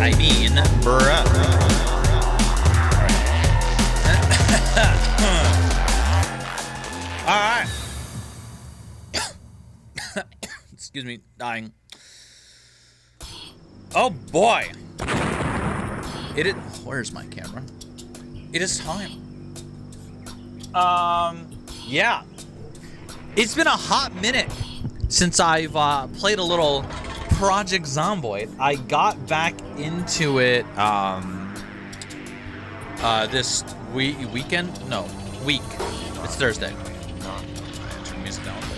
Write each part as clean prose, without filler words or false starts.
I mean, bruh. Alright. Excuse me, dying. Oh boy. Where's my camera? It is time. Yeah. It's been a hot minute since I've played a little Project Zomboid. I got back into it this weekend? No, week. It's Thursday. Turn music down a bit.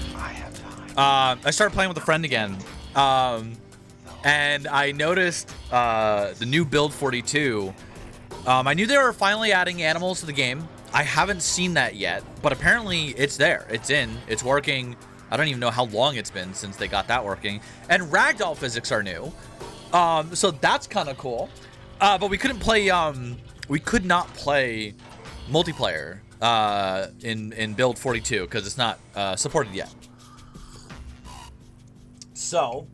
I started playing with a friend again. And I noticed the new build 42. I knew they were finally adding animals to the game. I haven't seen that yet, but apparently it's there. It's in. It's working. I don't even know how long it's been since they got that working. And ragdoll physics are new. So that's kind of cool. But we couldn't play, we could not play multiplayer in build 42 because it's not supported yet. So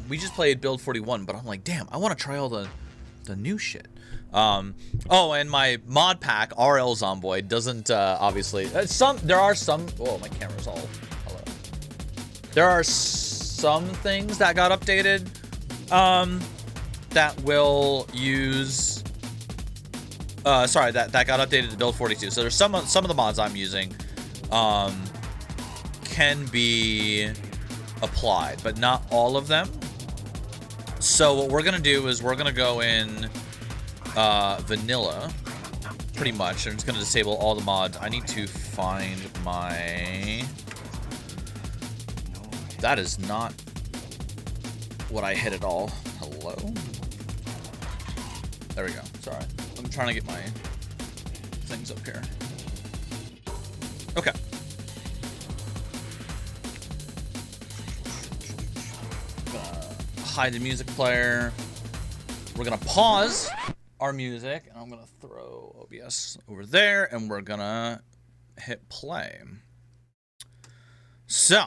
we just played build 41, but I'm like, damn, I want to try all the new shit. Oh, and my mod pack RL Zomboid doesn't obviously there are some. Oh, my camera's all hello. There are some things that got updated that will use sorry, that got updated to build 42. So there's some of the mods I'm using can be applied, but not all of them. So what we're gonna do is we're gonna go in vanilla pretty much. I'm just gonna disable all the mods. I need to find my, that is not what I hit at all. Hello, there we go. Sorry, I'm trying to get my things up here. Okay. Hide the music player. We're gonna pause our music, and I'm gonna throw OBS over there, and we're gonna hit play. So,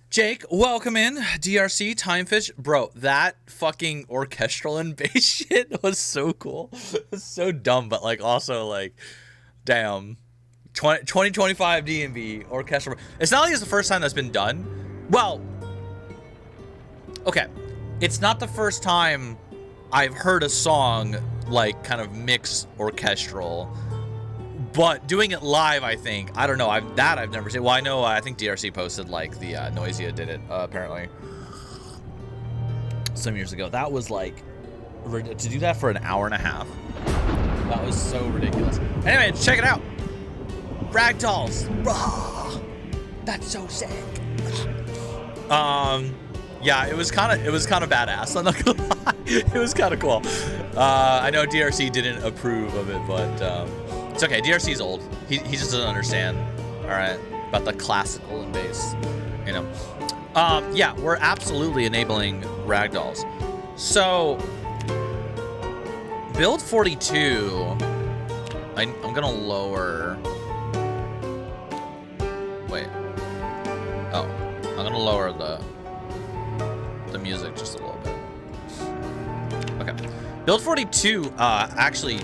Jake, welcome in. DRC, Timefish. Bro, that fucking orchestral and bass shit was so cool. It was so dumb, but like also like, damn. 2025 D&B orchestral. It's not like it's the first time that's been done. Well, okay. It's not the first time I've heard a song like kind of mix orchestral, but doing it live, I think, I don't know, I've never seen. Well, I know, I think DRC posted like the Noisia did it apparently some years ago. That was like, to do that for an hour and a half, that was so ridiculous. Anyway, check it out. Ragdolls. That's so sick. Yeah, it was kind of badass. I'm not gonna lie, it was kind of cool. I know DRC didn't approve of it, but it's okay. DRC's old. He just doesn't understand. All right, about the classical and bass, you know. Yeah, we're absolutely enabling ragdolls. So build 42. I'm gonna lower. Wait. Oh, I'm gonna lower the music just a little bit. Okay. Build 42 actually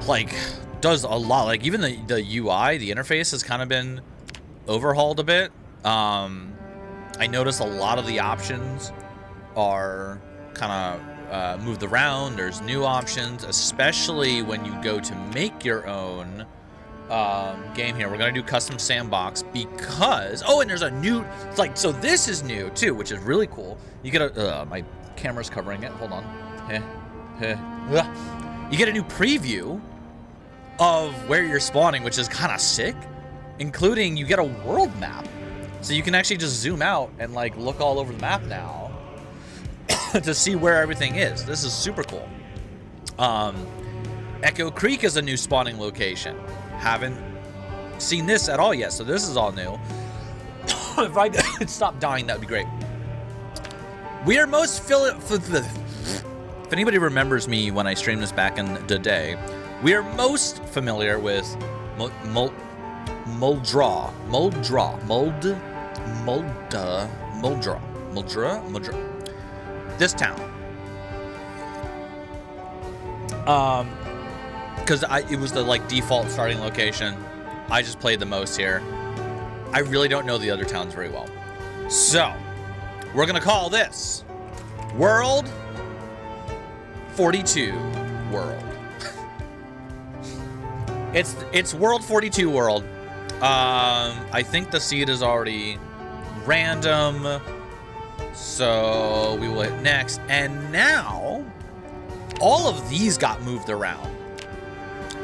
like does a lot. Like even the UI, the interface has kind of been overhauled a bit. I noticed a lot of the options are kind of moved around. There's new options, especially when you go to make your own game here. We're gonna do custom sandbox because and there's a new, it's like, so this is new too, which is really cool. You get a my camera's covering it, hold on. You get a new preview of where you're spawning, which is kind of sick, including you get a world map, so you can actually just zoom out and like look all over the map now to see where everything is. This is super cool. Echo Creek is a new spawning location. Haven't seen this at all yet, so this is all new. If I could stop dying, that would be great. We are most if anybody remembers me when I streamed this back in the day, we are most familiar with Muldra. This town. Because it was the like default starting location. I just played the most here. I really don't know the other towns very well. So, we're gonna call this World 42 World. It's World 42 World. I think the seed is already random. So we will hit next. And now all of these got moved around.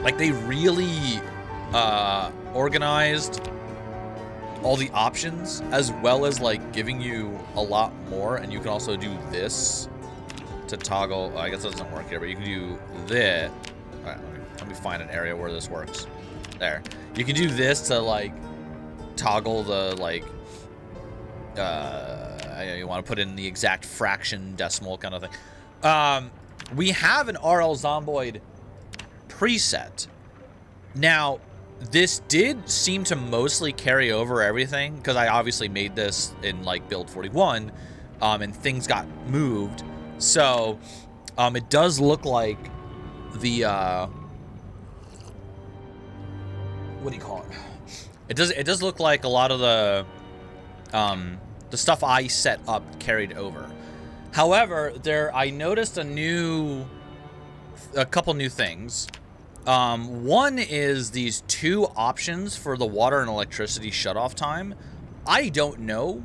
Like they really organized all the options, as well as like giving you a lot more. And you can also do this to toggle. I guess that doesn't work here, but you can do this. All right, let me find an area where this works. There. You can do this to like toggle the like you want to put in the exact fraction decimal kind of thing. We have an RL Zomboid preset. Now, this did seem to mostly carry over everything, because I obviously made this in like build 41, and things got moved. So, it does look like the what do you call it? It does look like a lot of the stuff I set up carried over. However, I noticed a couple new things. One is these two options for the water and electricity shutoff time. I don't know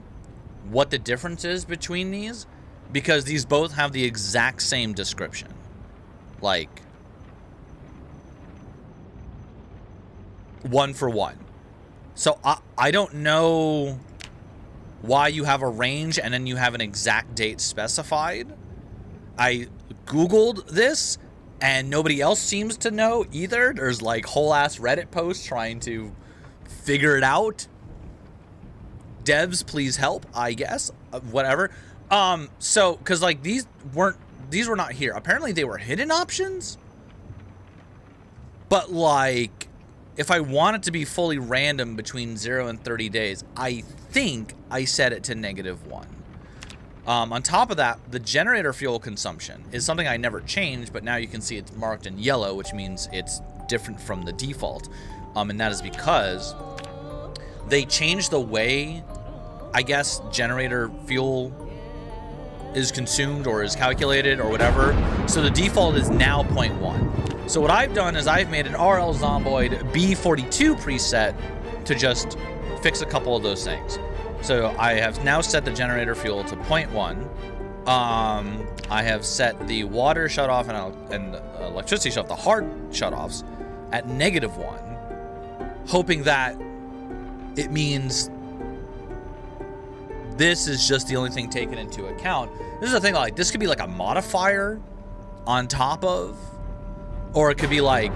what the difference is between these, because these both have the exact same description. Like, one for one. So I don't know why you have a range and then you have an exact date specified. I Googled this and nobody else seems to know either. There's like whole ass Reddit posts trying to figure it out. Devs, please help, I guess. Whatever. So, cause like these were not here. Apparently they were hidden options. But like, if I want it to be fully random between 0 and 30 days, I think I set it to -1. On top of that, the generator fuel consumption is something I never changed, but now you can see it's marked in yellow, which means it's different from the default. And that is because they changed the way, I guess, generator fuel is consumed or is calculated or whatever. So the default is now 0.1. So what I've done is I've made an RL Zomboid B42 preset to just fix a couple of those things. So I have now set the generator fuel to 0.1. I have set the water shutoff and electricity shutoff, the hard shutoffs, at -1, hoping that it means this is just the only thing taken into account. This is the thing, like, this could be like a modifier on top of, or it could be like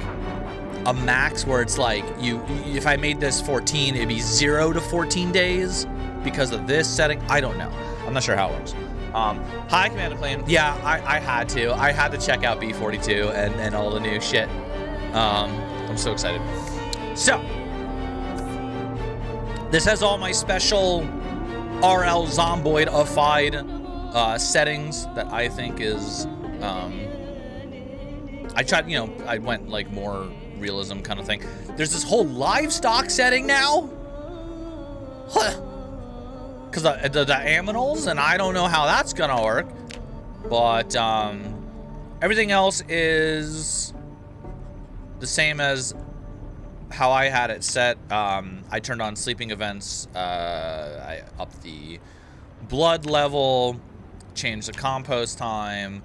a max where it's like, if I made this 14, it'd be 0 to 14 days because of this setting. I don't know. I'm not sure how it works. Hi, Command and Plane. Yeah, I had to. I had to check out B42 and all the new shit. I'm so excited. So, this has all my special RL Zomboid-ified settings that I think is, I tried, I went like more realism kind of thing. There's this whole livestock setting now. Because the aminals, and I don't know how that's gonna work. But everything else is the same as how I had it set. I turned on sleeping events. I upped the blood level, changed the compost time.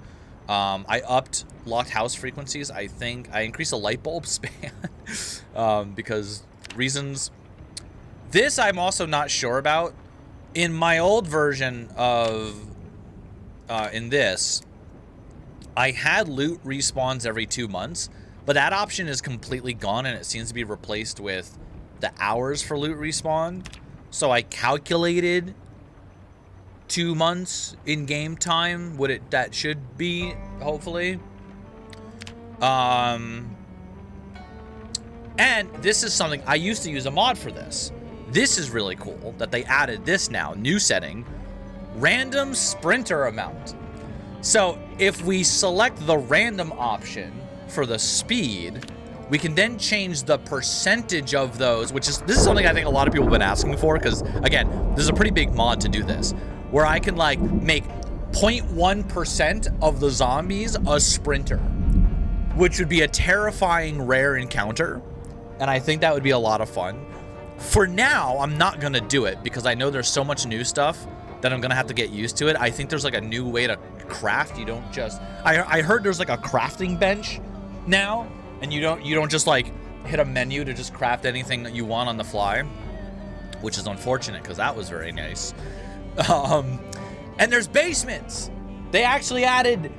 I upped locked house frequencies. I think I increased the light bulb span because reasons. This I'm also not sure about. In my old version of in this, I had loot respawns every 2 months, but that option is completely gone and it seems to be replaced with the hours for loot respawn. So I calculated 2 months in game time, that should be, hopefully. And this is something I used to use a mod for this. This is really cool that they added this now, new setting, random sprinter amount. So if we select the random option, for the speed, we can then change the percentage of those, this is something I think a lot of people have been asking for, because again, this is a pretty big mod to do this, where I can like make 0.1% of the zombies a sprinter, which would be a terrifying rare encounter. And I think that would be a lot of fun. For now, I'm not gonna do it because I know there's so much new stuff that I'm gonna have to get used to it. I think there's like a new way to craft. You don't just, I heard there's like a crafting bench now, and you don't just like hit a menu to just craft anything that you want on the fly, which is unfortunate because that was very nice. And there's basements. They actually added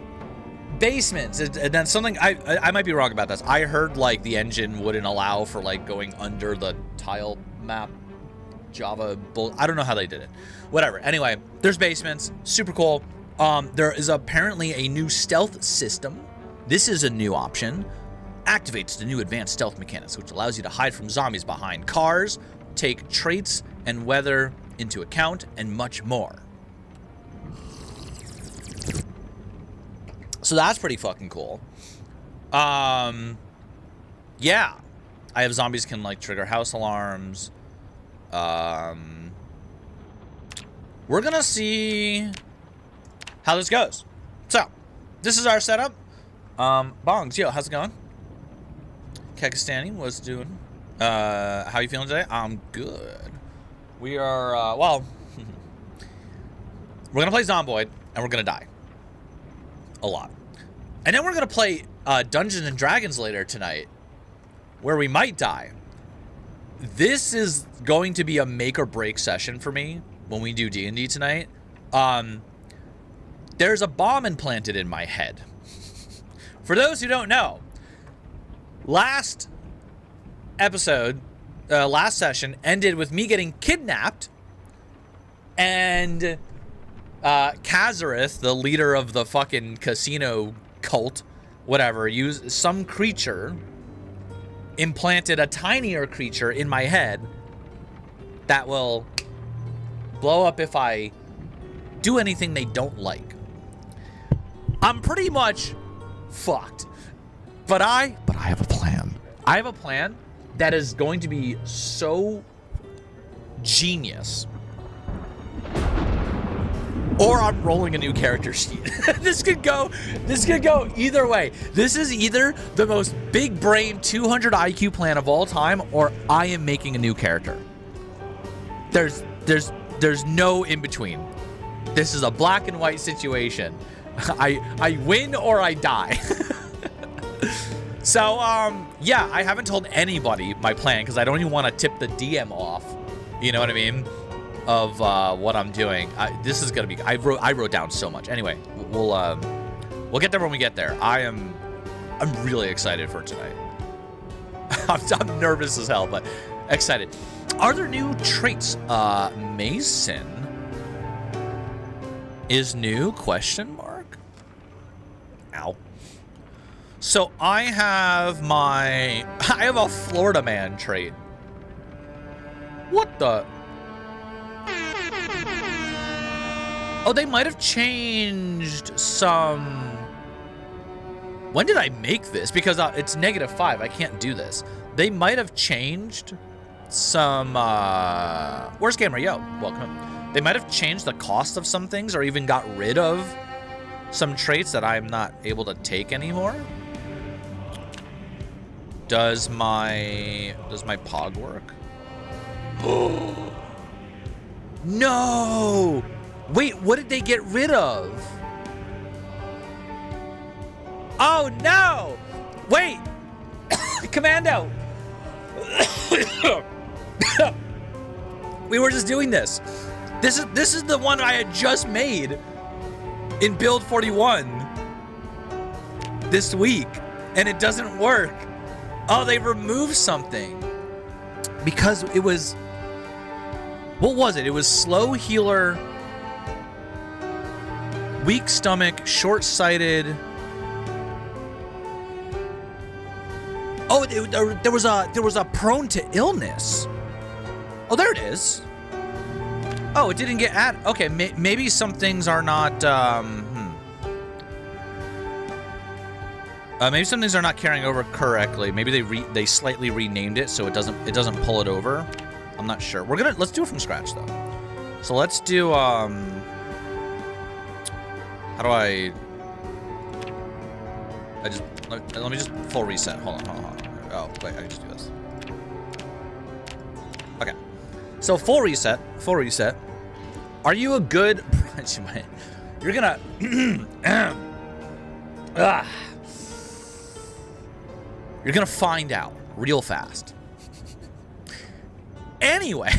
basements, and then something I might be wrong about this. I heard like the engine wouldn't allow for like going under the tile map Java I don't know how they did it, whatever. Anyway, there's basements, super cool. There is apparently a new stealth system. This is a new option, activates the new advanced stealth mechanics, which allows you to hide from zombies behind cars, take traits and weather into account, and much more. So that's pretty fucking cool. Yeah. I have zombies can like trigger house alarms. We're gonna see how this goes. So, this is our setup. Bongs, yo, how's it going? Kekistani, what's doing? How you feeling today? I'm good. We are, well, we're gonna play Zomboid, and we're gonna die. A lot. And then we're gonna play Dungeons and Dragons later tonight, where we might die. This is going to be a make or break session for me when we do D&D tonight. There's a bomb implanted in my head. For those who don't know, last episode, last session ended with me getting kidnapped, and Kazareth, the leader of the fucking casino cult, whatever, some creature implanted a tinier creature in my head that will blow up if I do anything they don't like. I'm pretty much fucked. But I have a plan. I have a plan that is going to be so genius. Or I'm rolling a new character sheet. This could go either way. This is either the most big brain 200 IQ plan of all time, or I am making a new character. There's no in between. This is a black and white situation. I win or I die. So yeah, I haven't told anybody my plan because I don't even want to tip the DM off. You know what I mean? Of what I'm doing. This is gonna be. I wrote down so much. Anyway, we'll get there when we get there. I'm really excited for tonight. I'm nervous as hell, but excited. Are there new traits? Mason is new? Question mark. Ow. So I have a Florida man trait. What the? Oh, they might have changed some. When did I make this? Because it's -5. I can't do this. They might have changed some. Where's Gamer? Yo, welcome. They might have changed the cost of some things, or even got rid of some traits that I'm not able to take anymore. Does my pog work? No! Wait, what did they get rid of? Oh no! Wait! Commando! We were just doing this. This is the one I had just made in build 41 this week, and it doesn't work. Oh, they removed something because it was, what was it? It was slow healer, weak stomach, short-sighted. Oh, there was a prone to illness. Oh, there it is. Oh, it didn't get added. Okay, maybe some things are not. Maybe some things are not carrying over correctly. Maybe they slightly renamed it so it doesn't pull it over. I'm not sure. Let's do it from scratch though. So let's do how do I let me just full reset. Hold on. Oh wait, I can just do this. Okay. So full reset. Are you a good you're gonna you're gonna find out real fast. Anyway,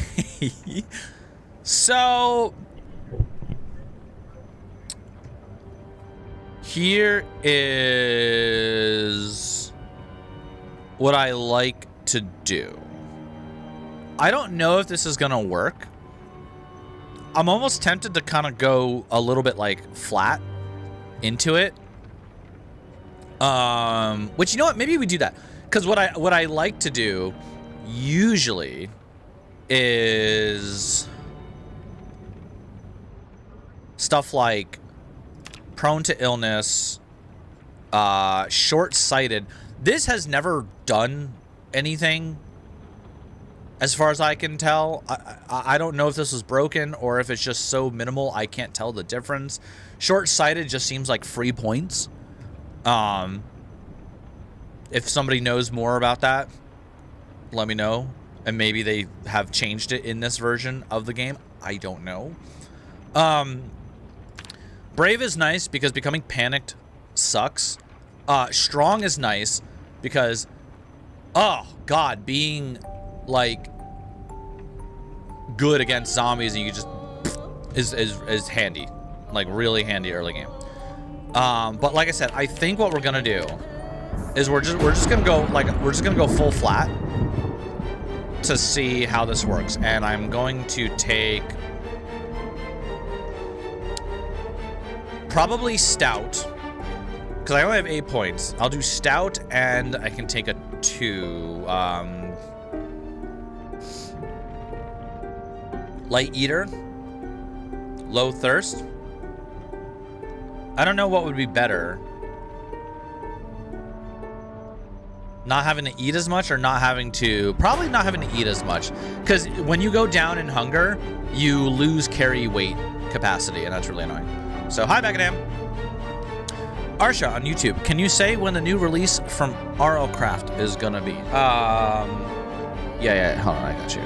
so here is what I like to do. I don't know if this is gonna work. I'm almost tempted to kind of go a little bit like flat into it. Which, you know what? Maybe we do that. Because what I like to do usually is stuff like prone to illness, short-sighted. This has never done anything as far as I can tell. I don't know if this was broken or if it's just so minimal I can't tell the difference. Short-sighted just seems like free points. If somebody knows more about that, let me know. And maybe they have changed it in this version of the game. I don't know. Brave is nice because becoming panicked sucks. Strong is nice because, oh god, being like good against zombies and you just is handy, like really handy early game. But like I said, I think what we're gonna do is we're just gonna go full flat to see how this works. And I'm going to take probably stout because I only have 8 points. I'll do stout and I can take a 2. Light eater, low thirst. I don't know what would be better. Not having to eat as much or not having to... Probably not having to eat as much. Because when you go down in hunger, you lose carry weight capacity, and that's really annoying. So, hi, Beckenham. Arsha on YouTube. Can you say when the new release from RL Craft is gonna be? Yeah. Hold on, I got you.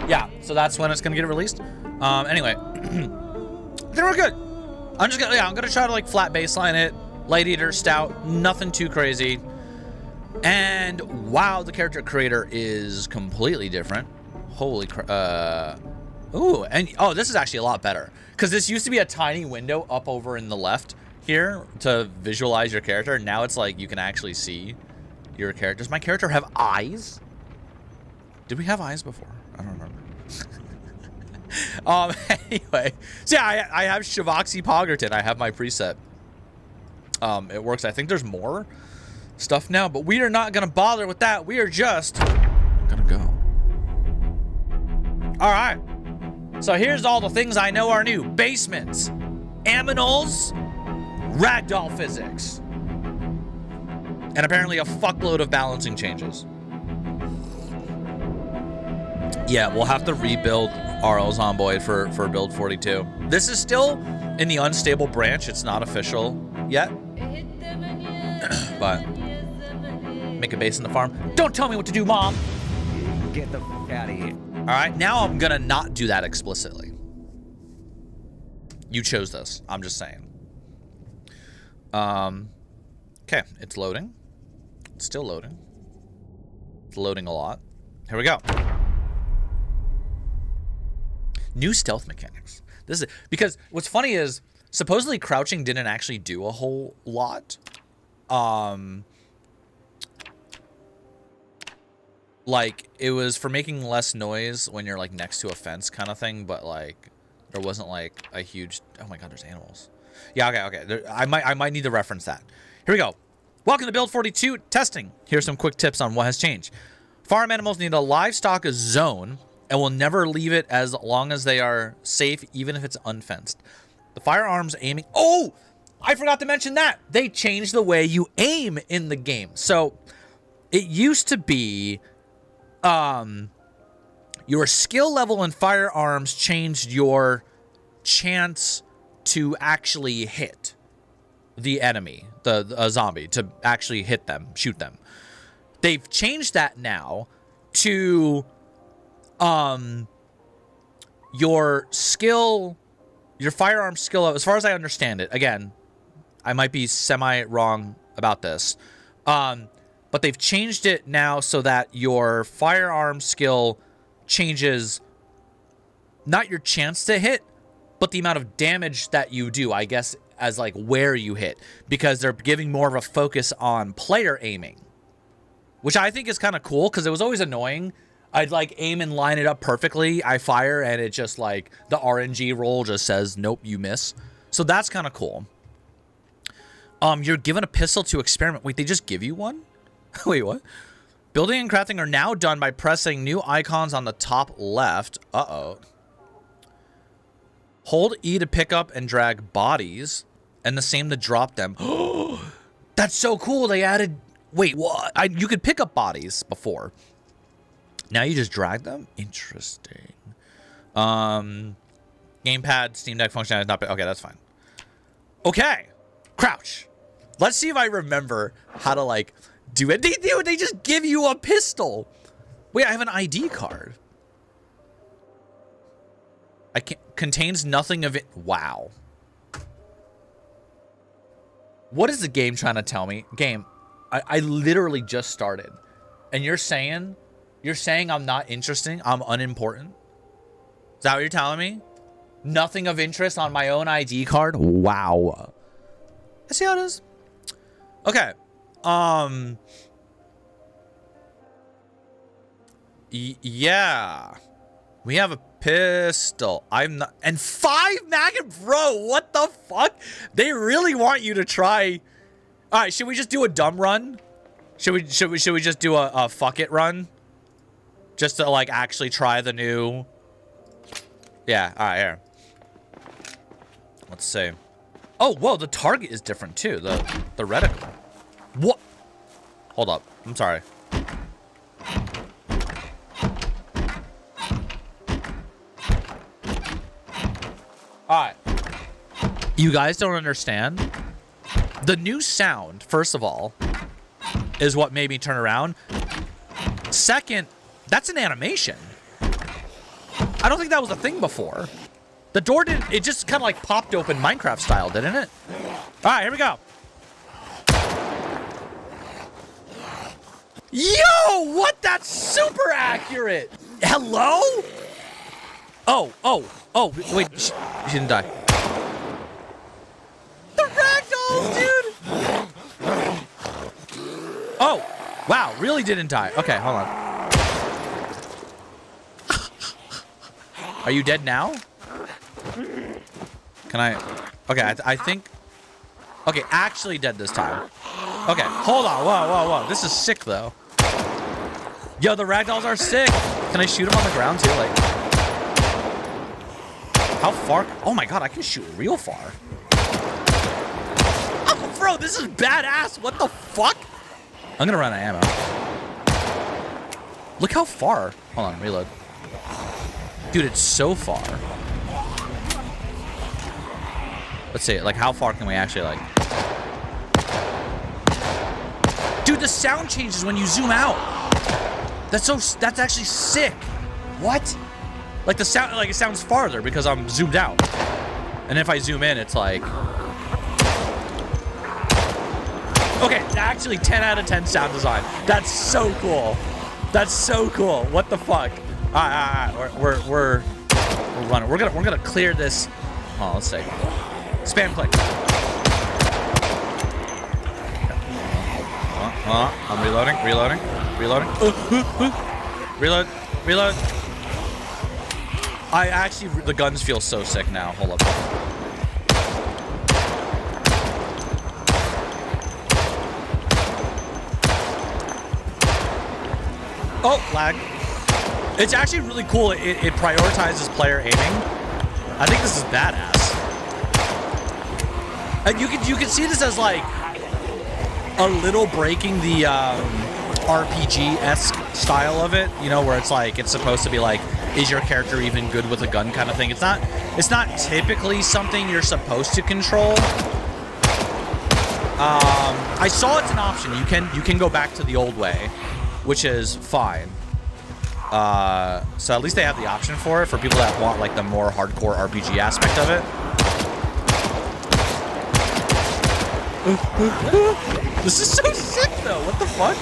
Yeah, so that's when it's gonna get released. Anyway, then we're good. I'm gonna try to like flat baseline it, light eater, stout, nothing too crazy. And wow, the character creator is completely different. Holy crap! Ooh, and oh, this is actually a lot better because this used to be a tiny window up over in the left here to visualize your character. Now it's like you can actually see your character. Does my character have eyes? Did we have eyes before? I don't remember. Anyway, so yeah, I have Shavoxy Poggerton. I have my preset. It works. I think there's more stuff now, but we are not gonna bother with that. We are just gonna go. All right. So here's all the things I know are new: basements, aminals, ragdoll physics, and apparently a fuckload of balancing changes. Yeah, we'll have to rebuild RL Zomboid for build 42. This is still in the unstable branch. It's not official yet. But make a base in the farm. Don't tell me what to do, Mom! Get the fuck out of here. Alright, now I'm gonna not do that explicitly. You chose this. I'm just saying. Okay, it's loading. It's still loading. It's loading a lot. Here we go. New stealth mechanics. This is because what's funny is supposedly crouching didn't actually do a whole lot. Like it was for making less noise when you're like next to a fence kind of thing, but like there wasn't like a huge. Oh my god, there's animals. Yeah, okay. I might need to reference that. Here we go. Welcome to Build 42 testing. Here's some quick tips on what has changed. Farm animals need a livestock zone and will never leave it as long as they are safe, even if it's unfenced. The firearms aiming... Oh! I forgot to mention that. They changed the way you aim in the game. So, it used to be... your skill level in firearms changed your chance to actually hit the enemy, the zombie, to actually hit them, shoot them. They've changed that now to your skill, your firearm skill, as far as I understand it. Again, I might be semi-wrong about this. But they've changed it now so that your firearm skill changes not your chance to hit, but the amount of damage that you do, I guess, as like where you hit, because they're giving more of a focus on player aiming, which I think is kind of cool, because it was always annoying. I'd like aim and line it up perfectly. I fire and it just like the RNG roll just says, nope, you miss. So that's kind of cool. You're given a pistol to experiment. Wait, they just give you one? Wait, what? Building and crafting are now done by pressing new icons on the top left. Uh-oh. Hold E to pick up and drag bodies, and the same to drop them. That's so cool. They added... Wait, what? You could pick up bodies before. Now you just drag them? Interesting. Gamepad, Steam Deck functionality is not... Okay, that's fine. Okay. Crouch. Let's see if I remember how to, like, do it. They just give you a pistol. Wait, I have an ID card. Contains nothing of it. Wow. What is the game trying to tell me? Game, I literally just started. And you're saying I'm not interesting? I'm unimportant? Is that what you're telling me? Nothing of interest on my own ID card? Wow. I see how it is. Okay. Yeah. We have a pistol. I'm not... And 5 maggot, bro. What the fuck? They really want you to try... All right, should we just do a dumb run? Should we just do a fuck it run? Just to, like, actually try the new... Yeah, all right, here. Let's see. Oh, whoa, the target is different, too. The reticle. What? Hold up. I'm sorry. Alright. You guys don't understand? The new sound, first of all, is what made me turn around. Second, that's an animation. I don't think that was a thing before. The door didn't... It just kind of like popped open Minecraft style, didn't it? Alright, here we go. Yo! What? That's super accurate! Hello? Oh, wait, she didn't die. The ragdolls, dude! Oh, wow, really didn't die. Okay, hold on. Are you dead now? Can I... Okay, I think... Okay, actually dead this time. Okay, hold on, whoa. This is sick, though. Yo, the ragdolls are sick! Can I shoot them on the ground, too? Like... How far? Oh my god, I can shoot real far. Oh, bro, this is badass. What the fuck? I'm gonna run out of ammo. Look how far. Hold on, reload. Dude, it's so far. Let's see, like, how far can we actually, like... Dude, the sound changes when you zoom out. That's actually sick. What? Like the sound, like it sounds farther because I'm zoomed out. And if I zoom in, it's like... Okay, actually 10 out of 10 sound design. That's so cool. That's so cool. What the fuck? All right. We're running. We're gonna clear this. Oh, let's see. Spam click. I'm reloading. Reload. I actually, the guns feel so sick now. Hold up. Oh, lag. It's actually really cool. It prioritizes player aiming. I think this is badass. And you can see this as like a little breaking the RPG-esque style of it, you know, where it's like it's supposed to be like, is your character even good with a gun kind of thing. It's not typically something you're supposed to control. I saw it's an option. You can go back to the old way, which is fine. So at least they have the option for it for people that want like the more hardcore RPG aspect of it. This is so sick though. What the fuck?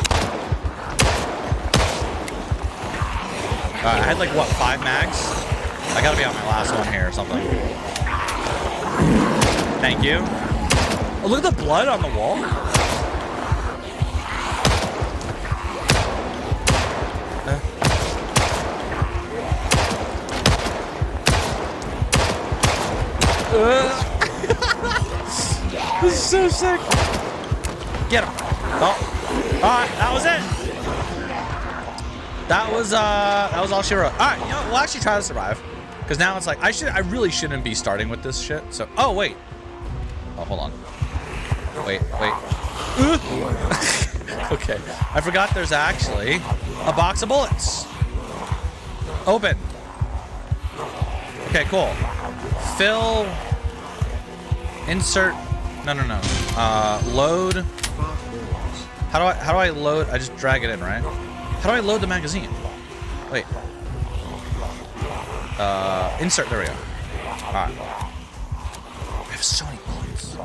I had like what, 5 mags? I gotta be on my last one here or something. Thank you. Oh, look at the blood on the wall. This is so sick. Get him. Oh. Alright, that was it. That was all she wrote. Alright, you know what? We'll actually try to survive. Because now it's like I really shouldn't be starting with this shit. So oh wait. Oh, hold on. Wait. Okay. I forgot there's actually a box of bullets. Open. Okay, cool. Fill. Insert. No. Load. How do I load? I just drag it in, right? How do I load the magazine? Wait. Insert. There we go. All right. I have so many bullets.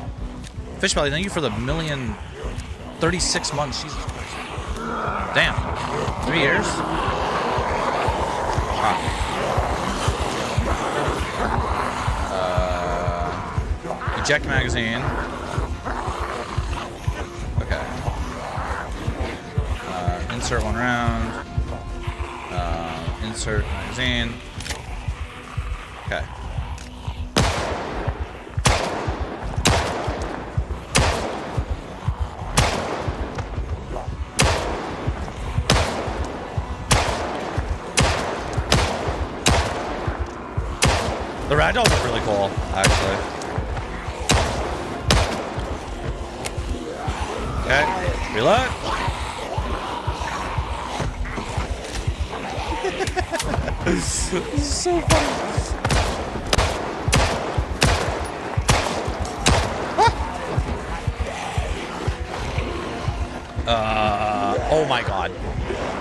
Fishbelly, thank you for the 1,036 months. Jesus Christ. Damn. 3 years. All right. Eject magazine. Okay. Insert 1 round. Insert magazine. Okay. The ragdolls are really cool, actually. Okay, reload. This is so funny. Oh my god.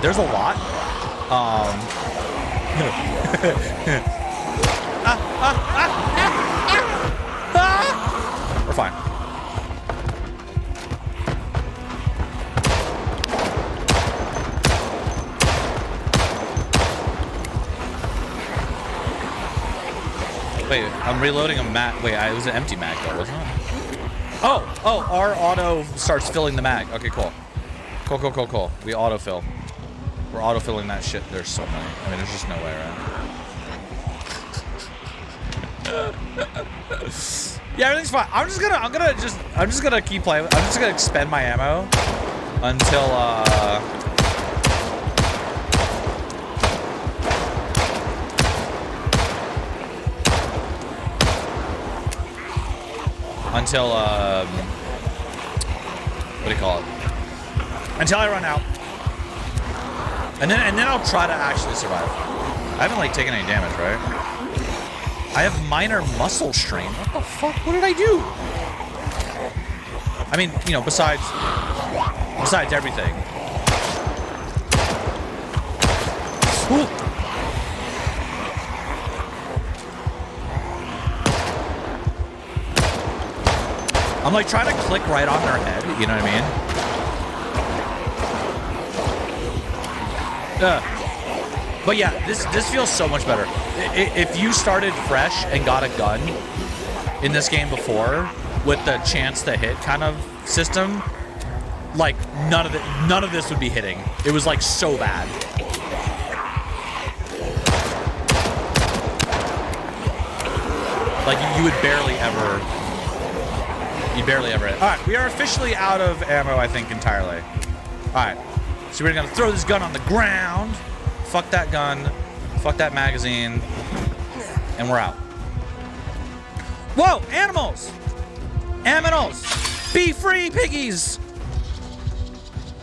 There's a lot. We're fine. Wait, I'm reloading a mag. Wait, it was an empty mag though, wasn't it? Oh, our auto starts filling the mag. Okay, cool. Cool. We autofill. We're autofilling that shit. There's so many. I mean, there's just no way around. Yeah, everything's fine. I'm just gonna keep playing. I'm just gonna expend my ammo until what do you call it? Until I run out. And then I'll try to actually survive. I haven't like taken any damage, right? I have minor muscle strain. What the fuck? What did I do? I mean, you know, besides everything. Ooh. I'm like trying to click right on their head, you know what I mean? But yeah, this feels so much better. If you started fresh and got a gun in this game before with the chance to hit kind of system, like none of this would be hitting. It was like so bad. Like you would barely ever hit. All right, we are officially out of ammo, I think, entirely. All right, So we're gonna throw this gun on the ground. Fuck that gun. Fuck that magazine. And we're out. Whoa, animals! Aminals! Be free, piggies!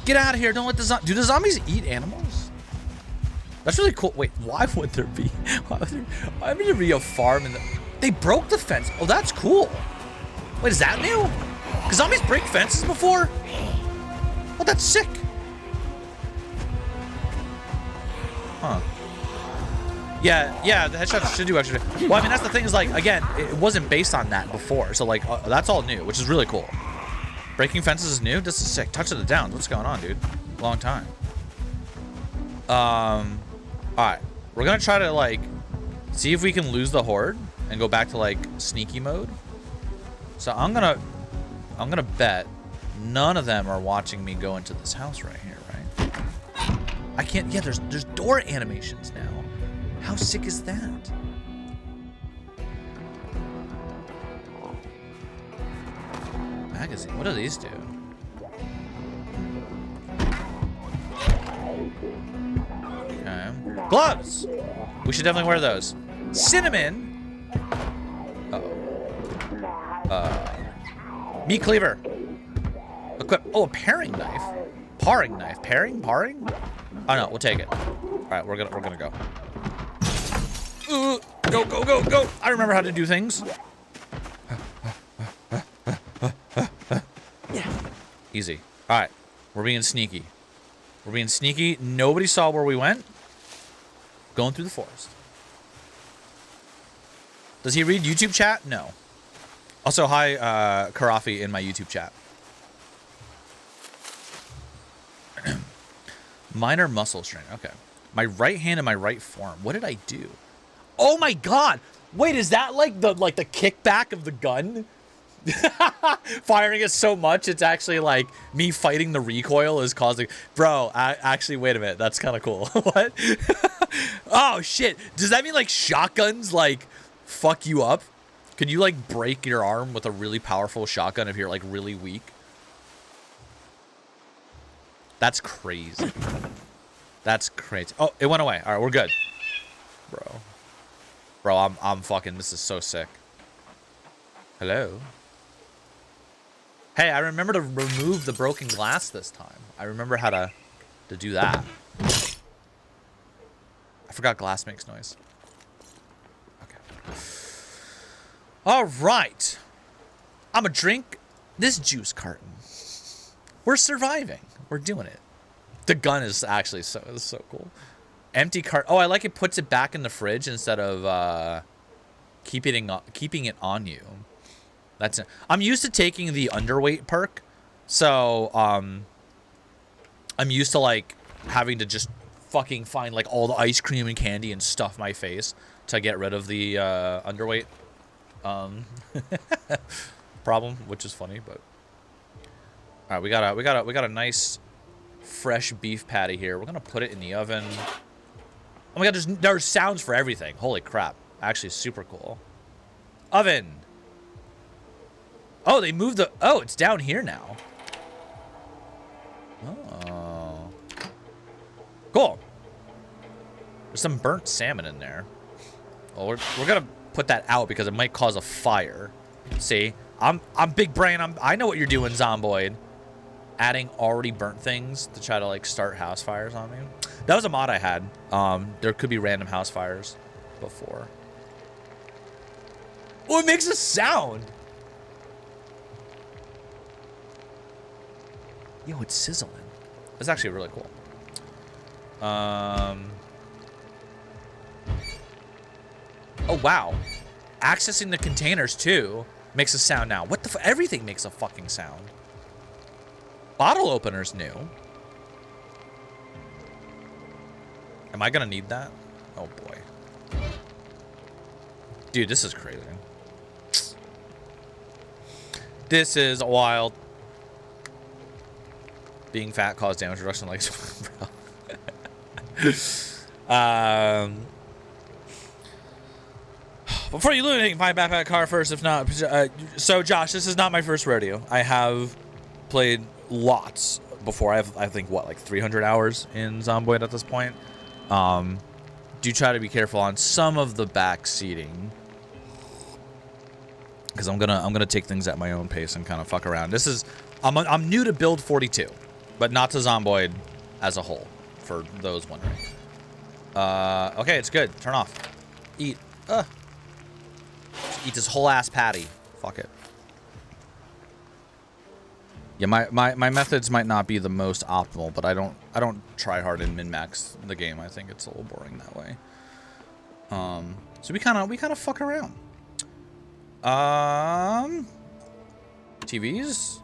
Get out of here, don't let the zombies... Do the zombies eat animals? That's really cool. Wait, why would there be... Why would there be a farm in the... They broke the fence. Oh, that's cool. Wait, is that new? Because zombies break fences before? Oh, that's sick. Huh. Yeah, the headshots should do extra. Well, I mean, that's the thing is, like, again, it wasn't based on that before. So, like, that's all new, which is really cool. Breaking fences is new? This is sick. Touch of the Downs. What's going on, dude? Long time. Alright. We're gonna try to, like, see if we can lose the horde and go back to, like, sneaky mode. So I'm gonna bet none of them are watching me go into this house right here, right? I can't... Yeah, there's door animations now. How sick is that? Magazine. What do these do? Okay. Gloves! We should definitely wear those. Cinnamon! Uh-oh. Meat cleaver. Equip. Oh, a paring knife. Paring knife. Paring? Paring? Oh no, we'll take it. Alright, we're gonna go. Go, go, go, go! I remember how to do things. Easy. Alright. We're being sneaky. We're being sneaky. Nobody saw where we went. Going through the forest. Does he read YouTube chat? No. Also, hi, Karafi in my YouTube chat. Minor muscle strain. Okay. My right hand and my right forearm. What did I do? Oh my god! Wait, is that like the kickback of the gun? Firing it so much, it's actually like me fighting the recoil is causing... Bro, actually, wait a minute. That's kind of cool. What? Oh, shit. Does that mean like shotguns like fuck you up? Could you like break your arm with a really powerful shotgun if you're like really weak? That's crazy. That's crazy. Oh, it went away. All right, we're good. Bro, I'm fucking... This is so sick. Hello? Hey, I remember to remove the broken glass this time. I remember how to do that. I forgot glass makes noise. Okay. All right. I'm gonna drink this juice carton. We're surviving. We're doing it. The gun is actually so cool. Empty cart. Oh, I like it. Puts it back in the fridge instead of keeping it on you. That's it. I'm used to taking the underweight perk, so I'm used to like having to just fucking find like all the ice cream and candy and stuff my face to get rid of the underweight problem, which is funny. But all right, we got a nice fresh beef patty here. We're gonna put it in the oven. Oh my god, there's sounds for everything. Holy crap. Actually, super cool. Oven. Oh, they moved the... Oh, it's down here now. Oh. Cool. There's some burnt salmon in there. Well, we're gonna put that out because it might cause a fire. See? I'm big brain. I know what you're doing, Zomboid. Adding already burnt things to try to like start house fires on me. That was a mod I had. There could be random house fires before. Oh, it makes a sound. Yo, it's sizzling. That's actually really cool. Oh, wow. Accessing the containers, too, makes a sound now. What the everything makes a fucking sound. Bottle opener's new. Am I gonna need that? Oh, boy. Dude, this is crazy. This is wild. Being fat caused damage reduction like before you lose, find backpack car first. If not, so Josh, this is not my first rodeo. I have played lots before. I think, what, like 300 hours in Zomboid at this point. Do try to be careful on some of the back seating, because I'm gonna take things at my own pace and kind of fuck around. This is I'm new to build 42, but not to Zomboid as a whole, for those wondering. Okay, it's good. Turn off. Eat. Eat this whole ass patty. Fuck it. Yeah, my methods might not be the most optimal, but I don't try hard and min-max the game. I think it's a little boring that way. So we kind of fuck around. TVs.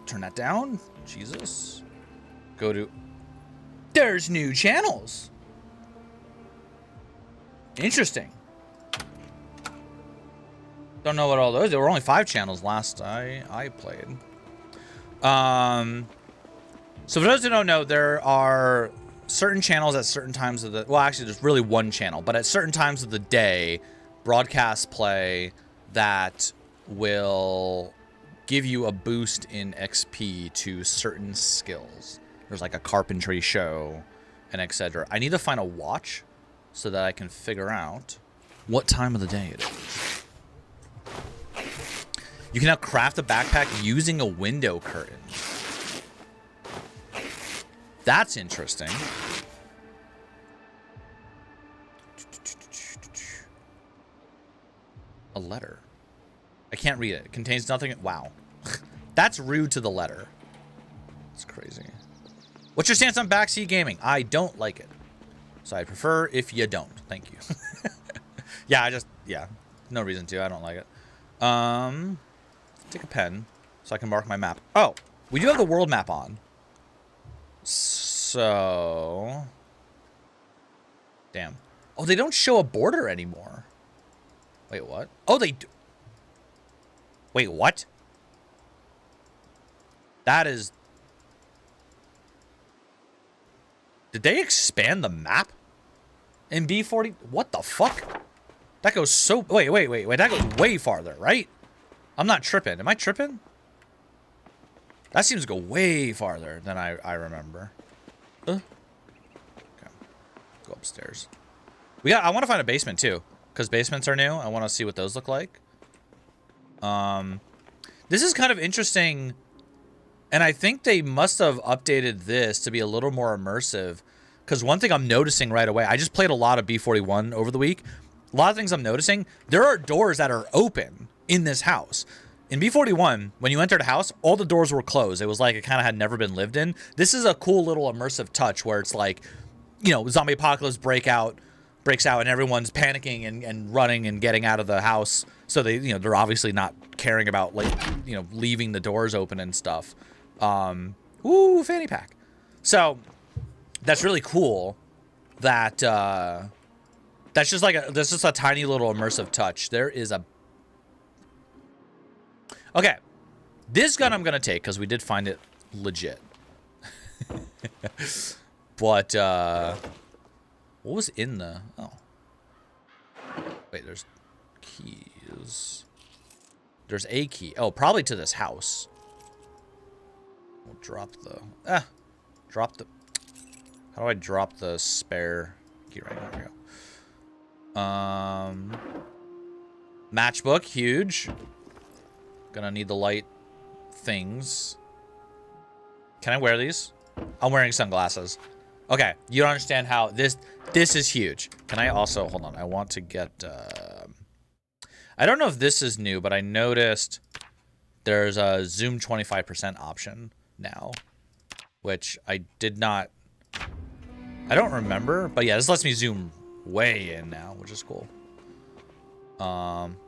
Turn that down. Jesus. Go to. There's new channels. Interesting. Don't know what all those. There were only 5 channels last I played. So for those who don't know, there are certain channels at certain times of the, well, actually there's really one channel, but at certain times of the day, broadcasts play that will give you a boost in XP to certain skills. There's like a carpentry show and etc. I need to find a watch so that I can figure out what time of the day it is. You can now craft a backpack using a window curtain. That's interesting. A letter. I can't read it. It contains nothing. Wow. That's rude to the letter. It's crazy. What's your stance on backseat gaming? I don't like it. So I prefer if you don't. Thank you. Yeah. No reason to. I don't like it. Take a pen so I can mark my map. Oh, we do have the world map on. So, damn. Oh, they don't show a border anymore. Wait, what? Oh, they do. Wait, what? That is. Did they expand the map in B40? What the fuck? That goes so. Wait. That goes way farther, right? I'm not tripping. Am I tripping? That seems to go way farther than I remember. Okay. Go upstairs. I want to find a basement too, because basements are new. I want to see what those look like. This is kind of interesting, and I think they must have updated this to be a little more immersive, because one thing I'm noticing right away, I just played a lot of B41 over the week. A lot of things I'm noticing, there are doors that are open in this house. In B41, when you entered a house, all the doors were closed. It was like it kind of had never been lived in. This is a cool little immersive touch where it's like, you know, zombie apocalypse breaks out and everyone's panicking and running and getting out of the house. So they, you know, they're obviously not caring about, like, you know, leaving the doors open and stuff. Ooh, fanny pack. So that's really cool that that's just like that's just a tiny little immersive touch. There is a. Okay, this gun I'm gonna take because we did find it legit. But what was in the? Oh, wait. There's keys. There's a key. Oh, probably to this house. We'll drop the. Drop the. How do I drop the spare key? Right, there we go. Matchbook, huge. Gonna need the light things. Can I wear these? I'm wearing sunglasses. Okay, you don't understand how this is huge. Can I also, hold on, I want to get, I don't know if this is new, but I noticed there's a zoom 25% option now, which I did not, I don't remember, but yeah, this lets me zoom way in now, which is cool.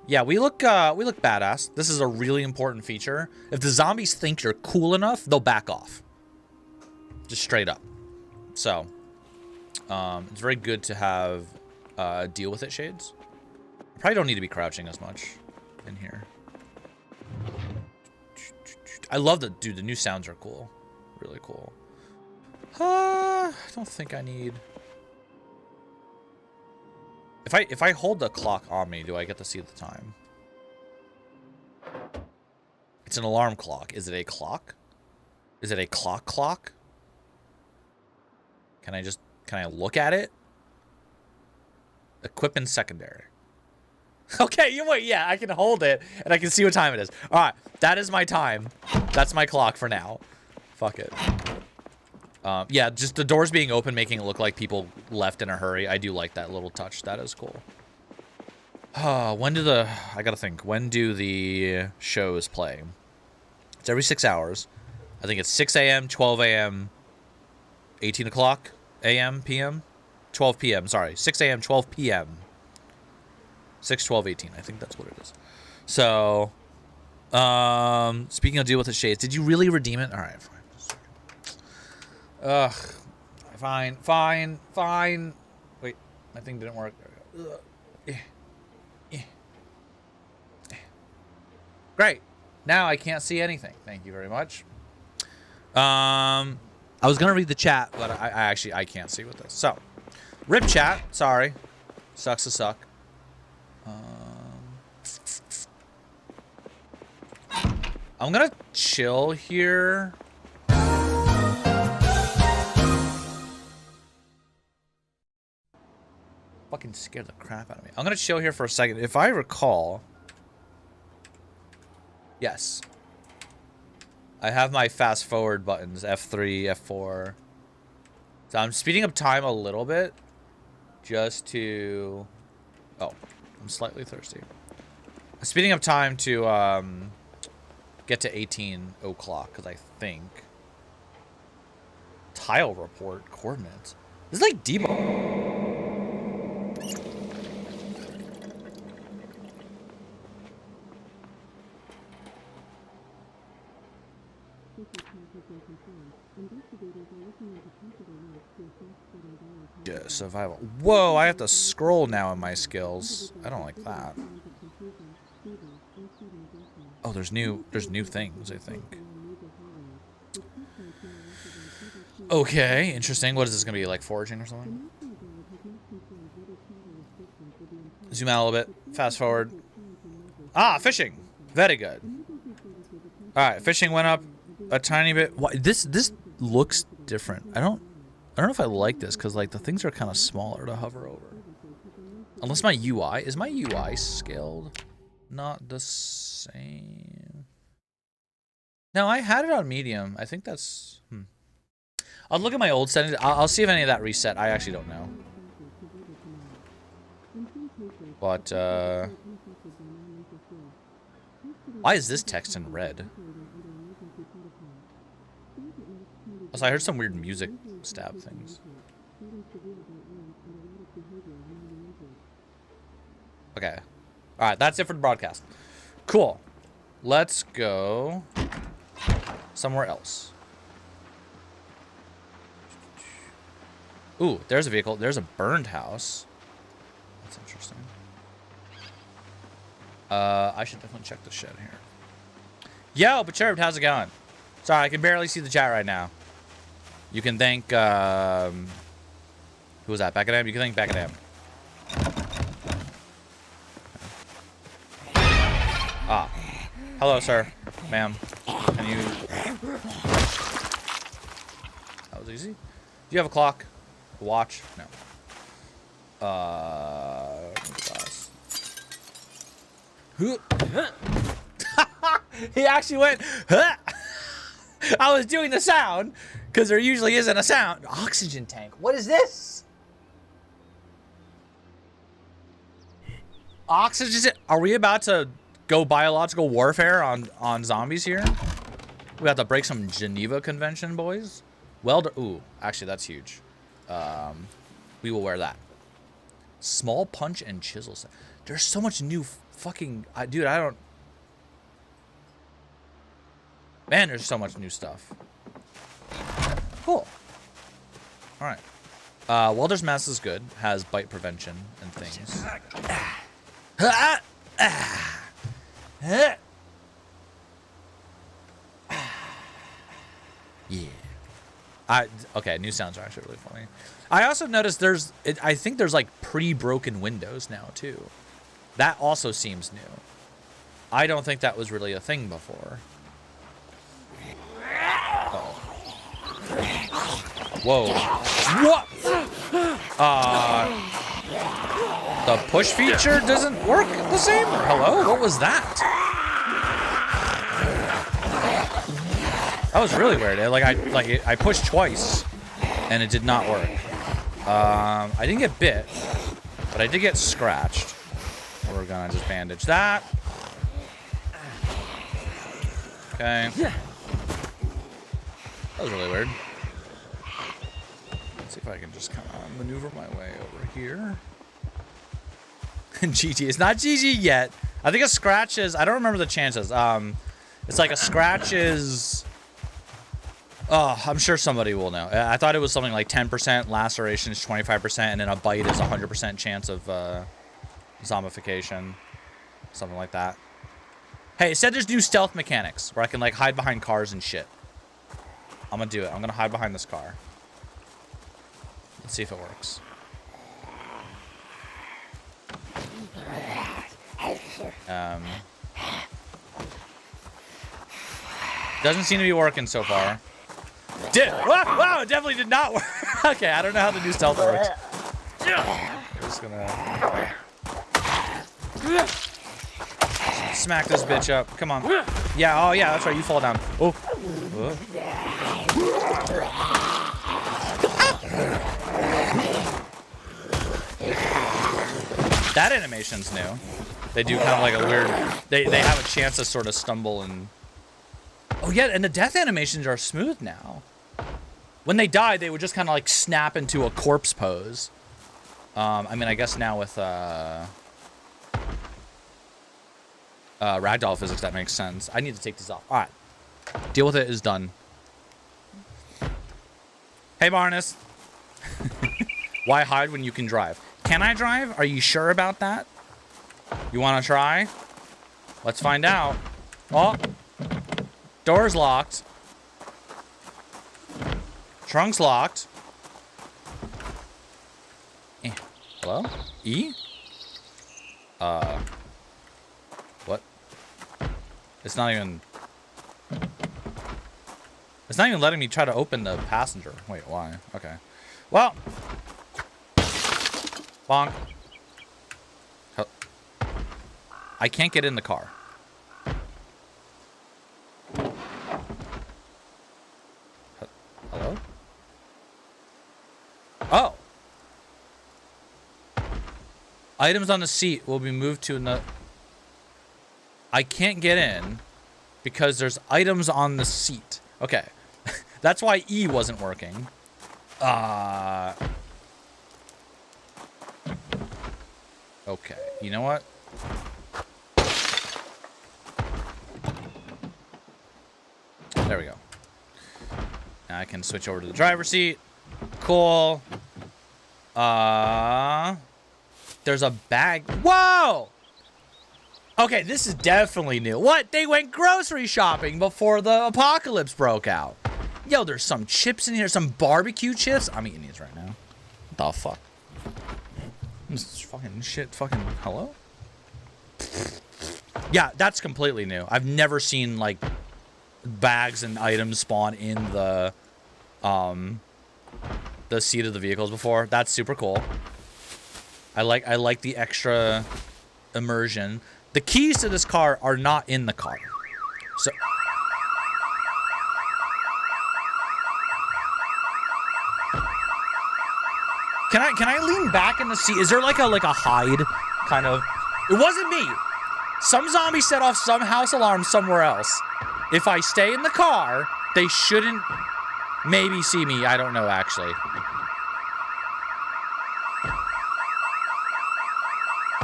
Yeah, we look badass. This is a really important feature. If the zombies think you're cool enough, they'll back off. Just straight up. So, it's very good to have, deal with it shades. Probably don't need to be crouching as much in here. I love the, dude, the new sounds are cool. Really cool. I don't think I need... If I hold the clock on me, do I get to see the time? It's an alarm clock. Is it a clock? Is it a clock? Can I look at it? Equip in secondary. Okay, you wait, yeah, I can hold it and I can see what time it is. All right, that is my time. That's my clock for now. Fuck it. Yeah, just the doors being open, making it look like people left in a hurry. I do like that little touch. That is cool. I gotta think. When do the shows play? It's every 6 hours. I think it's 6 a.m., 12 a.m., 18 o'clock a.m., p.m., 12 p.m. Sorry, 6 a.m., 12 p.m. 6, 12, 18. I think that's what it is. So, speaking of deal with the shades, did you really redeem it? All right, fine. Ugh. Fine. Wait, my thing didn't work. There we go. Great. Now I can't see anything. Thank you very much. I was gonna read the chat, but I can't see with this. So, rip chat. Sorry. Sucks to suck. I'm gonna chill here. Fucking scared the crap out of me. I'm gonna chill here for a second. If I recall, yes, I have my fast forward buttons, F3, F4. So I'm speeding up time a little bit just to, oh, I'm slightly thirsty. I'm speeding up time to get to 18 o'clock because I think tile report coordinates. This is like debug. Yeah, survival. Whoa, I have to scroll now in my skills. I don't like that. Oh, there's new things, I think. Okay, interesting. What is this gonna be, like foraging or something? Zoom out a little bit. Fast forward. Ah, fishing. Very good. All right, fishing went up a tiny bit. Why, this looks different. I don't know if I like this because like the things are kind of smaller to hover over. Unless my UI is my UI scaled not the same. No, I had it on medium. I think that's. I'll look at my old settings. I'll see if any of that reset. I actually don't know. But why is this text in red? Also, I heard some weird music stab things. Okay. Alright, that's it for the broadcast. Cool. Let's go somewhere else. Ooh, there's a vehicle. There's a burned house. That's interesting. I should definitely check the shed here. Yo, Perturbed, how's it going? Sorry, I can barely see the chat right now. You can thank, who was that? Back at him? You can thank Back at him. Ah. Hello, sir. Ma'am. Can you... That was easy. Do you have a clock? A watch? No. Glass. He actually went, huh? I was doing the sound, because there usually isn't a sound. Oxygen tank. What is this? Oxygen. Are we about to go biological warfare on zombies here? We have to break some Geneva Convention, boys. Ooh, actually, that's huge. We will wear that. Small punch and chisel set. There's so much new fucking... dude, I don't... Man, there's so much new stuff. Cool. Alright. Welder's Mask is good. Has bite prevention and things. Yeah. Okay, new sounds are actually really funny. I also noticed I think there's like pre-broken windows now too. That also seems new. I don't think that was really a thing before. Uh-oh. Whoa. What? The push feature doesn't work the same? Hello? What was that? That was really weird. I pushed twice and it did not work. I didn't get bit, but I did get scratched. We're gonna just bandage that. Okay. That was really weird. Let's see if I can just kind of maneuver my way over here. GG. It's not GG yet. I think a scratch is... I don't remember the chances. It's like a scratch is... Oh, I'm sure somebody will know. I thought it was something like 10%, laceration is 25%, and then a bite is 100% chance of zombification. Something like that. Hey, it said there's new stealth mechanics where I can like hide behind cars and shit. I'm gonna do it. I'm gonna hide behind this car. Let's see if it works. Doesn't seem to be working so far. Wow, it definitely did not work. Okay, I don't know how the new stealth works. I'm just gonna smack this bitch up. Come on. Yeah, oh yeah, that's right. You fall down. Oh. That animation's new. They do kind of like a weird... They have a chance to sort of stumble and... Oh yeah, and the death animations are smooth now. When they died, they would just kind of like snap into a corpse pose. I mean, I guess now with ragdoll physics, that makes sense. I need to take these off. All right. Deal with it is done. Hey, Barnes. Why hide when you can drive? Can I drive? Are you sure about that? You want to try? Let's find out. Oh. Door's locked. Trunk's locked. Hello? E? What? It's not even letting me try to open the passenger. Wait, why? Okay. Well. Bonk. I can't get in the car. Hello? Oh. Items on the seat will be moved to another... I can't get in because there's items on the seat. Okay. That's why E wasn't working. Okay. You know what? There we go. Now I can switch over to the driver's seat. Cool. There's a bag. Whoa! Okay, this is definitely new. What? They went grocery shopping before the apocalypse broke out. Yo, there's some chips in here. Some barbecue chips. I'm eating these right now. What the fuck? This is fucking shit. Fucking hello? Yeah, that's completely new. I've never seen, like, bags and items spawn in the seat of the vehicles before. That's super cool. I like the extra immersion. The keys to this car are not in the car. So Can I lean back in the seat? Is there like a hide kind of? It wasn't me. Some zombie set off some house alarm somewhere else. If I stay in the car, they shouldn't maybe see me. I don't know, actually.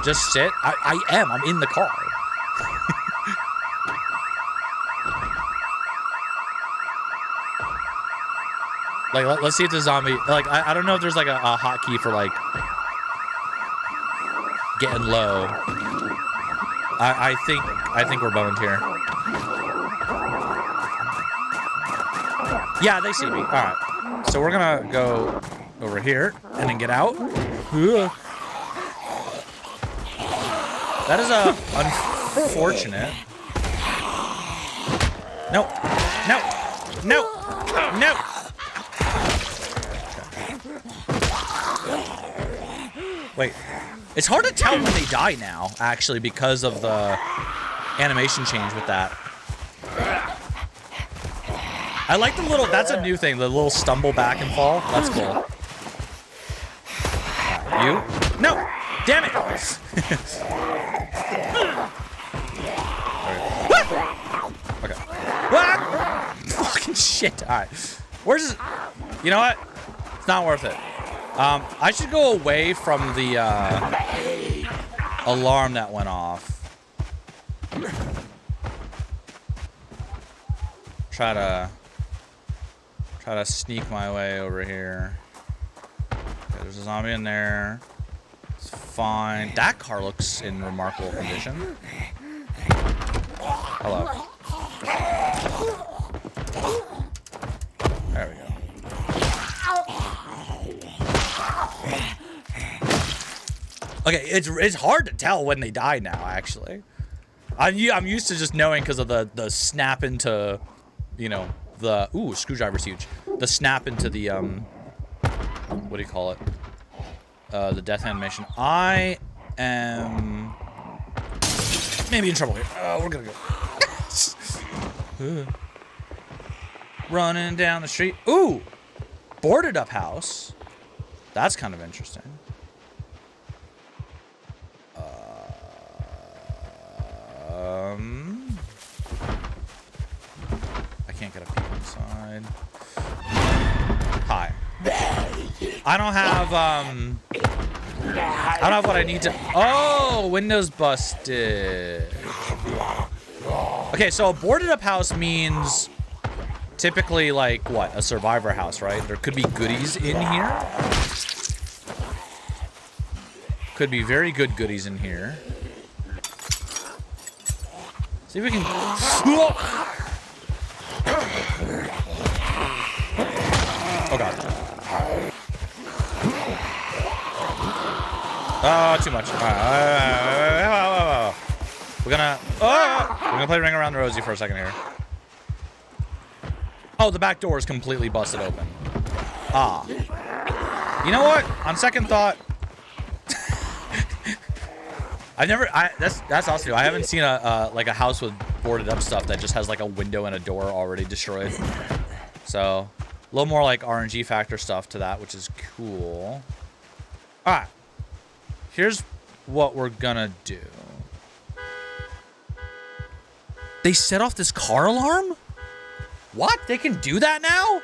Just sit. I am. I'm in the car. Like, let's see if the zombie... Like, I don't know if there's, like, a hotkey for, like, getting low. I think we're boned here. Yeah, they see me. All right. So we're going to go over here and then get out. That is unfortunate. No. No. No. No. Wait. It's hard to tell when they die now, actually, because of the animation change with that. I like the little, that's a new thing, the little stumble back and fall. That's cool. You? No! Damn it! Okay. Ah! Fucking shit. Alright. Where's this? You know what? It's not worth it. I should go away from the alarm that went off. Try to sneak my way over here. Okay, there's a zombie in there. It's fine. That car looks in remarkable condition. Hello. There we go. Okay, it's hard to tell when they die now, actually. I'm used to just knowing because of the snap into, you know, the... Ooh, screwdriver's huge. The snap into the, what do you call it? The death animation. I am... maybe in trouble here. We're gonna go. Running down the street. Ooh! Boarded up house. That's kind of interesting. I can't get a peek inside. Hi. I don't have what I need to. Oh, windows busted. Okay, so a boarded up house means typically like what? A survivor house, right? There could be goodies in here. Could be very good goodies in here. See if we can. Oh god. Oh, too much. We're gonna play Ring Around the Rosie for a second here. Oh, the back door is completely busted open. Ah. You know what? On second thought, that's also new. I haven't seen a like a house with boarded up stuff that just has like a window and a door already destroyed. So, a little more like RNG factor stuff to that, which is cool. All right. Here's what we're gonna do. They set off this car alarm? What? They can do that now?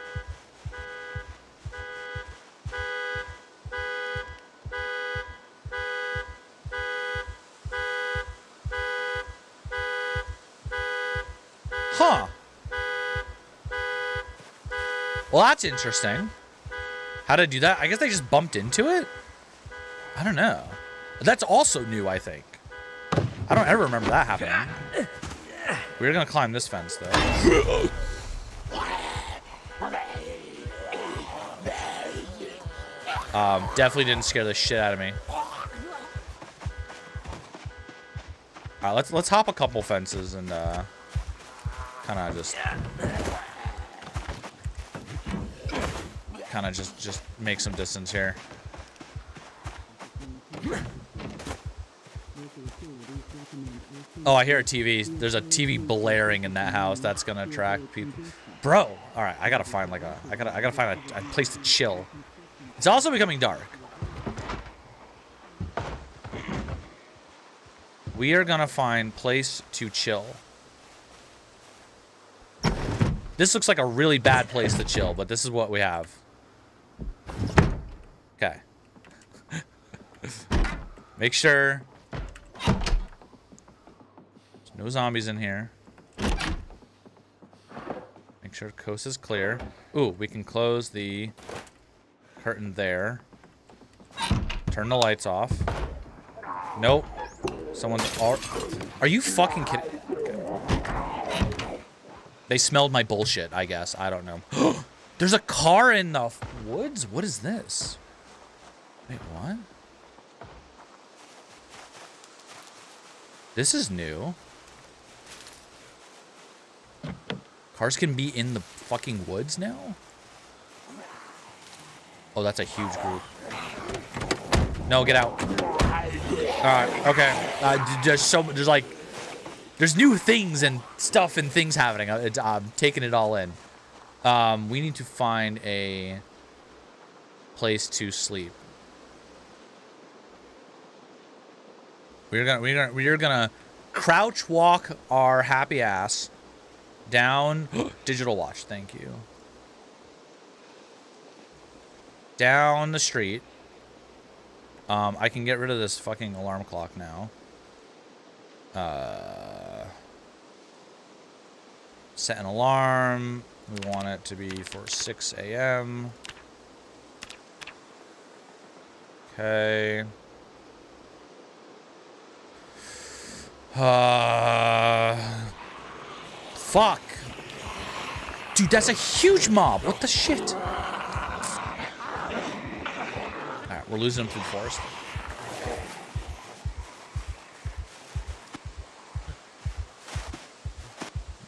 Huh. Well, that's interesting. How to do that? I guess they just bumped into it? I don't know. That's also new, I think. I don't ever remember that happening. We're gonna climb this fence, though. Definitely didn't scare the shit out of me. All right, let's hop a couple fences and kind of just make some distance here. Oh, I hear a TV. There's a TV blaring in that house. That's gonna attract people. Bro, all right. I gotta find like I gotta find a place to chill. It's also becoming dark. We are gonna find place to chill. This looks like a really bad place to chill, but this is what we have. Okay. Make sure there's no zombies in here. Make sure the coast is clear. Ooh, we can close the curtain there. Turn the lights off. Nope. Someone's... Are you fucking kidding? Okay. They smelled my bullshit, I guess. I don't know. There's a car in the woods? What is this? Wait, what? This is new. Cars can be in the fucking woods now? Oh, that's a huge group. No, get out. Alright, okay. There's like, there's new things and stuff and things happening. I'm taking it all in. We need to find a place to sleep. We're gonna crouch walk our happy ass down. Digital watch, thank you. Down the street. I can get rid of this fucking alarm clock now. Set an alarm. We want it to be for 6 a.m. Okay. Fuck. Dude, that's a huge mob. What the shit? Alright, we're losing them to the forest.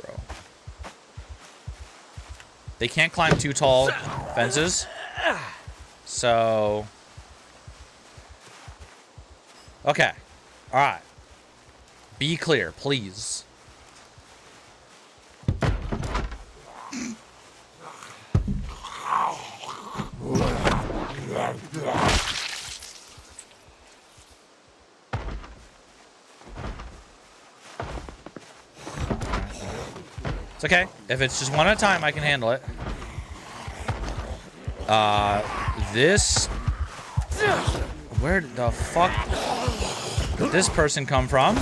Bro. They can't climb too tall fences. So... Okay. Alright. Be clear, please. It's okay. If it's just one at a time, I can handle it. This... Where the fuck did this person come from?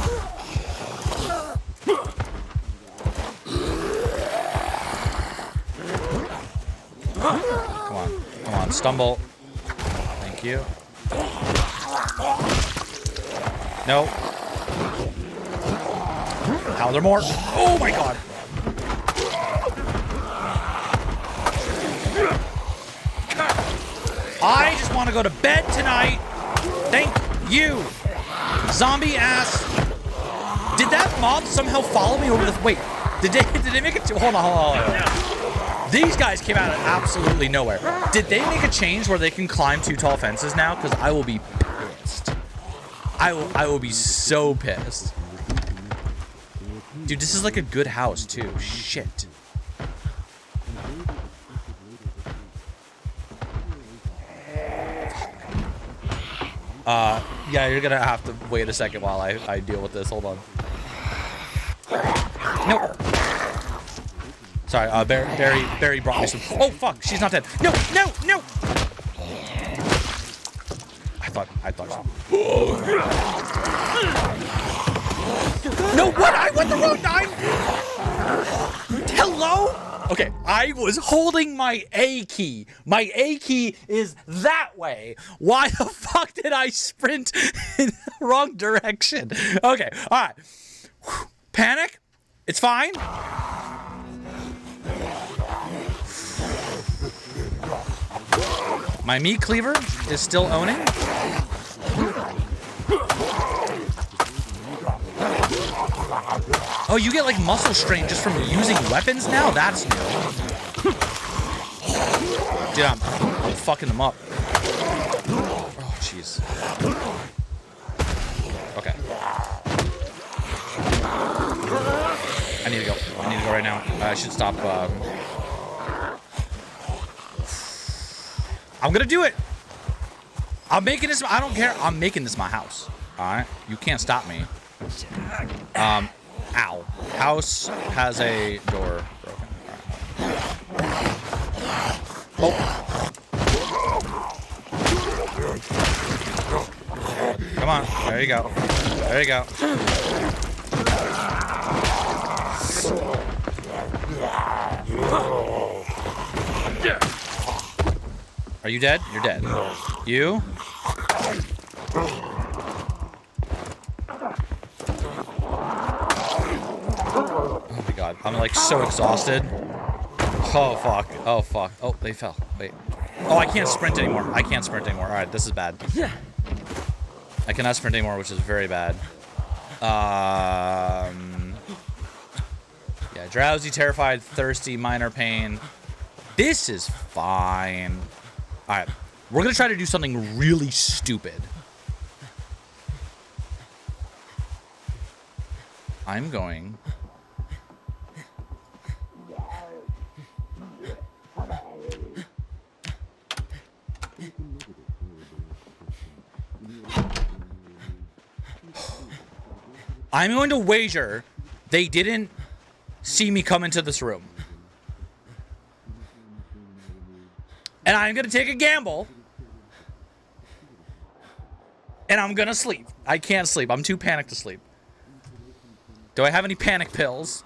Come on, stumble. Thank you. No. How are there more? Oh my god. I just want to go to bed tonight. Thank you. Zombie ass. Did that mob somehow follow me over the... Wait. Did they make it... Hold on. These guys came out of absolutely nowhere. Did they make a change where they can climb too tall fences now? Because I will be pissed. I will be so pissed. Dude, this is like a good house, too. Shit. Yeah, you're gonna have to wait a second while I deal with this. Hold on. Nope. Sorry, Barry brought me some. Oh fuck, she's not dead. No. I thought. No, what? I went the wrong time. Hello? Okay, I was holding my A key. My A key is that way. Why the fuck did I sprint in the wrong direction? Okay, all right. Panic? It's fine. My meat cleaver is still owning. Oh, you get like muscle strain just from using weapons now? That's new. Dude, I'm fucking them up. Oh, jeez. Okay. I need to go right now. I should stop. I'm gonna do it. I'm making this. I don't care. I'm making this my house. All right. You can't stop me. Ow. House has a door broken. All right. Oh. Come on. There you go. There you go. Are you dead? You're dead. You? Oh my god. I'm like so exhausted. Oh fuck. Oh fuck. Oh, they fell. Wait. Oh, I can't sprint anymore. I can't sprint anymore. Alright, this is bad. I cannot sprint anymore, which is very bad. Yeah, drowsy, terrified, thirsty, minor pain. This is fine. Alright. We're gonna try to do something really stupid. I'm going... I'm going to wager they didn't see me come into this room. And I'm going to take a gamble. And I'm going to sleep. I can't sleep. I'm too panicked to sleep. Do I have any panic pills?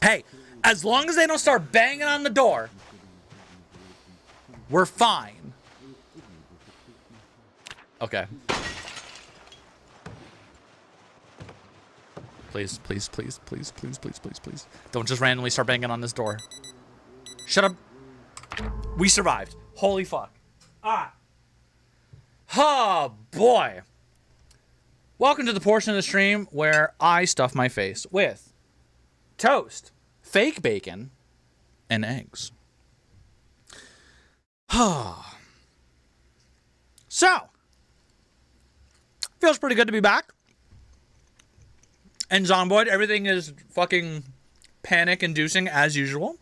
Hey, as long as they don't start banging on the door, we're fine. Okay. Please, please, please, please, please, please, please, please. Don't just randomly start banging on this door. Shut up. We survived. Holy fuck. Ah. Oh, boy. Welcome to the portion of the stream where I stuff my face with toast, fake bacon, and eggs. So, feels pretty good to be back. And Zomboid, everything is fucking panic-inducing as usual.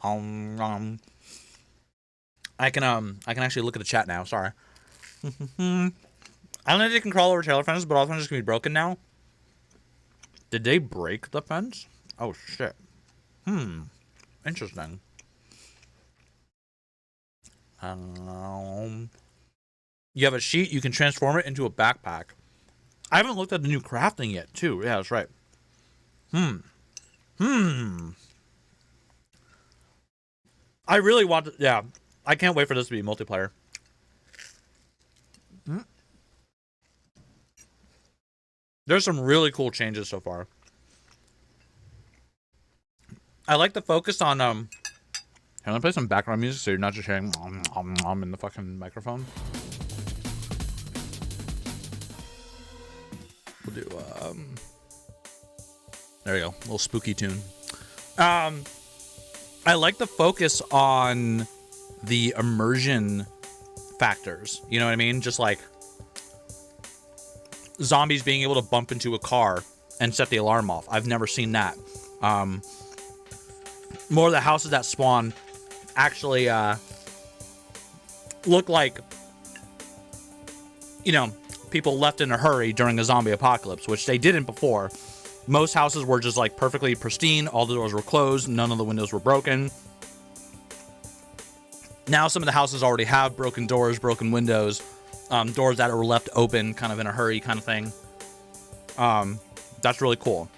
I can actually look at the chat now. Sorry. I don't know if they can crawl over trailer fences, but all the fences can be broken now. Did they break the fence? Oh shit. Interesting. You have a sheet. You can transform it into a backpack. I haven't looked at the new crafting yet, too. Yeah, that's right. I really want to... Yeah. I can't wait for this to be multiplayer. There's some really cool changes so far. I like the focus on... Can I play some background music so you're not just hearing in the fucking microphone? We'll do, there we go. A little spooky tune. I like the focus on the immersion factors. You know what I mean? Just like zombies being able to bump into a car and set the alarm off. I've never seen that. More of the houses that spawn actually look like, you know, people left in a hurry during a zombie apocalypse, which they didn't before. Most houses were just like perfectly pristine. All the doors were closed. None of the windows were broken. Now some of the houses already have broken doors, broken windows, doors that were left open kind of in a hurry kind of thing. That's really cool.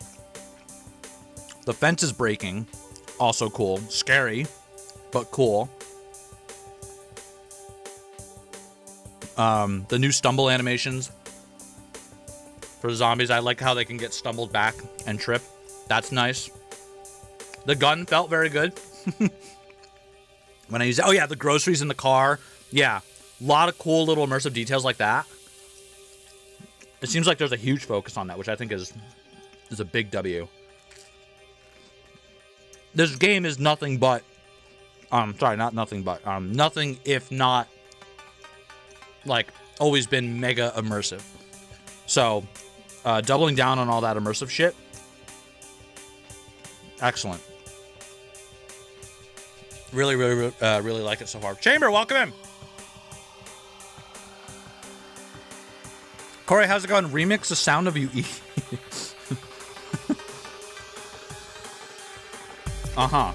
The fence is breaking. Also cool. Scary, but cool. The new stumble animations for zombies. I like how they can get stumbled back and trip. That's nice. The gun felt very good. When I use it. Oh yeah, the groceries in the car. Yeah, a lot of cool little immersive details like that. It seems like there's a huge focus on that, which I think is a big W. This game is nothing but, sorry, not nothing but, nothing if not, like, always been mega immersive. So, doubling down on all that immersive shit. Excellent. Really, really, really like it so far. Chamber, welcome in. Corey, how's it going? Remix the sound of you eat. Uh-huh.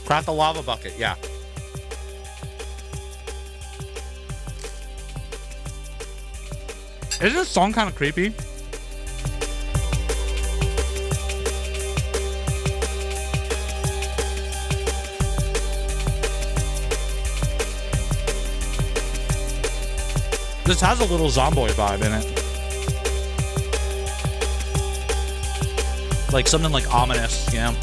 Craft the lava bucket, yeah. Isn't this song kind of creepy? This has a little Zomboid vibe in it. Like something like ominous, yeah.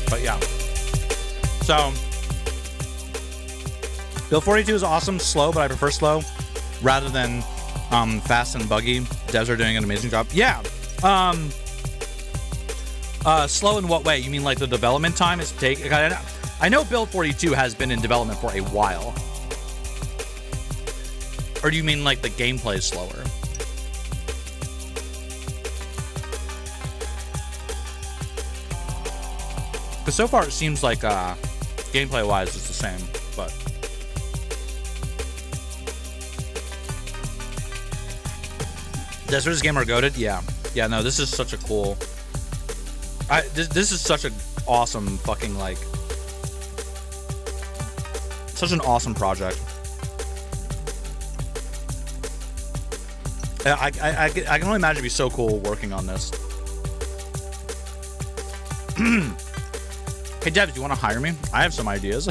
But yeah. So, Build 42 is awesome, slow, but I prefer slow rather than fast and buggy. Devs are doing an amazing job. Yeah. Slow in what way? You mean like the development time is take? I know Build 42 has been in development for a while. Or do you mean like the gameplay is slower? Because so far it seems like gameplay-wise it's the same, but... Desert's Gamer goated? Yeah. Yeah, no, this is such a cool... This is such an awesome fucking, like... Such an awesome project. I can only imagine it'd be so cool working on this. Hey, Devs, do you want to hire me? I have some ideas.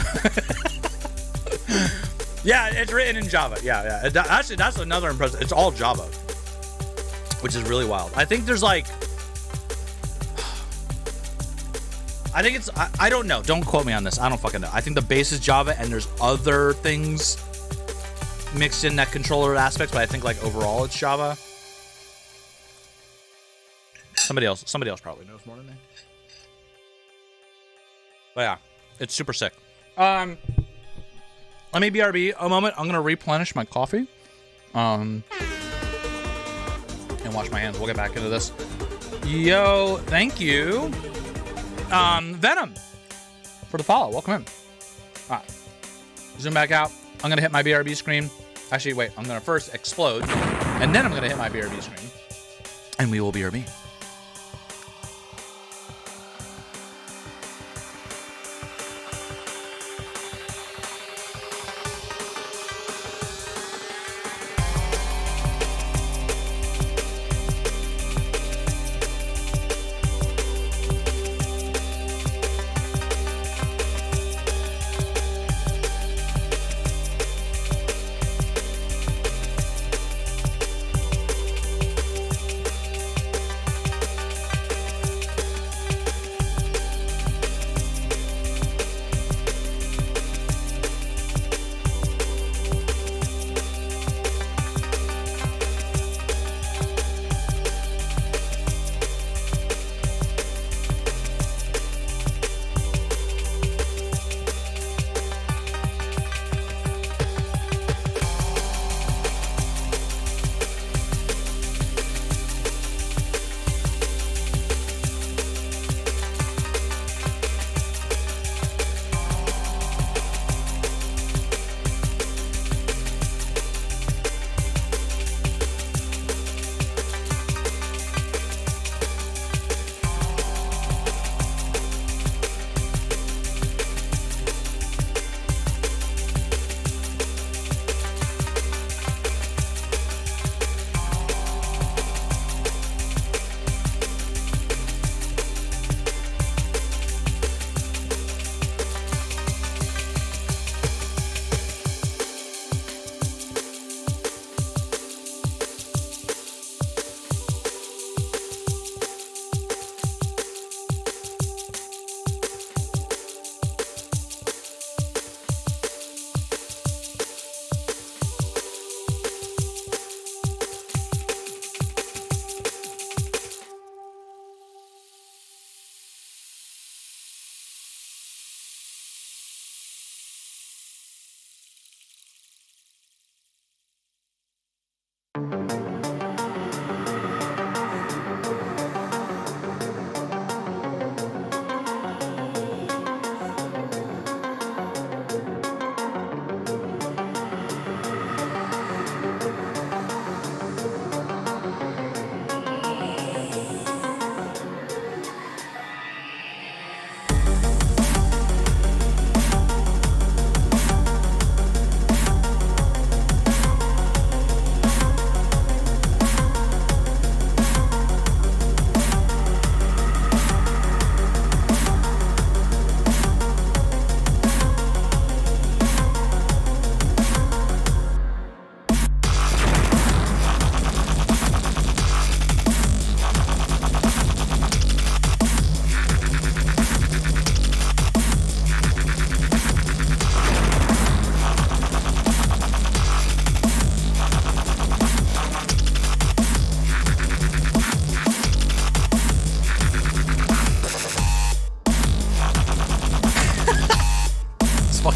Yeah, it's written in Java. Yeah. Actually, that's another impressive. It's all Java, which is really wild. I think there's like... I think it's... I don't know. Don't quote me on this. I don't fucking know. I think the base is Java, and there's other things mixed in that controller aspects, but I think like overall it's Java. Somebody else probably knows more than me. But yeah, it's super sick. Let me BRB a moment. I'm gonna replenish my coffee. And wash my hands. We'll get back into this. Yo, thank you. Venom for the follow. Welcome in. All right. Zoom back out. I'm gonna hit my BRB screen. Actually, wait, I'm gonna first explode, and then I'm gonna hit my BRB screen. And we will BRB.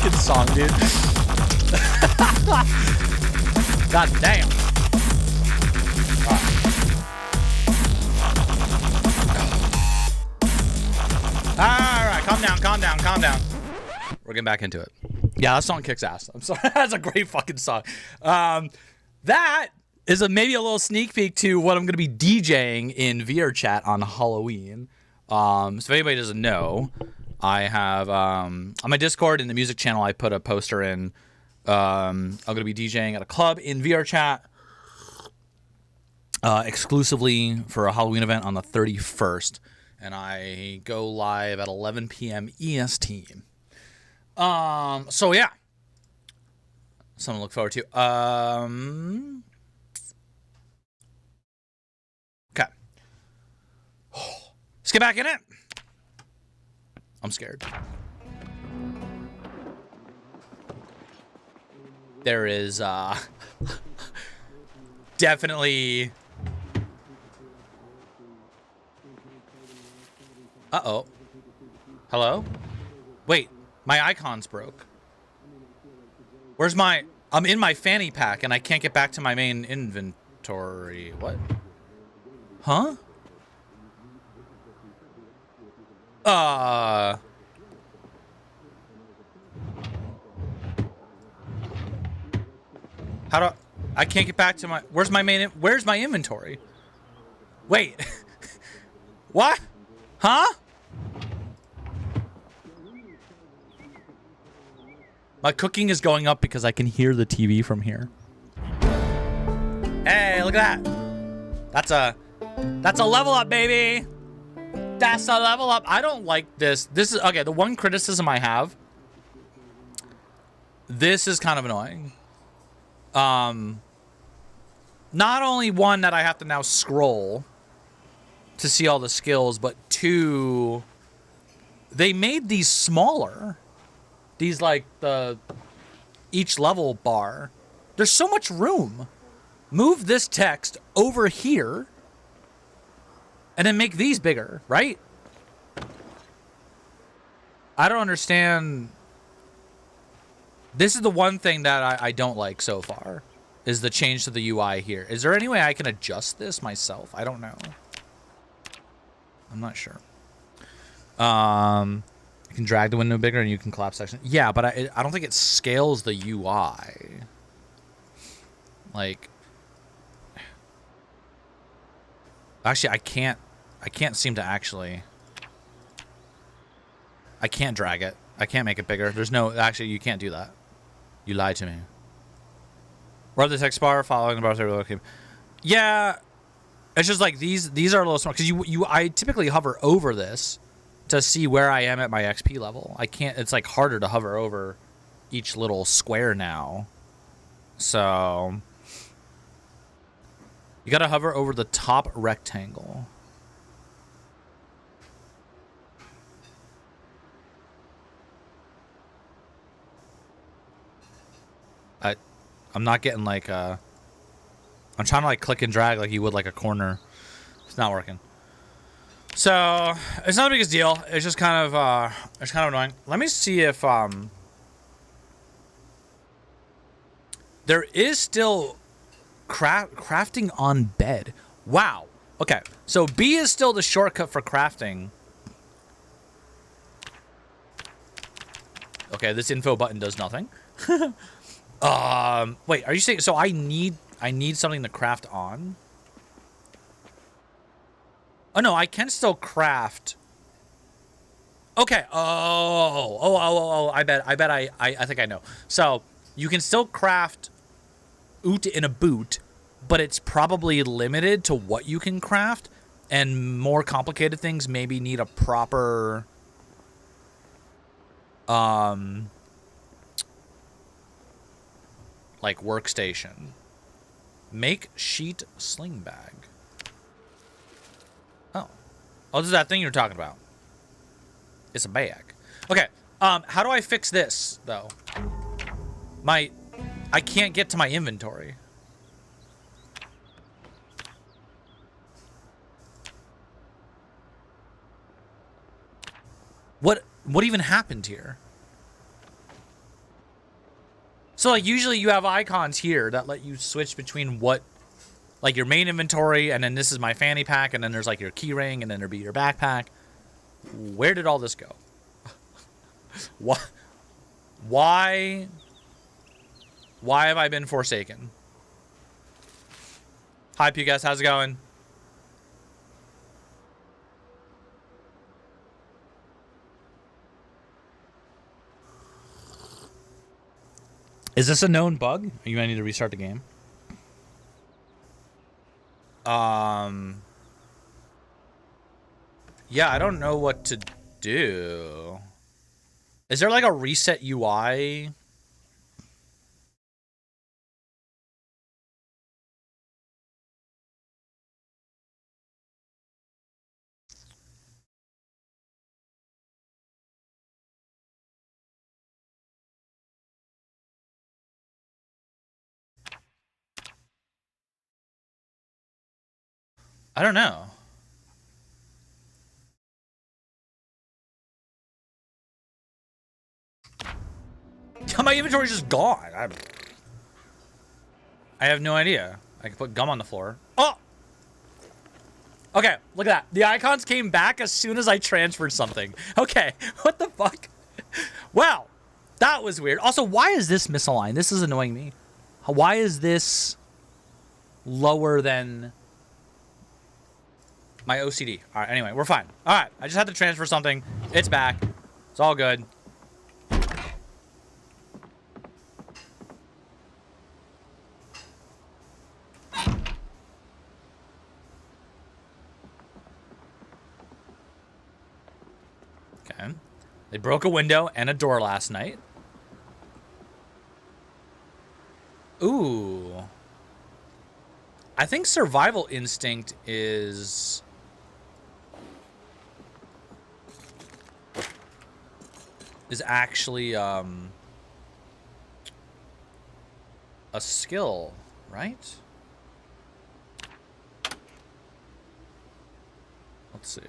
fucking song, dude. God damn. Alright, calm down, calm down, calm down. We're getting back into it. Yeah, that song kicks ass. I'm sorry. That's a great fucking song. That is maybe a little sneak peek to what I'm going to be DJing in VR chat on Halloween. So if anybody doesn't know, I have on my Discord in the music channel, I put a poster in. I'm going to be DJing at a club in VR chat exclusively for a Halloween event on the 31st. And I go live at 11 p.m. EST. So yeah. Something to look forward to. Okay. Let's get back in it. I'm scared. There is definitely. Uh-oh. Hello? Wait, my icon's broke. Where's my... I'm in my fanny pack and I can't get back to my main inventory. What? Huh? How do... I can't get back to my... Where's my main... Where's my inventory? Wait. What? Huh? My cooking is going up because I can hear the TV from here. Hey, look at that. That's a level up, baby. That's a level up. I don't like this. This is okay. The one criticism I have. This is kind of annoying. Not only one that I have to now scroll to see all the skills, but two, they made these smaller. These like each level bar. There's so much room. Move this text over here and then make these bigger, right? I don't understand. This is the one thing that I don't like so far, is the change to the UI here. Is there any way I can adjust this myself? I don't know. I'm not sure. You can drag the window bigger and you can collapse section. Yeah, but I don't think it scales the UI. Like, actually, I can't seem to actually. I can't drag it. I can't make it bigger. There's no, actually, you can't do that. You lied to me. Rub the text bar following the bar. Okay. Yeah, it's just like these are a little small because I typically hover over this to see where I am at my XP level. I can't. It's like harder to hover over each little square now. So you got to hover over the top rectangle. I'm not getting like I'm trying to like click and drag like you would like a corner. It's not working. So it's not the biggest deal. It's just kind of annoying. Let me see if there is still crafting on bed. Wow. Okay. So B is still the shortcut for crafting. Okay, this info button does nothing. Wait, are you saying so I need something to craft on? Oh no, I can still craft. Okay. Oh, I bet I think I know. So you can still craft oot in a boot, but it's probably limited to what you can craft, and more complicated things maybe need a proper like workstation. Make sheet sling bag. Oh, this is that thing you're talking about. It's a bag. Okay. How do I fix this though? I can't get to my inventory. What even happened here? So like usually you have icons here that let you switch between what, like your main inventory, and then this is my fanny pack, and then there's like your key ring, and then there'd be your backpack. Where did all this go? Why have I been forsaken? Hi, Pugas, how's it going? Is this a known bug? You might need to restart the game. Yeah, I don't know what to do. Is there like a reset UI? I don't know. My inventory's just gone. I have no idea. I can put gum on the floor. Oh! Okay, look at that. The icons came back as soon as I transferred something. Okay, what the fuck? Wow, that was weird. Also, why is this misaligned? This is annoying me. Why is this lower than my OCD? All right, anyway, we're fine. All right, I just had to transfer something. It's back. It's all good. Okay. They broke a window and a door last night. Ooh. I think survival instinct is actually a skill, right? Let's see.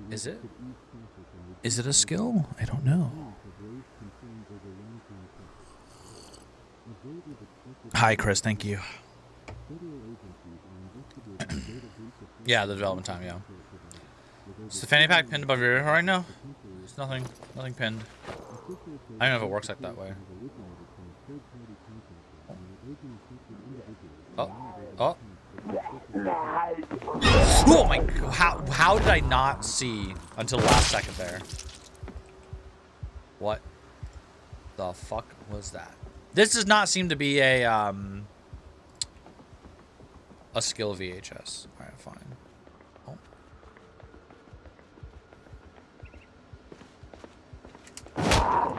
Is it? Is it a skill? I don't know. Hi, Chris. Thank you. Yeah, the development time, yeah. Is the fanny pack pinned above your ear right now? There's nothing pinned. I don't know if it works like that way. Oh. Oh. Oh my god, how did I not see until the last second there? What the fuck was that? This does not seem to be a skill VHS. Alright, fine. Oh.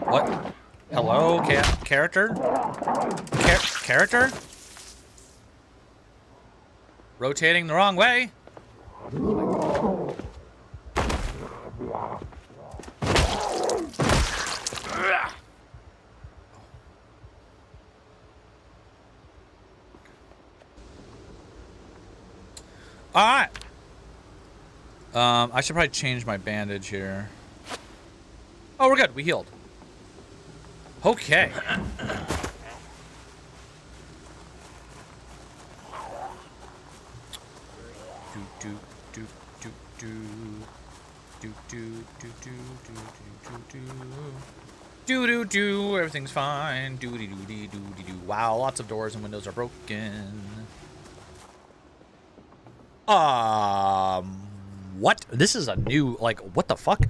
What? Hello, character? Character? Rotating the wrong way. All right. I should probably change my bandage here. Oh, we're good. We healed. Okay. Do. Everything's fine. Do. Wow, lots of doors and windows are broken. What? This is a new, like, what the fuck?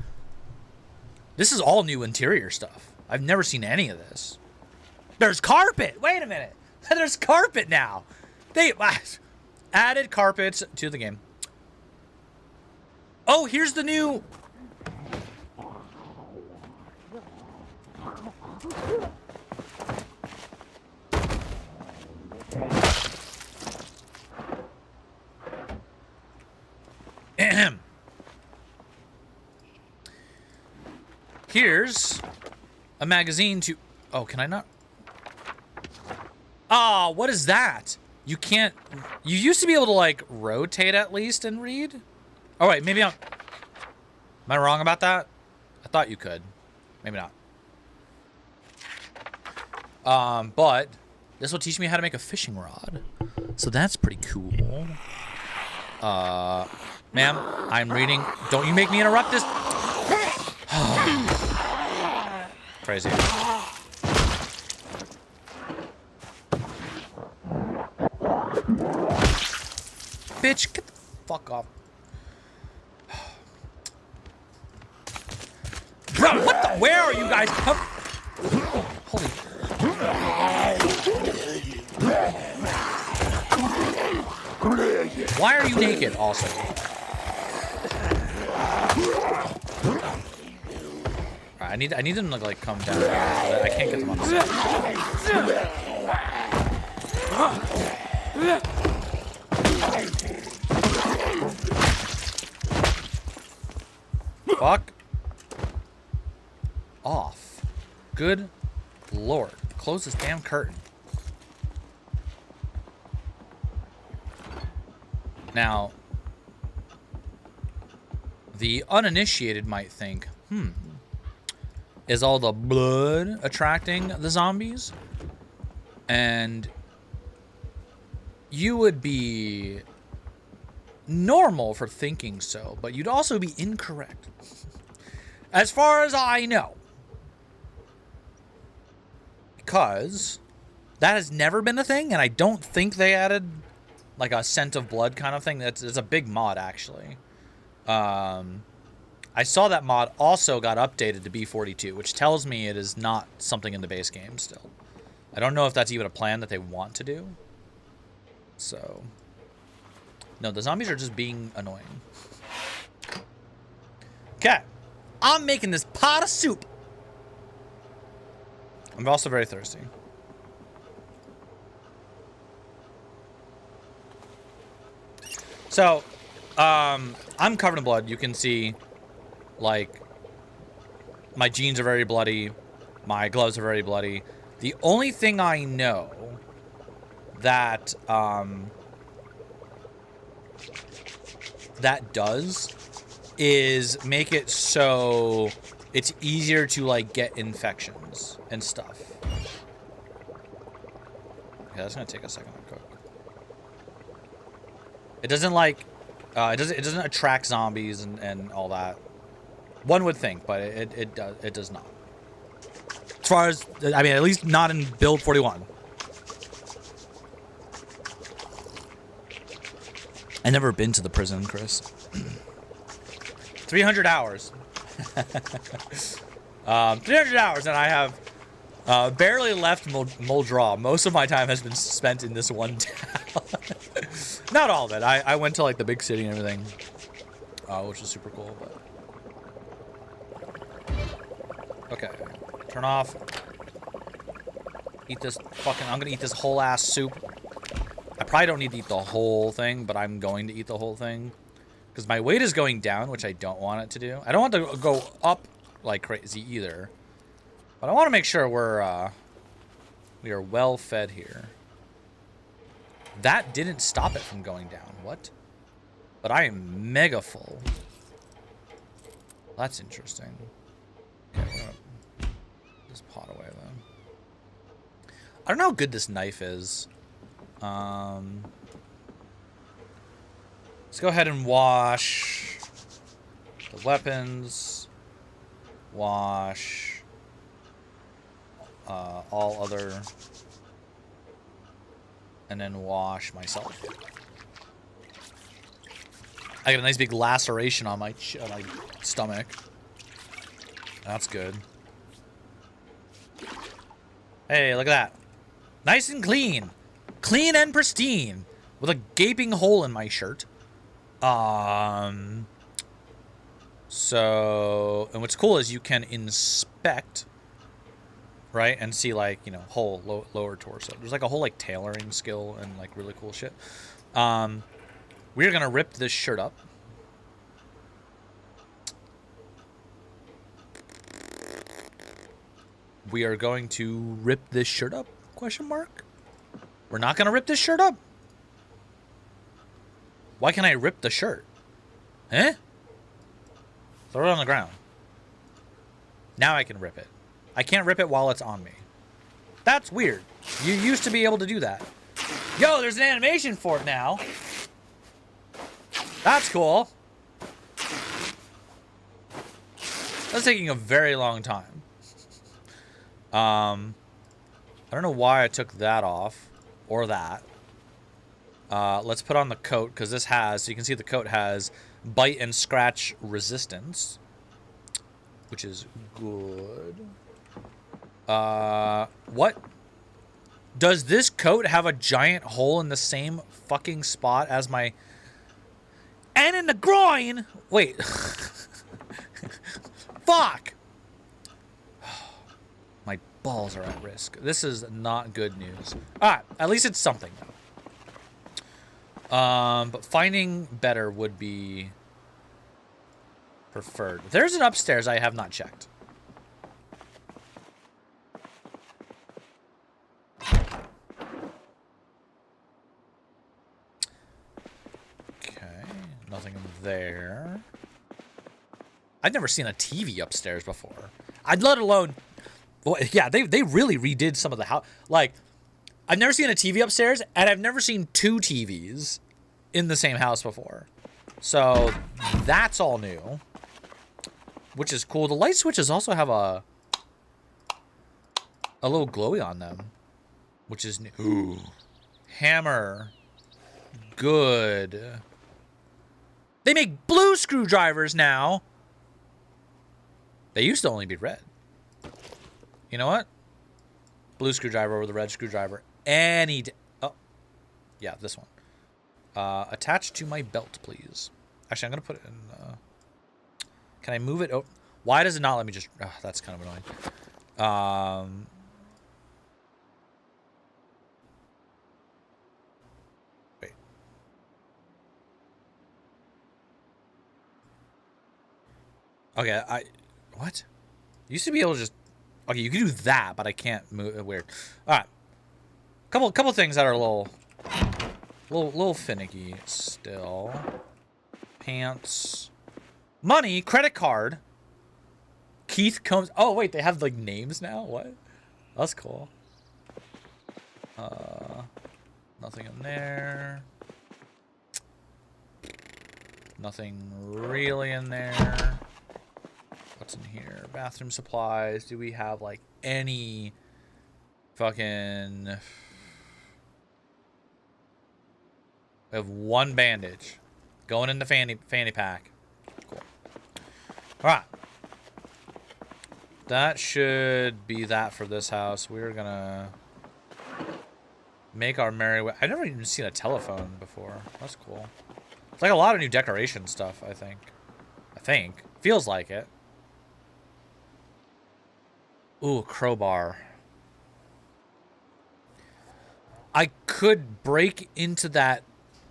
This is all new interior stuff. I've never seen any of this. There's carpet. Wait a minute. There's carpet now. They added carpets to the game. Oh, here's the new. Ahem. Here's a magazine to. Oh, can I not? Oh, what is that? You can't. You used to be able to like rotate at least and read. Oh wait, maybe I'm. Am I wrong about that? I thought you could. Maybe not. But this will teach me how to make a fishing rod. So that's pretty cool. Ma'am, I'm reading. Don't you make me interrupt this. Crazy. Bitch, get the fuck off. Bro, what the? Where are you guys? Holy. Why are you naked also? Alright, I need them to like come down here. I can't get them on the side. Fuck off. Good lord. Close this damn curtain. Now, the uninitiated might think, is all the blood attracting the zombies? And you would be normal for thinking so, but you'd also be incorrect. As far as I know. Because that has never been a thing, and I don't think they added like a scent of blood kind of thing. It's a big mod, actually. I saw that mod also got updated to B42, which tells me it is not something in the base game still. I don't know if that's even a plan that they want to do. So, no, the zombies are just being annoying. Okay, I'm making this pot of soup. I'm also very thirsty. So, I'm covered in blood. You can see, like, my jeans are very bloody. My gloves are very bloody. The only thing I know that, that does is make it so it's easier to, like, get infections and stuff. Okay, that's gonna take a second to cook. It doesn't like, it doesn't attract zombies and all that. One would think, but it does not. As far as, I mean, at least not in build 41. I never been to the prison, Chris. 300 hours. 300 hours, and I have barely left Muldraw. Most of my time has been spent in this one town. Not all of it. I went to like the big city and everything, which is super cool. But okay, turn off. Eat this fucking. I'm gonna eat this whole ass soup. I probably don't need to eat the whole thing, but I'm going to eat the whole thing because my weight is going down, which I don't want it to do. I don't want to go up like crazy either, but I want to make sure we are well fed here. That didn't stop it from going down. What? But I am mega full. That's interesting. Okay, we're gonna put this pot away then. I don't know how good this knife is. Let's go ahead and wash the weapons. Wash all other, and then wash myself. I got a nice big laceration on my stomach. That's good. Hey, look at that. Nice and clean. Clean and pristine. With a gaping hole in my shirt. So, and what's cool is you can inspect, right, and see like, you know, whole lower torso. There's like a whole like tailoring skill and like really cool shit. We're gonna rip this shirt up. We are going to rip this shirt up? Question mark? We're not gonna rip this shirt up? Why can't I rip the shirt? Eh? Throw it on the ground. Now I can rip it. I can't rip it while it's on me. That's weird. You used to be able to do that. Yo, there's an animation for it now. That's cool. That's taking a very long time. I don't know why I took that off. Or that. Let's put on the coat, because this has, so you can see the coat has bite and scratch resistance. Which is good. What? Does this coat have a giant hole in the same fucking spot as my... And in the groin! Wait. Fuck! My balls are at risk. This is not good news. Alright, at least it's something, though. But finding better would be preferred. There's an upstairs I have not checked. Okay, nothing there. I've never seen a TV upstairs before. I'd let alone... Well, yeah, they really redid some of the house. Like, I've never seen a TV upstairs, and I've never seen 2 TVs in the same house before. So, that's all new. Which is cool. The light switches also have a little glowy on them. Which is new. Ooh. Hammer. Good. They make blue screwdrivers now. They used to only be red. You know what? Blue screwdriver over the red screwdriver. Any day. Oh. Yeah, this one. Attached to my belt, please. Actually, I'm going to put it in... Can I move it? Oh, why does it not let me just... Oh, that's kind of annoying. Wait. Okay, what? You used to be able to just... Okay, you can do that, but I can't move. Weird. All right. Couple things that are a little finicky still. Pants. Money. Credit card. Keith Combs. Oh, wait, they have, like, names now? What? That's cool. Nothing in there. Nothing really in there. What's in here? Bathroom supplies. Do we have, like, any fucking... We have one bandage. Going in the fanny pack. Cool. Alright. That should be that for this house. We're gonna make our merry way. I've never even seen a telephone before. That's cool. It's like a lot of new decoration stuff, I think. Feels like it. Ooh, a crowbar. I could break into that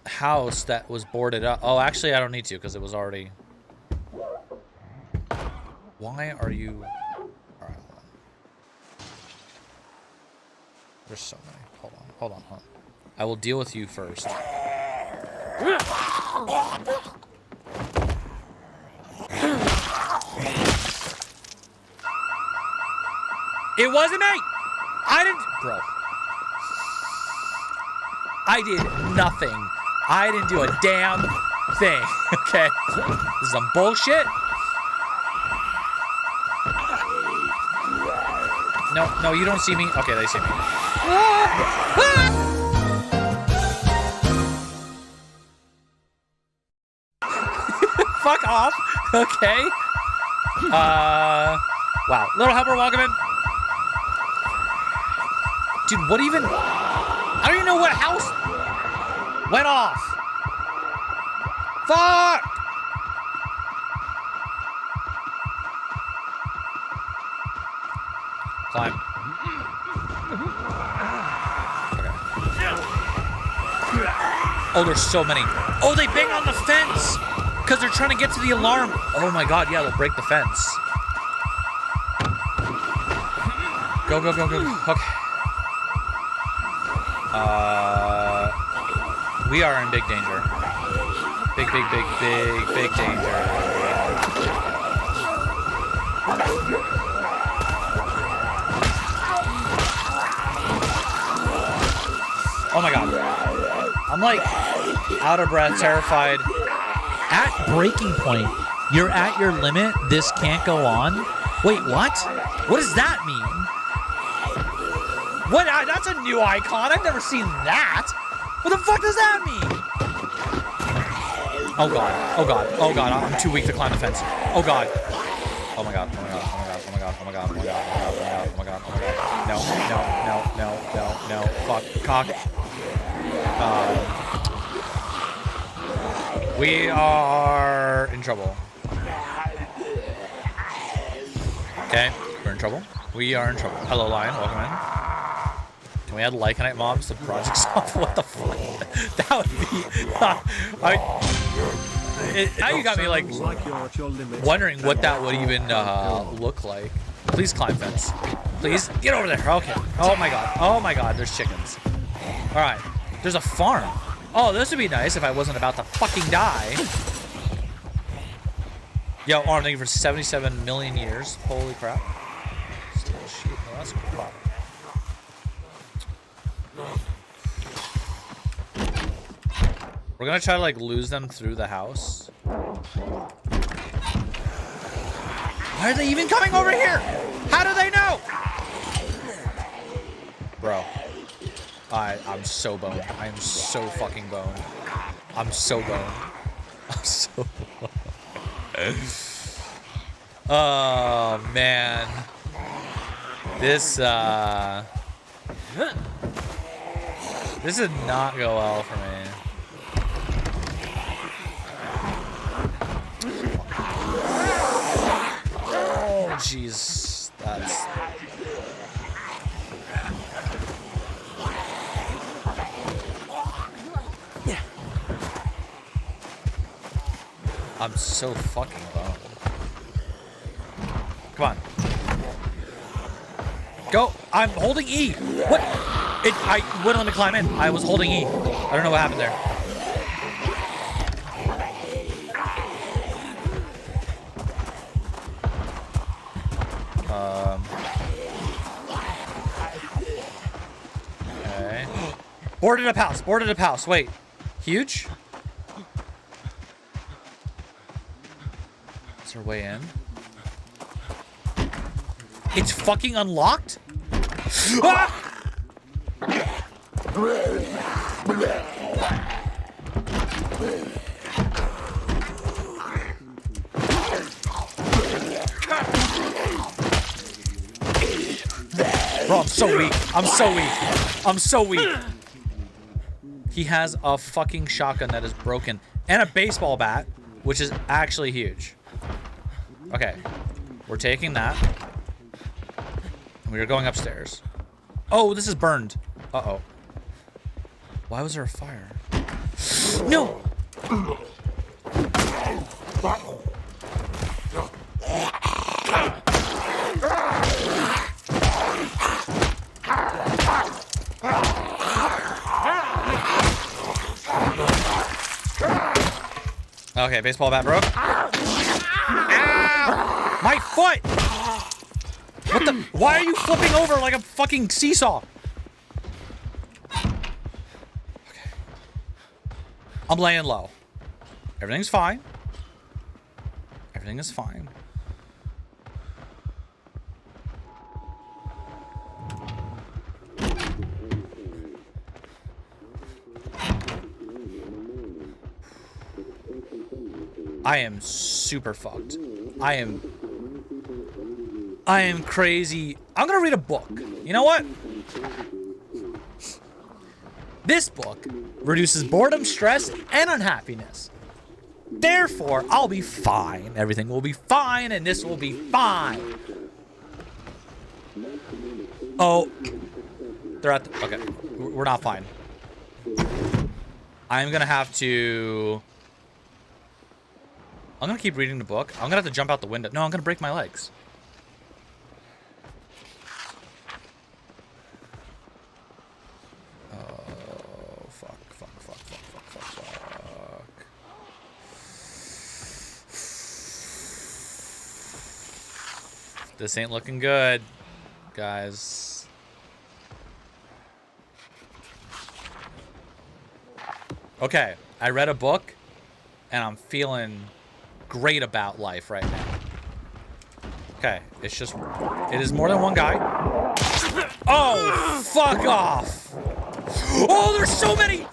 house that was boarded up. Oh, actually, I don't need to because it was already... Why are you... Alright, hold on. There's so many. Hold on. I will deal with you first. It wasn't me! I didn't... Bro. I did nothing. I didn't do a damn thing. Okay? This is some bullshit. No, you don't see me. Okay, they see me. Fuck off. Okay. Wow. Little helper, welcome in. Dude, what even... I don't even know what house went off. Fuck! Climb. Okay. Oh, there's so many. Oh, they bang on the fence because they're trying to get to the alarm. Oh my god, yeah, they'll break the fence. Go. Okay. We are in big danger. Big danger. Oh my god. I'm like out of breath, terrified. At breaking point, you're at your limit. This can't go on. Wait, what? What does that mean? What? That's a new icon. I've never seen that. What the fuck does that mean? Oh god. Oh god. Oh god. I'm too weak to climb the fence. Oh god. Oh my god. Oh my god. Oh my god. Oh my god. Oh my god. Oh my god. Oh my god. Oh my god. No. No. No. No. No. No. Fuck. Cock. We are in trouble. Okay, we're in trouble. We are in trouble. Hello, Lion. Welcome in. Can we add Lycanite mobs to projects off? What the fuck? That would be... now you got me, like, wondering what that would even look like. Please climb fence. Please, get over there. Okay. Oh, my God. Oh, my God. There's chickens. All right. There's a farm. Oh, this would be nice if I wasn't about to fucking die. Yo, Arm, thank you for 77 million years. Holy crap. Still shit. Oh, that's cool. We're gonna try to, like, lose them through the house. Why are they even coming over here? How do they know? Bro. I'm so boned. I am so fucking boned. I'm so boned. I'm so oh man. This did not go well for me. Oh jeez. That's I'm so fucking boned. Come on. Go! I'm holding E! What? I wouldn't let me climb in. I was holding E. I don't know what happened there. Okay. Boarded up house. Boarded up house. Wait. Huge? Is there a way in? It's fucking unlocked? Ah! Bro, I'm so weak. I'm so weak. I'm so weak. He has a fucking shotgun that is broken and a baseball bat, which is actually huge. Okay, we're taking that. We are going upstairs. Oh, this is burned. Uh-oh. Why was there a fire? No! Okay, baseball bat broke. Ow! My foot! What the? Why are you flipping over like a fucking seesaw? Okay. I'm laying low. Everything's fine. Everything is fine. I am super fucked. I am crazy. I'm gonna read a book. You know what? This book reduces boredom, stress, and unhappiness. Therefore, I'll be fine. Everything will be fine, and this will be fine. Oh. They're at the... Okay. We're not fine. I'm gonna have to... I'm gonna keep reading the book. I'm gonna have to jump out the window. No, I'm gonna break my legs. Oh, fuck. This ain't looking good, guys. Okay, I read a book, and I'm feeling great about life right now. Okay, it's just... It is more than one guy. Oh, fuck off! Oh, there's so many!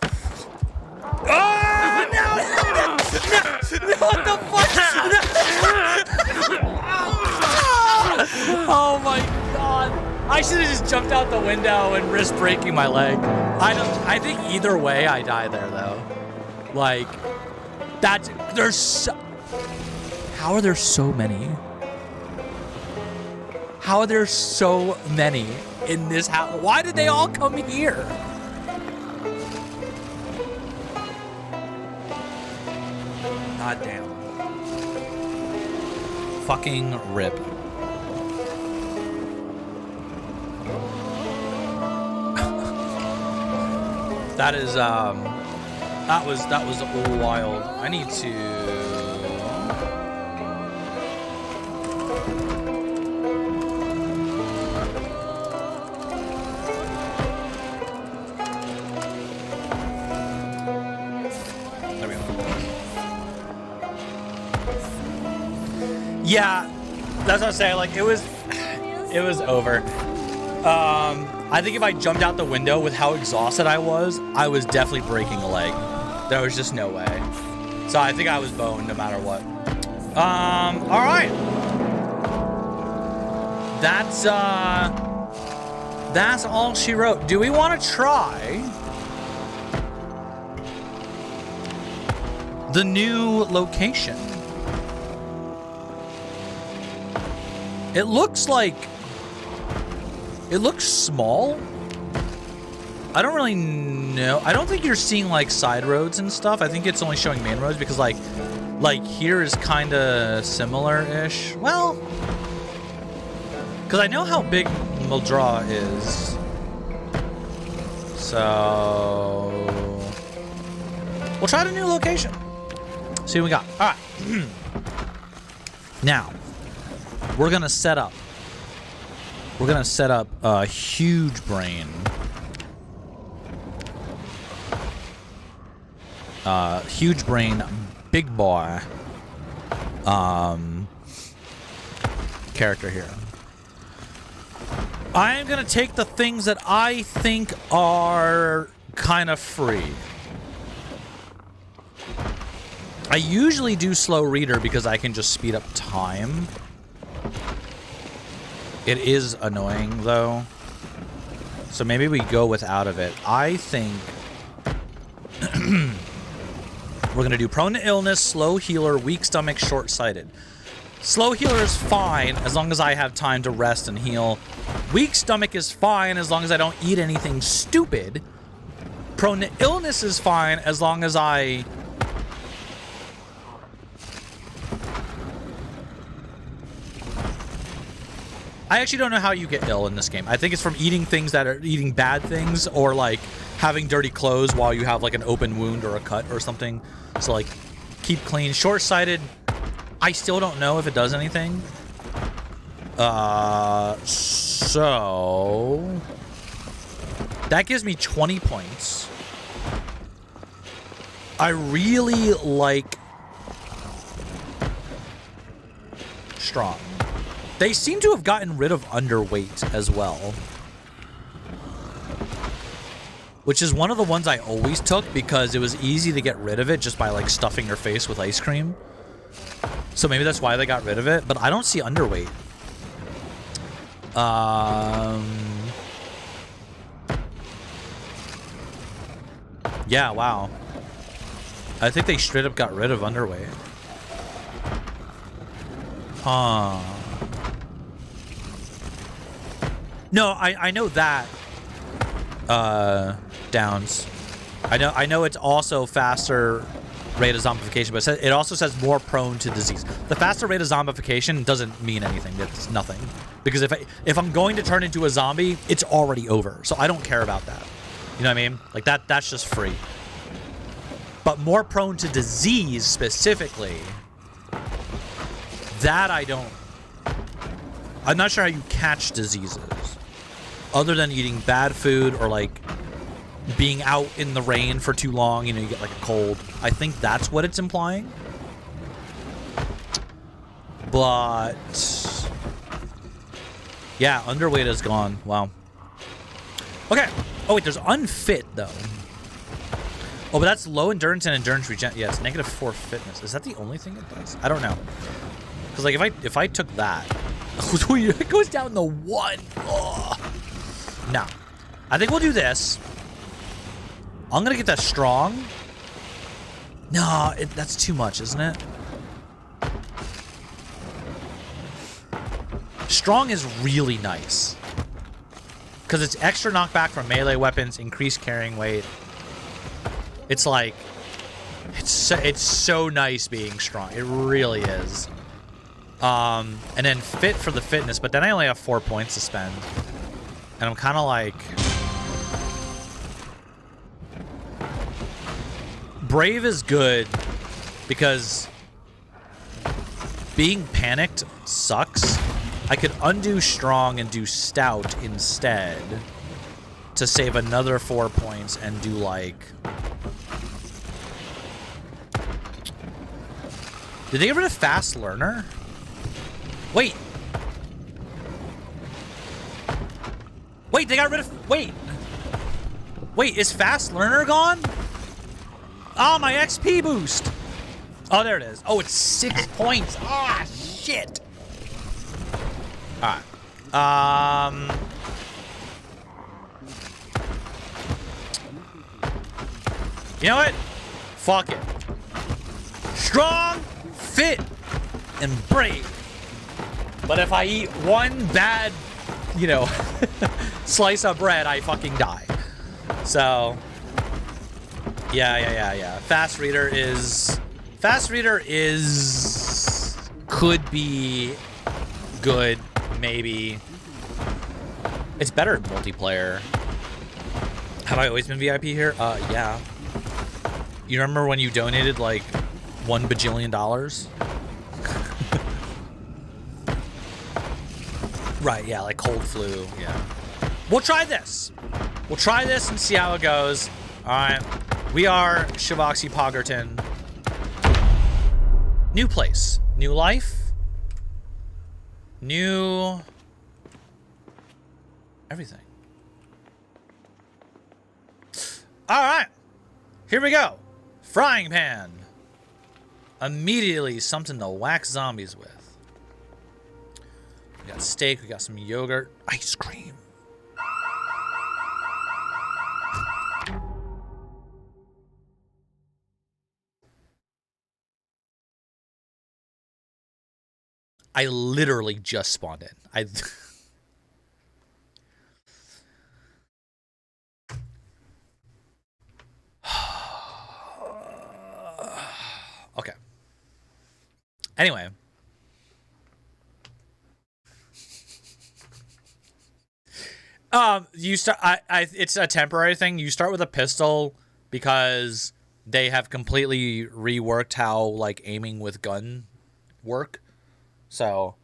Oh, no! What the fuck? Oh my god. I should have just jumped out the window and risked breaking my leg. I think either way I die there though. Like, there's so, how are there so many? How are there so many in this house? Why did they all come here? God damn. Fucking rip. That is that was wild. I need to there we go. Yeah, that's what I'm saying. Like it was over. I think if I jumped out the window with how exhausted I was definitely breaking a leg. There was just no way. So I think I was boned no matter what. All right. That's all she wrote. Do we want to try the new location? It looks like... It looks small. I don't really know. I don't think you're seeing like side roads and stuff. I think it's only showing main roads because like here is kind of similar-ish. Well, because I know how big Mildra is. So we'll try the new location. See what we got. All right. Now we're gonna set up. We're gonna set up a huge brain. Huge brain, big boy. Character here. I am gonna take the things that I think are kind of free. I usually do slow reader because I can just speed up time. It is annoying, though. So maybe we go without of it. I think we're going to do prone to illness, slow healer, weak stomach, short-sighted. Slow healer is fine as long as I have time to rest and heal. Weak stomach is fine as long as I don't eat anything stupid. Prone to illness is fine as long as I... I actually don't know how you get ill in this game. I think it's from eating things that are eating bad things or like having dirty clothes while you have like an open wound or a cut or something. So like keep clean. Short-sighted, I still don't know if it does anything. So that gives me 20 points. I really like strong. They seem to have gotten rid of underweight as well. Which is one of the ones I always took because it was easy to get rid of it just by like stuffing your face with ice cream. So maybe that's why they got rid of it, but I don't see underweight. Yeah, wow. I think they straight up got rid of underweight. Huh. No, I know that. Downs. I know it's also faster rate of zombification, but it also says more prone to disease. The faster rate of zombification doesn't mean anything. It's nothing. Because if I'm going to turn into a zombie, it's already over. So I don't care about that. You know what I mean? Like that's just free. But more prone to disease specifically, that I'm not sure how you catch diseases. Other than eating bad food or like being out in the rain for too long, you know, you get like a cold. I think that's what it's implying. But yeah, underweight is gone. Wow. Okay. Oh wait, there's unfit though. Oh, but that's low endurance and endurance regen. Yeah, it's -4 fitness. Is that the only thing it does? I don't know. Because like if I took that, it goes down to 1. Oh. No, I think we'll do this. I'm gonna get that strong. No, that's too much, isn't it? Strong is really nice because it's extra knockback from melee weapons, increased carrying weight. It's like it's so nice being strong. It really is. And then fit for the fitness, but then I only have 4 points to spend, and I'm kind of like. Brave is good because being panicked sucks. I could undo strong and do stout instead to save another 4 points and do like... Did they get rid of fast learner? Wait. Wait, they got rid of... Wait, is fast learner gone? Oh, my XP boost. Oh, there it is. Oh, it's 6 points. Ah, shit. All right. You know what? Fuck it. Strong, fit, and brave. But if I eat one bad, you know, slice of bread, I fucking die. So... Yeah. Fast reader is could be good, maybe. It's better in multiplayer. Have I always been VIP here? Yeah. You remember when you donated like $1 bajillion? Right, yeah, like cold flu, yeah. We'll try this. We'll try this and see how it goes. All right. We are Shivoxy Poggerton. New place. New life. New... everything. Alright. Here we go. Frying pan. Immediately something to whack zombies with. We got steak. We got some yogurt. Ice cream. I literally just spawned in. Okay. Anyway. You start. It's a temporary thing. You start with a pistol because they have completely reworked how like aiming with gun work. So,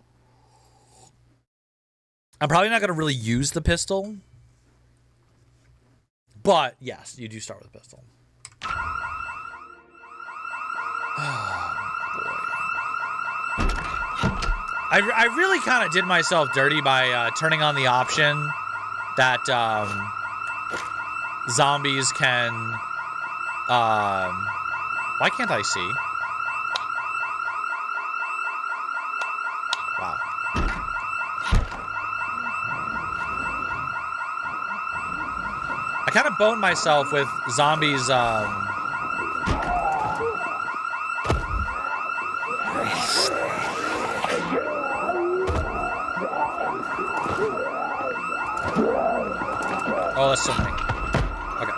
I'm probably not going to really use the pistol. But, yes, you do start with a pistol. Oh, boy. I really kind of did myself dirty by turning on the option that zombies can... why can't I see? Wow. I kind of boned myself with zombies, Oh, that's so many. Okay.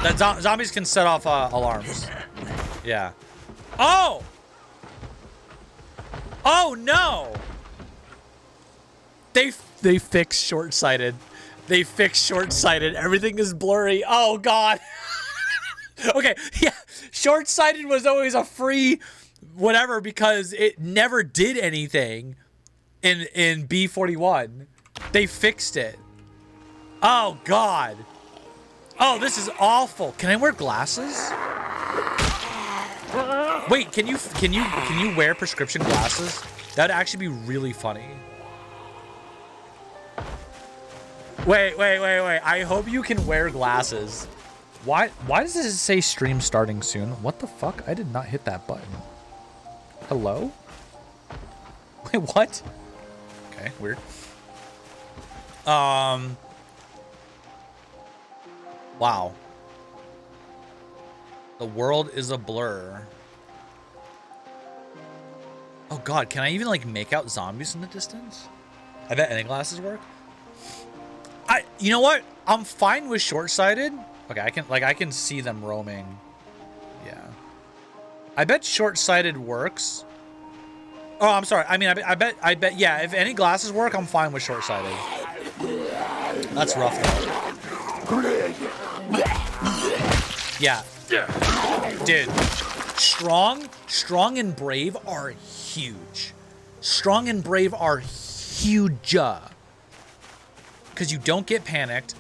That zombies can set off alarms. Yeah. Oh! Oh no! They fixed short-sighted. They fixed short-sighted. Everything is blurry. Oh god. Okay, yeah. Short-sighted was always a free whatever because it never did anything in B41. They fixed it. Oh, God. Oh, this is awful. Can I wear glasses? Wait, can you wear prescription glasses? That'd actually be really funny. Wait. I hope you can wear glasses. Why does this say stream starting soon? What the fuck? I did not hit that button. Hello? Wait, what? Okay, weird. Wow. The world is a blur. Oh god, can I even like make out zombies in the distance? I bet any glasses work. You know what? I'm fine with short-sighted. Okay, I can see them roaming. Yeah. I bet short-sighted works. Oh, I'm sorry. I mean, I bet yeah, if any glasses work, I'm fine with short-sighted. That's rough though. Yeah. Dude, strong and brave are huge. Strong and brave are huge. Because you don't get panicked,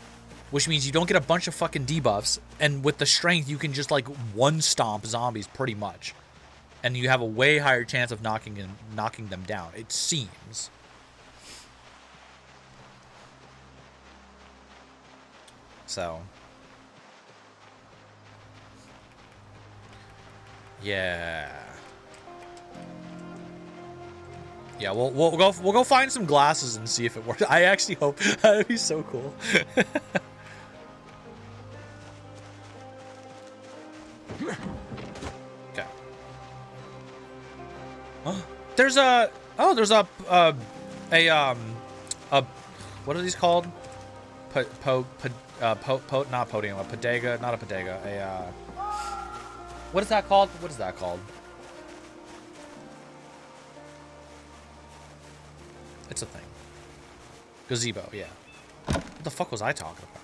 which means you don't get a bunch of fucking debuffs, and with the strength, you can just like one stomp zombies pretty much, and you have a way higher chance of knocking them down. It seems. So. Yeah. Yeah, we'll go find some glasses and see if it works. I actually hope that'd be so cool. Okay. There's a what are these called? Not podium, a bodega, not a bodega. What is that called? What is that called? It's a thing. Gazebo, yeah. What the fuck was I talking about?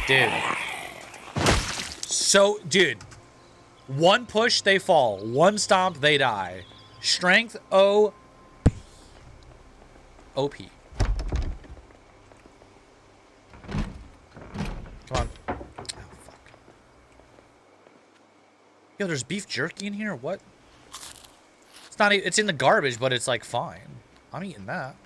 Dude. So, dude. One push, they fall. One stomp, they die. Strength, OP. OP. Come on. Oh, fuck. Yo, there's beef jerky in here? What? It's not even, it's in the garbage, but it's like fine. I'm eating that.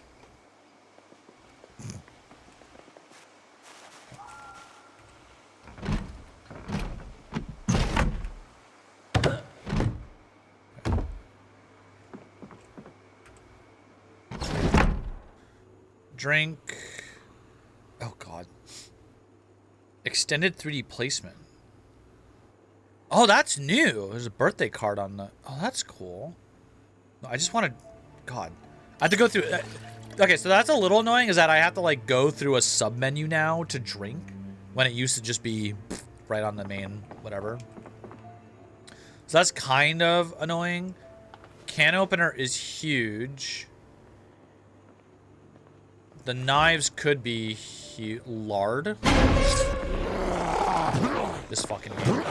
Drink. Oh, God. Extended 3D placement. Oh, that's new. There's a birthday card on the... Oh, that's cool. No, I just want to... God. I have to go through... Okay, so that's a little annoying, is that I have to, like, go through a sub-menu now to drink, when it used to just be right on the main whatever. So that's kind of annoying. Can opener is huge. The knives could be lard. This fucking game.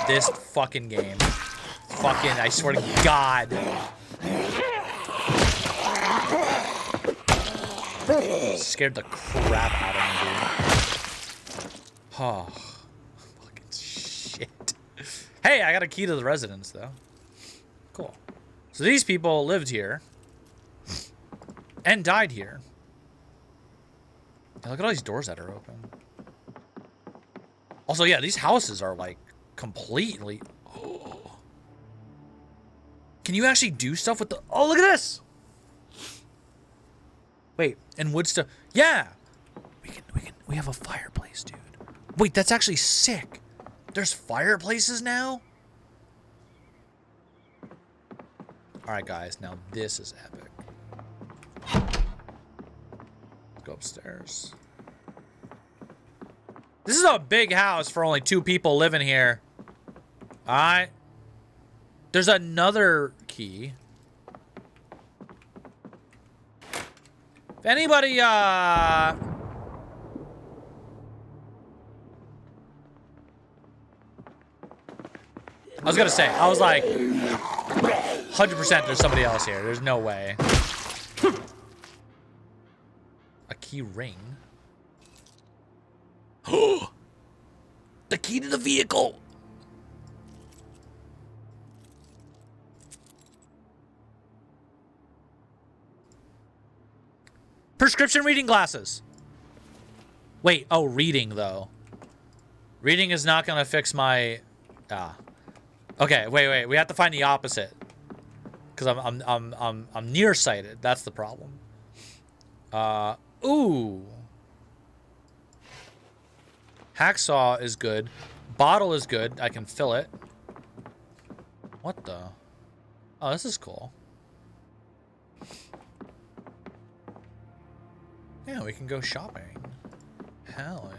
This fucking game. Fucking, I swear to God. Scared the crap out of me, dude. Oh. Fucking shit. Hey, I got a key to the residence, though. Cool. So these people lived here. And died here. Look at all these doors that are open. Also, yeah, these houses are like completely... Oh. Can you actually do stuff with the... Oh, look at this! Wait, and wood stuff... Yeah! We have a fireplace, dude. Wait, that's actually sick. There's fireplaces now? Alright, guys, now this is epic. Go upstairs. This is a big house for only 2 people living here. Alright. There's another key. If anybody, was gonna say, I was like, 100% there's somebody else here. There's no way. A key ring. The key to the vehicle. Prescription reading glasses. Wait, oh, reading though. Reading is not gonna fix my. Okay, wait. We have to find the opposite. Cause I'm nearsighted. That's the problem. Ooh. Hacksaw is good. Bottle is good. I can fill it. What the? Oh, this is cool. Yeah, we can go shopping. Hell yeah.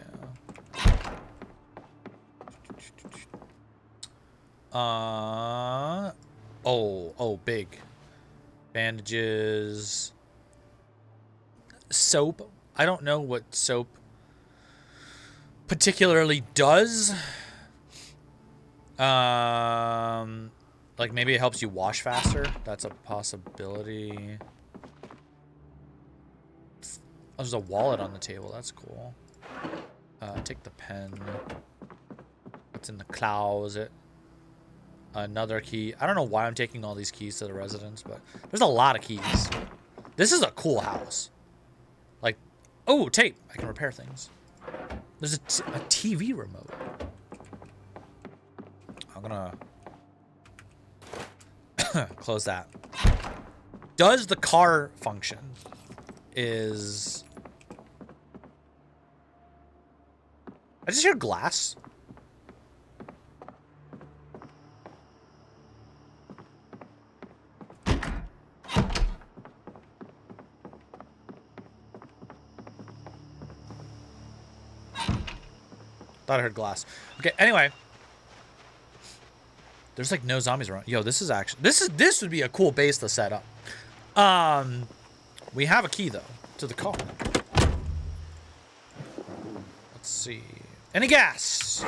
Oh, big. Bandages. Soap. I don't know what soap particularly does. Like maybe it helps you wash faster. That's a possibility. Oh, there's a wallet on the table. That's cool. Take the pen. What's in the closet? Another key. I don't know why I'm taking all these keys to the residence, but there's a lot of keys. This is a cool house. Like, oh, tape. I can repair things. There's a TV remote. I'm gonna close that. Does the car function? Is... I just hear glass. Thought I heard glass. Okay, anyway. There's like no zombies around. Yo, this is actually this would be a cool base to set up. We have a key though to the car. Let's see. Any gas?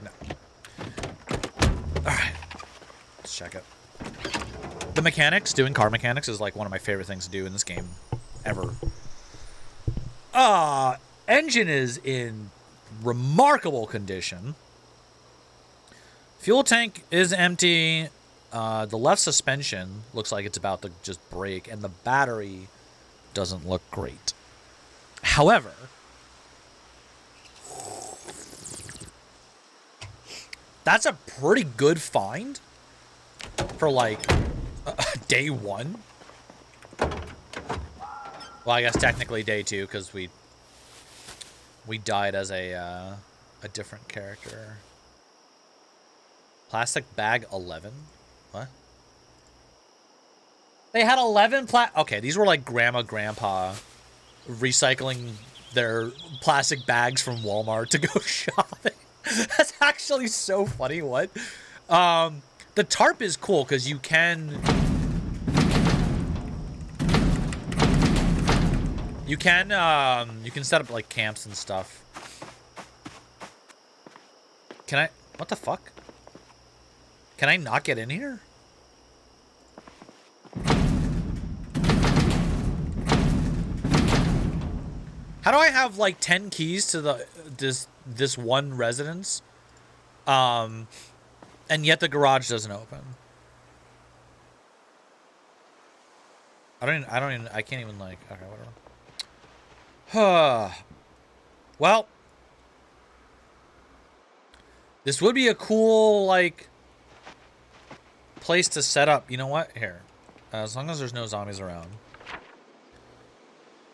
No. Alright. Let's check it. The mechanics, doing car mechanics is like one of my favorite things to do in this game ever. Engine is in remarkable condition. Fuel tank is empty. The left suspension looks like it's about to just break, and the battery doesn't look great. However, that's a pretty good find for like day one. Well, I guess technically day two because we died as a different character. Plastic bag 11. What? They had 11 okay, these were like grandpa recycling their plastic bags from Walmart to go shopping. That's actually so funny. What? The tarp is cool because you can set up like camps and stuff. Can I? What the fuck? Can I not get in here? How do I have like 10 keys to this one residence? And yet the garage doesn't open. I can't even like, okay, whatever. Well, this would be a cool like place to set up. You know what? Here, as long as there's no zombies around,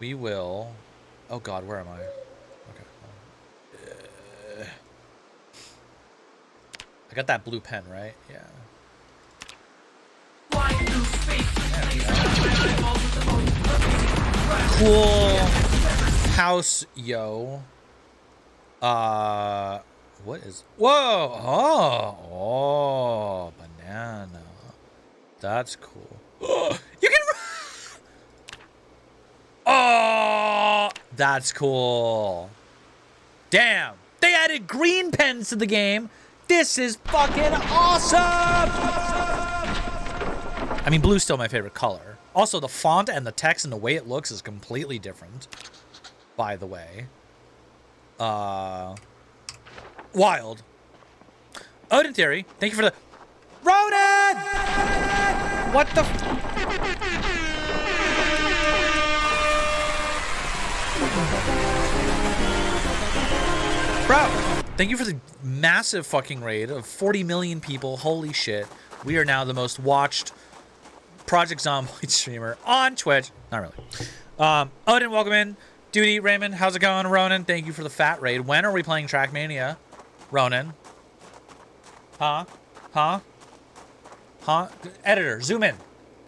we will. Oh God, where am I? Okay. I got that blue pen, right? Yeah. Cool house, yo. What is? Whoa! Oh, banana. That's cool. You can. Oh, that's cool. Damn, they added green pens to the game. This is fucking awesome! I mean, blue's still my favorite color. Also, the font and the text and the way it looks is completely different, by the way. Wild. Odin Theory, thank you for the... Ronan! What the... Bro, thank you for the massive fucking raid of 40 million people. Holy shit. We are now the most watched Project Zomboid streamer on Twitch. Not really. Odin, welcome in. Duty, Raymond, how's it going? Ronan, thank you for the fat raid. When are we playing Trackmania? Ronan. Huh? Huh? Huh? Editor, zoom in.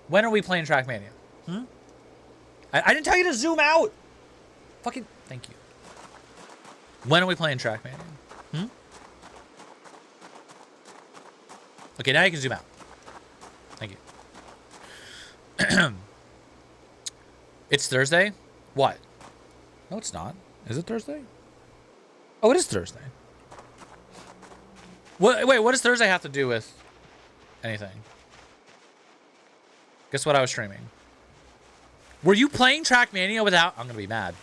When are we playing Trackmania? Hmm? I didn't tell you to zoom out. Fucking, thank you. When are we playing Trackmania? Hmm? Okay, now you can zoom out. Thank you. It's Thursday? What? No, it's not. Is it Thursday? Oh, it is Thursday. What, wait, what does Thursday have to do with anything? Guess what I was streaming? Were you playing Trackmania without... I'm gonna be mad.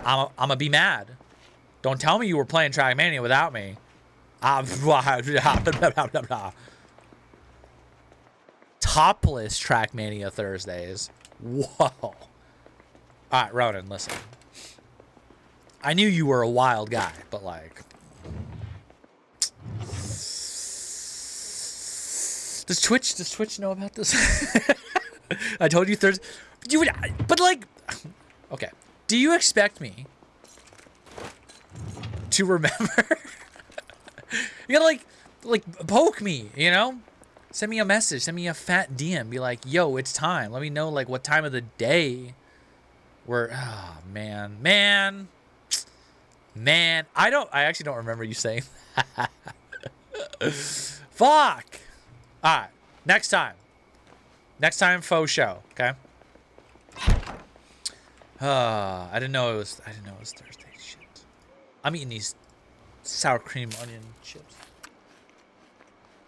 I'm gonna be mad. Don't tell me you were playing Trackmania without me. Topless Trackmania Thursdays. Whoa. Alright, Ronan, listen. I knew you were a wild guy, but like... Does Twitch know about this? I told you Thursday. But like... Okay. Do you expect me to remember? You gotta like poke me, you know? Send me a message, send me a fat DM, be like, yo, it's time. Let me know like what time of the day we're, oh man. I actually don't remember you saying that. Fuck. All right, next time faux show, okay? I didn't know it was Thursday. Shit. I'm eating these sour cream onion chips.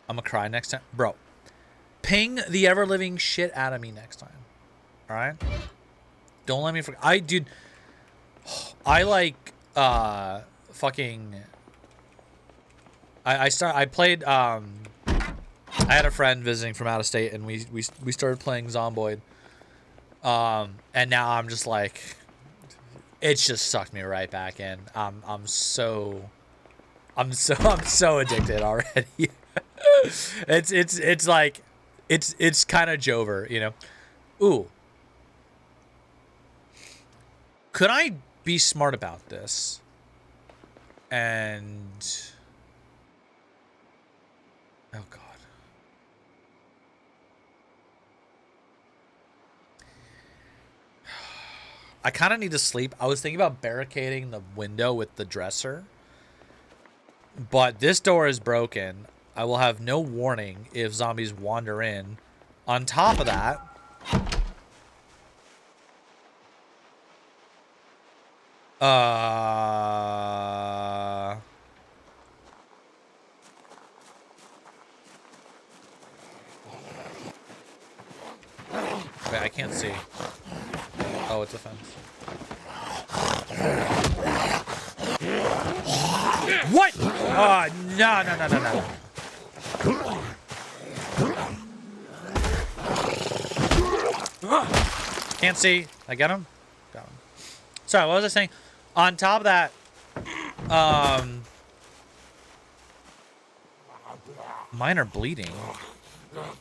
I'm gonna cry next time. Bro, ping the ever-living shit out of me next time. All right? Don't let me forget. I like, fucking... I played, I had a friend visiting from out of state, and we started playing Zomboid. And now I'm just like, it's just sucked me right back in. I'm so addicted already. It's like, it's kind of Jover, you know? Ooh. Could I be smart about this? And, oh God. I kind of need to sleep. I was thinking about barricading the window with the dresser. But this door is broken. I will have no warning if zombies wander in. On top of that... Wait, I can't see. Oh, it's a fence. What? Oh, no. Can't see. I get him? Got him. Sorry, what was I saying? On top of that, mine are bleeding.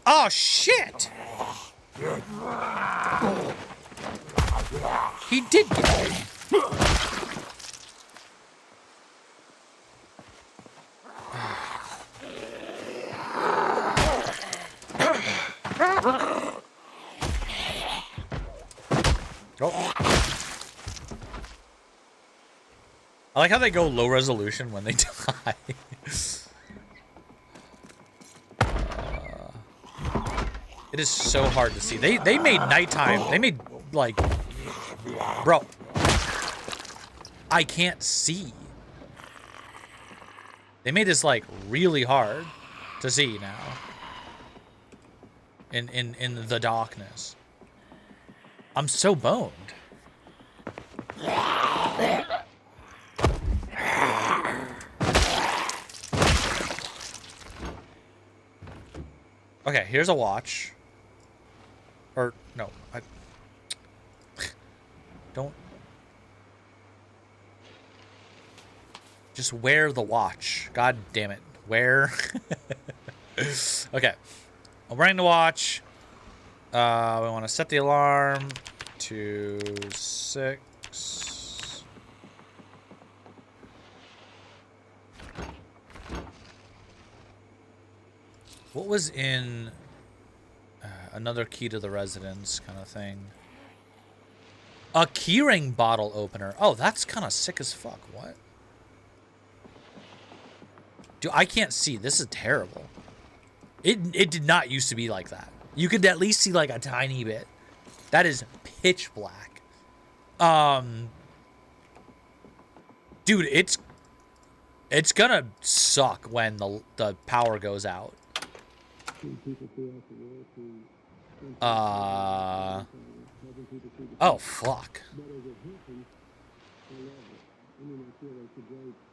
Oh, shit! He did get me. Oh. I like how they go low resolution when they die. It is so hard to see. They made nighttime. They made like, bro, I can't see. They made this like really hard to see now. In the darkness. I'm so boned. Okay, here's a watch. Or no, I don't. Just wear the watch. God damn it. Wear. Okay. I'm wearing the watch. We want to set the alarm to 6. What was in another key to the residence kind of thing? A keyring bottle opener. Oh, that's kind of sick as fuck. What? Dude, I can't see. This is terrible. It did not used to be like that. You could at least see like a tiny bit. That is pitch black. Dude, it's gonna suck when the power goes out. Oh fuck.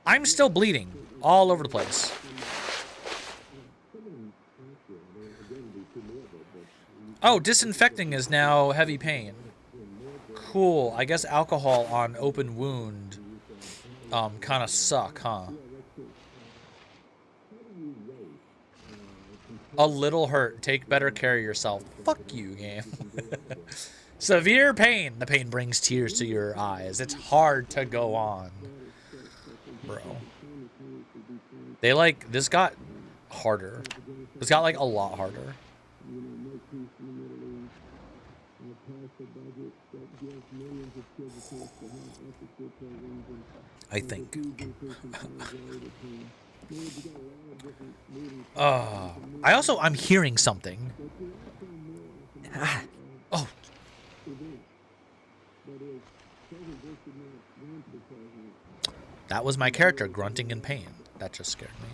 I'm still bleeding all over the place. Oh, disinfecting is now heavy pain. Cool. I guess alcohol on open wound kind of suck, huh? A little hurt. Take better care of yourself. Fuck you, game. Severe pain. The pain brings tears to your eyes. It's hard to go on. Bro. They like, this got harder. This got like a lot harder. I think. I'm hearing something. Oh. That was my character grunting in pain. That just scared me.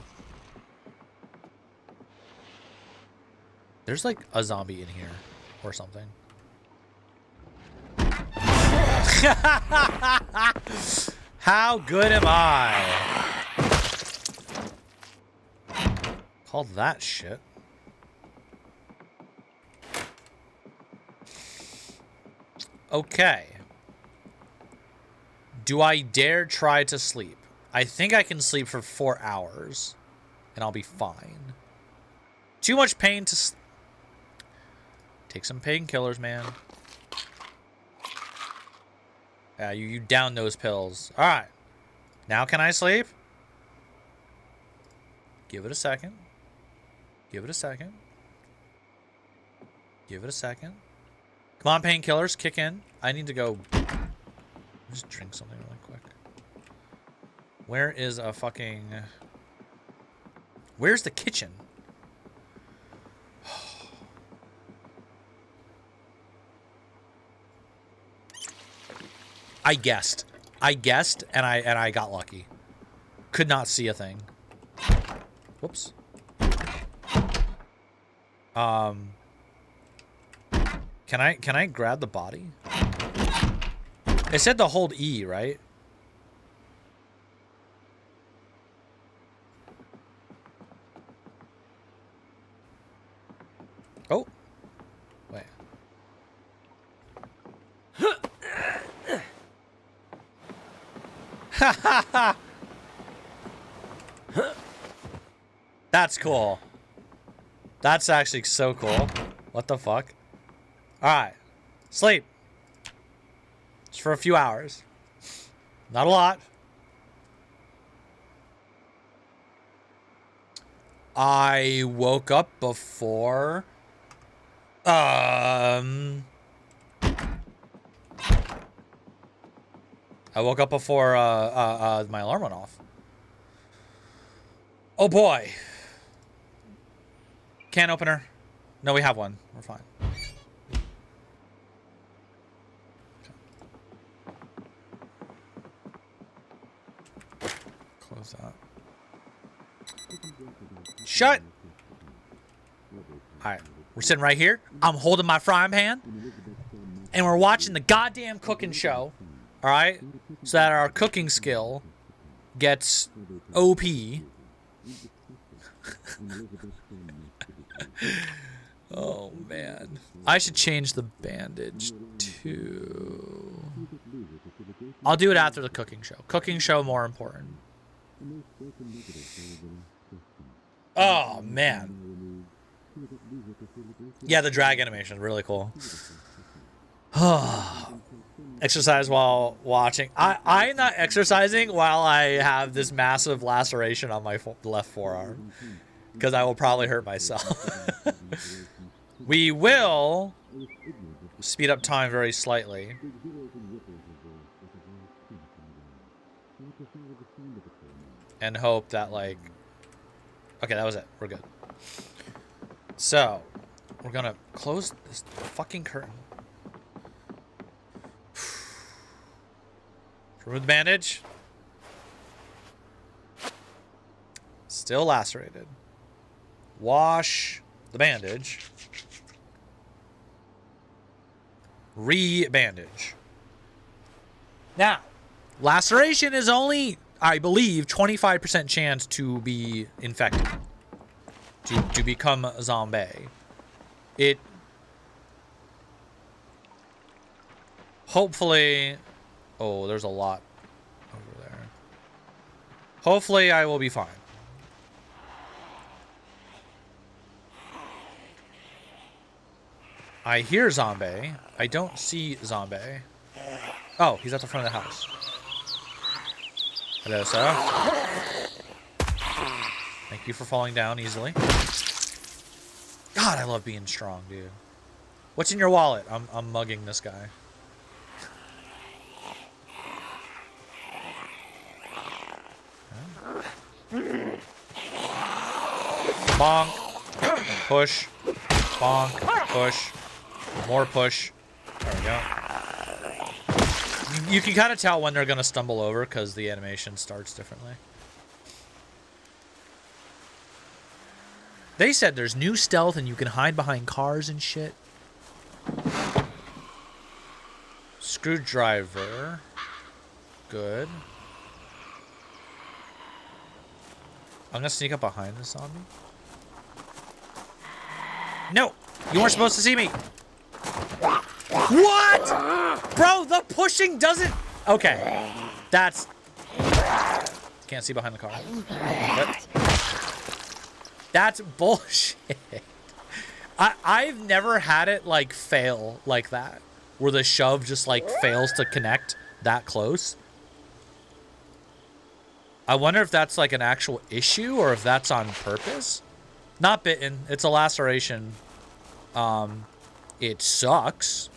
There's like a zombie in here or something. How good am I? Call that shit. Okay. Do I dare try to sleep? I think I can sleep for 4 hours and I'll be fine. Too much pain to take some painkillers, man. Yeah, you down those pills. All right. Now can I sleep? Give it a second. Give it a second. Give it a second. Come on, painkillers, kick in. I need to go just drink something really quick. Where is a fucking... Where's the kitchen? I guessed. And I got lucky. Could not see a thing. Whoops. Can I grab the body? It said to hold E, right? Oh. Wait. Ha ha ha! That's cool. That's actually so cool. What the fuck? Alright. Sleep. Just for a few hours. Not a lot. I woke up before... I woke up before my alarm went off. Oh boy. Can opener. No, we have one. We're fine. Okay. Close that. Shut. All right, we're sitting right here. I'm holding my frying pan, and we're watching the goddamn cooking show. All right, so that our cooking skill gets OP. Oh man, I should change the bandage too. I'll do it after the cooking show. Cooking show more important. Oh man. Yeah, the drag animation is really cool. Exercise while watching. I'm not exercising while I have this massive laceration on my left forearm, because I will probably hurt myself. We will speed up time very slightly. And hope that, like... Okay, that was it. We're good. So, we're gonna close this fucking curtain. Remove the bandage. Still lacerated. Wash the bandage. Re-bandage. Now, laceration is only, I believe, 25% chance to be infected. To become a zombie. It... Hopefully... Oh, there's a lot over there. Hopefully I will be fine. I hear zombie. I don't see zombie. Oh, he's at the front of the house. Hello, sir. Thank you for falling down easily. God, I love being strong, dude. What's in your wallet? I'm mugging this guy. Bonk. Push. Bonk. Push. More push. There we go. You can kind of tell when they're going to stumble over because the animation starts differently. They said there's new stealth and you can hide behind cars and shit. Screwdriver. Good. I'm going to sneak up behind this zombie. No! You weren't supposed to see me! What?! Bro, the pushing doesn't... Okay. That's... Can't see behind the car. But... That's bullshit. I've never had it, like, fail like that. Where the shove just, like, fails to connect that close. I wonder if that's, like, an actual issue or if that's on purpose. Not bitten. It's a laceration. It sucks.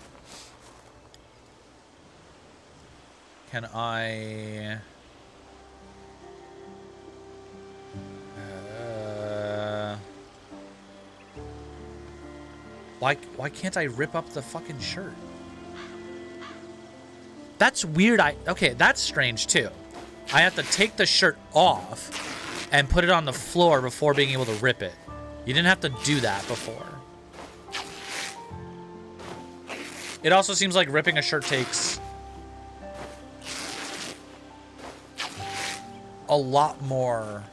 Can I... Why can't I rip up the fucking shirt? That's weird. Okay, that's strange too. I have to take the shirt off and put it on the floor before being able to rip it. You didn't have to do that before. It also seems like ripping a shirt takes a lot more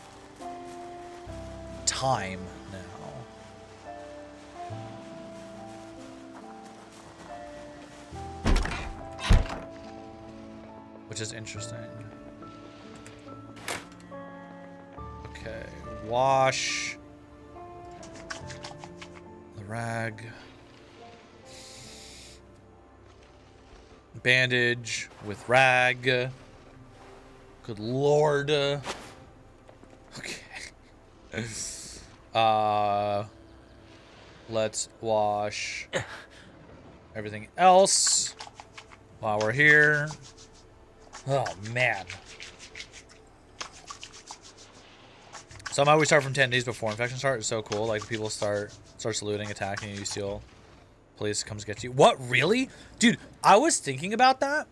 time now. Which is interesting. Okay, wash the rag. Bandage with rag. Good lord. Okay. Let's wash everything else while we're here. Oh man. Somehow we start from 10 days before infection start. It's so cool. Like people start saluting, attacking, you steal. Police comes get you. What, really? Dude, I was thinking about that.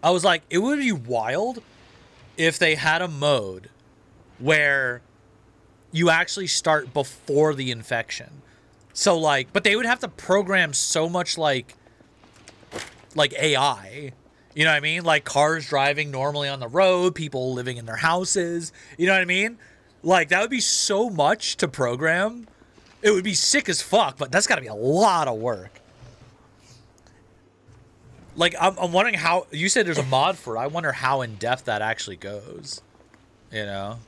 I was like, it would be wild if they had a mode where you actually start before the infection. So like, but they would have to program so much like AI, you know what I mean? Like cars driving normally on the road, people living in their houses, you know what I mean? Like that would be so much to program. It would be sick as fuck, but that's gotta be a lot of work. Like, I'm wondering how, you said there's a mod for it. I wonder how in depth that actually goes, you know?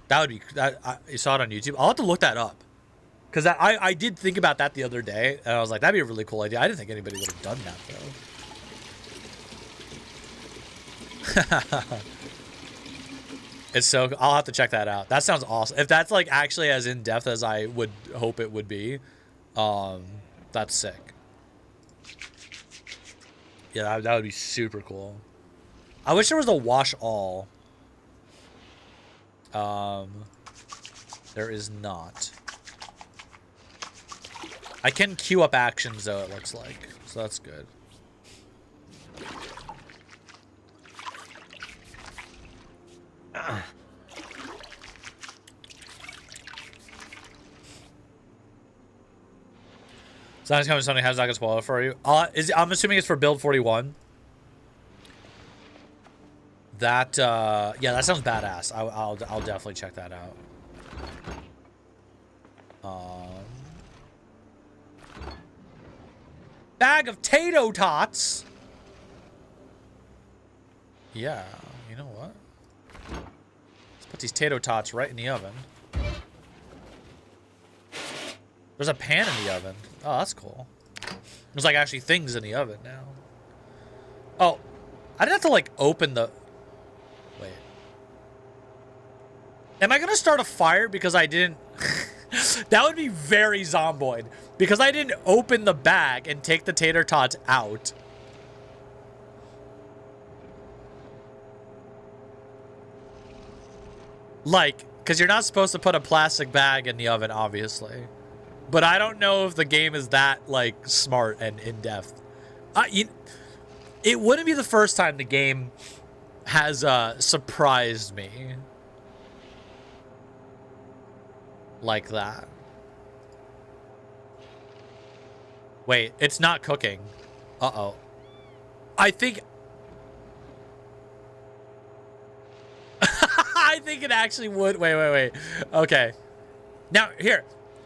That would be, you saw it on YouTube? I'll have to look that up. Because I did think about that the other day, and I was like, that'd be a really cool idea. I didn't think anybody would have done that, though. It's so, I'll have to check that out. That sounds awesome. If that's, like, actually as in-depth as I would hope it would be, that's sick. Yeah, that would be super cool. I wish there was a wash all. There is not. I can queue up actions, though, it looks like. So that's good. Sounds coming something has not gonna spoil it for you. I'm assuming it's for build 41. That yeah, that sounds badass. I'll definitely check that out. Bag of tato tots. Yeah, you know what? Let's put these tato tots right in the oven. There's a pan in the oven. Oh, that's cool. There's like actually things in the oven now. Oh, I didn't have to like open the... Wait. Am I gonna start a fire because I didn't... That would be very zomboid. Because I didn't open the bag and take the tater tots out. Like, because you're not supposed to put a plastic bag in the oven, obviously. But I don't know if the game is that, like, smart and in-depth. It wouldn't be the first time the game has surprised me. Like that. Wait, it's not cooking. Uh-oh. I think... I think it actually would. Wait. Okay. Now,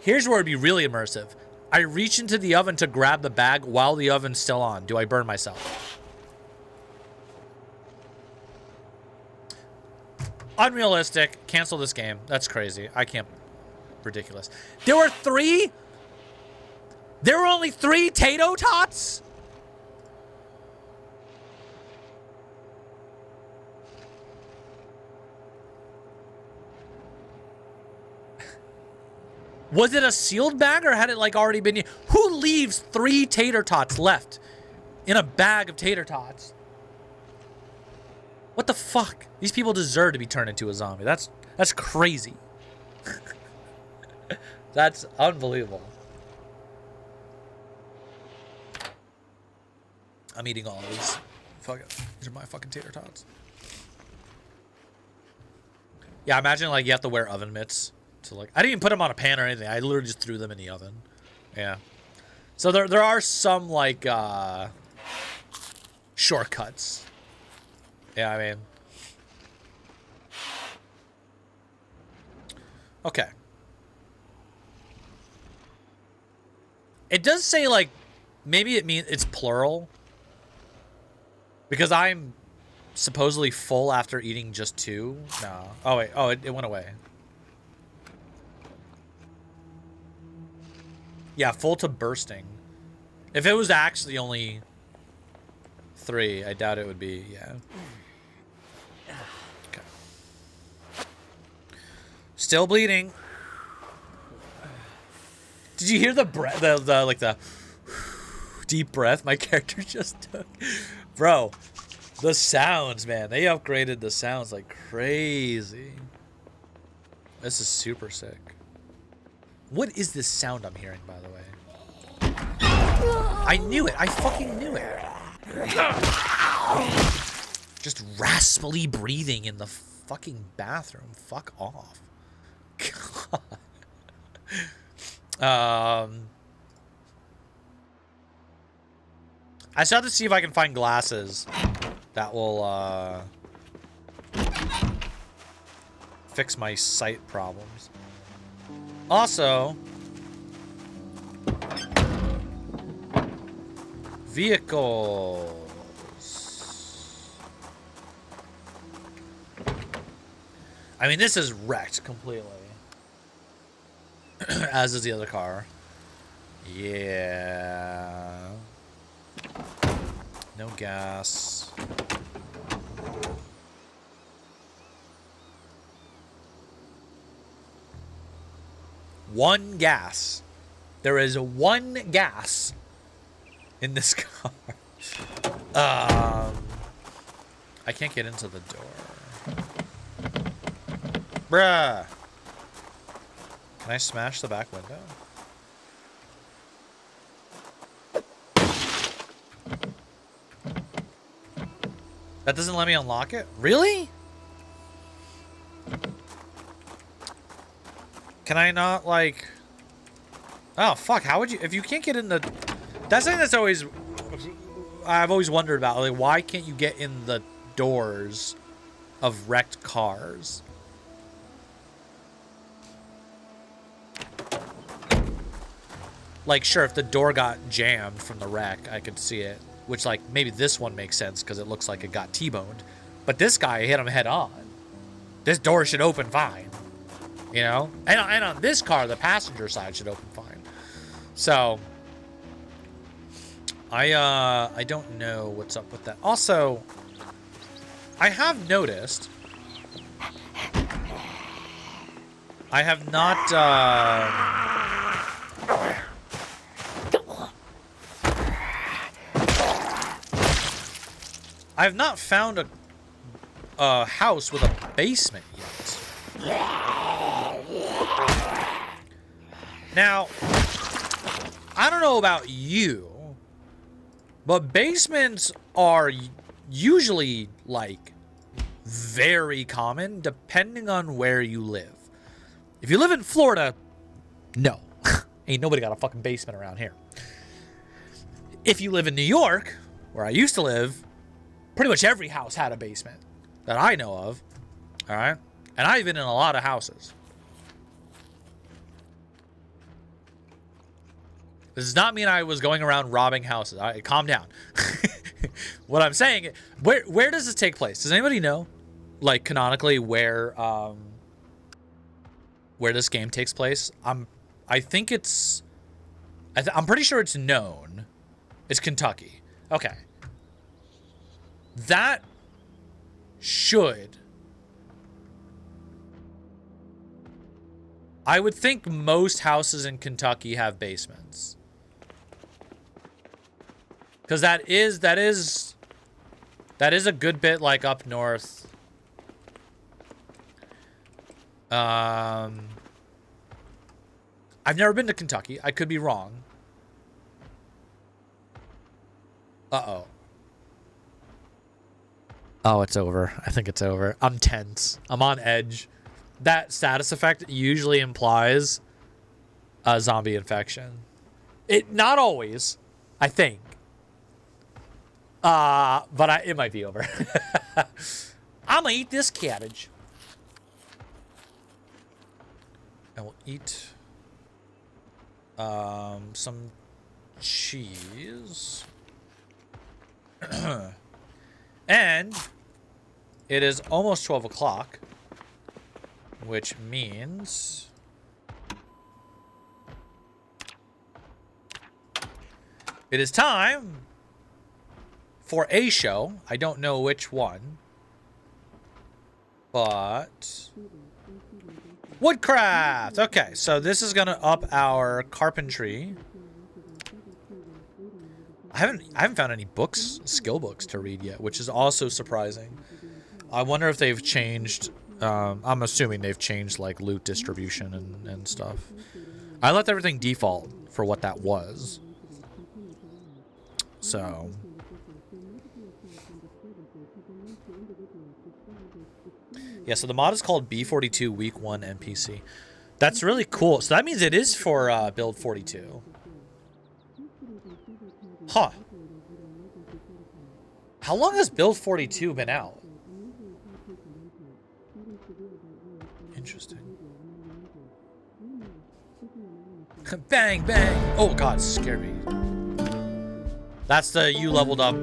here's where it'd be really immersive. I reach into the oven to grab the bag while the oven's still on. Do I burn myself? Unrealistic. Cancel this game. That's crazy. I can't. Ridiculous. There were only 3 tato tots? Was it a sealed bag or had it like already been... Who leaves 3 tater tots left in a bag of tater tots? What the fuck? These people deserve to be turned into a zombie. That's crazy. That's unbelievable. I'm eating all of these. Fuck it. These are my fucking tater tots. Yeah, imagine like you have to wear oven mitts. So like, I didn't even put them on a pan or anything. I literally just threw them in the oven. Yeah. So there are some like shortcuts. Yeah, I mean. Okay. It does say like, maybe it means it's plural. Because I'm supposedly full after eating just 2. No. Oh wait. Oh, it went away. Yeah, full to bursting. If it was actually only 3, I doubt it would be, yeah. Okay. Still bleeding. Did you hear the breath, the deep breath my character just took? Bro, the sounds, man. They upgraded the sounds like crazy. This is super sick. What is this sound I'm hearing, by the way? I knew it. I fucking knew it. Just raspily breathing in the fucking bathroom. Fuck off. God. I still have to see if I can find glasses that will fix my sight problems. Also, vehicles. I mean, this is wrecked completely. As is the other car. Yeah. No gas. One gas. There is one gas in this car. I can't get into the door. Bruh. Can I smash the back window? That doesn't let me unlock it? Really? Can I not, like... Oh, fuck, how would you... If you can't get in the... That's something that's always... I've always wondered about. Like, why can't you get in the doors of wrecked cars? Like, sure, if the door got jammed from the wreck, I could see it. Which, like, maybe this one makes sense because it looks like it got T-boned. But this guy hit him head on. This door should open fine. You know? And on this car, the passenger side should open fine. So, I don't know what's up with that. Also, I have noticed... I have not, I have not found a house with a basement yet. Now, I don't know about you, but basements are usually, like, very common depending on where you live. If you live in Florida, no. Ain't nobody got a fucking basement around here. If you live in New York, where I used to live, pretty much every house had a basement that I know of. All right? And I've been in a lot of houses. This does not mean I was going around robbing houses. All right, calm down. What I'm saying, where does this take place? Does anybody know? Like, canonically, where this game takes place? I think it's... I'm pretty sure it's known. It's Kentucky. Okay. That should... I would think most houses in Kentucky have basements. Because that is a good bit like up north. I've never been to Kentucky. I could be wrong. Uh-oh. Oh, it's over. I think it's over. I'm tense. I'm on edge. That status effect usually implies a zombie infection. Not always, I think. But it might be over. I'm gonna eat this cabbage. I will eat some cheese. And it is almost 12 o'clock, which means it is time for a show. I don't know which one, but woodcraft. Okay, so this is gonna up our carpentry. I haven't found any books, skill books to read yet, which is also surprising. I wonder if they've changed. I'm assuming they've changed like loot distribution and stuff. I left everything default for what that was. So Yeah, so the mod is called B42 Week 1 NPC. That's really cool. So that means it is for build 42. Huh. How long has build 42 been out? Interesting. Bang, bang. Oh, God, scared me. That's the you leveled up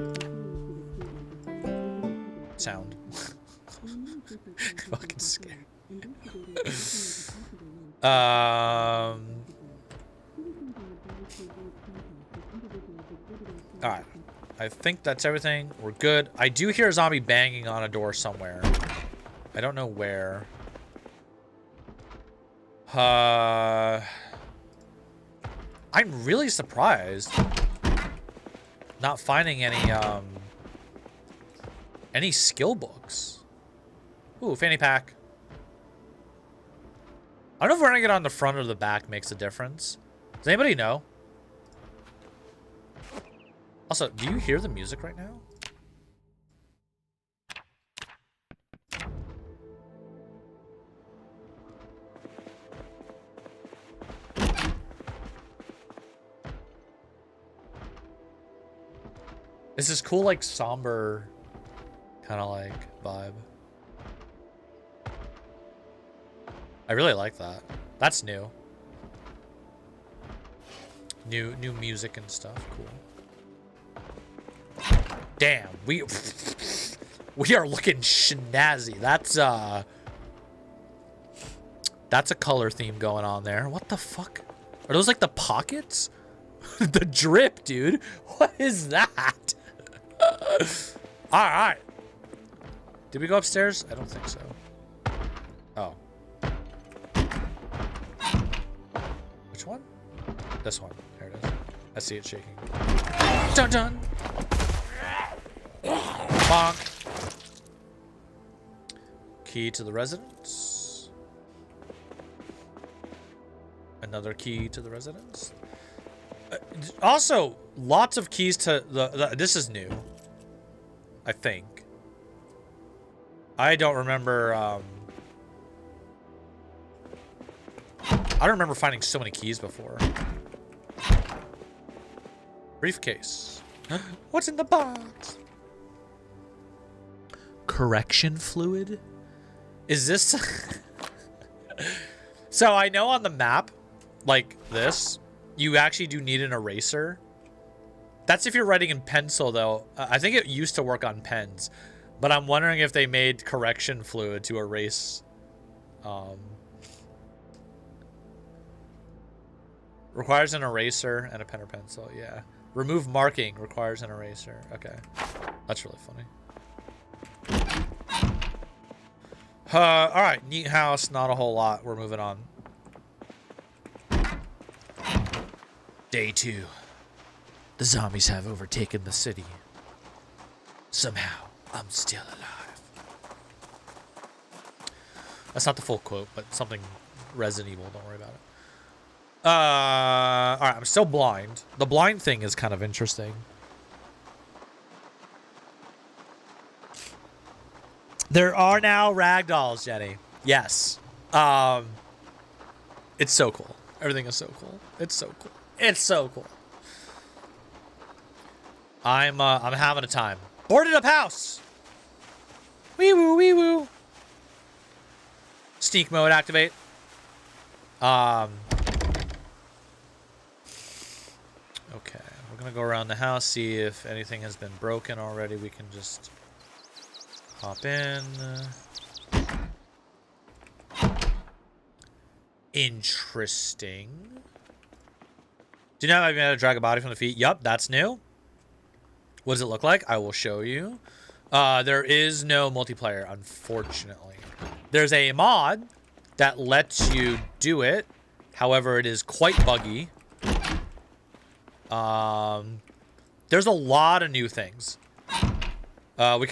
sound. Fucking scared. Alright. I think that's everything. We're good. I do hear a zombie banging on a door somewhere. I don't know where. I'm really surprised not finding any skill books. Ooh, fanny pack. I don't know if wearing it on the front or the back makes a difference. Does anybody know? Also, do you hear the music right now? It's this cool, like, somber kind of, like, vibe. I really like that. That's new. New music and stuff. Cool. Damn, we are looking snazzy. That's a color theme going on there. What the fuck? Are those like the pockets? The drip, dude. What is that? All right. Did we go upstairs? I don't think so. Oh. Which one? This one. There it is. I see it shaking. Dun dun. Bonk. Key to the residence. Another key to the residence. Also, lots of keys to the this is new. I think. I don't remember. I don't remember finding so many keys before. Briefcase. What's in the box? Correction fluid? Is this... So I know on the map, like this, you actually do need an eraser. That's if you're writing in pencil, though. I think it used to work on pens. But I'm wondering if they made correction fluid to erase... Requires an eraser and a pen or pencil, yeah. Remove marking requires an eraser. Okay. That's really funny. Alright, neat house, not a whole lot. We're moving on. Day 2. The zombies have overtaken the city. Somehow, I'm still alive. That's not the full quote, but something Resident Evil, don't worry about it. Alright, I'm still blind. The blind thing is kind of interesting. There are now ragdolls, Jenny. Yes. It's so cool. Everything is so cool. It's so cool. It's so cool. I'm having a time. Boarded up house. Wee woo, wee woo. Sneak mode activate. Okay, we're gonna go around the house, see if anything has been broken already. We can just hop in. Interesting. Do you know how I've been able to drag a body from the feet? Yup, that's new. What does it look like? I will show you. There is no multiplayer, unfortunately. There's a mod that lets you do it. However, it is quite buggy. There's a lot of new things. We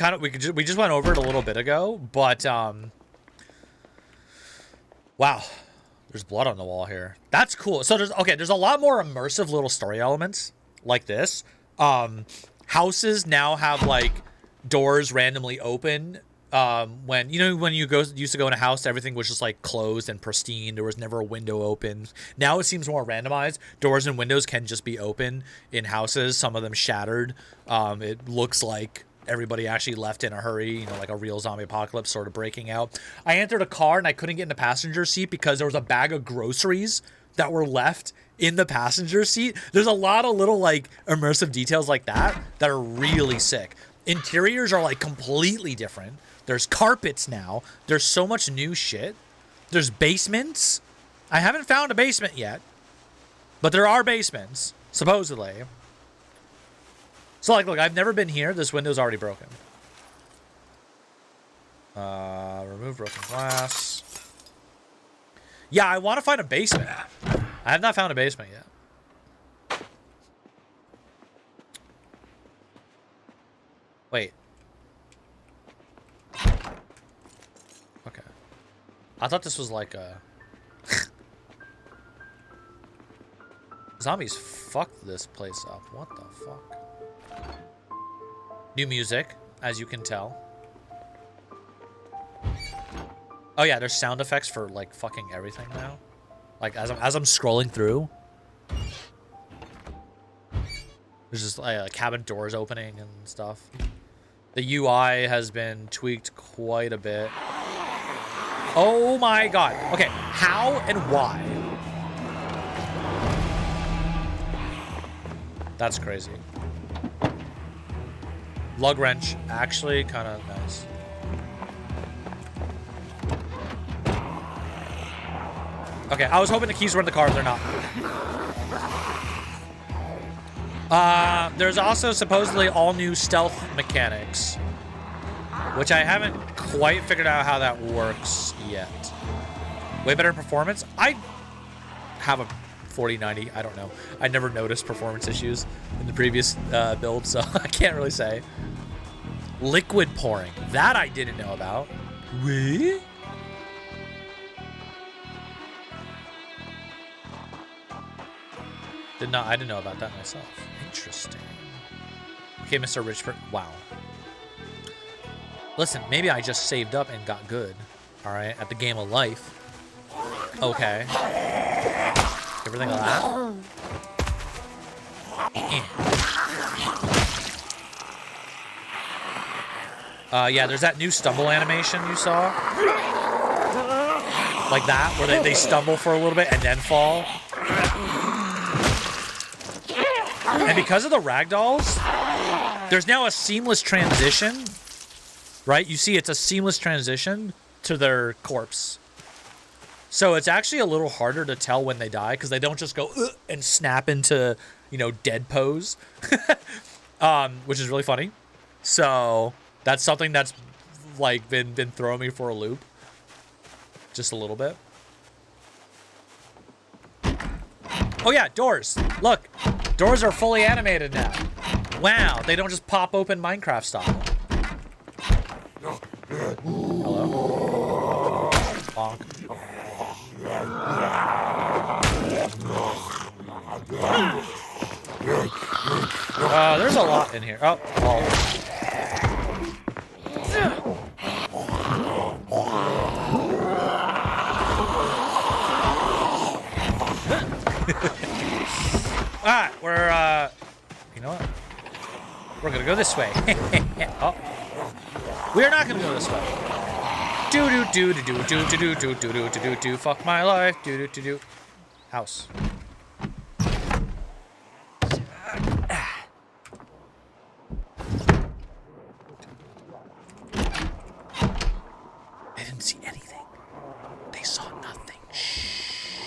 just went over it a little bit ago, but wow, there's blood on the wall here. That's cool. So there's a lot more immersive little story elements like this. Houses now have like doors randomly open when when you used to go in a house, everything was just like closed and pristine. There was never a window open. Now it seems more randomized. Doors and windows can just be open in houses. Some of them shattered. It looks like everybody actually left in a hurry, like a real zombie apocalypse sort of breaking out. I entered a car and I couldn't get in the passenger seat because there was a bag of groceries that were left in the passenger seat. There's a lot of little like immersive details like that that are really sick. Interiors are like completely different. There's carpets now. There's so much new shit. There's basements. I haven't found a basement yet, but there are basements, supposedly. So, like, look, I've never been here. This window's already broken. Remove broken glass. Yeah, I want to find a basement. I have not found a basement yet. Wait. Okay. I thought this was like a... Zombies fucked this place up. What the fuck? New music, as you can tell. Oh yeah, there's sound effects for like fucking everything now. Like as I'm scrolling through, there's just like cabin doors opening and stuff. The UI has been tweaked quite a bit. Oh my god. Okay, how and why? That's crazy. Lug wrench, actually kind of nice. Okay, I was hoping the keys were in the car, they're not. There's also supposedly all new stealth mechanics, which I haven't quite figured out how that works yet. Way better performance? I have a 4090, I don't know. I never noticed performance issues in the previous build, so I can't really say. Liquid pouring, that I didn't know about. Really? I didn't know about that myself. Interesting. Okay, Mr. Richford. Wow. Listen, maybe I just saved up and got good. All right, at the game of life. Okay. Everything like that. Yeah, there's that new stumble animation you saw. Like that, where they stumble for a little bit and then fall. And because of the ragdolls, there's now a seamless transition, right? You see it's a seamless transition to their corpse. So it's actually a little harder to tell when they die because they don't just go and snap into, dead pose, which is really funny. So that's something that's like been throwing me for a loop just a little bit. Oh yeah, doors. Look, doors are fully animated now. Wow, they don't just pop open Minecraft style. Hello? Bonk. There's a lot in here. Oh, well. Alright, we're, you know what? We're gonna go this way. Oh. We are not gonna go this way. Do. Fuck my life. Do. House. They didn't see anything. They saw nothing. Shh.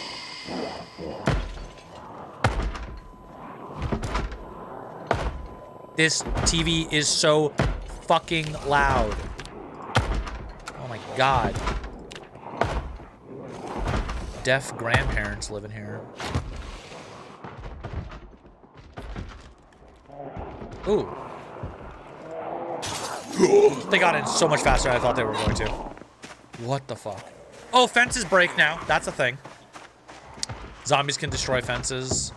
This TV is so fucking loud. Oh my god. Deaf grandparents living here. Ooh. They got in so much faster than I thought they were going to. What the fuck? Oh, fences break now. That's a thing. Zombies can destroy fences.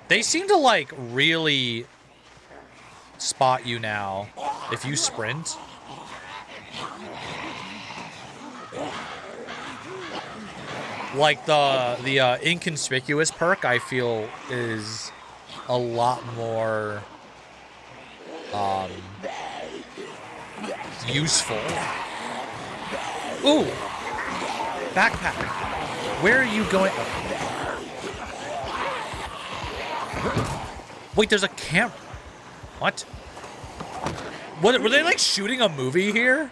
They seem to, like, really spot you now if you sprint. Like the inconspicuous perk, I feel is a lot more useful. Ooh, backpack. Where are you going? Wait, there's a camera. What? What? Were they like shooting a movie here?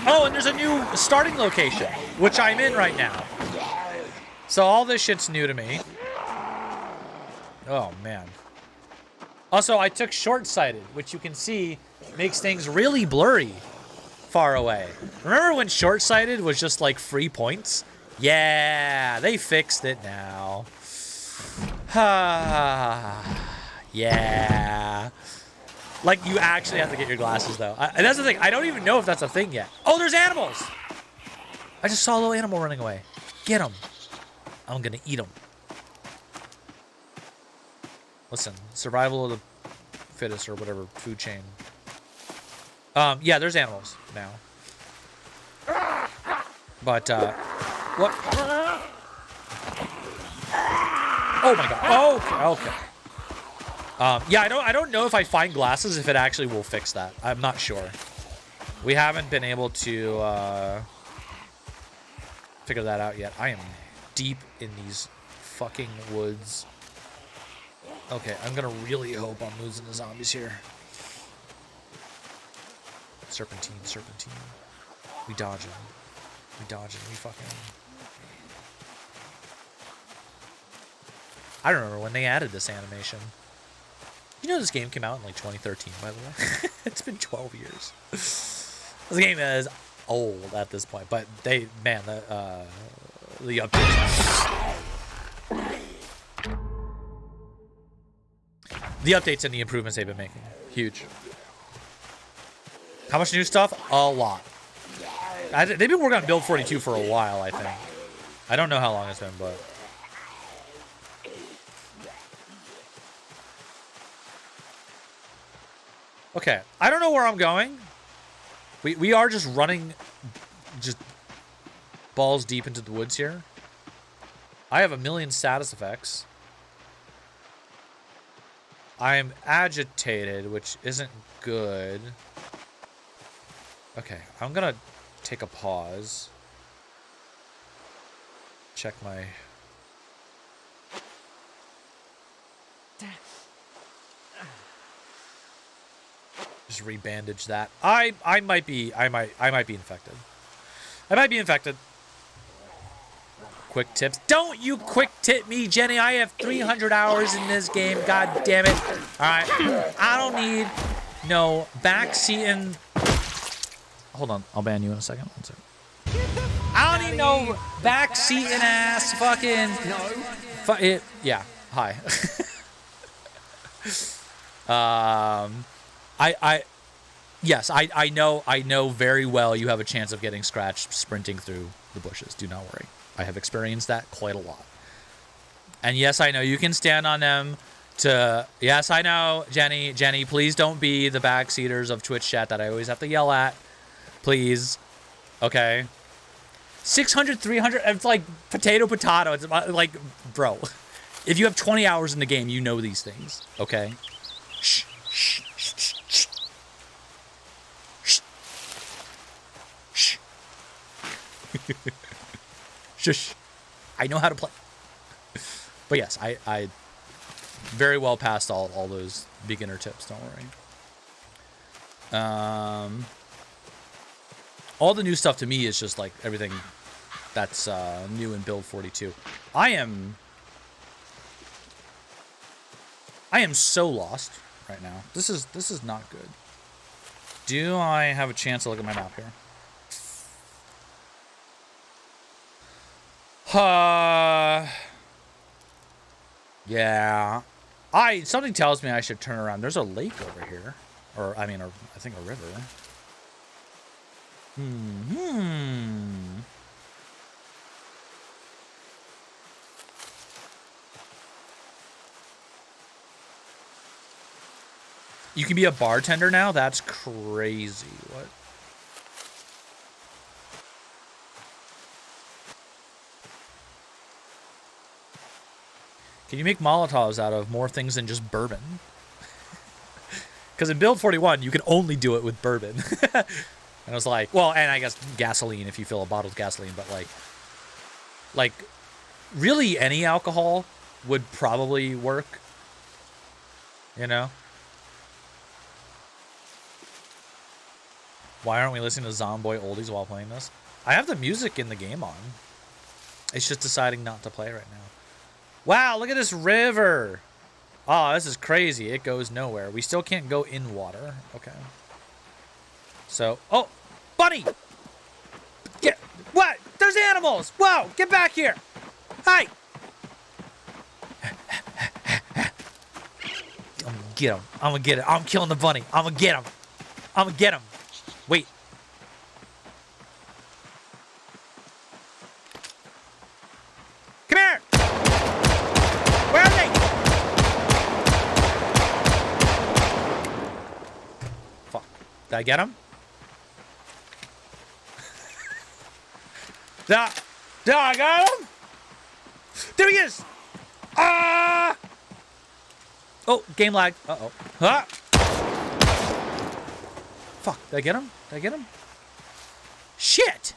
Oh, and there's a new starting location, which I'm in right now. So all this shit's new to me. Oh, man. Also, I took short-sighted, which you can see makes things really blurry far away. Remember when short-sighted was just like free points? Yeah, they fixed it now. Yeah. Like, you actually have to get your glasses, though. And that's the thing. I don't even know if that's a thing yet. Oh, there's animals! I just saw a little animal running away. Get him. I'm gonna eat him. Listen, survival of the fittest or whatever, food chain. Yeah, there's animals now. But, what? Oh, my God. Okay. Yeah, I don't know if I find glasses if it actually will fix that. I'm not sure. We haven't been able to figure that out yet. I am deep in these fucking woods. Okay, I'm gonna really hope I'm losing the zombies here. Serpentine. We dodging. We fucking... I remember when they added this animation. You know this game came out in like 2013, by the way. It's been 12 years. This game is old at this point, but the updates. The updates and the improvements they've been making, huge. How much new stuff? A lot. They've been working on Build 42 for a while, I think. I don't know how long it's been, but... Okay, I don't know where I'm going. We are just running, just balls deep into the woods here. I have a million status effects. I'm agitated, which isn't good. Okay, I'm gonna take a pause. Check my... Just rebandage that. I might be infected. I might be infected. Quick tips. Don't you quick tip me, Jenny. I have 300 hours in this game. God damn it. All right. I don't need no backseating. Hold on. I'll ban you in a second. 1 second. I don't need no backseating ass fucking. No. Yeah. Hi. Yes, I know very well you have a chance of getting scratched sprinting through the bushes. Do not worry. I have experienced that quite a lot. And yes, I know you can stand on them to... Yes, I know, Jenny. Jenny, please don't be the backseaters of Twitch chat that I always have to yell at. Please. Okay. 600, 300, it's like potato. It's like, bro. If you have 20 hours in the game, you know these things. Okay? Shh. Shh. Shh. Shh. Shh. Shh. Shush. I know how to play. But yes, I very well passed all those beginner tips, don't worry. All the new stuff to me is just like everything that's new in Build 42. I am so lost right now. This is not good. Do I have a chance to look at my map here? Yeah. Something tells me I should turn around. There's a lake over here. Or, I mean, I think a river. You can be a bartender now? That's crazy. What? Can you make Molotovs out of more things than just bourbon? Because in Build 41, you can only do it with bourbon. And I was like, well, and I guess gasoline if you fill a bottle with gasoline, but like really any alcohol would probably work. You know? Why aren't we listening to Zomboid oldies while playing this? I have the music in the game on. It's just deciding not to play right now. Wow, look at this river. Oh, this is crazy. It goes nowhere. We still can't go in water. Okay. So, oh, bunny! Get, what? There's animals! Whoa, get back here! Hi! I'm gonna get him. I'm gonna get it. I'm killing the bunny. I'm gonna get him. I'm gonna get him. Wait. Come here! Where are they? Fuck. Did I get him? Did I got him? There he is! Ah! Oh, game lag. Uh-oh. Ah! Fuck. Did I get him? Did I get him? Shit!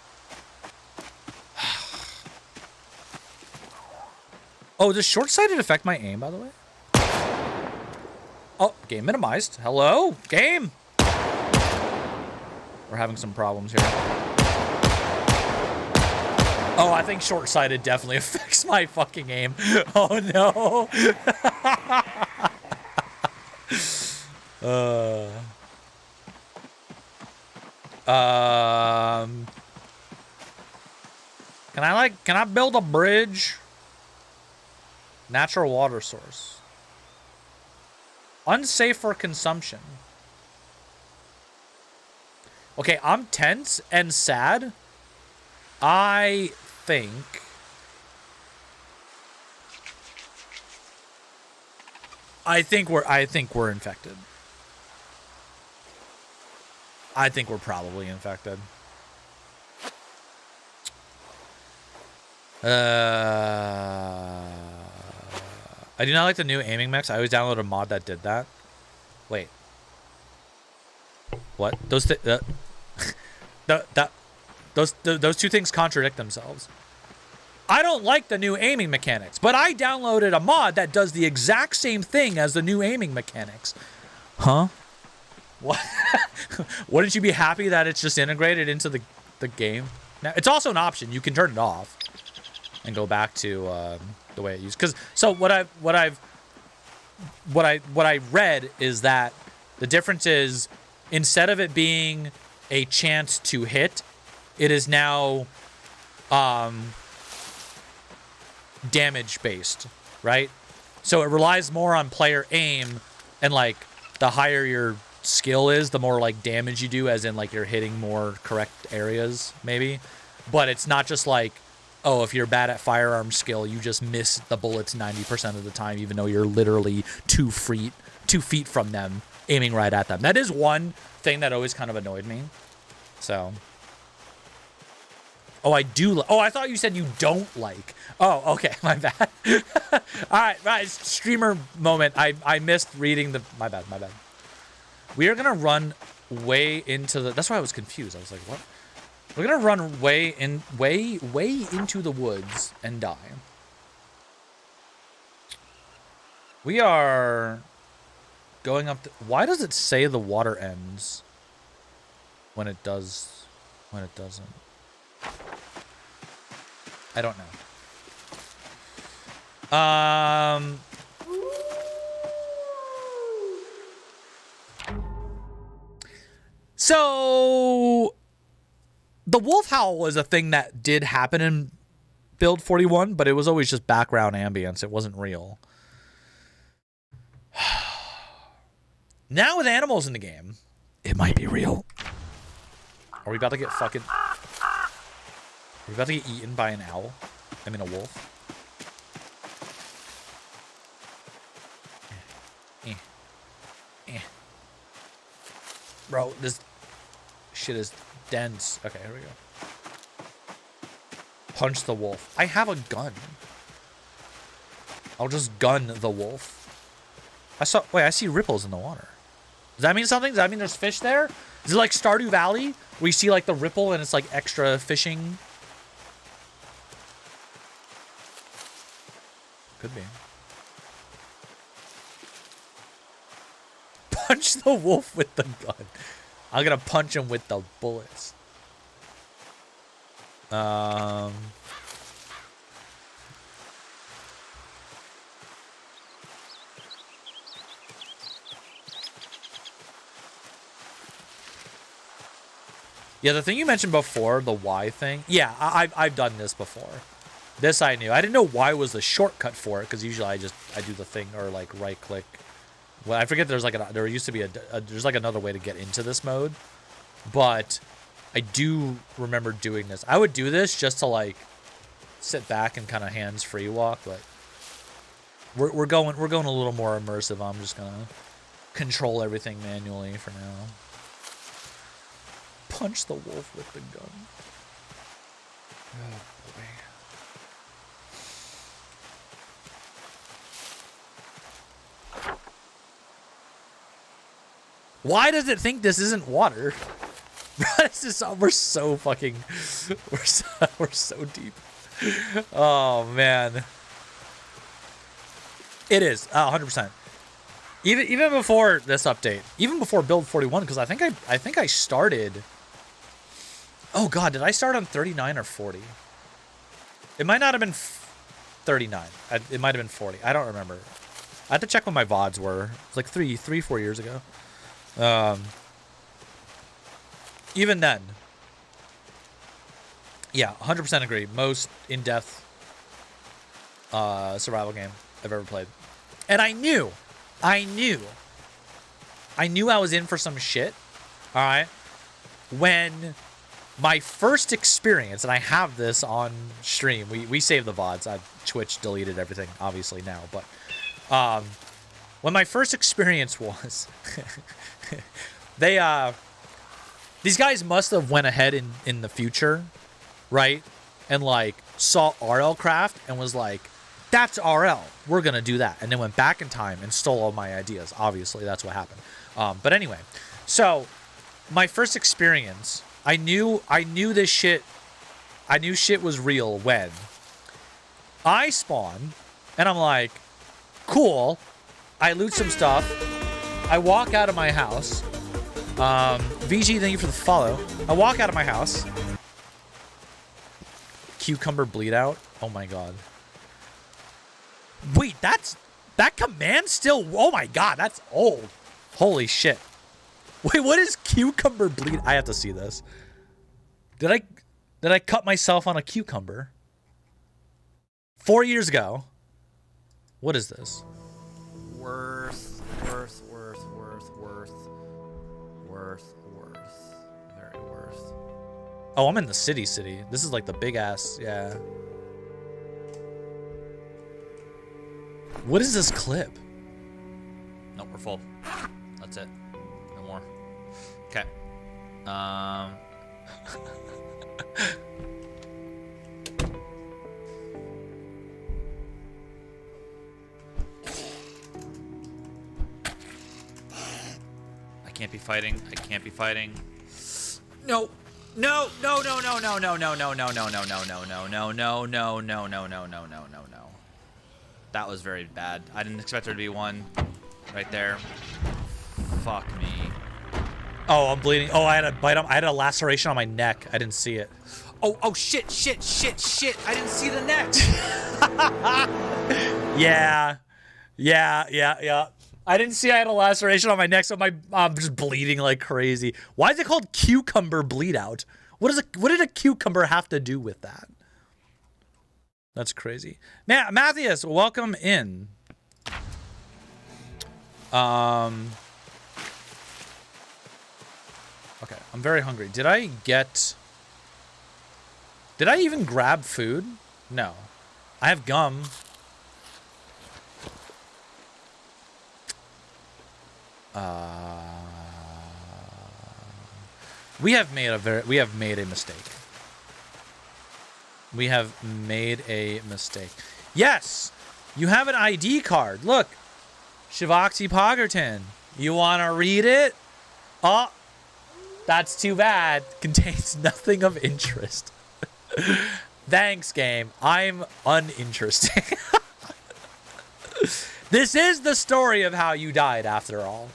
Oh, does short-sighted affect my aim, by the way? Oh, game minimized. Hello? Game! We're having some problems here. Oh, I think short-sighted definitely affects my fucking aim. Oh, no. Can I build a bridge? Natural water source. Unsafe for consumption. Okay, I'm tense and sad. I think we're infected. I think we're probably infected. I do not like the new aiming mechs. I always downloaded a mod that did that. Wait. What? Those two things contradict themselves. I don't like the new aiming mechanics, but I downloaded a mod that does the exact same thing as the new aiming mechanics. Huh? What? Wouldn't you be happy that it's just integrated into the game? Now, it's also an option. You can turn it off and go back to the way it used. Because what I read is that the difference is instead of it being a chance to hit, it is now damage based, right? So it relies more on player aim, and like the higher your skill is, the more like damage you do, as in like you're hitting more correct areas maybe. But it's not just like, oh, if you're bad at firearm skill, you just miss the bullets 90% of the time, even though you're literally 2 feet from them, aiming right at them. That is one thing that always kind of annoyed me. So, oh, I do. Oh, I thought you said you don't like. Oh, okay, my bad. All right, streamer moment. I missed reading the. My bad. We are gonna run way into the. That's why I was confused. I was like, what? We're gonna run way into the woods and die. We are going up. Why does it say the water ends when it does? When it doesn't? I don't know. So the wolf howl was a thing that did happen in Build 41, but it was always just background ambience. It wasn't real. Now with animals in the game, it might be real. Are we about to get fucking... Are we about to get eaten by an owl? I mean a wolf. Bro, this shit is dense. Okay, here we go. Punch the wolf. I have a gun. I'll just gun the wolf. Wait, I see ripples in the water. Does that mean something? Does that mean there's fish there? Is it like Stardew Valley, where you see like the ripple and it's like extra fishing? Could be. Punch the wolf with the gun. I'm gonna punch him with the bullets. Yeah, the thing you mentioned before, the Y thing. Yeah, I've done this before. This I knew. I didn't know Y was the shortcut for it, because usually I do the thing or like right click. Well, I forget there used to be there's like another way to get into this mode, but I do remember doing this. I would do this just to like sit back and kind of hands free walk, but we're going a little more immersive. I'm just gonna control everything manually for now. Punch the wolf with the gun. Oh boy. Why does it think this isn't water? We're so fucking, we're so deep. Oh man, it is 100%. Even before this update, even before build 41, because I think I started. Oh god, did I start on 39 or 40? It might not have been 39. It might have been 40. I don't remember. I have to check when my VODs were. It's like 4 years ago. Even then, yeah, 100% agree. Most in-depth survival game I've ever played. And I knew I was in for some shit, all right, when my first experience, and I have this on stream, we saved the VODs. Twitch deleted everything, obviously, now, but when my first experience was, these guys must have went ahead in the future, right, and like saw RL craft and was like, that's RL, we're gonna do that, and then went back in time and stole all my ideas. Obviously, that's what happened. But anyway, so my first experience, I knew this shit. I knew shit was real when I spawned, and I'm like, cool. I loot some stuff. I walk out of my house. VG, thank you for the follow. I walk out of my house. Cucumber bleed out. Oh my god. Wait, that command still. Oh my god, that's old. Holy shit. Wait, what is cucumber bleed? I have to see this. Did I cut myself on a cucumber 4 years ago? What is this? Worth. Very worth. Oh, I'm in the city. This is like the big ass, yeah. What is this clip? Nope, we're full. That's it. No more. Okay. I can't be fighting. No. No. That was very bad. I didn't expect there to be one right there. Fuck me. Oh, I'm bleeding. Oh, I had a bite on. I had a laceration on my neck. I didn't see it. Oh, shit. I didn't see the neck. Yeah. I didn't see I had a laceration on my neck, so I'm just bleeding like crazy. Why is it called cucumber bleed out? What did a cucumber have to do with that? That's crazy. Matthias, welcome in. Okay, I'm very hungry. Did I even grab food? No. I have gum. We have made a mistake. We have made a mistake. Yes, you have an ID card. Look, Shivoxy Poggerton. You want to read it? Oh, that's too bad. Contains nothing of interest. Thanks, game. I'm uninteresting. This is the story of how you died, after all.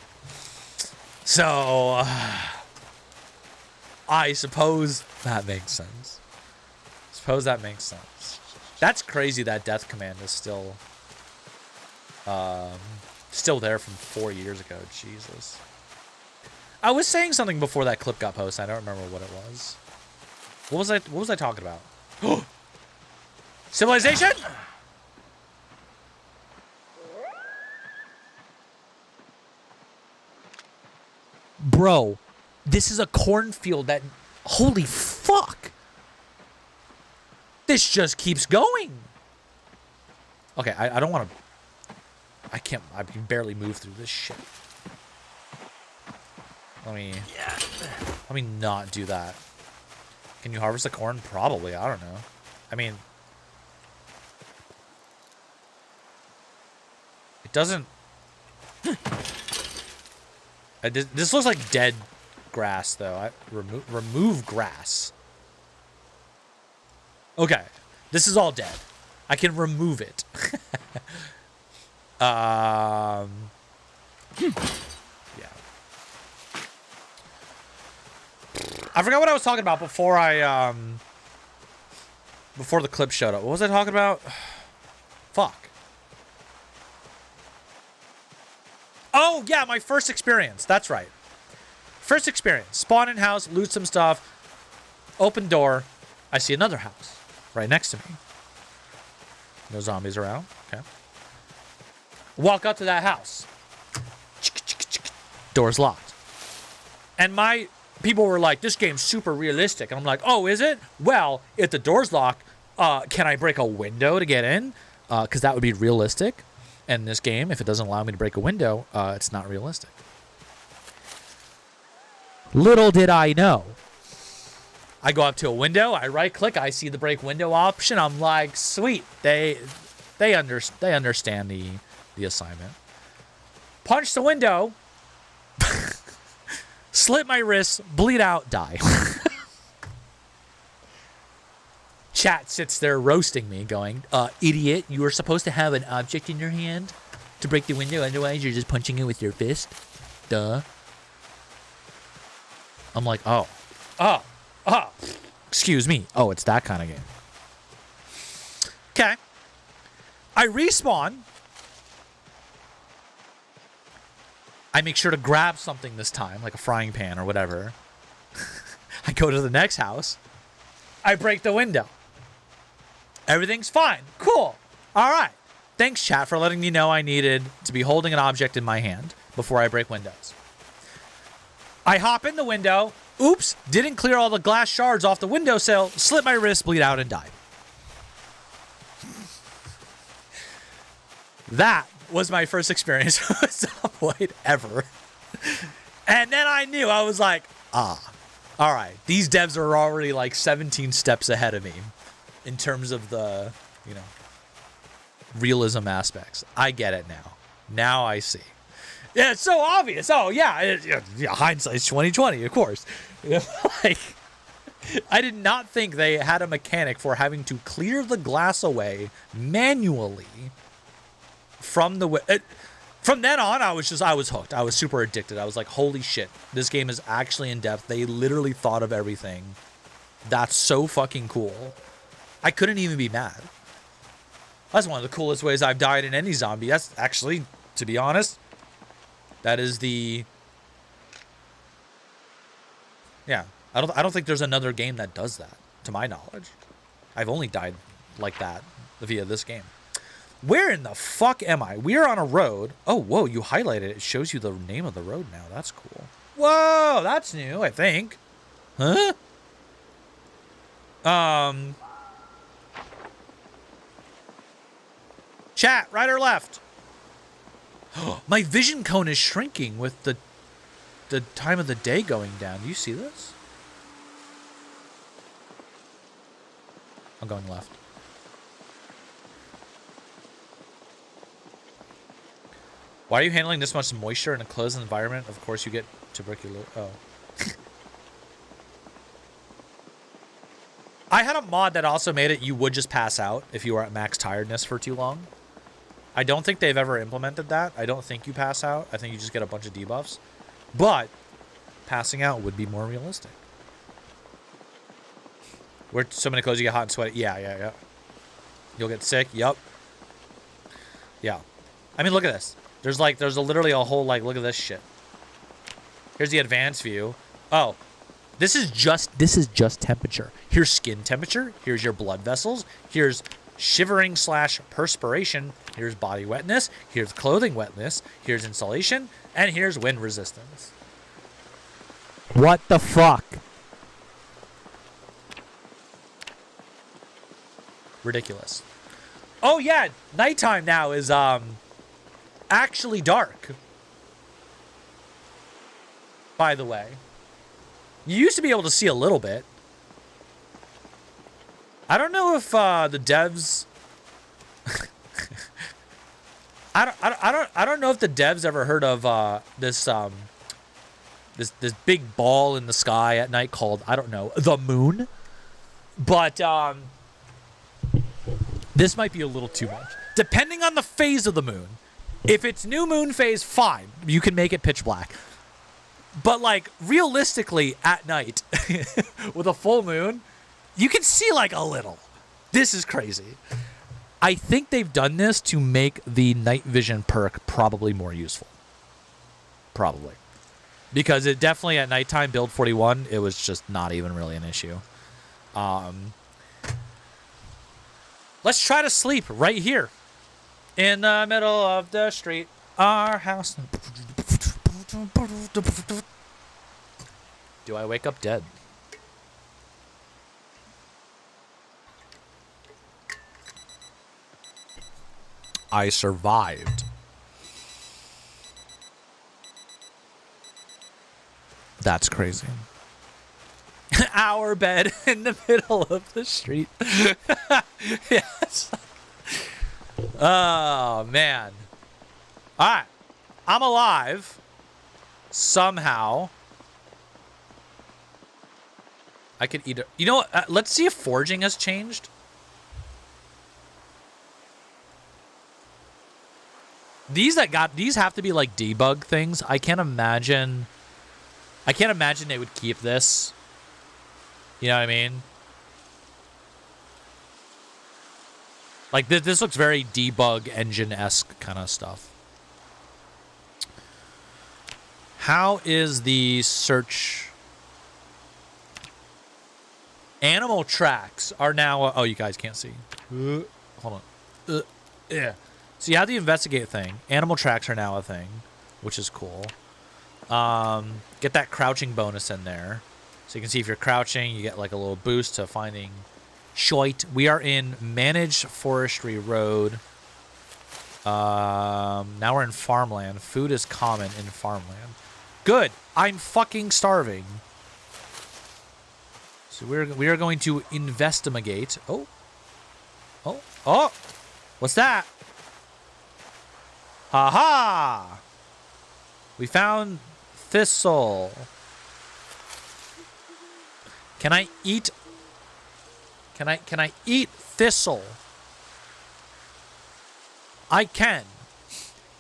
So, I suppose that makes sense. That's crazy that death command is still there from 4 years ago. Jesus. I was saying something before that clip got posted. I don't remember what it was. What was I talking about? Civilization? Bro, this is a cornfield that... Holy fuck! This just keeps going. Okay, I don't want to... I can barely move through this shit. Let me not do that. Can you harvest the corn? Probably. I don't know. I mean... It doesn't... This looks like dead grass, though. Remove grass. Okay. This is all dead. I can remove it. Yeah. I forgot what I was talking about before before the clip showed up. What was I talking about? Fuck. Oh, yeah, my first experience. That's right. First experience. Spawn in house, loot some stuff, open door. I see another house right next to me. No zombies around. Okay. Walk up to that house. Door's locked. And my people were like, this game's super realistic. And I'm like, oh, is it? Well, if the door's locked, can I break a window to get in? Because that would be realistic. And this game, if it doesn't allow me to break a window, it's not realistic. Little did I know. I go up to a window, I right click, I see the break window option. I'm like, sweet. They understand the assignment. Punch the window. Slit my wrists, bleed out, die. Chat sits there roasting me, going, idiot, you were supposed to have an object in your hand to break the window, otherwise you're just punching it with your fist. Duh. I'm like, oh. Excuse me. Oh, it's that kind of game. Okay. I respawn. I make sure to grab something this time, like a frying pan or whatever. I go to the next house. I break the window. Everything's fine. Cool. All right. Thanks, chat, for letting me know I needed to be holding an object in my hand before I break windows. I hop in the window. Oops. Didn't clear all the glass shards off the windowsill. Slit my wrist, bleed out, and die. That was my first experience with Zomboid ever. And then I knew. I was like, all right. These devs are already like 17 steps ahead of me in terms of the, realism aspects. I get it now. Now I see. Yeah, it's so obvious. Oh, yeah. Hindsight's 20/20, of course. Like, I did not think they had a mechanic for having to clear the glass away manually from the... From then on, I was hooked. I was super addicted. I was like, holy shit. This game is actually in depth. They literally thought of everything. That's so fucking cool. I couldn't even be mad. That's one of the coolest ways I've died in any zombie. That's actually, to be honest, that is the... Yeah. I don't think there's another game that does that, to my knowledge. I've only died like that via this game. Where in the fuck am I? We are on a road. Oh, whoa, you highlighted it. It shows you the name of the road now. That's cool. Whoa, that's new, I think. Huh? Chat, right or left? My vision cone is shrinking with the time of the day going down. Do you see this? I'm going left. Why are you handling this much moisture in a closed environment? Of course you get tuberculosis. Oh. I had a mod that also made it you would just pass out if you were at max tiredness for too long. I don't think they've ever implemented that. I don't think you pass out. I think you just get a bunch of debuffs. But passing out would be more realistic. We're so many clothes you get hot and sweaty. Yeah. You'll get sick. Yup. Yeah. I mean, look at this. There's literally a whole, like, look at this shit. Here's the advanced view. Oh. This is just temperature. Here's skin temperature. Here's your blood vessels. Here's shivering / perspiration. Here's body wetness. Here's clothing wetness. Here's insulation. And here's wind resistance. What the fuck? Ridiculous. Oh yeah, nighttime now is actually dark. By the way. You used to be able to see a little bit. I don't know if the devs I don't know if the devs ever heard of this big ball in the sky at night called, I don't know, the moon. But this might be a little too much. Depending on the phase of the moon. If it's new moon phase, fine. You can make it pitch black. But, like, realistically, at night, with a full moon, you can see, like, a little. This is crazy. I think they've done this to make the night vision perk probably more useful. Probably. Because it definitely, at nighttime, build 41, it was just not even really an issue. Let's try to sleep right here. In the middle of the street, our house... Do I wake up dead? I survived. That's crazy. Our bed in the middle of the street. Yes. Oh, man. All right. I'm alive. Somehow. I could eat it. You know what? Let's see if foraging has changed. These have to be like debug things. I can't imagine they would keep this. You know what I mean? Like this looks very debug engine-esque kind of stuff. How is the search? Animal tracks are now... oh, you guys can't see. Hold on. Yeah. So you have the investigate thing. Animal tracks are now a thing, which is cool. Get that crouching bonus in there. So you can see if you're crouching, you get like a little boost to finding shite. We are in Managed Forestry Road. Now we're in farmland. Food is common in farmland. Good. I'm fucking starving. So we are going to investigate. Oh. What's that? Ha-ha! We found thistle. Can I eat? Can I eat thistle? I can.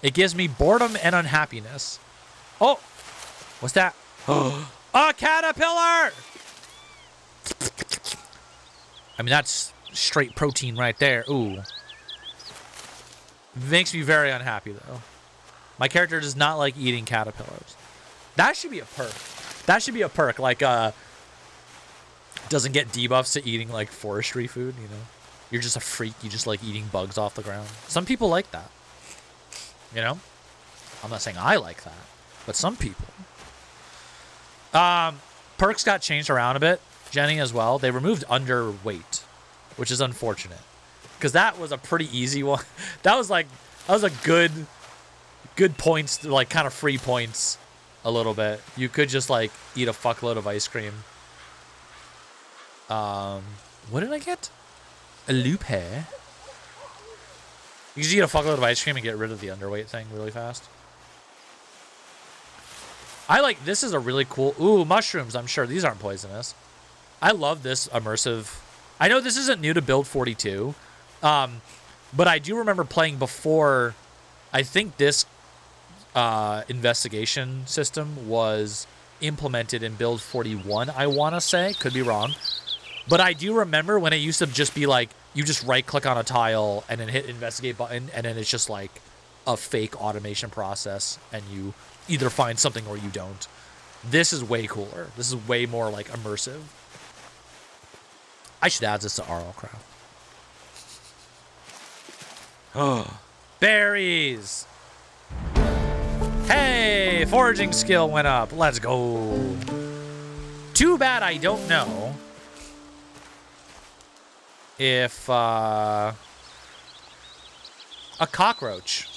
It gives me boredom and unhappiness. Oh, what's that? A caterpillar! I mean, that's straight protein right there. Ooh. Makes me very unhappy, though. My character does not like eating caterpillars. That should be a perk. That should be a perk. Like, doesn't get debuffs to eating, like, forestry food, you know? You're just a freak. You just like eating bugs off the ground. Some people like that. You know? I'm not saying I like that. But some people. Perks got changed around a bit. Jenny as well. They removed underweight, which is unfortunate. Because that was a pretty easy one. That was a good points, like kind of free points a little bit. You could just like eat a fuckload of ice cream. What did I get? A lupe. You just eat a fuckload of ice cream and get rid of the underweight thing really fast. I like, this is a really cool, ooh, mushrooms, I'm sure. These aren't poisonous. I love this immersive. I know this isn't new to Build 42, but I do remember playing before. I think this investigation system was implemented in Build 41, I want to say. Could be wrong. But I do remember when it used to just be like, you just right-click on a tile and then hit investigate button, and then it's just like a fake automation process, and you either find something or you don't. This is way cooler. This is way more like immersive. I should add this to RLCraft. Oh, berries! Hey, foraging skill went up. Let's go. Too bad I don't know if a cockroach.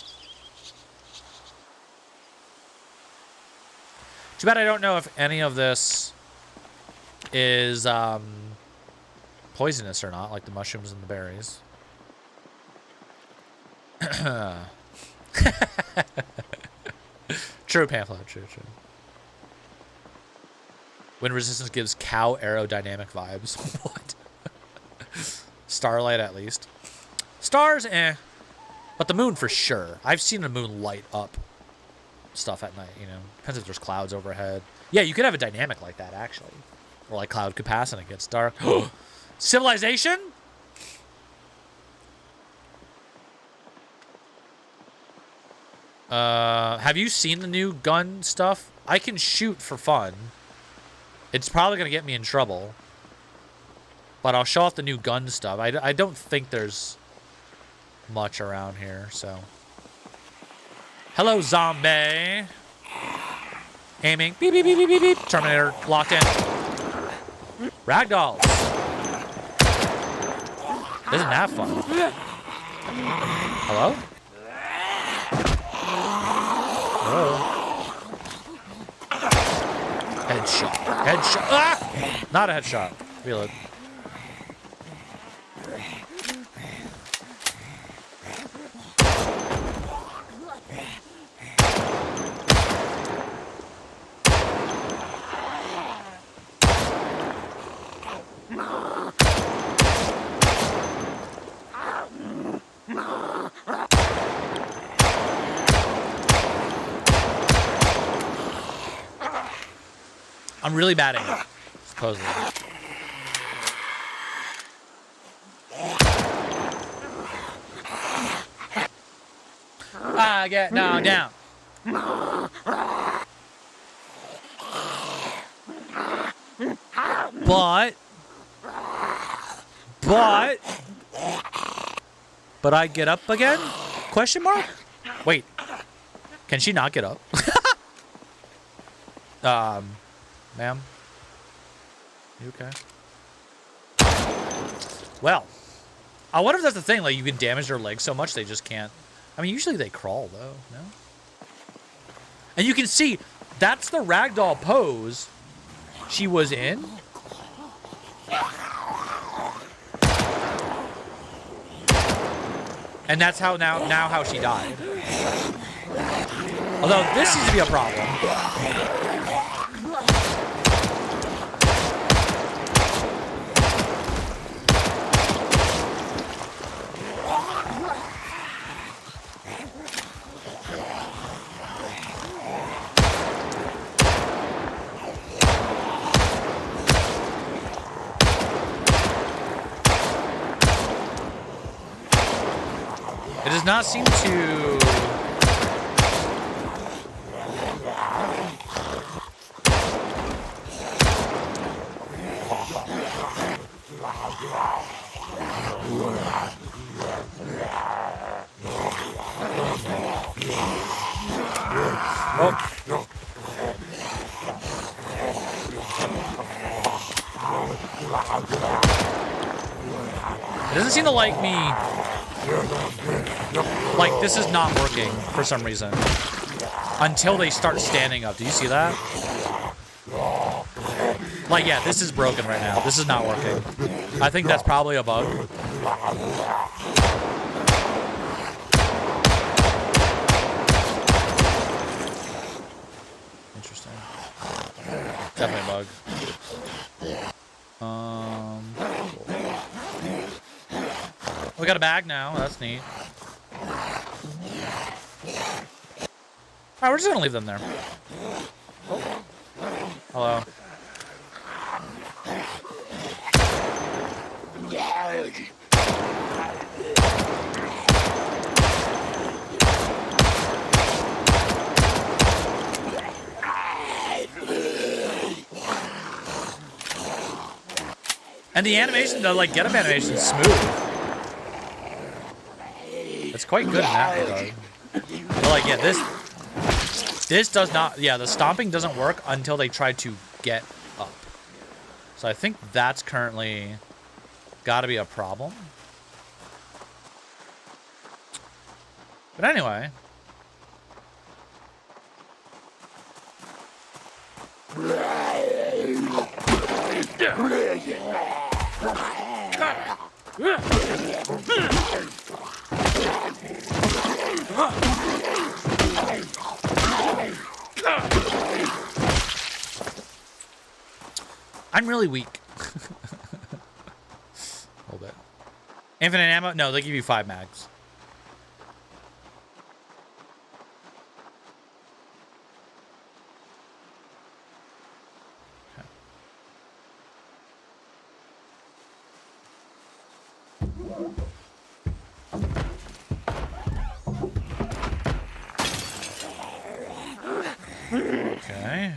Too bad I don't know if any of this is poisonous or not, like the mushrooms and the berries. True, pamphlet. True. Wind resistance gives cow aerodynamic vibes. What? Starlight, at least. Stars, eh. But the moon for sure. I've seen the moon light up stuff at night, you know. Depends if there's clouds overhead. Yeah, you could have a dynamic like that, actually. Or like cloud could pass and it gets dark. Civilization? Have you seen the new gun stuff? I can shoot for fun. It's probably going to get me in trouble. But I'll show off the new gun stuff. I don't think there's much around here, so. Hello, zombie. Aiming. Beep, beep, beep, beep, beep, beep. Terminator locked in. Ragdolls. Isn't that fun? Hello? Headshot. Headshot. Ah! Not a headshot. Reload. I'm really bad at it, supposedly. I get knocked down. But I get up again? Question mark? Wait. Can she not get up? Ma'am? You okay? Well, I wonder if that's the thing. Like, you can damage their legs so much they just can't. I mean, usually they crawl, though, no? And you can see, that's the ragdoll pose she was in. And that's how now how she died. Although, this seems to be a problem. It does not seem to... Oh. It doesn't seem to like me. Like, this is not working for some reason. Until they start standing up. Do you see that? Like, yeah, this is broken right now. This is not working. I think that's probably a bug. Interesting. Definitely a bug. We got a bag now. That's neat. Alright, we're just gonna leave them there. Oh. Hello. And the animation, the like get-up animation is smooth. It's quite good in that regard. But like, yeah, this does not, yeah, the stomping doesn't work until they try to get up. So I think that's currently gotta be a problem. But anyway. I'm really weak. A little bit. Infinite ammo? No, they give you 5 mags. Okay.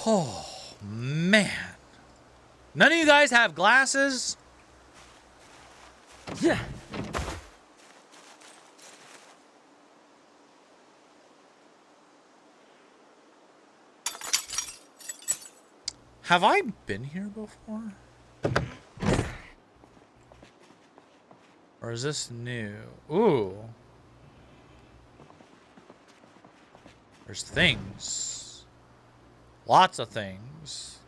Oh, man. None of you guys have glasses? Yeah. Have I been here before? Or is this new? Ooh. There's things. Lots of things.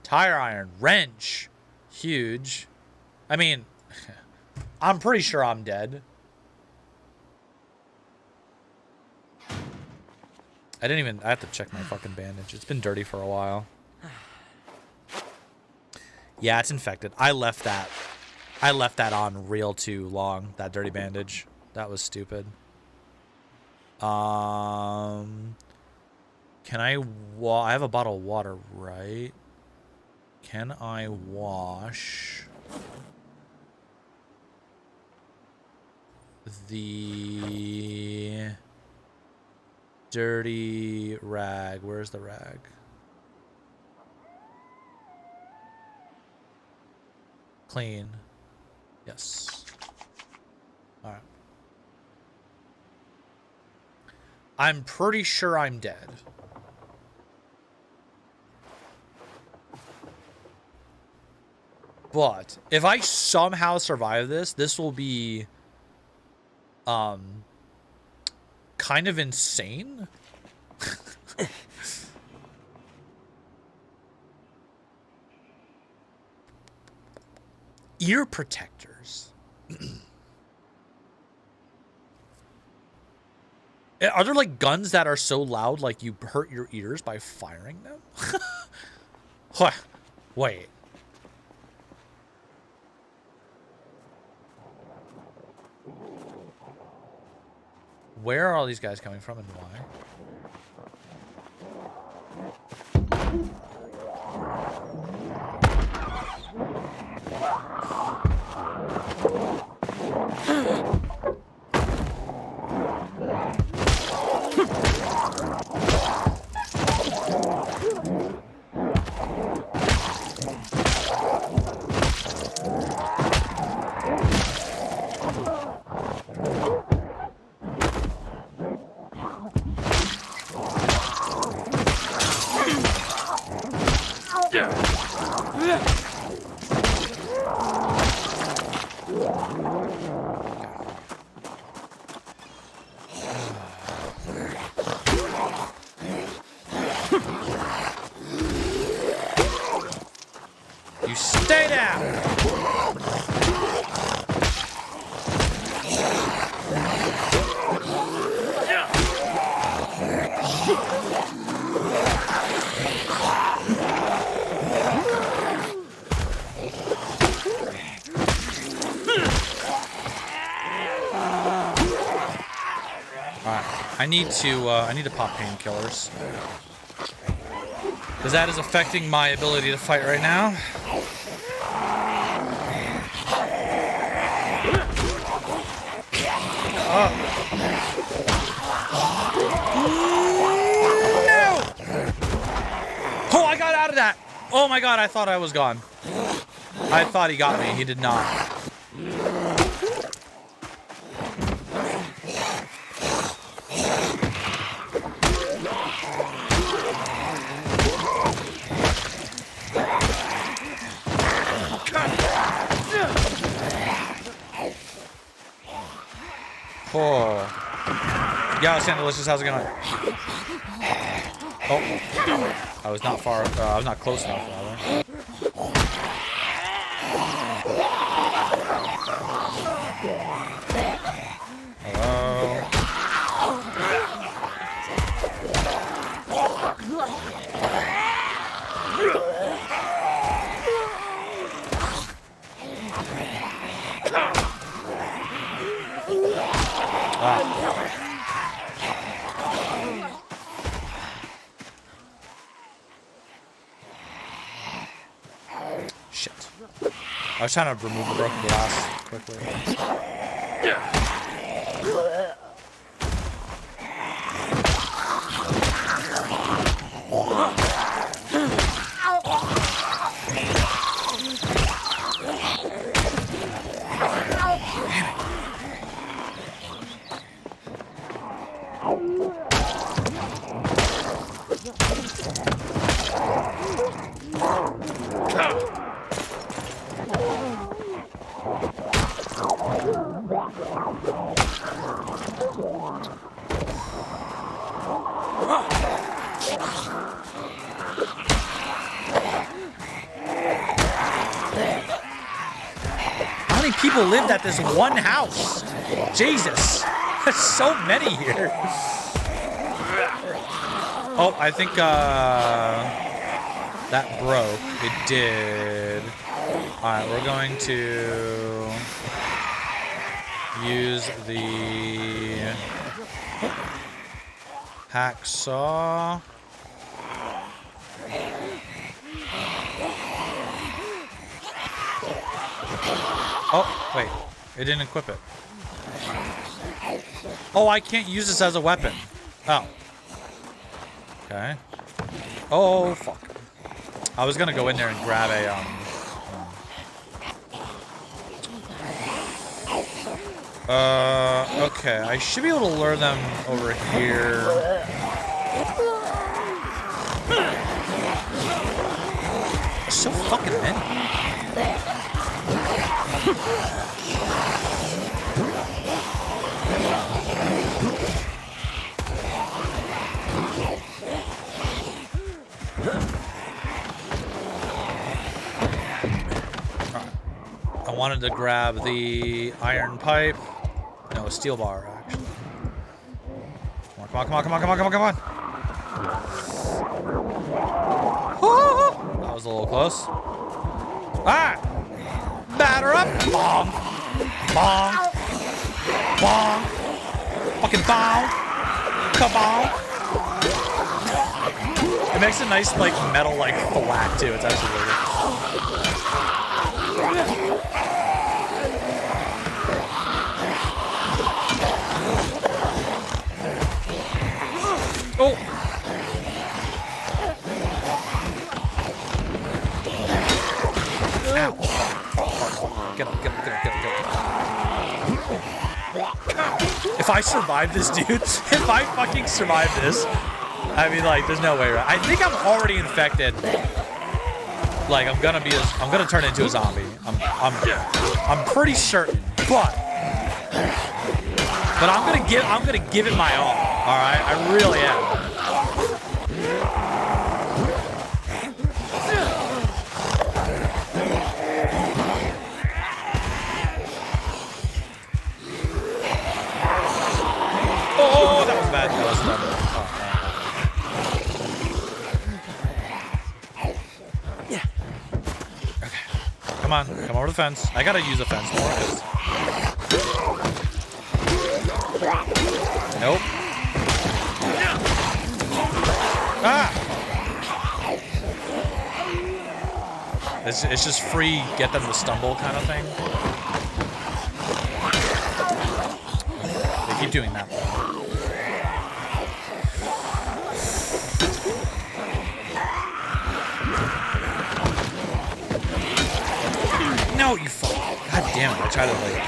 Tire iron. Wrench. Huge. I mean, I'm pretty sure I'm dead. I have to check my fucking bandage. It's been dirty for a while. Yeah, it's infected. I left that on real too long, that dirty bandage. That was stupid. Can I have a bottle of water, right? Can I wash the dirty rag? Where's the rag? Clean. Yes. All right. I'm pretty sure I'm dead. But if I somehow survive this, this will be kind of insane. Ear protectors. Are there like guns that are so loud like you hurt your ears by firing them? Wait. Where are all these guys coming from and why? I need to pop painkillers. Because that is affecting my ability to fight right now. No! Oh, I got out of that! Oh my god, I thought I was gone. I thought he got me. He did not. Oh. Yo, Sandelicious, how's it going? Oh. I was not far, I was not close enough, rather. Hello? Shit. I was trying to remove the broken glass quickly. How many people lived at this one house? Jesus, there's so many here. Oh, I think that broke. It did. All right, we're going to use the hacksaw. Oh, wait. It didn't equip it. Oh, I can't use this as a weapon. Oh. Okay. Oh, fuck. I was gonna go in there and grab a, okay. I should be able to lure them over here. There's so fucking many. I wanted to grab the iron pipe. No, a steel bar, actually. Come on, come on, come on, come on, come on, come on, come on. Oh, that was a little close. Ah! Batter up! Bong! Bong! Bong! Fucking bong! Kabong! It makes a nice, like, metal, like, thwack, too. It's actually really good. Oh! Ow. Get up, get up, get up, get up, get up. If I survive this, dude, if I fucking survive this, I mean, like, there's no way, right? I think I'm already infected. Like, I'm gonna turn into a zombie. I'm pretty certain, but I'm gonna give it my all. All right, I really am. on. Come over the fence. I gotta use the fence more. Nope. Ah! It's just free, get them to stumble kind of thing. They keep doing that. No, you fuck. God damn it. I tried to like...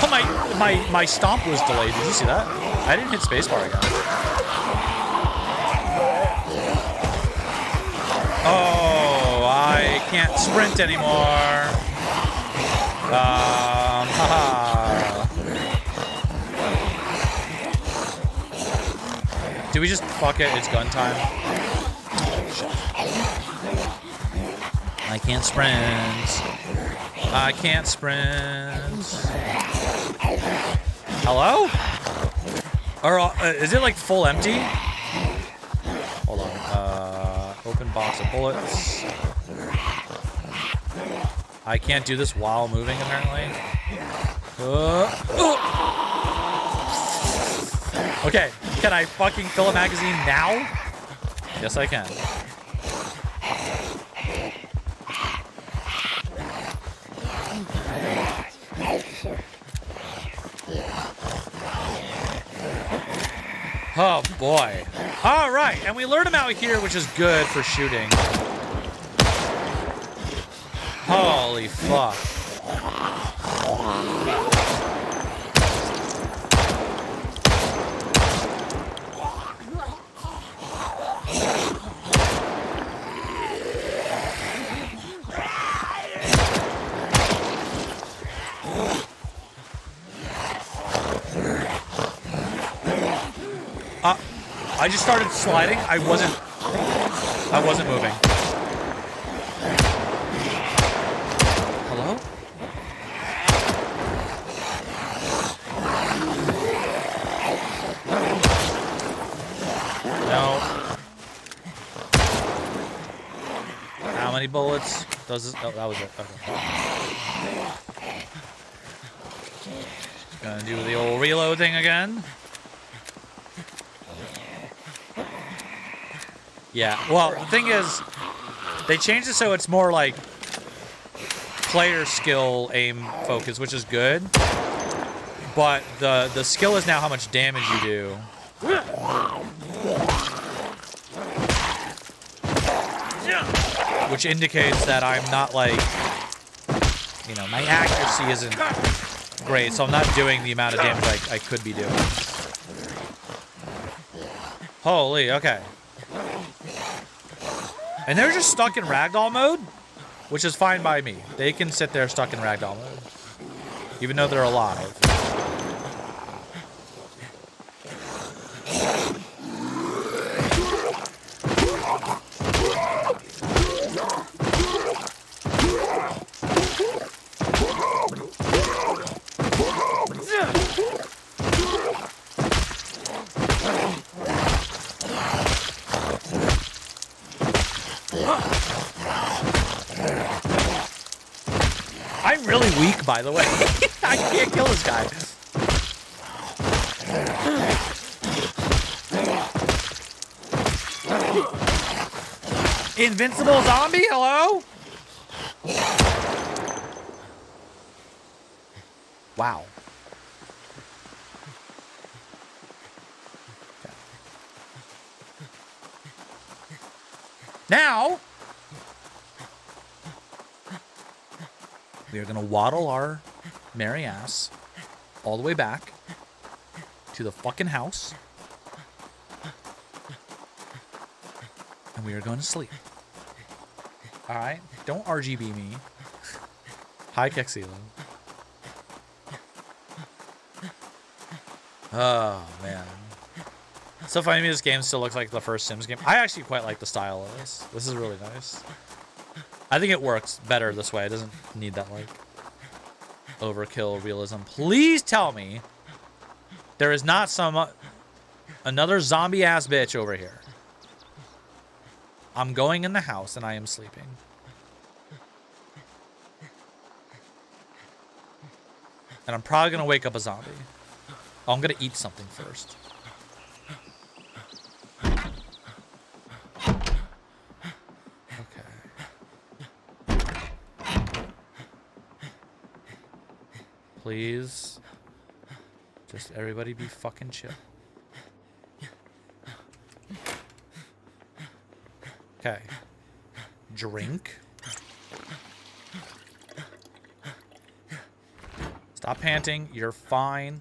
Oh, my stomp was delayed. Did you see that? I didn't hit spacebar again. Oh, I can't sprint anymore. Haha. Do we just fuck it? It's gun time. I can't sprint. I can't sprint. Hello? Or is it like full empty? Hold on. Open box of bullets. I can't do this while moving, apparently. Okay, can I fucking fill a magazine now? Yes, I can. Oh boy. All right, and we lured him out here, which is good for shooting. Holy fuck. I just started sliding. I wasn't moving. Hello? No. How many bullets does this? Oh, that was it. Okay. Gonna do the old reload thing again. Yeah, well, the thing is, they changed it so it's more like player skill aim focus, which is good. But the skill is now how much damage you do. Which indicates that I'm not like, you know, my accuracy isn't great, so I'm not doing the amount of damage I could be doing. Holy, okay. And they're just stuck in ragdoll mode, which is fine by me. They can sit there stuck in ragdoll mode, even though they're alive. I'm really weak, by the way. I can't kill this guy. Invincible zombie, hello? Wow. Okay. Now, we are going to waddle our merry ass all the way back to the fucking house. And we are going to sleep. Alright? Don't RGB me. High kick ceiling. Oh, man. It's so funny to me this game still looks like the first Sims game. I actually quite like the style of this. This is really nice. I think it works better this way. It doesn't need that, like, overkill realism. Please tell me there is not some another zombie-ass bitch over here. I'm going in the house and I am sleeping. And I'm probably gonna wake up a zombie. Oh, I'm gonna eat something first. Okay. Please. Just everybody be fucking chill. Okay. Drink. Stop panting. You're fine.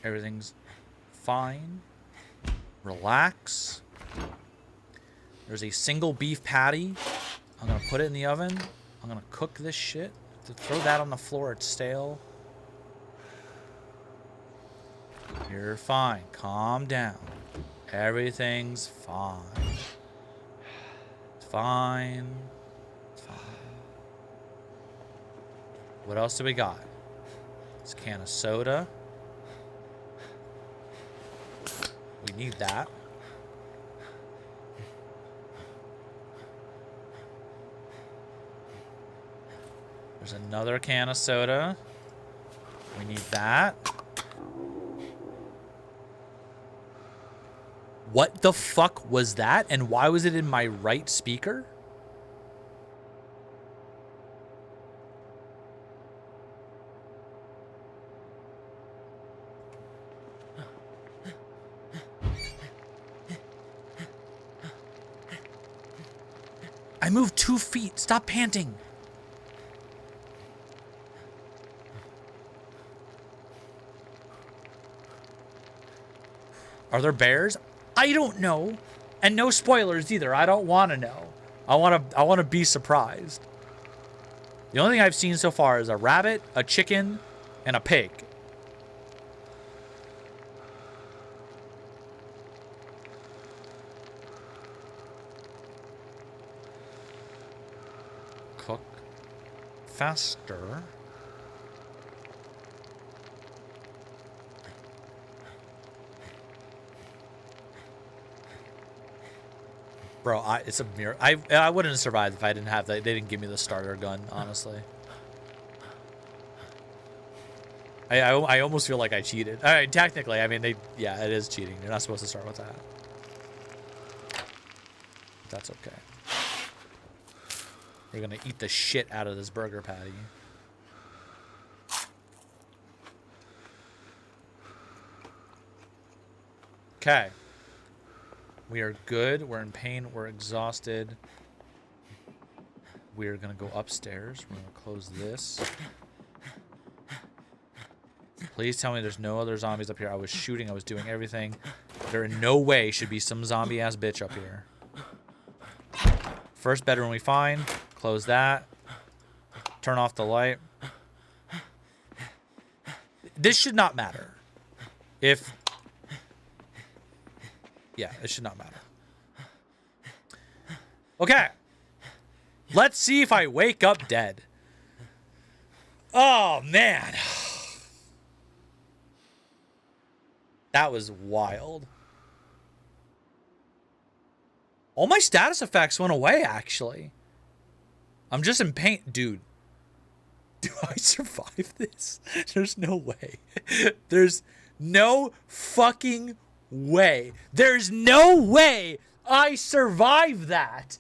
Everything's fine. Relax. There's a single beef patty. I'm gonna put it in the oven. I'm gonna cook this shit. To throw that on the floor, it's stale. You're fine. Calm down. Everything's fine. It's fine. It's fine. What else do we got? This can of soda. We need that. There's another can of soda. We need that. What the fuck was that? And why was it in my right speaker? I moved 2 feet. Stop panting. Are there bears? I don't know. And no spoilers either. I don't want to know. I want to be surprised. The only thing I've seen so far is a rabbit, a chicken, and a pig. Cook faster. Bro, it's a mirror. I wouldn't have survived if I didn't have that. They didn't give me the starter gun, honestly. I almost feel like I cheated. All right, technically, I mean, yeah, it is cheating. You're not supposed to start with that. That's okay. We're gonna eat the shit out of this burger patty. Okay. We are good. We're in pain. We're exhausted. We're going to go upstairs. We're going to close this. Please tell me there's no other zombies up here. I was shooting. I was doing everything. There in no way should be some zombie-ass bitch up here. First bedroom we find. Close that. Turn off the light. This should not matter. Yeah, it should not matter. Okay. Let's see if I wake up dead. Oh, man. That was wild. All my status effects went away, actually. I'm just in pain. Dude. Do I survive this? There's no way. There's no fucking way. There's no way I survived that.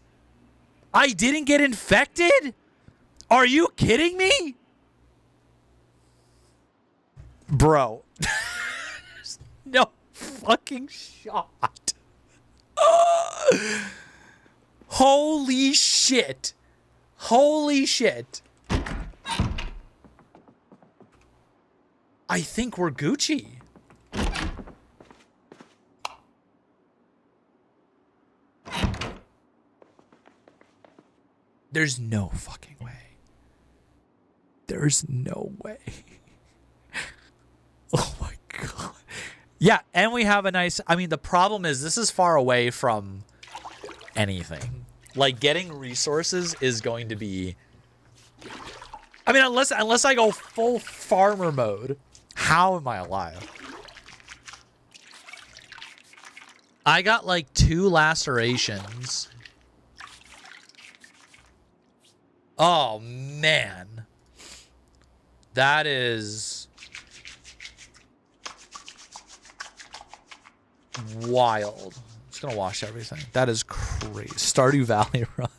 I didn't get infected? Are you kidding me? Bro. There's no fucking shot. Holy shit. Holy shit. I think we're Gucci. There's no fucking way. There's no way. Oh my god. Yeah, and we have a nice... I mean, the problem is this is far away from anything. Like, getting resources is going to be... I mean, unless I go full farmer mode, how am I alive? I got, like, 2 lacerations. Oh, man. That is wild. I'm just gonna wash everything. That is crazy. Stardew Valley run.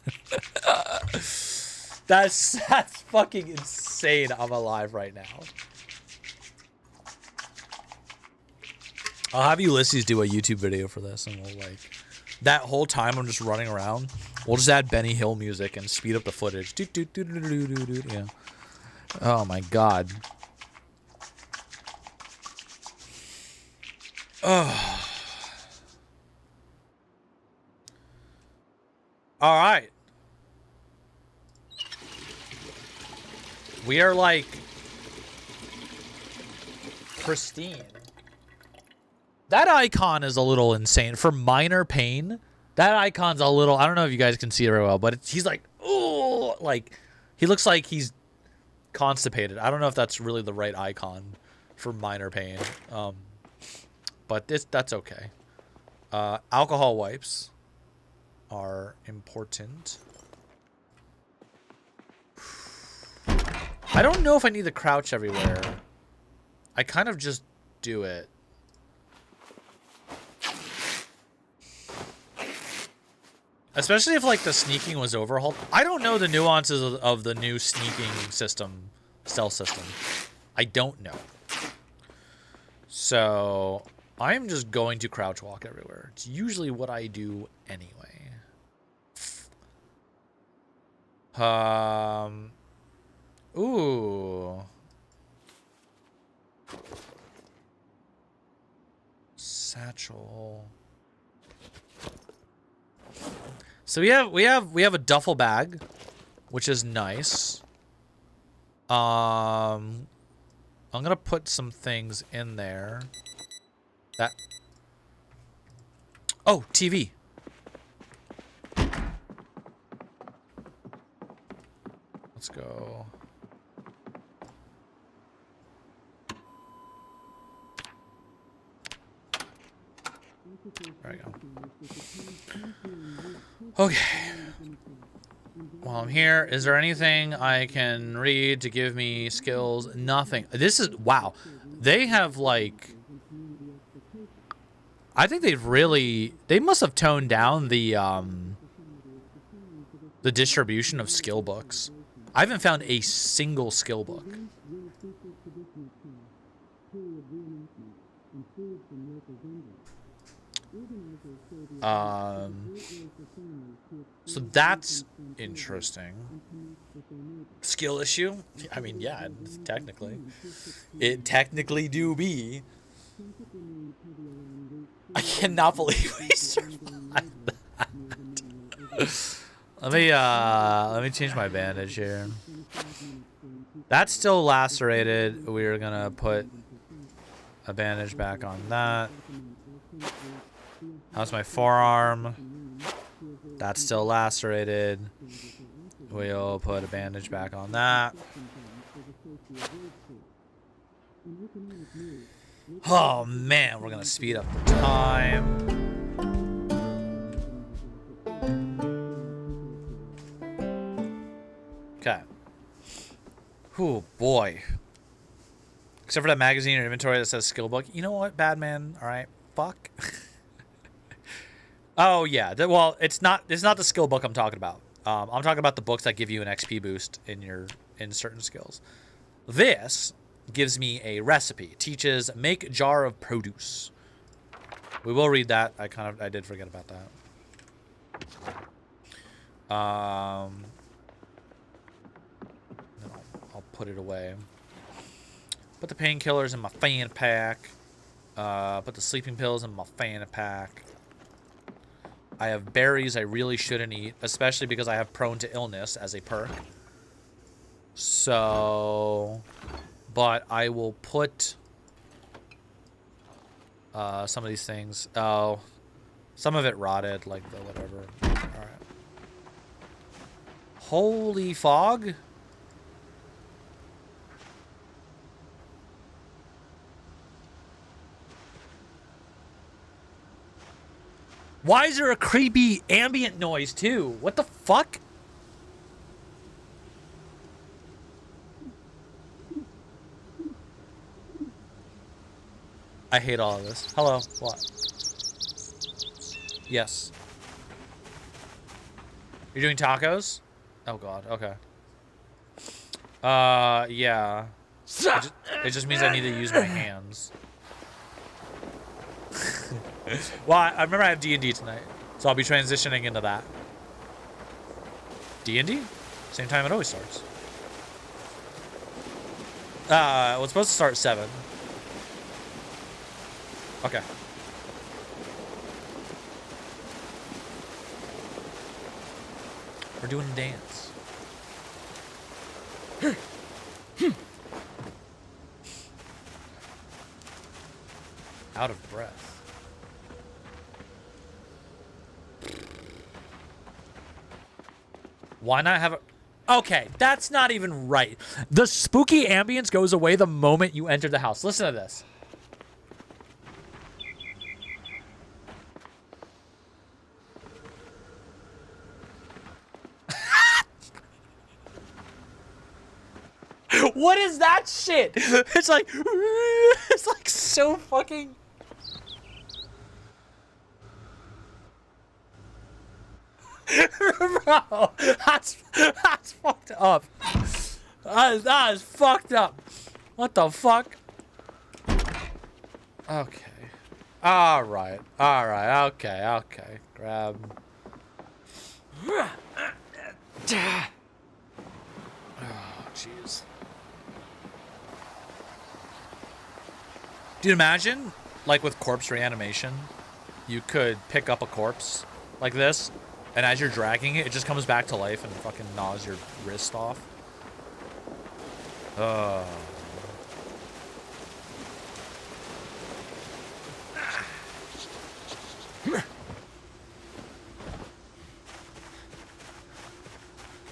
That's fucking insane. I'm alive right now. I'll have Ulysses do a YouTube video for this, and we'll like that whole time I'm just running around. We'll just add Benny Hill music and speed up the footage. Yeah. Oh my god. Oh. All right. We are like pristine. That icon is a little insane. For minor pain, that icon's a little, I don't know if you guys can see it very well, but he's like, oh, like, he looks like he's constipated. I don't know if that's really the right icon for minor pain. But that's okay. Alcohol wipes are important. I don't know if I need to crouch everywhere. I kind of just do it. Especially if, like, the sneaking was overhauled. I don't know the nuances of the new sneaking system, stealth system. I don't know. So, I'm just going to crouch walk everywhere. It's usually what I do anyway. Ooh. Satchel. So we have a duffel bag, which is nice. I'm gonna put some things in there. That. Oh, TV. Let's go. There we go. Okay. While I'm here, is there anything I can read to give me skills? Nothing. This is, wow. They have, like, I think they must have toned down the distribution of skill books. I haven't found a single skill book. So that's interesting. Skill issue? I mean, yeah, technically. It technically do be. I cannot believe we survived that. Let me change my bandage here. That's still lacerated. We're gonna put a bandage back on that. How's my forearm? That's still lacerated. We'll put a bandage back on that. Oh man, we're gonna speed up the time. Okay. Oh boy. Except for that magazine or inventory that says skill book. You know what, Badman? All right, fuck. Oh yeah. Well, it's not the skill book I'm talking about. I'm talking about the books that give you an XP boost in certain skills. This gives me a recipe. It teaches make jar of produce. We will read that. I did forget about that. I'll put it away. Put the painkillers in my fan pack. Put the sleeping pills in my fan pack. I have berries I really shouldn't eat, especially because I have prone to illness as a perk. So, but I will put some of these things. Oh, some of it rotted, like the whatever. All right. Holy fog. Why is there a creepy ambient noise, too? What the fuck? I hate all of this. Hello. What? Yes. You're doing tacos? Oh god. Okay. Yeah. It just means I need to use my hands. Well, I remember I have D&D tonight, so I'll be transitioning into that. D&D? Same time it always starts. Well, it's supposed to start at 7. Okay. We're doing a dance. Out of breath. Why not have a... Okay, that's not even right. The spooky ambience goes away the moment you enter the house. Listen to this. What is that shit? It's like so fucking... Bro, that's fucked up. That is fucked up. What the fuck? Okay. Alright. Okay. Grab. Oh, jeez. Dude, imagine, like with corpse reanimation, you could pick up a corpse like this, and as you're dragging it, it just comes back to life and fucking gnaws your wrist off.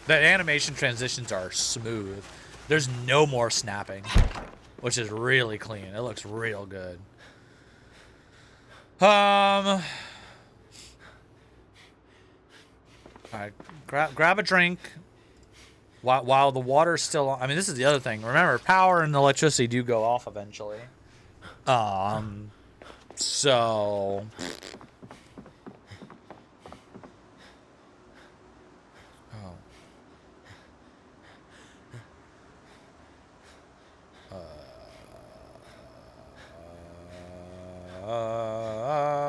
The animation transitions are smooth. There's no more snapping, which is really clean. It looks real good. All right, grab a drink while the water's still on. I mean, this is the other thing. Remember, power and electricity do go off eventually. So...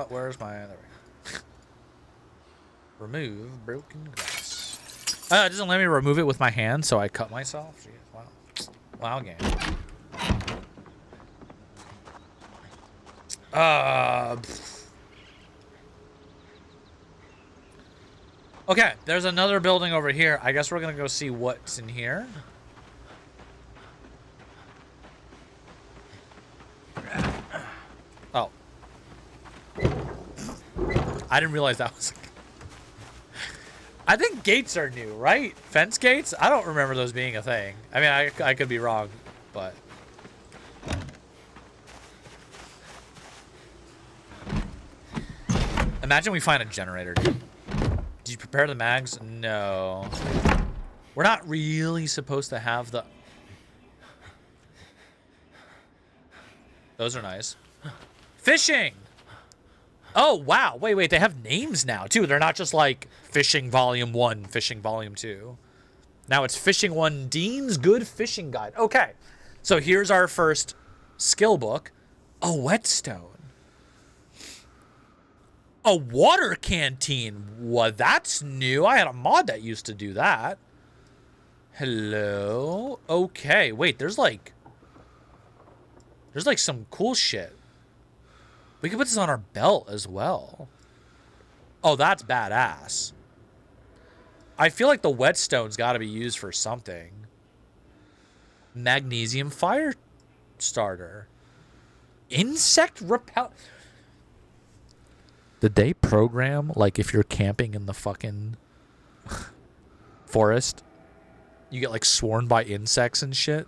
where's my... There we go. Remove broken glass. It doesn't let me remove it with my hand, so I cut myself. Jeez, wow. Wow, game. Okay, there's another building over here. I guess we're gonna go see what's in here. Oh. I didn't realize that was... I think gates are new, right? Fence gates? I don't remember those being a thing. I mean, I could be wrong, but... Imagine we find a generator, dude. Did you prepare the mags? No. We're not really supposed to have the... Those are nice. Fishing! Oh, wow. Wait. They have names now, too. They're not just like Fishing Volume 1, Fishing Volume 2. Now it's Fishing 1, Dean's Good Fishing Guide. Okay. So here's our first skill book. A whetstone. A water canteen. Well, that's new. I had a mod that used to do that. Hello? Okay. Wait, there's like some cool shit. We could put this on our belt as well. Oh, that's badass. I feel like the whetstone's got to be used for something. Magnesium fire starter. Insect repel. Did they program, like, if you're camping in the fucking forest, you get, like, swarmed by insects and shit?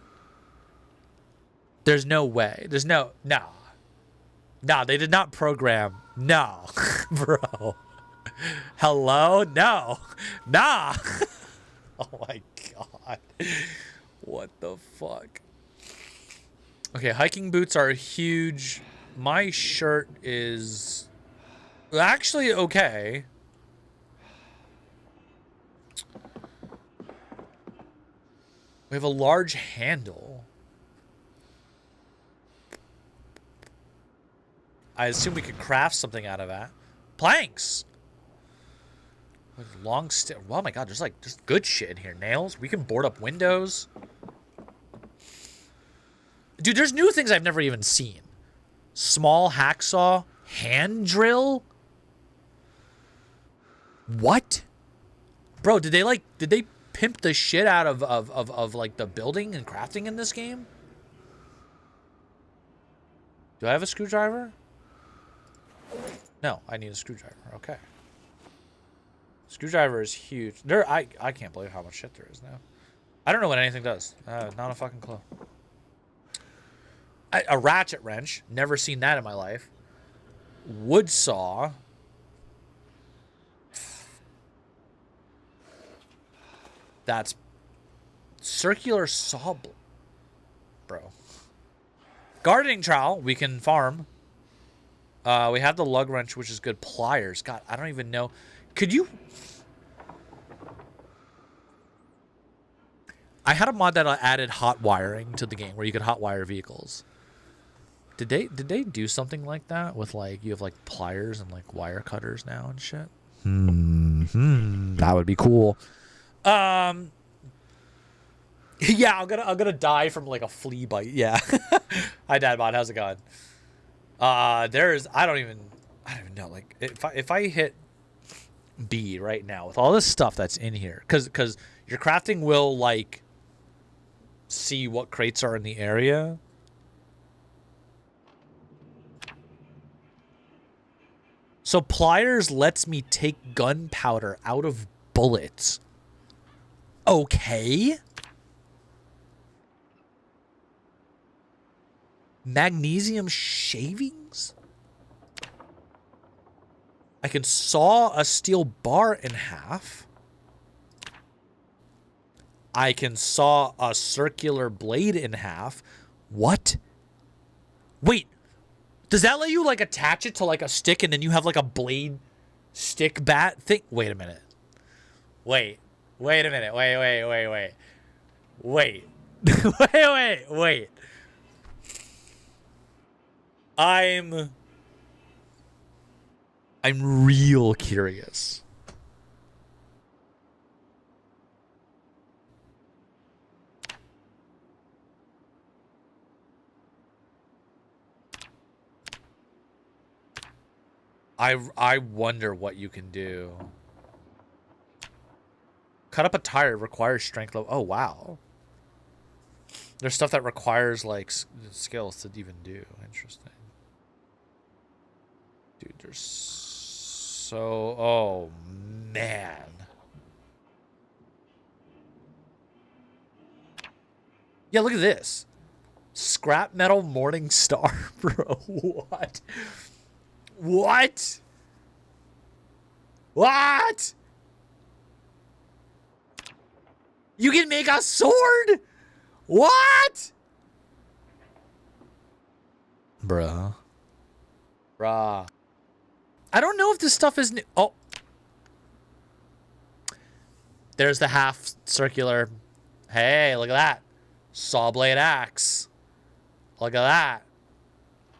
There's no way. There's no... No, they did not program. No. Bro. Hello? No. Nah. Oh my god. What the fuck? Okay, hiking boots are huge. my shirt is actually okay. We have a large handle. I assume we could craft something out of that. Planks. Long stick. Oh my god, there's like just good shit in here. Nails. We can board up windows. Dude, there's new things I've never even seen. Small hacksaw. Hand drill. What? Bro, did they pimp the shit out of like the building and crafting in this game? Do I have a screwdriver? No, I need a screwdriver. Okay. Screwdriver is huge. I can't believe how much shit there is now. I don't know what anything does. Not a fucking clue. A ratchet wrench. Never seen that in my life. Wood saw. That's circular saw. Bro. Gardening trowel. We can farm. We have the lug wrench, which is good. Pliers. God, I don't even know. Could you... I had a mod that added hot wiring to the game where you could hot wire vehicles. Did they do something like that with like you have like pliers and like wire cutters now and shit? That would be cool. Yeah, I'm gonna die from like a flea bite. Yeah. Hi Dad Bod, how's it going? I don't even know, like if I hit B right now with all this stuff that's in here, cause your crafting will like see what crates are in the area. So pliers lets me take gunpowder out of bullets. Okay. Magnesium shavings? I can saw a steel bar in half. I can saw a circular blade in half. What? Wait. Does that let you like attach it to like a stick and then you have like a blade stick bat thing? Wait a minute. Wait a minute. Wait. wait. I'm real curious. I wonder what you can do. Cut up a tire requires strength level. Oh, wow. There's stuff that requires, like, skills to even do. Interesting. Dude, there's so... Oh, man. Yeah, look at this. Scrap metal morning star, bro. What? What? What? You can make a sword? What? Bruh. I don't know if this stuff is new. Oh. There's the half circular. Hey, look at that. Saw blade axe. Look at that.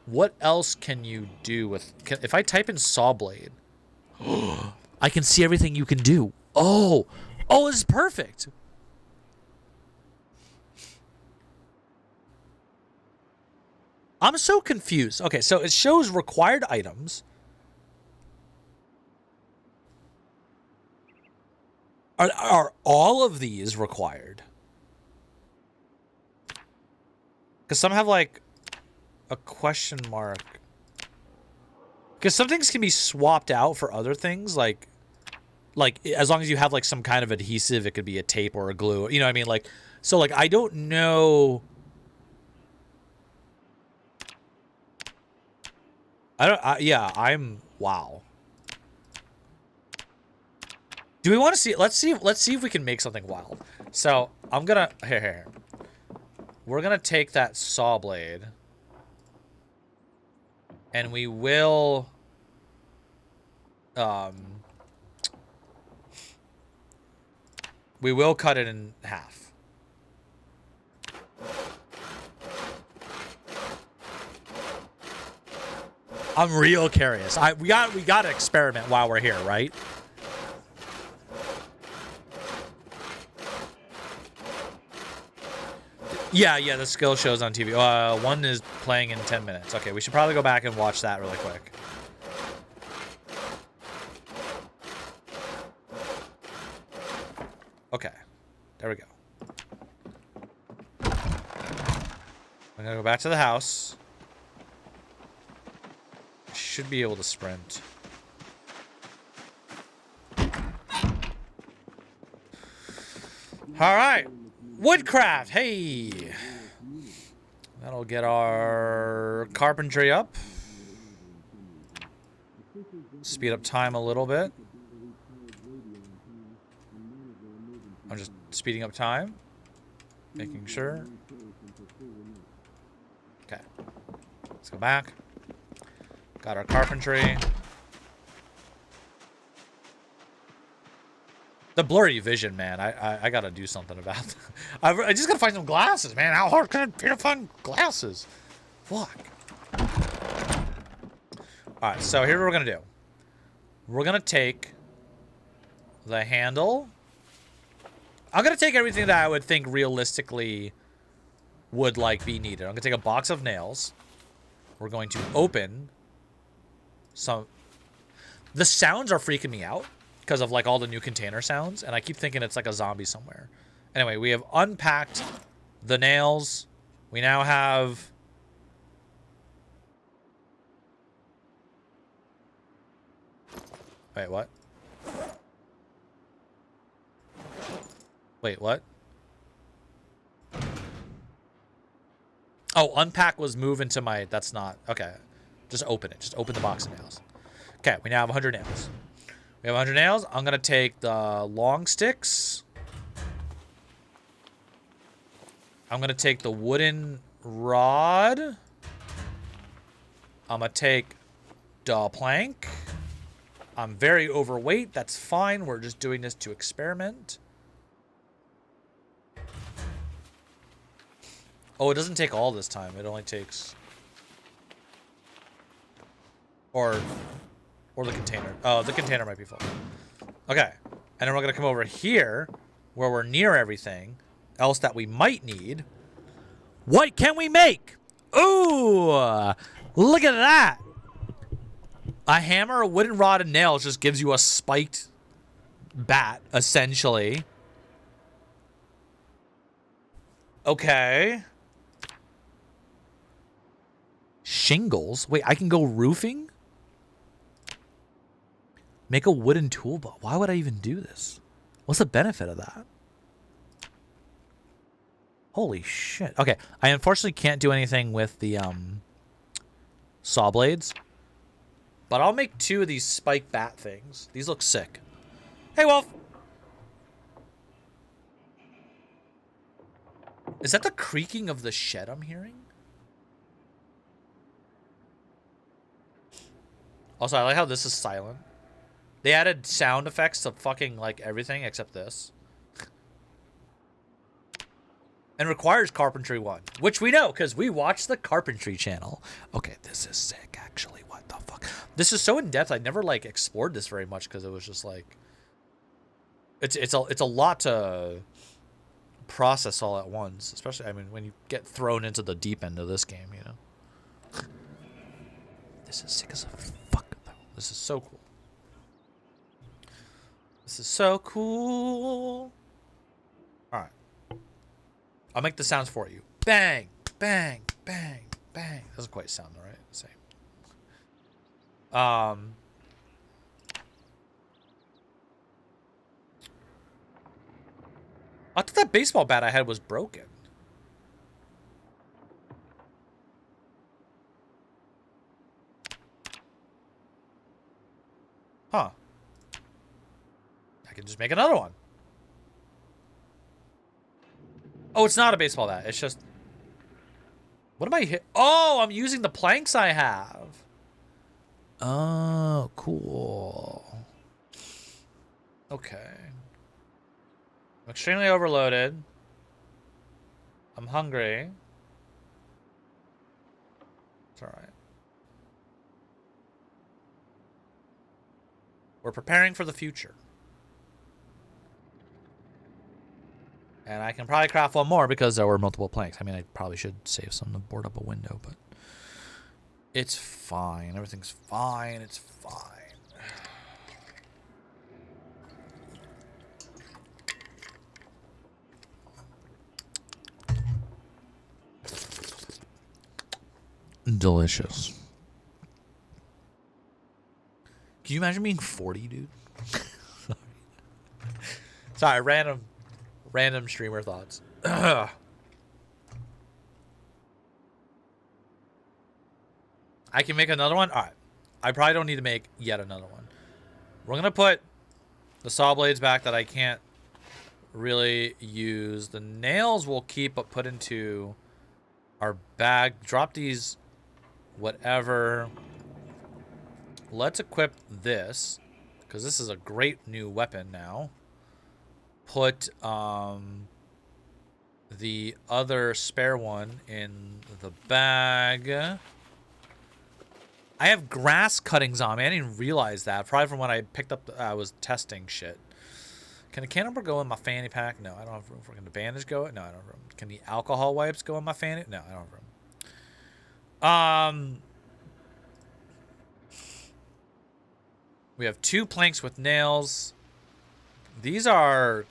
What else can you do with... if I type in saw blade... I can see everything you can do. Oh! Oh, this is perfect! I'm so confused. Okay, so it shows required items. Are all of these required? Because some have, like... a question mark. Because some things can be swapped out for other things, like as long as you have like some kind of adhesive, it could be a tape or a glue. You know what I mean? Like, so like I don't know. Yeah, wow. Do we want to see? Let's see if we can make something wild. So I'm gonna here. We're gonna take that saw blade. And we will... we will cut it in half. I'm real curious. We got to experiment while we're here, right? Yeah, the skill shows on TV. One is playing in 10 minutes. Okay, we should probably go back and watch that really quick. Okay, there we go. I'm gonna go back to the house. Should be able to sprint. All right, woodcraft. Hey, that'll get our carpentry up. Speed up time a little bit. I'm just speeding up time, making sure. Okay, let's go back. Got our carpentry. The blurry vision, man. I gotta do something about that. I just gotta find some glasses, man. How hard can it be to find glasses? Fuck. Alright, so here's what we're gonna do. We're gonna take the handle. I'm gonna take everything that I would think realistically would like be needed. I'm gonna take a box of nails. We're going to open some. The sounds are freaking me out because of like all the new container sounds, and I keep thinking it's like a zombie somewhere. Anyway, we have unpacked the nails. We now have wait, what? Wait, what? Oh, unpack was move into my... That's not... Okay. Just open it. Just open the box of nails. Okay, we now have 100 nails. We have 100 nails. I'm going to take the long sticks. I'm going to take the wooden rod. I'm going to take the plank. I'm very overweight. That's fine. We're just doing this to experiment. Oh, it doesn't take all this time. It only takes... Or the container. Oh, the container might be full. Okay. And then we're going to come over here, where we're near everything else that we might need. What can we make? Ooh! Look at that! A hammer, a wooden rod, and nails just gives you a spiked bat, essentially. Okay. Shingles? Wait, I can go roofing? Make a wooden tool belt. Why would I even do this? What's the benefit of that? Holy shit. Okay, I unfortunately can't do anything with the saw blades. But I'll make 2 of these spike bat things. These look sick. Hey, Wolf! Is that the creaking of the shed I'm hearing? Also, I like how this is silent. They added sound effects to fucking, like, everything except this. And requires Carpentry 1. Which we know, because we watch the Carpentry channel. Okay, this is sick, actually. What the fuck? This is so in-depth. I never, like, explored this very much, because it was just, like... It's a lot to process all at once. Especially, I mean, when you get thrown into the deep end of this game, you know? This is sick as a fuck, though. This is so cool. This is so cool. Alright. I'll make the sounds for you. Bang, bang, bang, bang. Doesn't quite sound right. Same. I thought that baseball bat I had was broken. Huh. I can just make another one. Oh, it's not a baseball bat. It's just... What am I hit? Oh, I'm using the planks I have. Oh, cool. Okay. I'm extremely overloaded. I'm hungry. It's alright. We're preparing for the future. And I can probably craft one more because there were multiple planks. I mean, I probably should save some to board up a window, but it's fine. Everything's fine. It's fine. Delicious. Can you imagine being 40, dude? Sorry, random streamer thoughts. I can make another one? Alright. I probably don't need to make yet another one. We're going to put the saw blades back that I can't really use. The nails we'll keep but put into our bag. Drop these, whatever. Let's equip this, because this is a great new weapon now. Put the other spare one in the bag. I have grass cuttings on me. I didn't realize that. Probably from when I picked up, I was testing shit. Can a cannibal go in my fanny pack? No, I don't have room for it. Can the bandage go? No, I don't have room. Can the alcohol wipes go in my fanny? No, I don't have room. We have 2 planks with nails. These are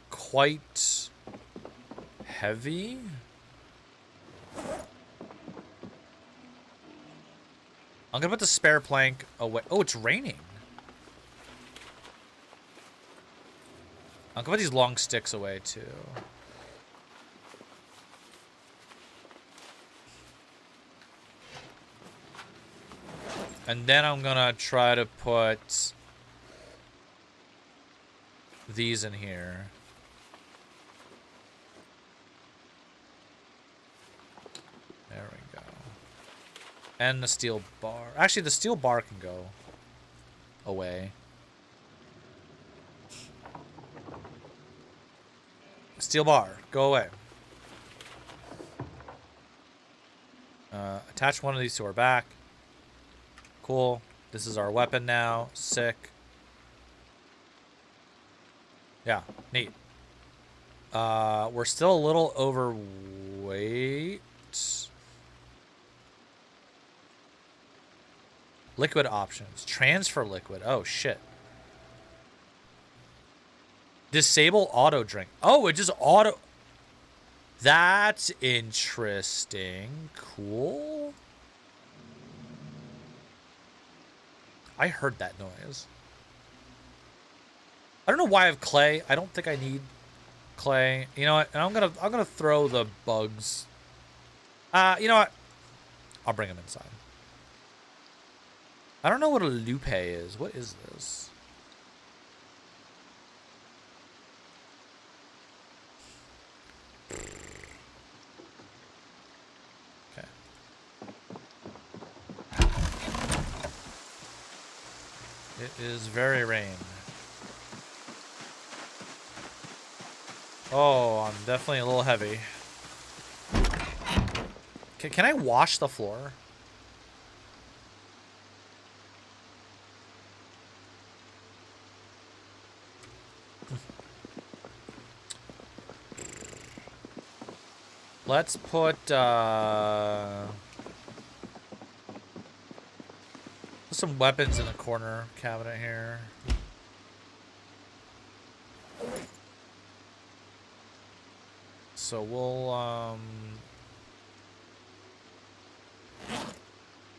quite heavy. I'm gonna put the spare plank away. Oh, it's raining. I'm gonna put these long sticks away too. And then I'm gonna try to put these in here. There we go. And the steel bar. Actually, the steel bar can go away. Steel bar, go away. Attach one of these to our back. Cool. This is our weapon now. Sick. Yeah, neat. We're still a little overweight. Liquid options. Transfer liquid. Oh, shit. Disable auto drink. Oh, it just auto... That's interesting. Cool. I heard that noise. I don't know why I have clay. I don't think I need clay. You know what? And I'm gonna throw the bugs. You know what? I'll bring them inside. I don't know what a lupe is. What is this? Okay. It is very rain. Oh, I'm definitely a little heavy. Can I wash the floor? Let's put some weapons in the corner cabinet here. So we'll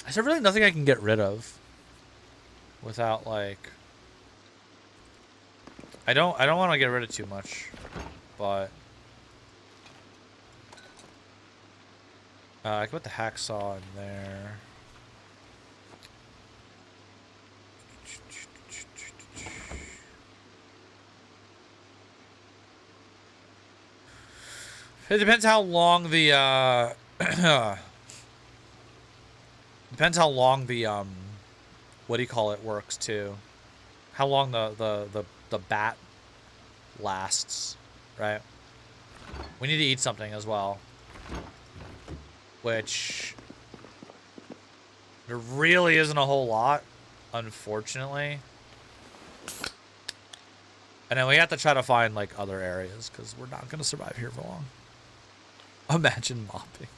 is there really nothing I can get rid of without like I don't want to get rid of too much, but I can put the hacksaw in there. It depends how long the depends how long the what do you call it works too. How long the bat lasts, right? We need to eat something as well. Which there really isn't a whole lot, unfortunately. And then we have to try to find like other areas because we're not gonna survive here for long. Imagine mopping.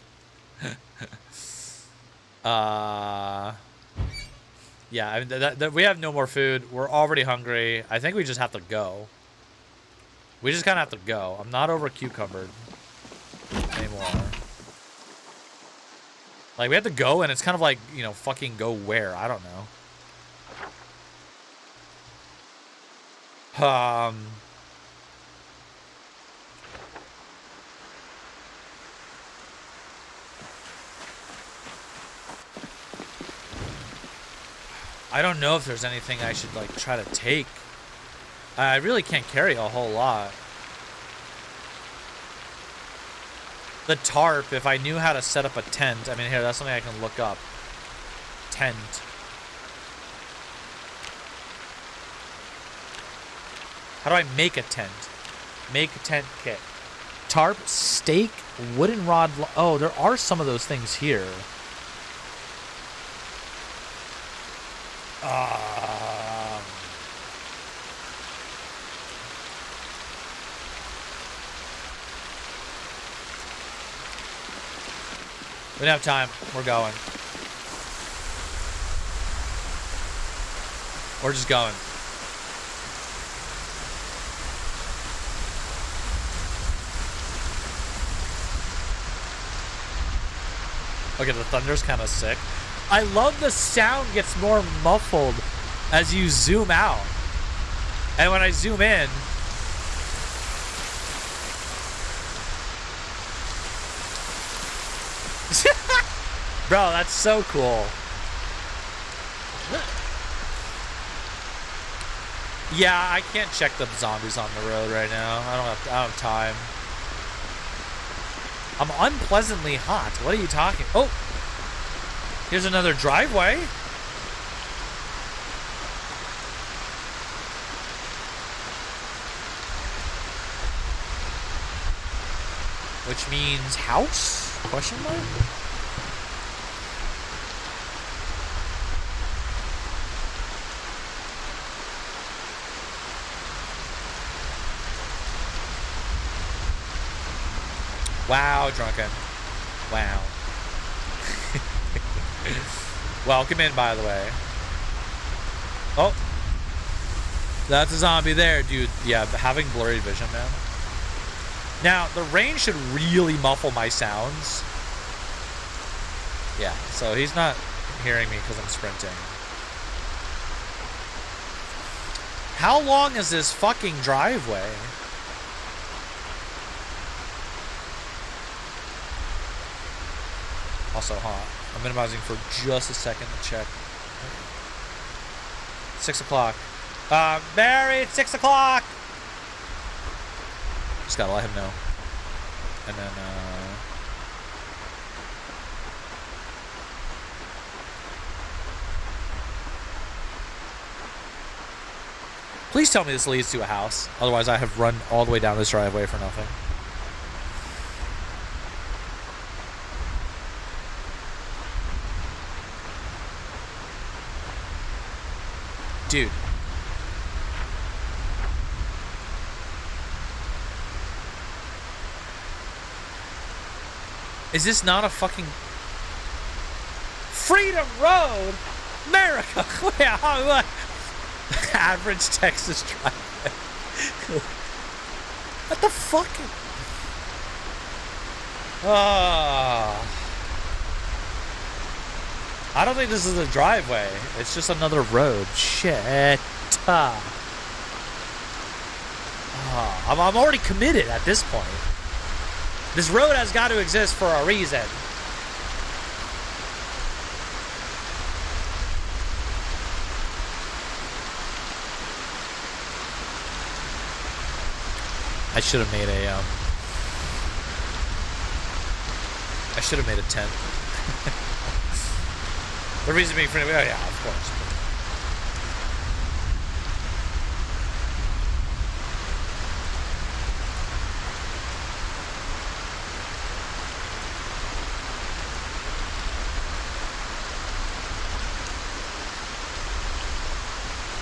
Yeah, I mean, we have no more food. We're already hungry. I think we just have to go. We just kind of have to go. I'm not over cucumbered anymore. Like, we have to go, and it's kind of like, you know, fucking go where? I don't know. I don't know if there's anything I should, like, try to take. I really can't carry a whole lot. The tarp, if I knew how to set up a tent. I mean, here, that's something I can look up. Tent. How do I make a tent? Make a tent kit. Tarp, stake, wooden rod. Oh, there are some of those things here. We don't have time. We're going. We're just going. Okay, the thunder's kind of sick. I love the sound gets more muffled as you zoom out. And when I zoom in, bro, that's so cool. Yeah, I can't check the zombies on the road right now. I don't have time. I'm unpleasantly hot. What are you talking? Oh, here's another driveway. Which means house? Question mark? Wow, drunken. Wow. Welcome in, by the way. Oh. That's a zombie there, dude. Yeah, having blurry vision, man. Now, the rain should really muffle my sounds. Yeah, so he's not hearing me because I'm sprinting. How long is this fucking driveway? Also hot. I'm minimizing for just a second to check. 6 o'clock. Barry, it's 6 o'clock! Just gotta let him know. And then, please tell me this leads to a house. Otherwise, I have run all the way down this driveway for nothing. Dude. Is this not a fucking Freedom Road? America! Yeah, average Texas driveway. What the fuck? I don't think this is a driveway. It's just another road. Shit. I'm already committed at this point. This road has got to exist for a reason. I should have made a I should have made a tent. The reason being for oh yeah, of course.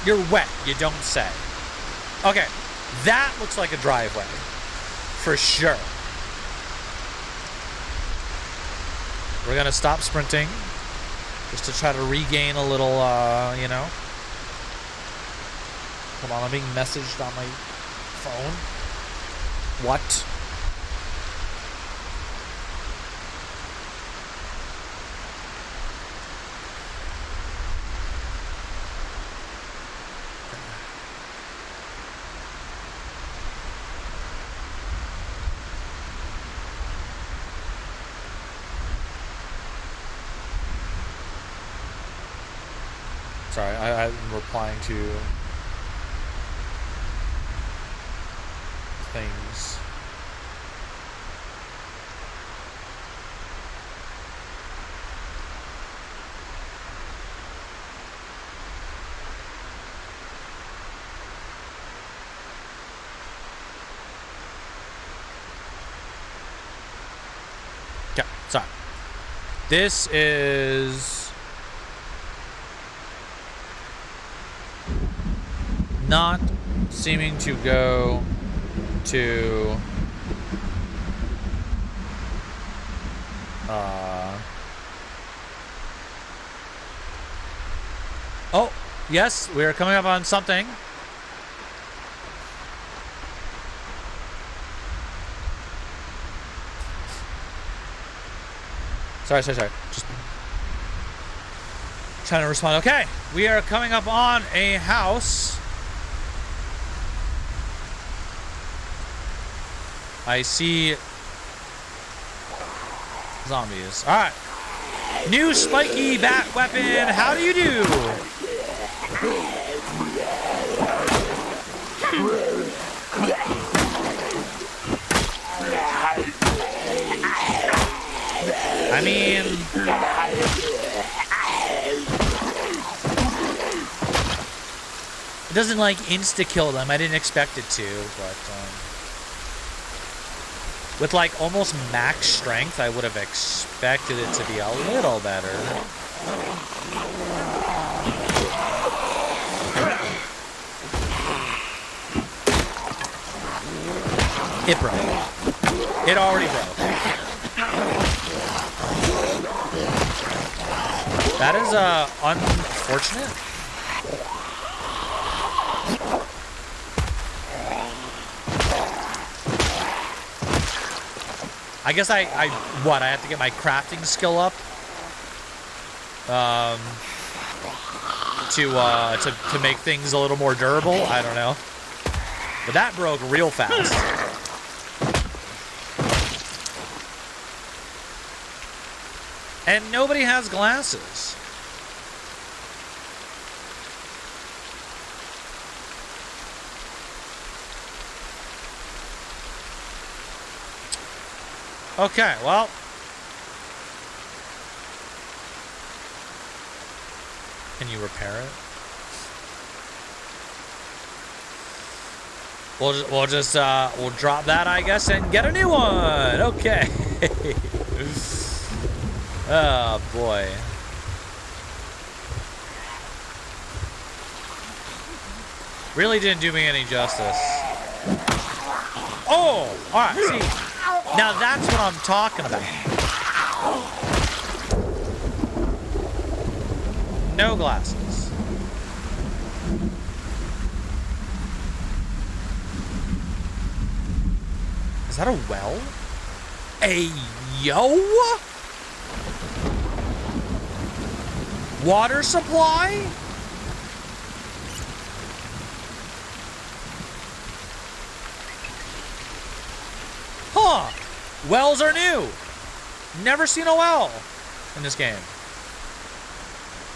You're wet, you don't say. Okay, that looks like a driveway. For sure. We're gonna stop sprinting. Just to try to regain a little, you know. Hold on, I'm being messaged on my phone. What? Sorry, I'm replying to things. Okay, sorry. This is not seeming to go to oh, yes, we're coming up on something. Sorry. Just trying to respond. Okay, we are coming up on a house. I see zombies. All right. New spiky bat weapon. How do you do? I mean, it doesn't like insta-kill them. I didn't expect it to, but with like almost max strength, I would have expected it to be a little better. It broke. It already broke. That is unfortunate. I guess I have to get my crafting skill up to make things a little more durable. I don't know, but that broke real fast. And nobody has glasses. Okay, well. Can you repair it? We'll drop that, I guess, and get a new one. Okay. Oh boy. Really didn't do me any justice. Oh, all right. See, now that's what I'm talking about. No glasses. Is that a well? Yo? Water supply? Huh. Wells are new. Never seen a well in this game.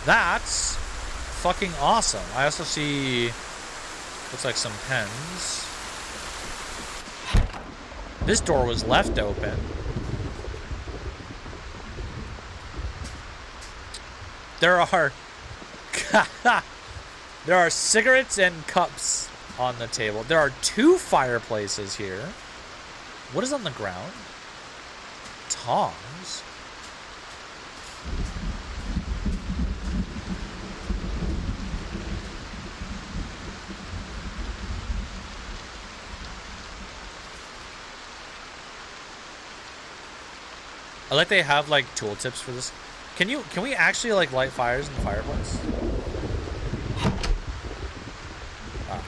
That's fucking awesome. I also see, looks like some pens. This door was left open. There are cigarettes and cups on the table. There are 2 fireplaces here. What is on the ground? Tongs. I like they have like tooltips for this. Can we actually like light fires in the fireplace? Ah.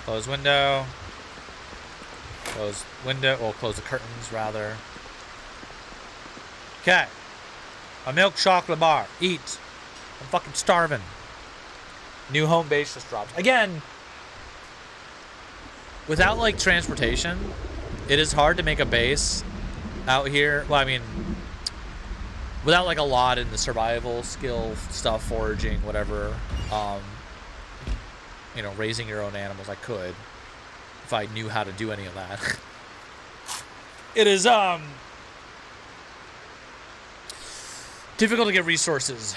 Close window. Close window. Well, close the curtains rather. Okay. A milk chocolate bar. Eat. I'm fucking starving. New home base just dropped. Again, without like transportation, it is hard to make a base out here. Well, I mean, without like a lot in the survival skill stuff, foraging, whatever. You know, raising your own animals. I could, if I knew how to do any of that. It is difficult to get resources.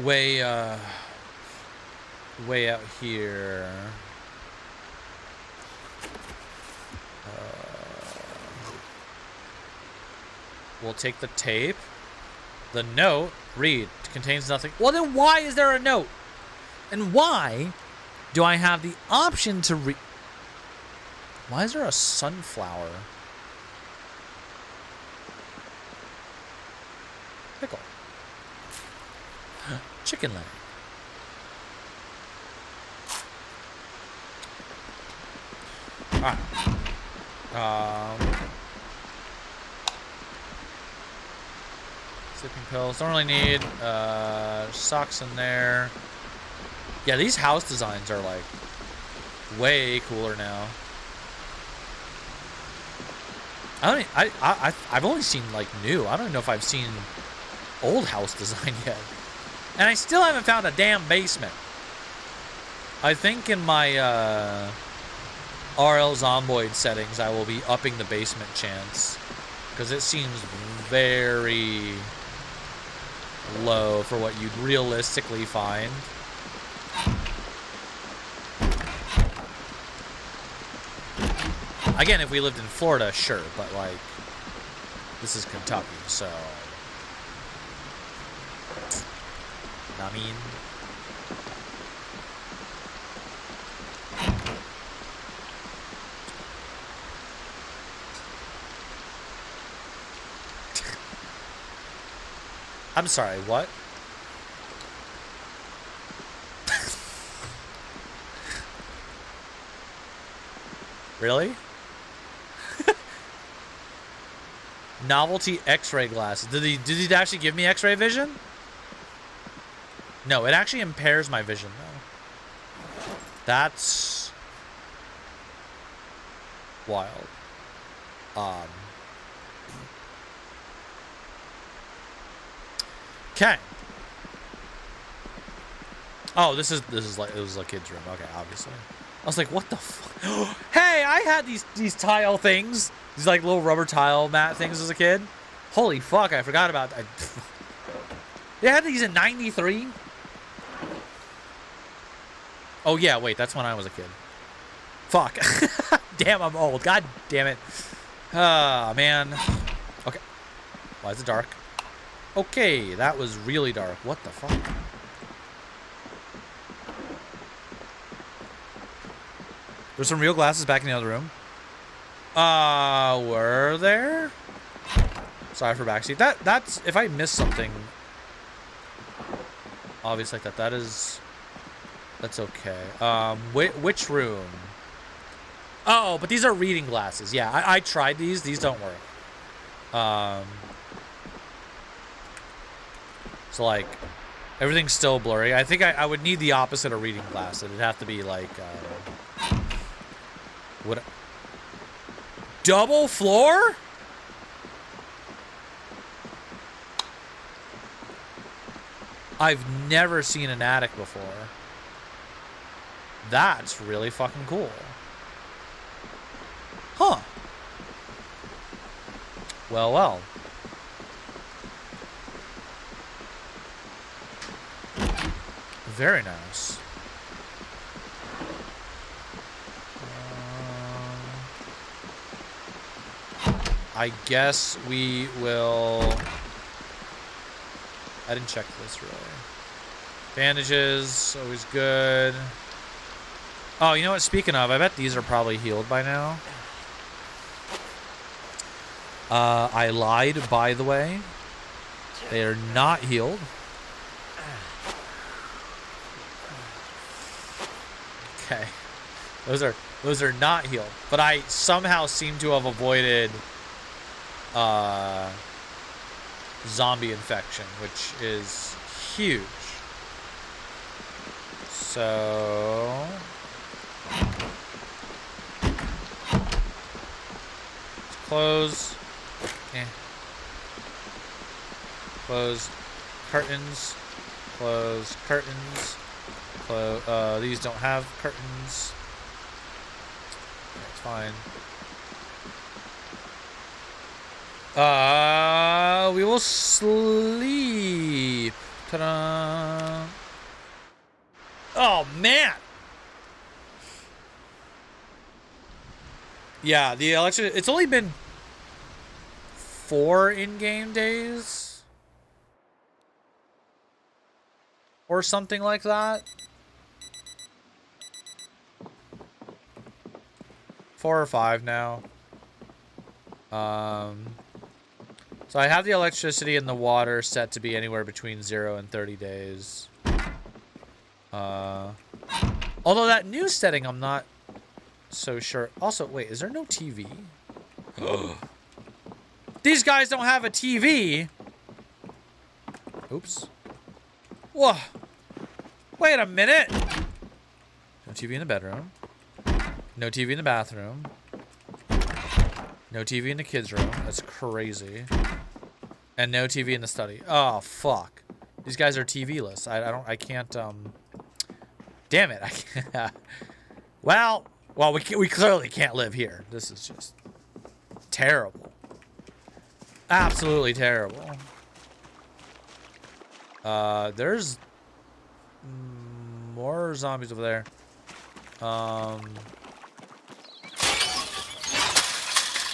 Way out here. We'll take the tape. The note, read, contains nothing. Well, then why is there a note? And why do I have the option to read? Why is there a sunflower? Pickle. Chicken leg. Alright. Sleeping pills. Don't really need socks in there. Yeah, these house designs are like way cooler now. I've only seen like new. I don't even know if I've seen old house design yet. And I still haven't found a damn basement. I think in my RL Zomboid settings, I will be upping the basement chance. Because it seems very low for what you'd realistically find. Again, if we lived in Florida, sure. But, like, this is Kentucky, so... I mean... I'm sorry, what? Really? Novelty X-ray glasses. Did he actually give me X-ray vision? No, it actually impairs my vision though. That's wild. Okay. Oh, this is like, it was a kid's room. Okay, obviously. I was like, what the fuck? Hey, I had these tile things. These like little rubber tile mat things as a kid. Holy fuck, I forgot about that. They had these in 93? Oh yeah, wait, that's when I was a kid. Fuck. Damn, I'm old. God damn it. Ah, man. Okay. Why is it dark? Okay, that was really dark. What the fuck? There's some real glasses back in the other room. Were there? Sorry for backseat. That's if I missed something. Obviously like that's okay. Which room? Oh, but these are reading glasses. Yeah, I tried these. These don't work. So like, everything's still blurry. I think I would need the opposite of reading glass. It'd have to be like, what? Double floor? I've never seen an attic before. That's really fucking cool. Huh. Well, well. Very nice. I guess we will... I didn't check this really. Bandages, always good. Oh, you know what? Speaking of, I bet these are probably healed by now. I lied, by the way. They are not healed. Okay. Those are not healed. But I somehow seem to have avoided zombie infection, which is huge. So let's close. Close curtains. Close curtains. Close. These don't have curtains. That's fine. We will sleep. Ta-da! Oh man. Yeah, the election. It's only been 4 in-game days, or something like that. 4 or 5 now. So I have the electricity and the water set to be anywhere between 0 and 30 days. Although that new setting, I'm not so sure. Also, wait, is there no TV? These guys don't have a TV. Oops. Whoa. Wait a minute. No TV in the bedroom. No TV in the bathroom. No TV in the kids' room. That's crazy. And no TV in the study. Oh, fuck. These guys are TV-less. I can't, damn it. I can't. Well, we clearly can't live here. This is just terrible. Absolutely terrible. There's more zombies over there.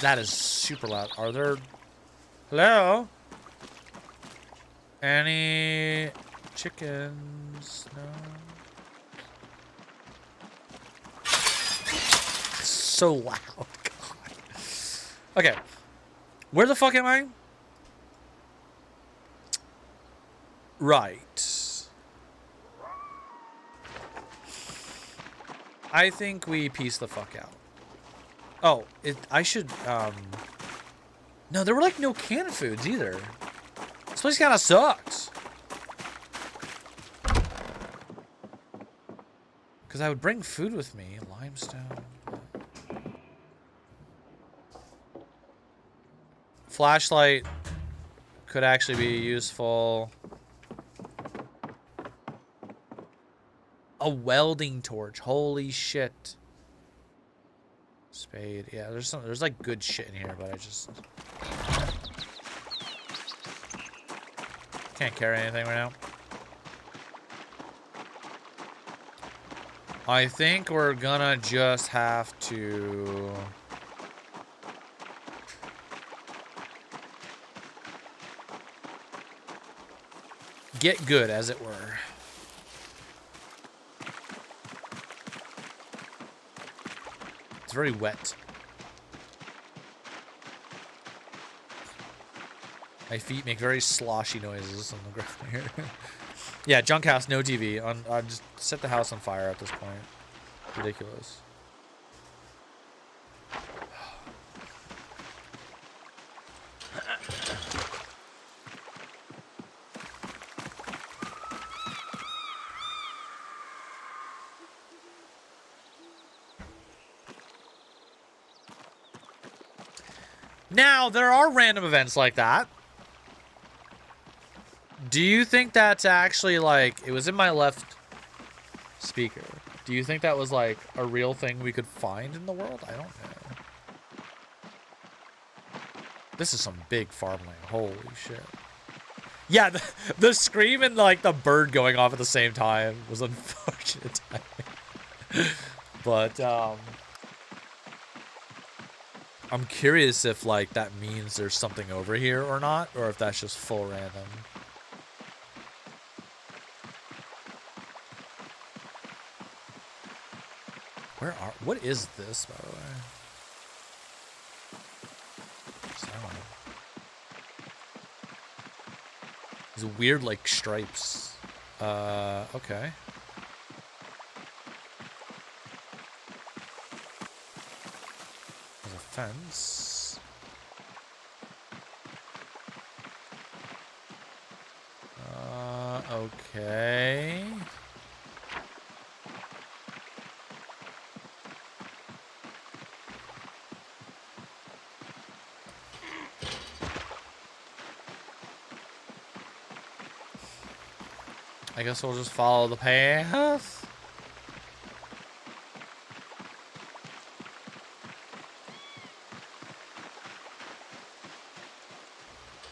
That is super loud. Are there... Hello? Any chickens? No. It's so loud. God. Okay. Where the fuck am I? Right. I think we piece the fuck out. Oh, I should, no, there were like no canned foods either. This place kind of sucks. Because I would bring food with me. Limestone. Flashlight could actually be useful. A welding torch. Holy shit. Spade. Yeah, there's like good shit in here, but I just can't carry anything right now. I think we're gonna just have to get good, as it were. It's very wet. My feet make very sloshy noises on the ground here. Yeah, junk house, no TV. Just set the house on fire at this point. Ridiculous. Now, there are random events like that. Do you think that's actually, like, it was in my left speaker. Do you think that was, like, a real thing we could find in the world? I don't know. This is some big farmland. Holy shit. Yeah, the scream and, like, the bird going off at the same time was unfortunate timing. But, I'm curious if, like, that means there's something over here or not, or if that's just full random. What is this, by the way? These weird, like, stripes. Okay. There's a fence. Okay. I guess we'll just follow the path.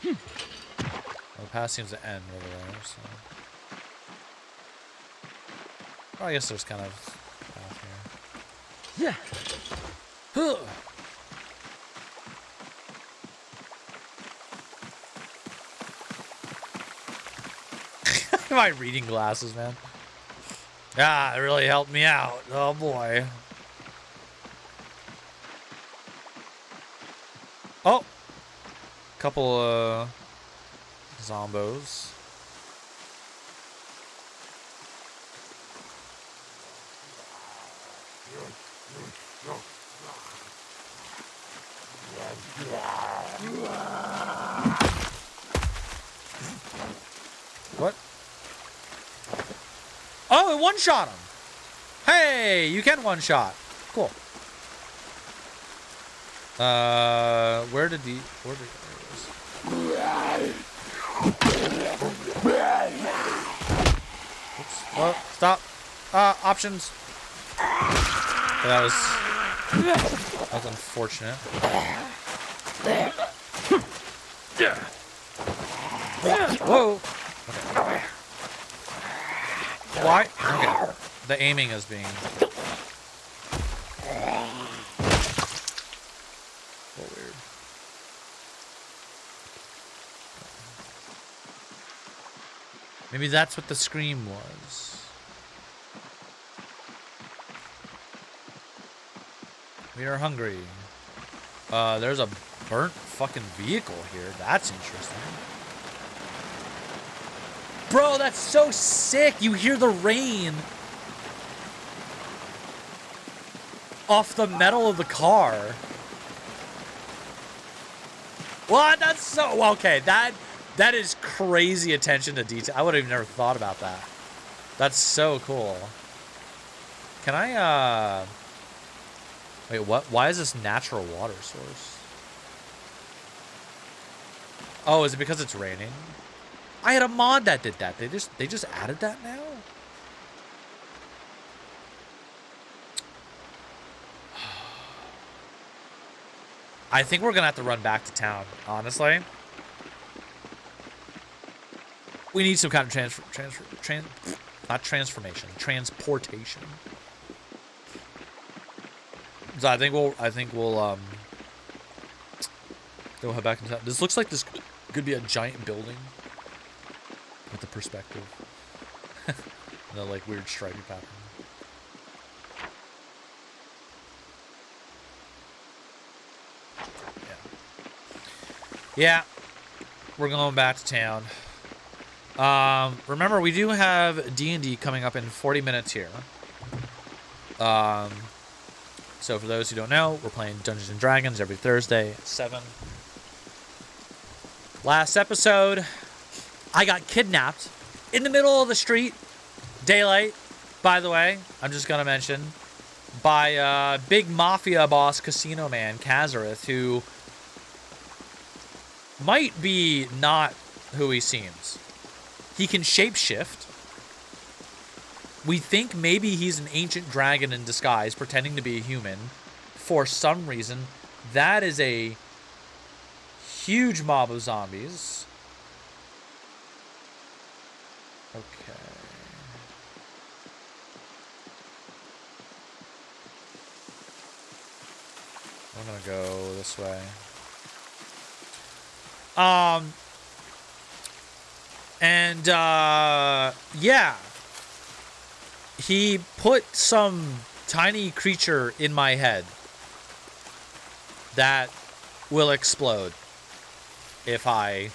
Well, the path seems to end over there, so. Well, I guess there's kind of a path here. Yeah. My reading glasses, man. Yeah, it really helped me out. Oh boy. Oh, couple zombos. What? Oh, it one-shot him. Hey, you can one-shot. Cool. Where did he? There it is. Oops. Oh, stop. Options. That was unfortunate. Whoa. Okay. Why? Okay. The aiming is being... weird. Maybe that's what the scream was. We are hungry. There's a burnt fucking vehicle here. That's interesting. Bro, that's so sick. You hear the rain off the metal of the car. What? That's so... okay, that is crazy attention to detail. I would have never thought about that. That's so cool. Can I, wait, what? Why is this natural water source? Oh, is it because it's raining? I had a mod that did that. They just added that now? I think we're gonna have to run back to town, honestly. We need some kind of not transformation, transportation. So I think we'll go head back into town. This looks like this could be a giant building with the perspective. And the like weird stripy pattern. Yeah, we're going back to town. Remember, we do have D&D coming up in 40 minutes here. So for those who don't know, we're playing Dungeons & Dragons every Thursday at 7. Last episode, I got kidnapped in the middle of the street. Daylight, by the way, I'm just going to mention, by big mafia boss casino man, Kazareth, who might be not who he seems. He can shapeshift. We think maybe he's an ancient dragon in disguise, pretending to be a human. For some reason, that is a huge mob of zombies. Okay. I'm gonna go this way. Yeah. He put some tiny creature in my head that will explode if I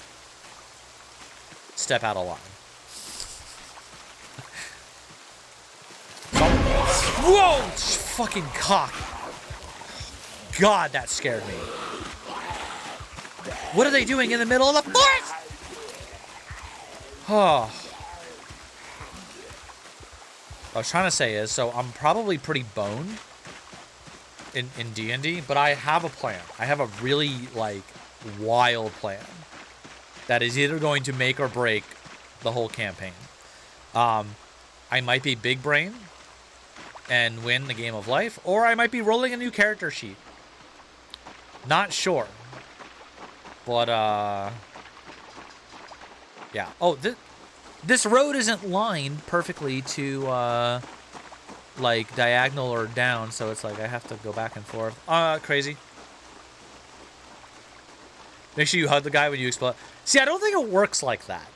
step out of line. Whoa! Fucking cock. God, that scared me. What are they doing in the middle of the forest? Oh. What I was trying to say is, so I'm probably pretty boned in D&D, but I have a plan. I have a really, like, wild plan that is either going to make or break the whole campaign. I might be big brain and win the game of life, or I might be rolling a new character sheet. Not sure. But, yeah. Oh, this road isn't lined perfectly to, like, diagonal or down, so it's like I have to go back and forth. Crazy. Make sure you hug the guy when you explode. See, I don't think it works like that.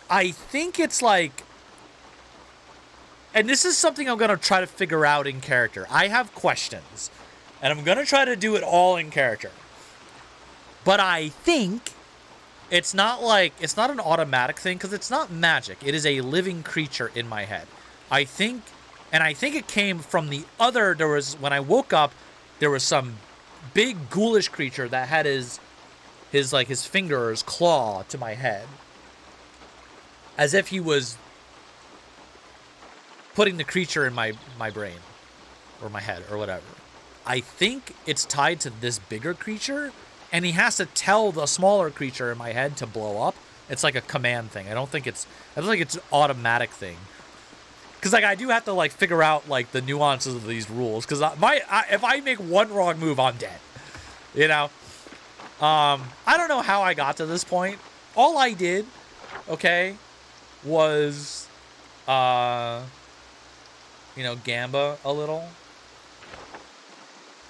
I think it's like... And this is something I'm going to try to figure out in character. I have questions, and I'm going to try to do it all in character. But I think it's not like... It's not an automatic thing, because it's not magic. It is a living creature in my head. I think... And I think it came from the other... There was... When I woke up, there was some big ghoulish creature that had his finger's claw to my head. As if he was putting the creature in my brain. Or my head, or whatever. I think it's tied to this bigger creature, and he has to tell the smaller creature in my head to blow up. It's like a command thing. I don't think it's an automatic thing. Because, like, I do have to, like, figure out, like, the nuances of these rules. Because if I make one wrong move, I'm dead. You know? I don't know how I got to this point. All I did, okay, was, you know, gamba a little.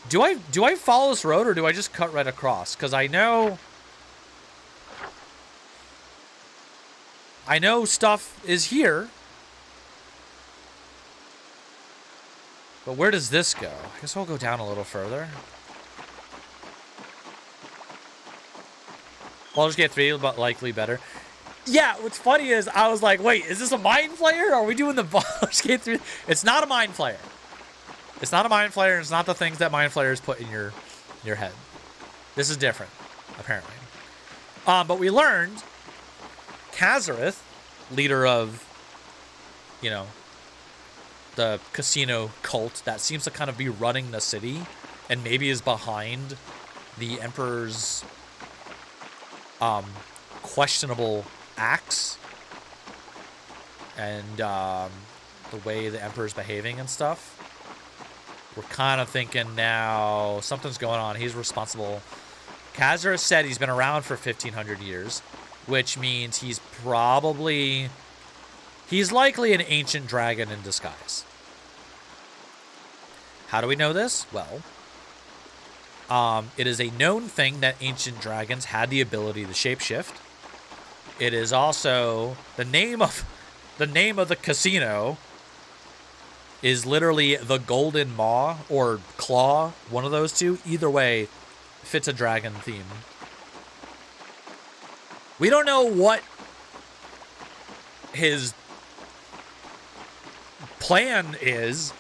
Do I follow this road, or do I just cut right across? Because I know stuff is here. But where does this go? I guess I'll go down a little further. Baldur's Gate 3, but likely better. Yeah, what's funny is I was like, wait, is this a mind flayer? Are we doing the Baldur's Gate 3? It's not a mind flayer. It's not a mind flayer. It's not the things that mind flayers put in your head. This is different, apparently. But we learned Kazareth, leader of, you know, the casino cult that seems to kind of be running the city and maybe is behind the Emperor's questionable acts and the way the Emperor's behaving and stuff. We're kind of thinking now something's going on. He's responsible. Kazareth said he's been around for 1,500 years, which means he's likely an ancient dragon in disguise. How do we know this? Well, it is a known thing that ancient dragons had the ability to shapeshift. It is also the name of the casino is literally the Golden Maw or Claw, one of those two. Either way, fits a dragon theme. We don't know what his plan is.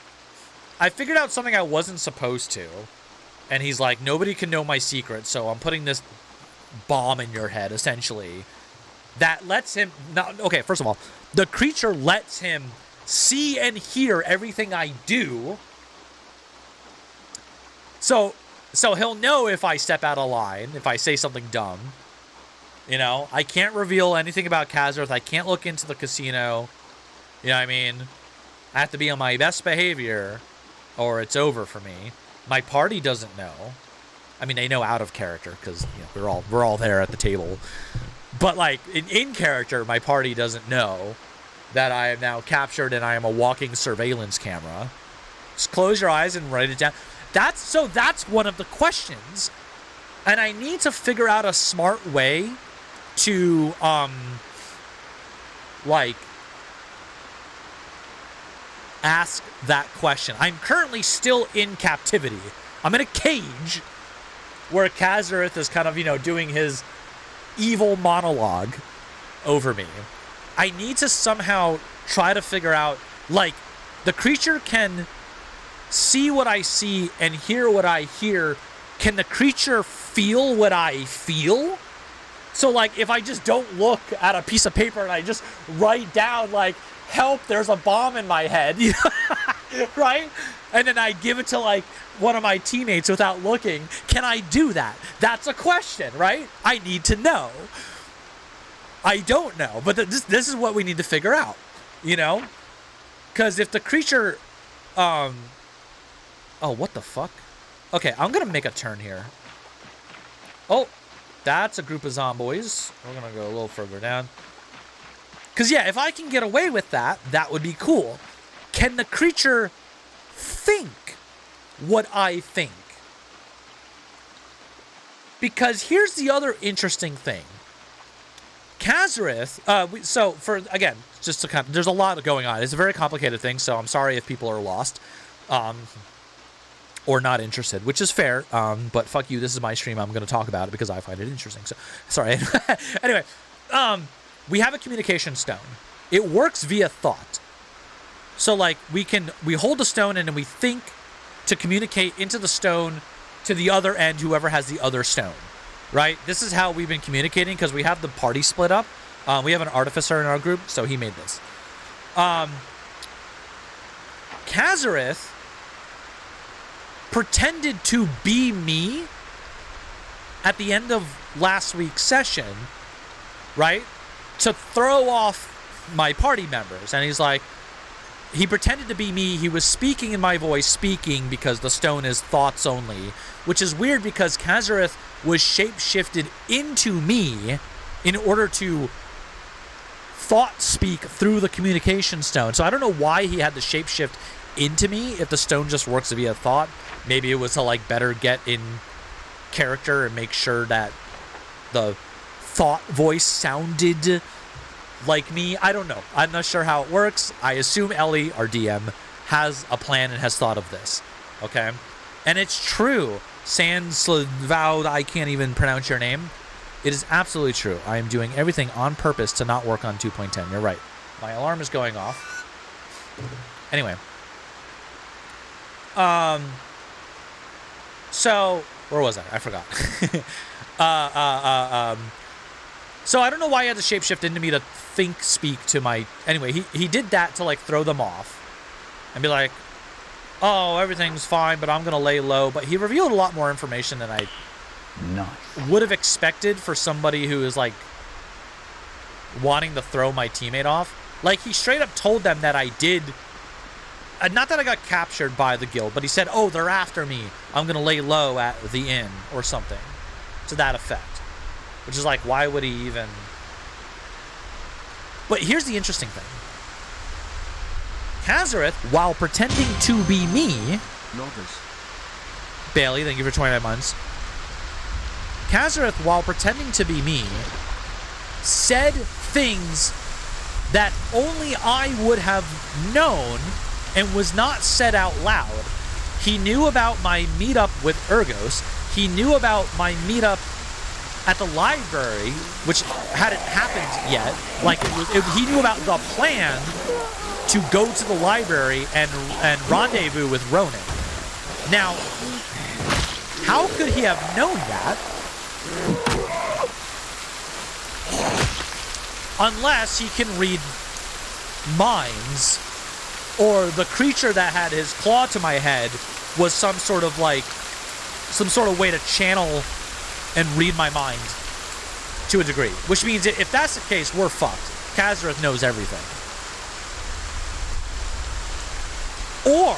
I figured out something I wasn't supposed to. And he's like, nobody can know my secret, so I'm putting this bomb in your head, essentially. That lets him... Okay, first of all, the creature lets him see and hear everything I do. So he'll know if I step out of line, if I say something dumb. You know, I can't reveal anything about Kazareth. I can't look into the casino. You know what I mean? I have to be on my best behavior, or it's over for me. My party doesn't know. I mean, they know out of character because, you know, we're all there at the table. But like in character, my party doesn't know that I am now captured and I am a walking surveillance camera. Just close your eyes and write it down. That's one of the questions, and I need to figure out a smart way to like ask that question. I'm currently still in captivity. I'm in a cage where Kazareth is kind of, you know, doing his evil monologue. over me. I need to somehow try to figure out, like, the creature can see what I see and hear what I hear. Can the creature feel what I feel? So, like, if I just don't look at a piece of paper and I just write down, like, help, there's a bomb in my head, right? And then I give it to, like, one of my teammates without looking. Can I do that? That's a question, right? I need to know. I don't know, but this is what we need to figure out, you know? Because if the creature, oh, what the fuck? Okay, I'm gonna make a turn here. Oh, that's a group of zomboids. We're gonna go a little further down. Because, yeah, if I can get away with that, that would be cool. Can the creature think what I think? Because here's the other interesting thing. Kazareth, so for, again, just to kind of, there's a lot going on. It's a very complicated thing, so I'm sorry if people are lost or not interested, which is fair, but fuck you, this is my stream. I'm going to talk about it because I find it interesting, so sorry. Anyway, we have a communication stone. It works via thought. So, like, we hold the stone and then we think to communicate into the stone to the other end, whoever has the other stone. Right? This is how we've been communicating because we have the party split up. We have an artificer in our group, so he made this. Kazareth pretended to be me at the end of last week's session, right? To throw off my party members. And he's like, he pretended to be me. He was speaking in my voice, speaking because the stone is thoughts only, which is weird because Kazareth was shape-shifted into me in order to thought speak through the communication stone. So I don't know why he had to shape-shift into me if the stone just works via thought. Maybe it was to, like, better get in character and make sure that the thought voice sounded like me. I don't know. I'm not sure how it works. I assume Ellie, our DM, has a plan and has thought of this. Okay? And it's true. Sanslavowed, I can't even pronounce your name. It is absolutely true. I am doing everything on purpose to not work on 2.10. You're right. My alarm is going off. Anyway. So, where was I forgot. So I don't know why he had to shapeshift into me to speak to my... Anyway, he did that to, like, throw them off. And be like, oh, everything's fine, but I'm going to lay low. But he revealed a lot more information than I would have expected for somebody who is, like, wanting to throw my teammate off. Like, he straight up told them that I did... not that I got captured by the guild, but he said, oh, they're after me. I'm going to lay low at the inn or something. To that effect. Which is like, why would he even... But here's the interesting thing. Kazareth, while pretending to be me... Bailey, thank you for 29 months. Kazareth, while pretending to be me, said things that only I would have known and was not said out loud. He knew about my meetup with Ergos. He knew about my meetup at the library, which hadn't happened yet. Like, he knew about the plan to go to the library and rendezvous with Ronan. Now, how could he have known that? Unless he can read minds, or the creature that had his claw to my head was some sort of way to channel and read my mind to a degree. Which means if that's the case, we're fucked. Kazareth knows everything. Or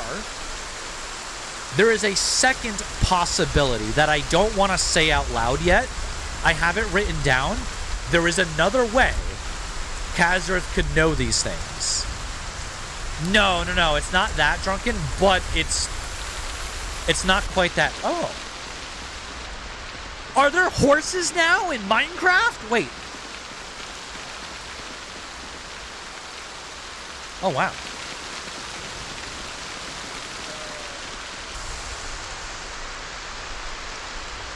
there is a second possibility that I don't want to say out loud yet. I have it written down. There is another way Kazareth could know these things. No, it's not that drunken, but it's not quite that. Oh. Are there horses now in Minecraft? Wait. Oh, wow.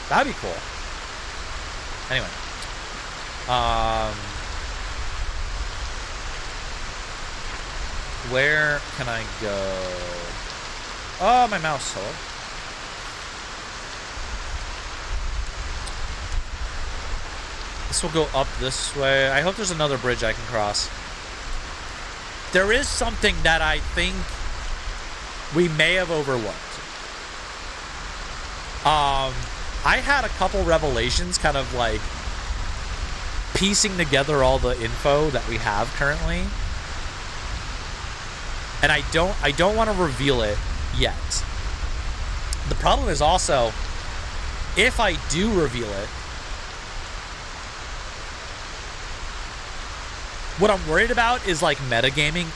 That'd be cool. Anyway. Where can I go? Oh, my mouse. Hello. This will go up this way. I hope there's another bridge I can cross. There is something that I think we may have overlooked. I had a couple revelations kind of like piecing together all the info that we have currently. And I don't want to reveal it yet. The problem is also, if I do reveal it, what I'm worried about is like metagaming.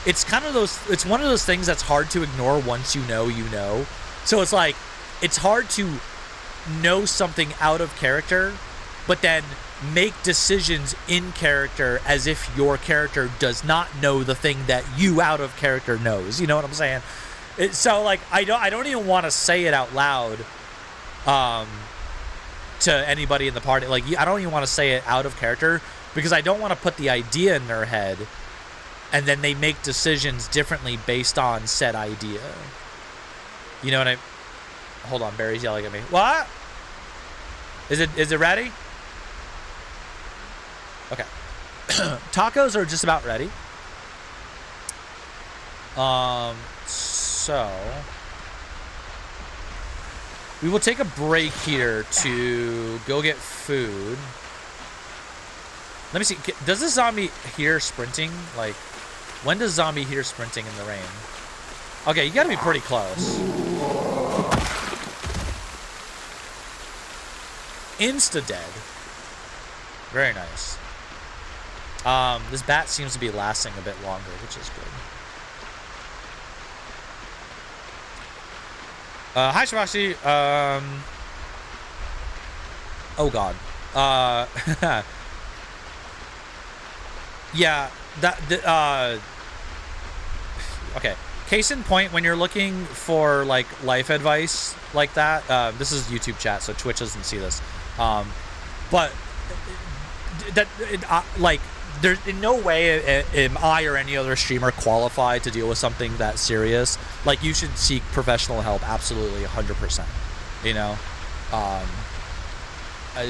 It's kind of those, it's one of those things that's hard to ignore once you know. So it's like, it's hard to know something out of character, but then make decisions in character as if your character does not know the thing that you out of character knows. You know what I'm saying? So like, I don't even want to say it out loud to anybody in the party. Like, I don't even want to say it out of character because I don't want to put the idea in their head and then they make decisions differently based on said idea. You know what I... Hold on, Barry's yelling at me. What? Is it ready? Okay. Tacos are just about ready. So we will take a break here to go get food. Let me see. Does this zombie hear sprinting? Like, when does zombie hear sprinting in the rain? Okay, you gotta be pretty close. Insta-dead. Very nice. This bat seems to be lasting a bit longer, which is good. Hi, Shabashi. Oh, God. Yeah, okay. Case in point, when you're looking for, like, life advice like that, this is YouTube chat, so Twitch doesn't see this. But like, there's in no way am I or any other streamer qualified to deal with something that serious. Like, you should seek professional help, absolutely, 100%. You know,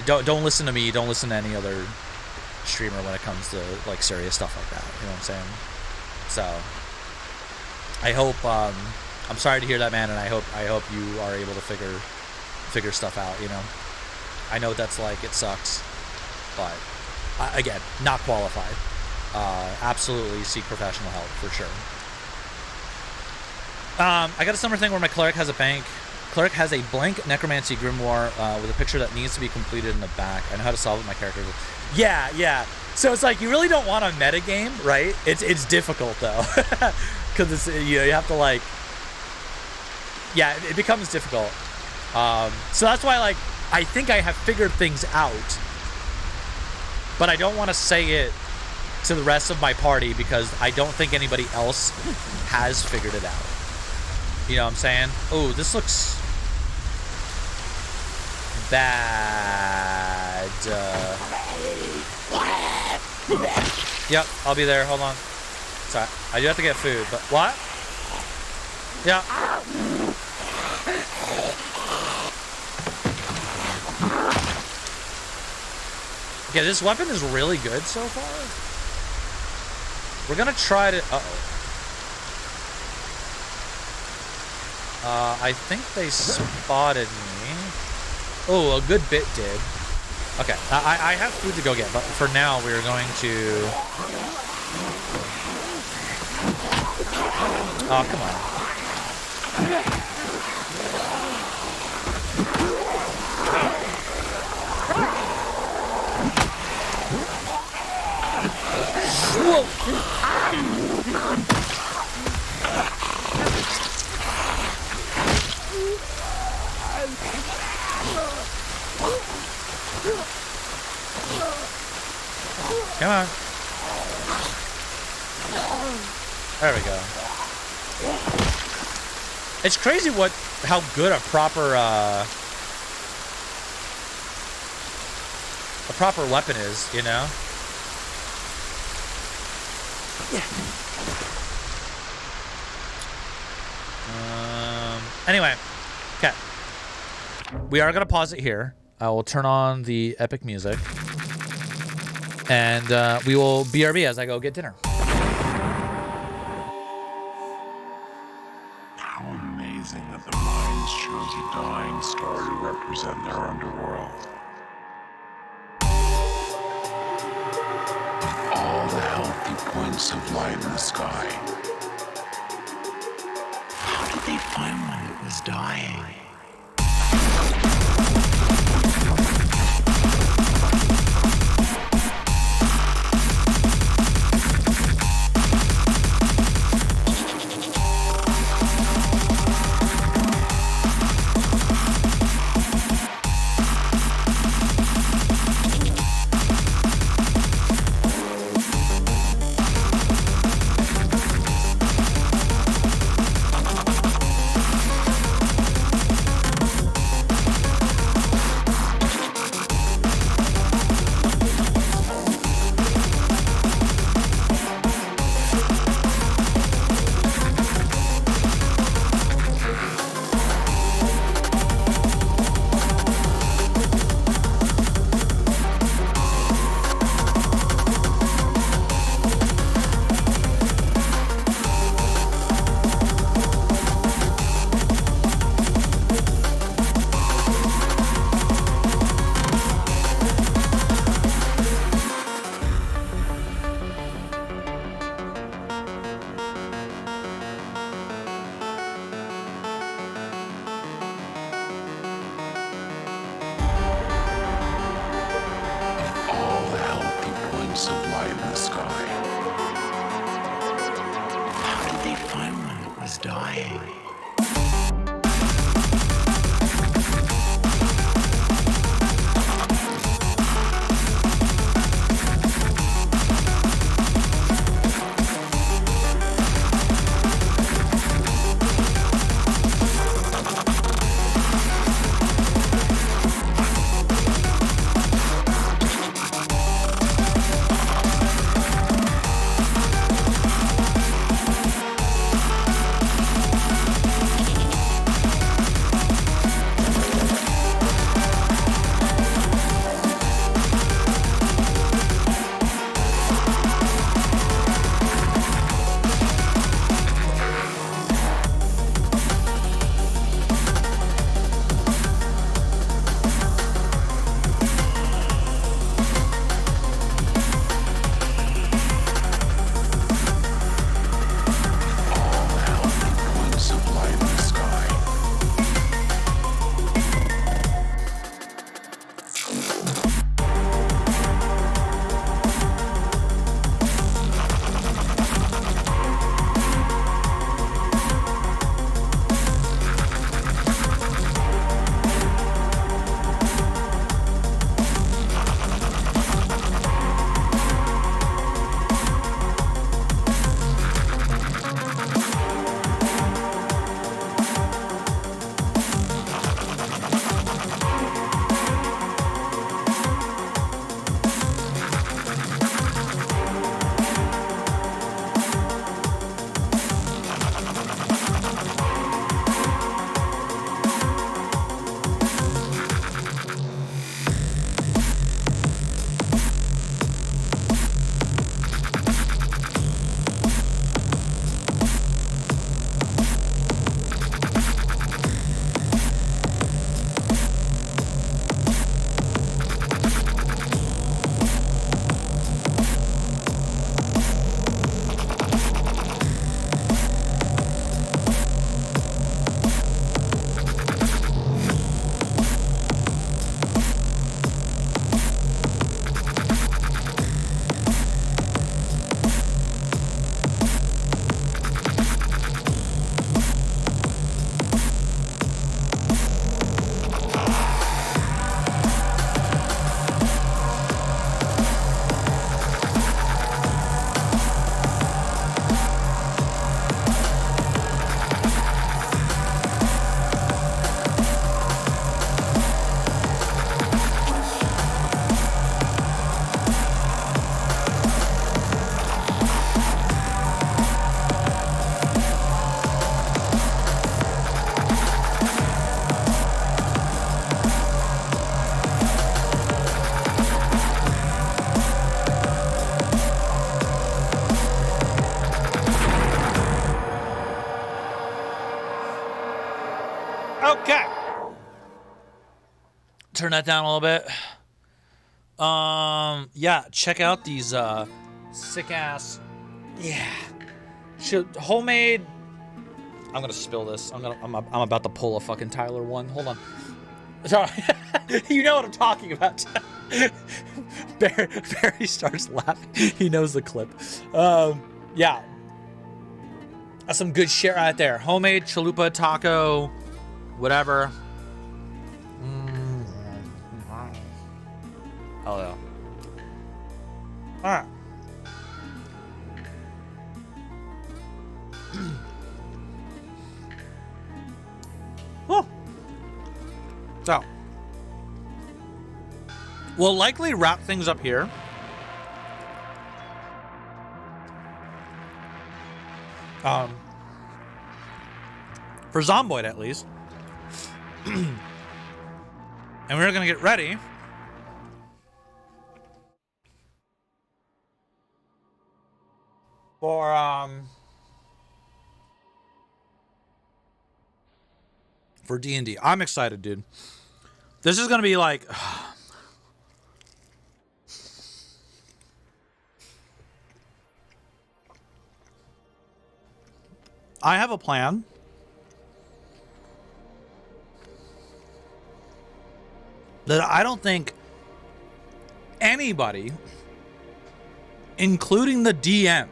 don't listen to me. Don't listen to any other streamer when it comes to like serious stuff like that. You know what I'm saying? So, I hope. I'm sorry to hear that, man, and I hope you are able to figure stuff out. You know, I know that's like, it sucks, but again, not qualified. Absolutely seek professional help for sure. I got a summer thing where my cleric has a blank necromancy grimoire with a picture that needs to be completed in the back. I know how to solve it with my character. Yeah. So it's like, you really don't want a metagame, right? It's difficult though, because it's, you know, you have to like, yeah, it becomes difficult. So that's why, like, I think I have figured things out, but I don't want to say it to the rest of my party because I don't think anybody else has figured it out. You know what I'm saying? Oh, this looks bad. Yep, I'll be there. Hold on. Sorry, I do have to get food, but what? Yeah. Okay, this weapon is really good so far. We're gonna try to... I think they spotted me. Oh, a good bit did. Okay, I have food to go get, but for now we're going to... Oh, come on. Whoa. Come on. There we go. It's crazy how good a proper weapon is, you know? Anyway, okay. We are gonna pause it here. I will turn on the epic music, and we will BRB as I go get dinner. How amazing that the minds chose a dying star to represent their underworld. All the healthy points of light in the sky. How did they find one that was dying? Of light in the sky. How did they find one that was dying? turn that down a little bit. Yeah, check out these sick ass, yeah, homemade. I'm gonna spill this. I'm about to pull a fucking Tyler one. Hold on. Sorry. You know what I'm talking about. Barry starts laughing. He knows the clip. Yeah. That's some good shit right there. Homemade chalupa taco, whatever. Oh yeah. All right. Oh. So, we'll likely wrap things up here. For Zomboid, at least. And we're gonna get ready for D&D. I'm excited, dude. This is gonna be like I have a plan that I don't think anybody, including the DM,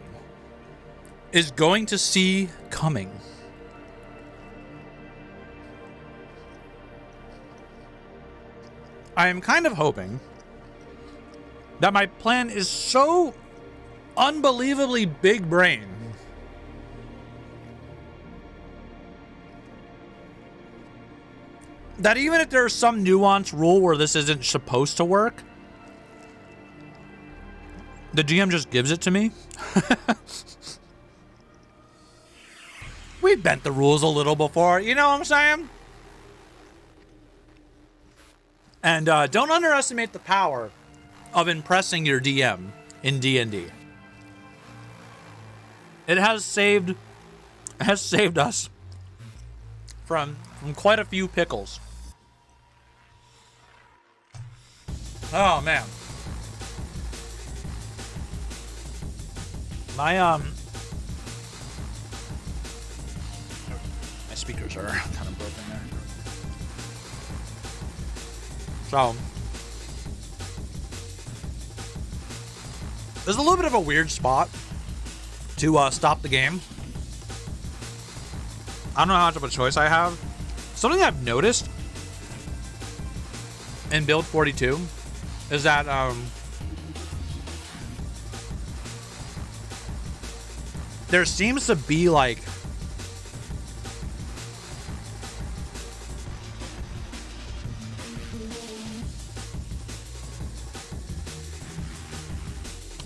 is going to see coming. I am kind of hoping that my plan is so unbelievably big brain that even if there's some nuanced rule where this isn't supposed to work, the GM just gives it to me. We bent the rules a little before, you know what I'm saying? And don't underestimate the power of impressing your DM in D&D. It has saved us from quite a few pickles. Oh man. My speakers are kind of broken there. So there's a little bit of a weird spot to stop the game. I don't know how much of a choice I have. Something I've noticed in build 42 is that there seems to be like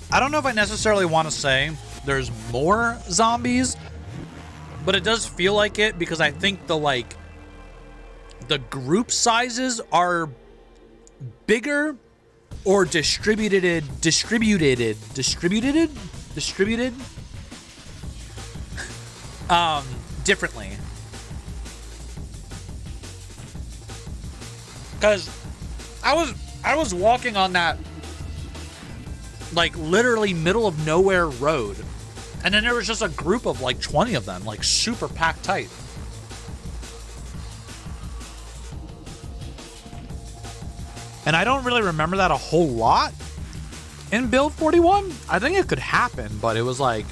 I don't know if I necessarily want to say there's more zombies, but it does feel like it because I think the group sizes are bigger or distributed differently. Cause I was walking on that like literally middle of nowhere road, and then there was just a group of like 20 of them, like super packed tight. And I don't really remember that a whole lot in build 41. I think it could happen, but it was like,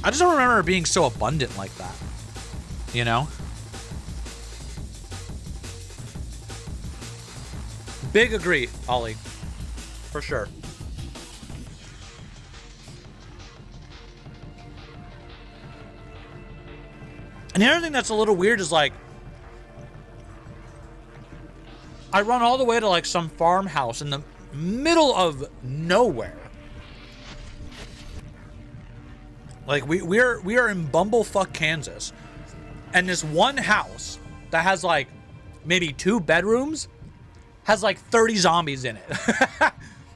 I just don't remember it being so abundant like that, you know? Big agree, Ollie, for sure. And the other thing that's a little weird is like, I run all the way to like some farmhouse in the middle of nowhere. Like we are in Bumblefuck, Kansas, and this one house that has like maybe 2 bedrooms has like 30 zombies in it.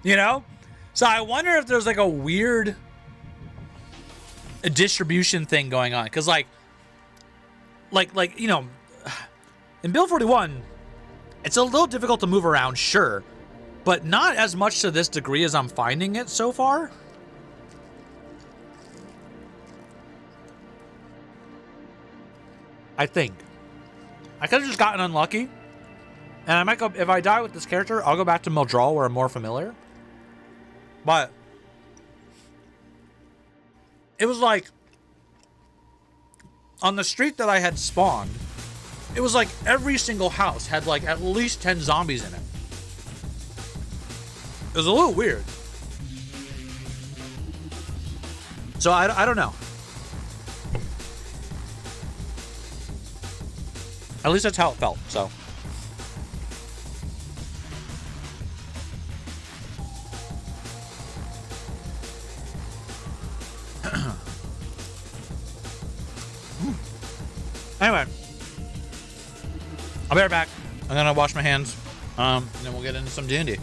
You know? So I wonder if there's like a weird distribution thing going on, cuz like you know, In Build 41, it's a little difficult to move around, sure, but not as much to this degree as I'm finding it so far. I think. I could have just gotten unlucky. And I might go, if I die with this character, I'll go back to Mildral where I'm more familiar. But it was like, on the street that I had spawned, it was like every single house had like at least 10 zombies in it. It was a little weird. So I don't know. At least that's how it felt, so. Anyway, I'll be right back. I'm gonna wash my hands, and then we'll get into some D&D.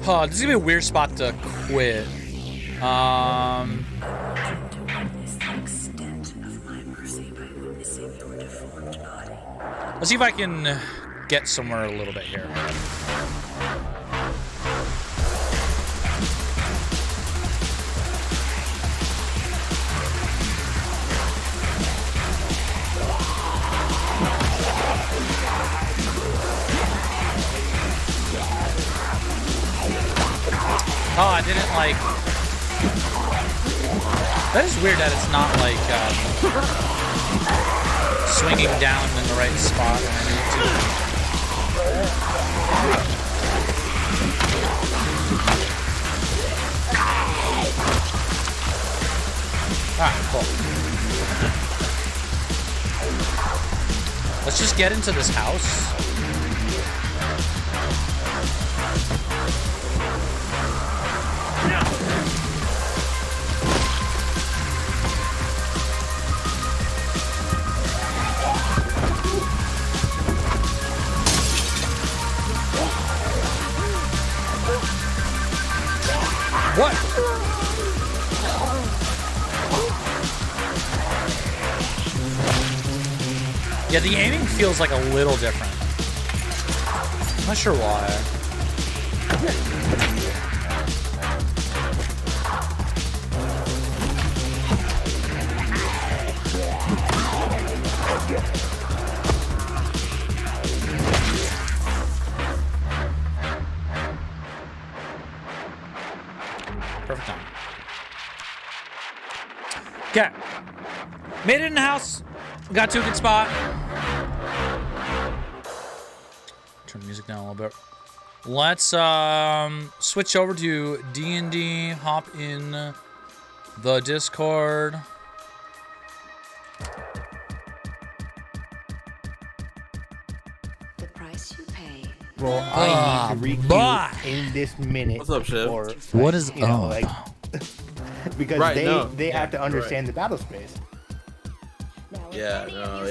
Oh, this is gonna be a weird spot to quit. Let's see if I can get somewhere a little bit here. Oh, I didn't like... That is weird that it's not like, swinging down in the right spot when I need to. Alright, cool. Let's just get into this house. What? Yeah, the aiming feels like a little different. I'm not sure why. Perfect time. Okay. Made it in the house. Got to a good spot. Turn the music down a little bit. Let's switch over to D&D. Hop in the Discord. The price you pay. Bro, I need to bye. requeue in this minute. What's up, Shiv? Or, What is- you know, oh. like, because Right, they have to understand the battle space. Yeah, no,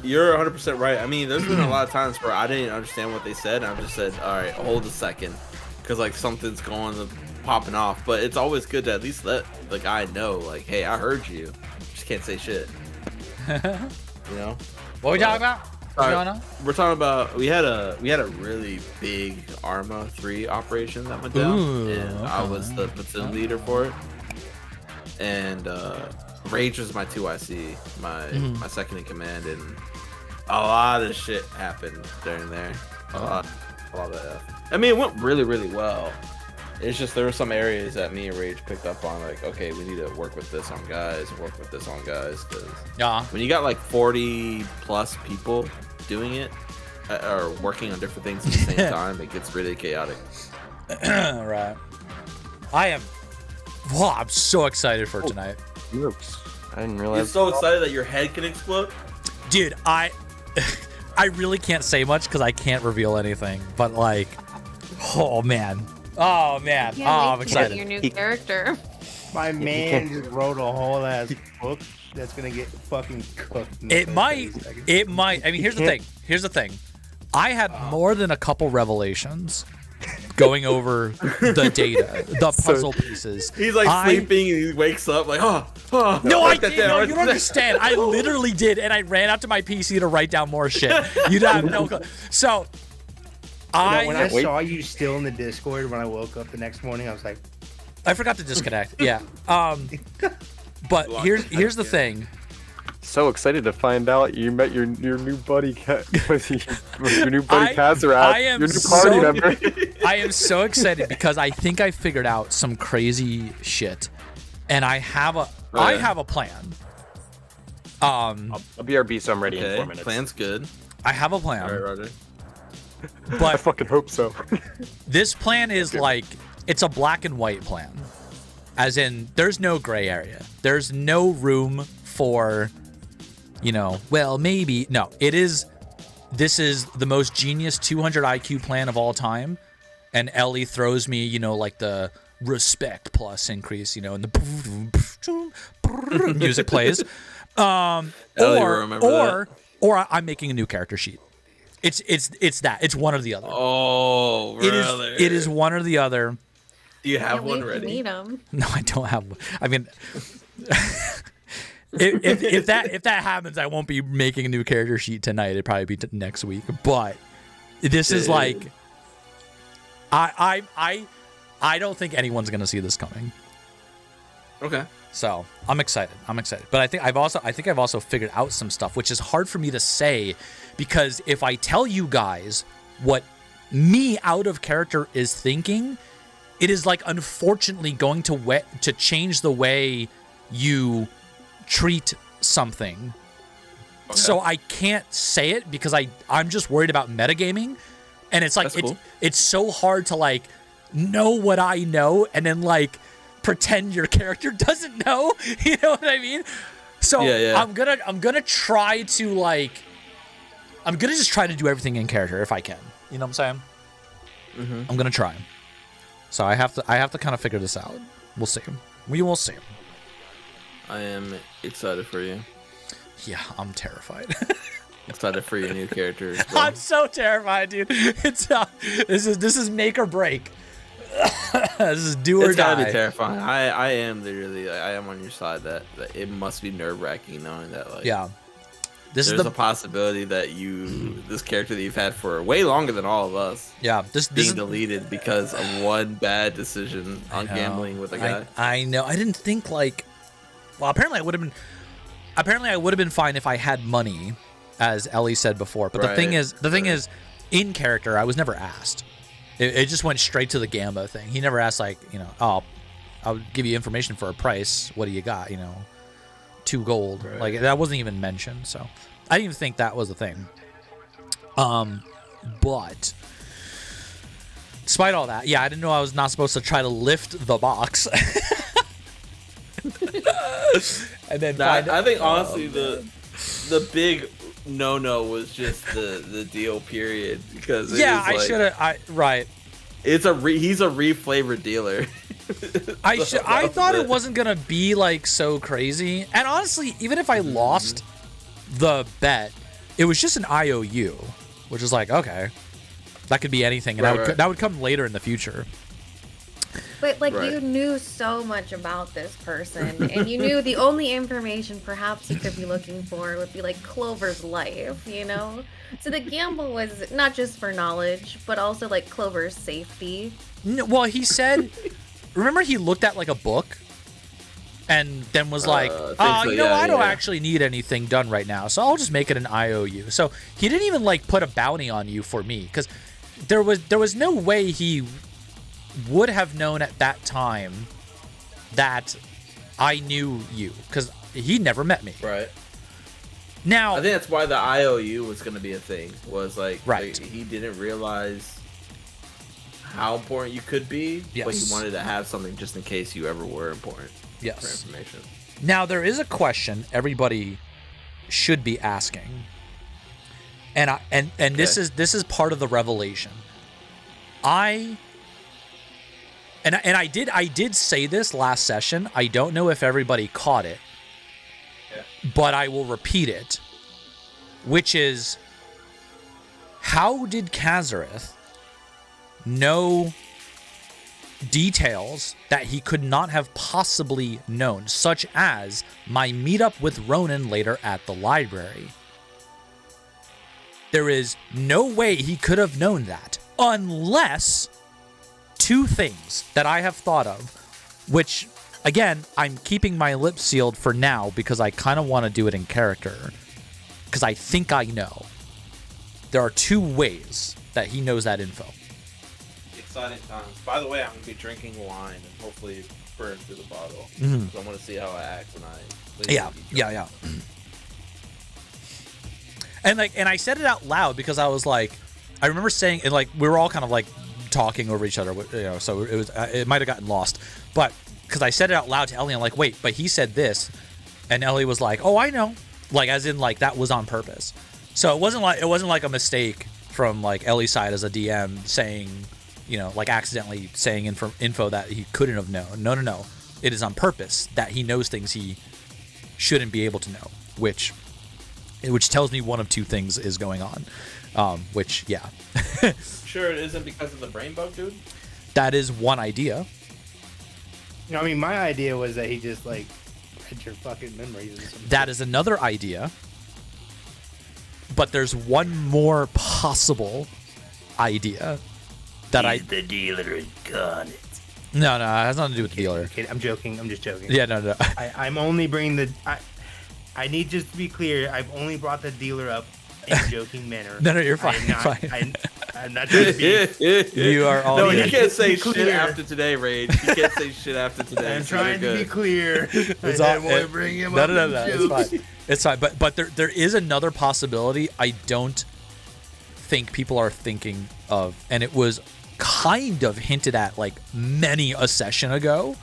you're 100% right. I mean, there's been a lot of times where I didn't understand what they said, and I just said, all right, hold a second, because like something's popping off. But it's always good to at least let the guy know, like, hey, I heard you. Just can't say shit. You know? What are we talking about? What's going on? We're talking about we had a really big Arma 3 operation that went down, Ooh, and I okay. was the platoon leader for it. And Rage was my 2IC, my second in command, and a lot of shit happened during there. A lot of F. I mean, it went really, really well. It's just there were some areas that me and Rage picked up on, like, okay, we need to work with this on guys, because Yeah. when you got like 40 plus people doing it or working on different things at the same time, it gets really chaotic. Right. I'm so excited for tonight. Oops. I didn't You're realize. so excited that your head can explode. Dude, I really can't say much because I can't reveal anything. But like, oh man, I'm excited. Your new character. My man just wrote a whole ass book that's gonna get fucking cooked. in the It first might. 30 seconds. It might. I mean, here's the thing. I had more than a couple revelations going over the data, the puzzle pieces. He's like sleeping and he wakes up like, oh. No, I write that did. down, No, write you that don't down. understand. I literally did, and I ran out to my PC to write down more shit. You don't have no. So, When I saw you still in the Discord when I woke up the next morning, I was like, I forgot to disconnect. Yeah. But here's the thing. So excited to find out you met your new buddy, your new buddy Kazarat, I am your new party so- member. I am so excited because I think I figured out some crazy shit, and I have a plan. I'll BRB, so I'm ready in 4 minutes. Plan's good. I have a plan. All right, Roger. I But fucking hope so. this plan is like, it's a black and white plan. As in, there's no gray area. There's no room for, well, maybe. No, this is the most genius 200 IQ plan of all time. And Ellie throws me, like the respect plus increase, and the music plays. Or I'm making a new character sheet. It's that. It's one or the other. Oh, brother. It is one or the other. Do you have Can't one wait to ready? meet him. No, I don't have one. I mean, if that happens, I won't be making a new character sheet tonight. It'd probably be next week. But this is like, I don't think anyone's gonna see this coming. Okay. So I'm excited. But I think I've also figured out some stuff, which is hard for me to say, because if I tell you guys what me out of character is thinking, it is like unfortunately going to change the way you treat something So I can't say it because I'm just worried about metagaming, and it's like it's so hard to like know what I know and then like pretend your character doesn't know. You know what I mean? So I'm gonna try to like I'm gonna just try to do everything in character if I can. You know what I'm saying? Mm-hmm. I'm gonna try. So I have to kind of figure this out. We'll see. We will see. I am excited for you. Yeah, I'm terrified. Excited for your new character. As well. I'm so terrified, dude. It's this is make or break. This is do or It's die. gotta be terrifying. I am literally I am on your side. That it must be nerve wracking knowing that like This there's is a possibility that this character that you've had for way longer than all of us. Yeah, this being is deleted because of one bad decision on gambling with a guy. I know. I didn't think like. Well, apparently I would have been fine if I had money, as Ellie said before. But the thing is, in character, I was never asked. It just went straight to the Gamba thing. He never asked like, oh, I'll give you information for a price. What do you got? 2 gold. Right. Like that wasn't even mentioned. So I didn't even think that was a thing. But despite all that, yeah, I didn't know I was not supposed to try to lift the box. And then I think honestly the big no was just the deal period because I should have right. He's a reflavored dealer. I thought it wasn't gonna be like so crazy, and honestly, even if I lost the bet, it was just an IOU, which is like okay, that could be anything, and that would come later in the future. But like you knew so much about this person, and you knew the only information perhaps you could be looking for would be like Clover's life, So the gamble was not just for knowledge, but also like Clover's safety. No, well, he said, remember he looked at like a book, and then was like, I don't actually need anything done right now, so I'll just make it an IOU. So he didn't even like put a bounty on you for me, because there was no way he would have known at that time that I knew you, because he never met me. Right. Now I think that's why the IOU was going to be a thing. Was like right. He didn't realize how important you could be, but he wanted to have something just in case you ever were important. Yes. For information. Now there is a question everybody should be asking, and this is part of the revelation. I did say this last session. I don't know if everybody caught it, but I will repeat it, which is, how did Kazareth know details that he could not have possibly known, such as my meetup with Ronan later at the library? There is no way he could have known that, unless 2 things that I have thought of, which, again, I'm keeping my lips sealed for now because I kind of want to do it in character, because I think I know. There are 2 ways that he knows that info. Exciting times. By the way, I'm going to be drinking wine and hopefully burn through the bottle. Mm-hmm. So I want to see how I act when I... Yeah. And I said it out loud because I was like, I remember saying, and like we were all kind of like talking over each other, so it might have gotten lost, but because I said it out loud to Ellie, I'm like, wait, but he said this, and Ellie was like, oh, I know, like as in like that was on purpose. So it wasn't like a mistake from like Ellie's side as a DM saying, like accidentally saying info that he couldn't have known. No, it is on purpose that he knows things he shouldn't be able to know, which tells me one of 2 things is going on. Which, yeah. Sure it isn't because of the brain bug, dude? That is one idea. I mean, my idea was that he just, like, read your fucking memories or something. That is another idea. But there's one more possible idea that the dealer is got it. No, it has nothing to do with the dealer. I'm joking. I'm just joking. Yeah, no. I'm only bringing the... I need just to be clear, I've only brought the dealer up in a joking manner. No, you're fine. I'm not trying to be... You are all... No, you can't say shit after today, Rage. You can't say shit after today. I'm trying to be clear. It's all... bring him no, up it's fine. It's fine. But there is another possibility I don't think people are thinking of, and it was kind of hinted at like many a session ago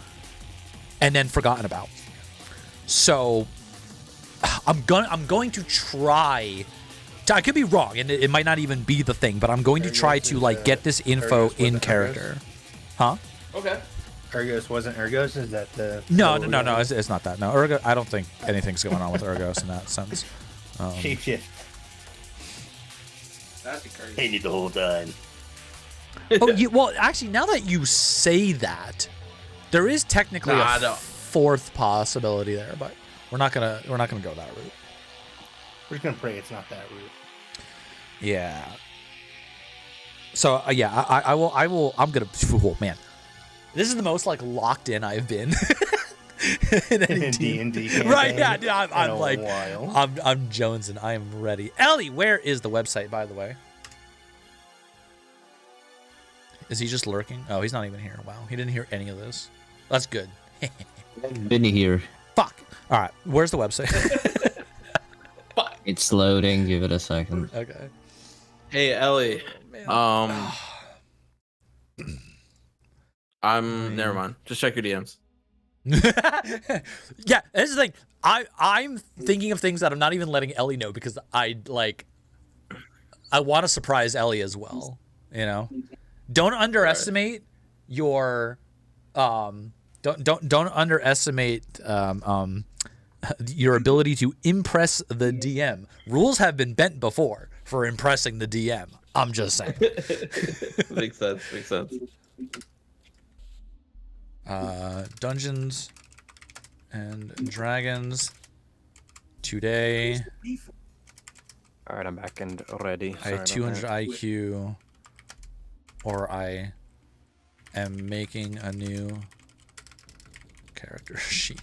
and then forgotten about. So I'm going to try to, I could be wrong and it might not even be the thing, but I'm going to try to like get this info in character. Huh? Okay. Urgos wasn't Urgos? Is that the... No, it's not that. No, Urgo, I don't think anything's going on with Urgos in that sense. Shapeshift. That'd be crazy. Hated the whole time. Well, actually, now that you say that, there is technically a fourth possibility there, but we're not gonna go that route. We're just gonna pray it's not that route. Yeah. So yeah, I will. I'm gonna. Oh man, this is the most like locked in I've been in any D&D right? Yeah, dude, I'm like, while. I'm Jones and I am ready. Ellie, where is the website, by the way? Is he just lurking? Oh, he's not even here. Wow, he didn't hear any of this. That's good. Been here. Fuck. All right, where's the website? It's loading. Give it a second. Okay. Hey Ellie. Never mind. Just check your DMs. Yeah, this is the thing. I'm thinking of things that I'm not even letting Ellie know because I want to surprise Ellie as well. You know, don't underestimate your don't underestimate your ability to impress the DM. Rules have been bent before for impressing the DM. I'm just saying. Makes sense. Makes sense. Dungeons and Dragons today. All right, I'm back and ready. I have 200 IQ, or I am making a new character sheet.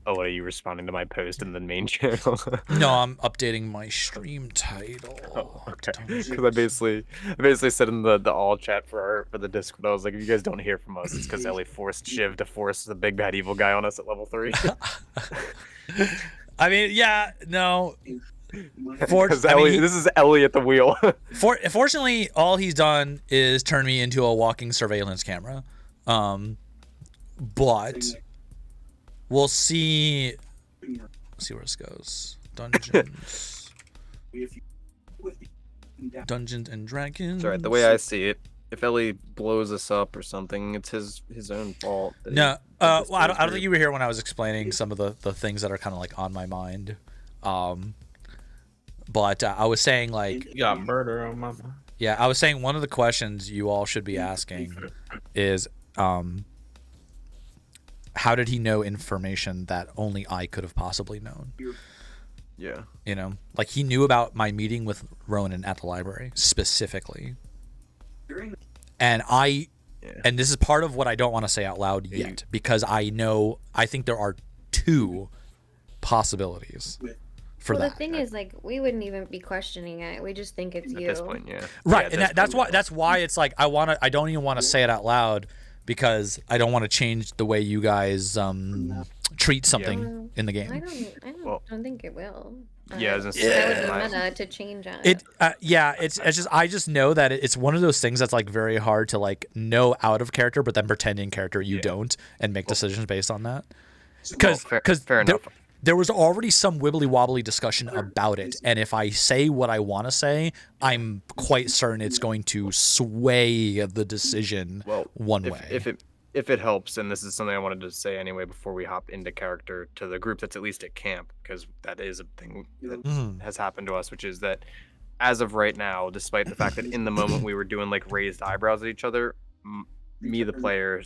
Oh, what, are you responding to my post in the main channel? No, I'm updating my stream title. Oh, okay. Because I basically said in the all chat for the Discord, I was like, if you guys don't hear from us, it's because Ellie forced Shiv to force the big bad evil guy on us at level 3. I mean, yeah, no. This is Ellie at the wheel. Fortunately, all he's done is turn me into a walking surveillance camera. But we'll see. See where this goes. Dungeons and Dragons. Sorry, the way I see it, if Ellie blows us up or something, it's his own fault. No, well, I don't think you were here when I was explaining some of the things that are kind of like on my mind. But I was saying like You got murder on my mind. Yeah, I was saying one of the questions you all should be asking is how did he know information that only I could have possibly known? Yeah. You know, like he knew about my meeting with Ronan at the library specifically. And and this is part of what I don't want to say out loud yet because I think there are two possibilities for that. The thing is, like, we wouldn't even be questioning it. We just think it's you. At this point, yeah. Right, and that's why it's like I don't even want to say it out loud because I don't want to change the way you guys treat something in the game. I don't think it will. Yeah, that would be meta to change it. It's just I just know that it's one of those things that's like very hard to like know out of character, but then pretend in character you don't and make decisions based on that. Because fair enough. There was already some wibbly wobbly discussion about it, and if I say what I want to say, I'm quite certain it's going to sway the decision one way. If it helps, and this is something I wanted to say anyway before we hop into character to the group that's at least at camp, because that is a thing that has happened to us, which is that as of right now, despite the fact that in the moment we were doing like raised eyebrows at each other, me, the player,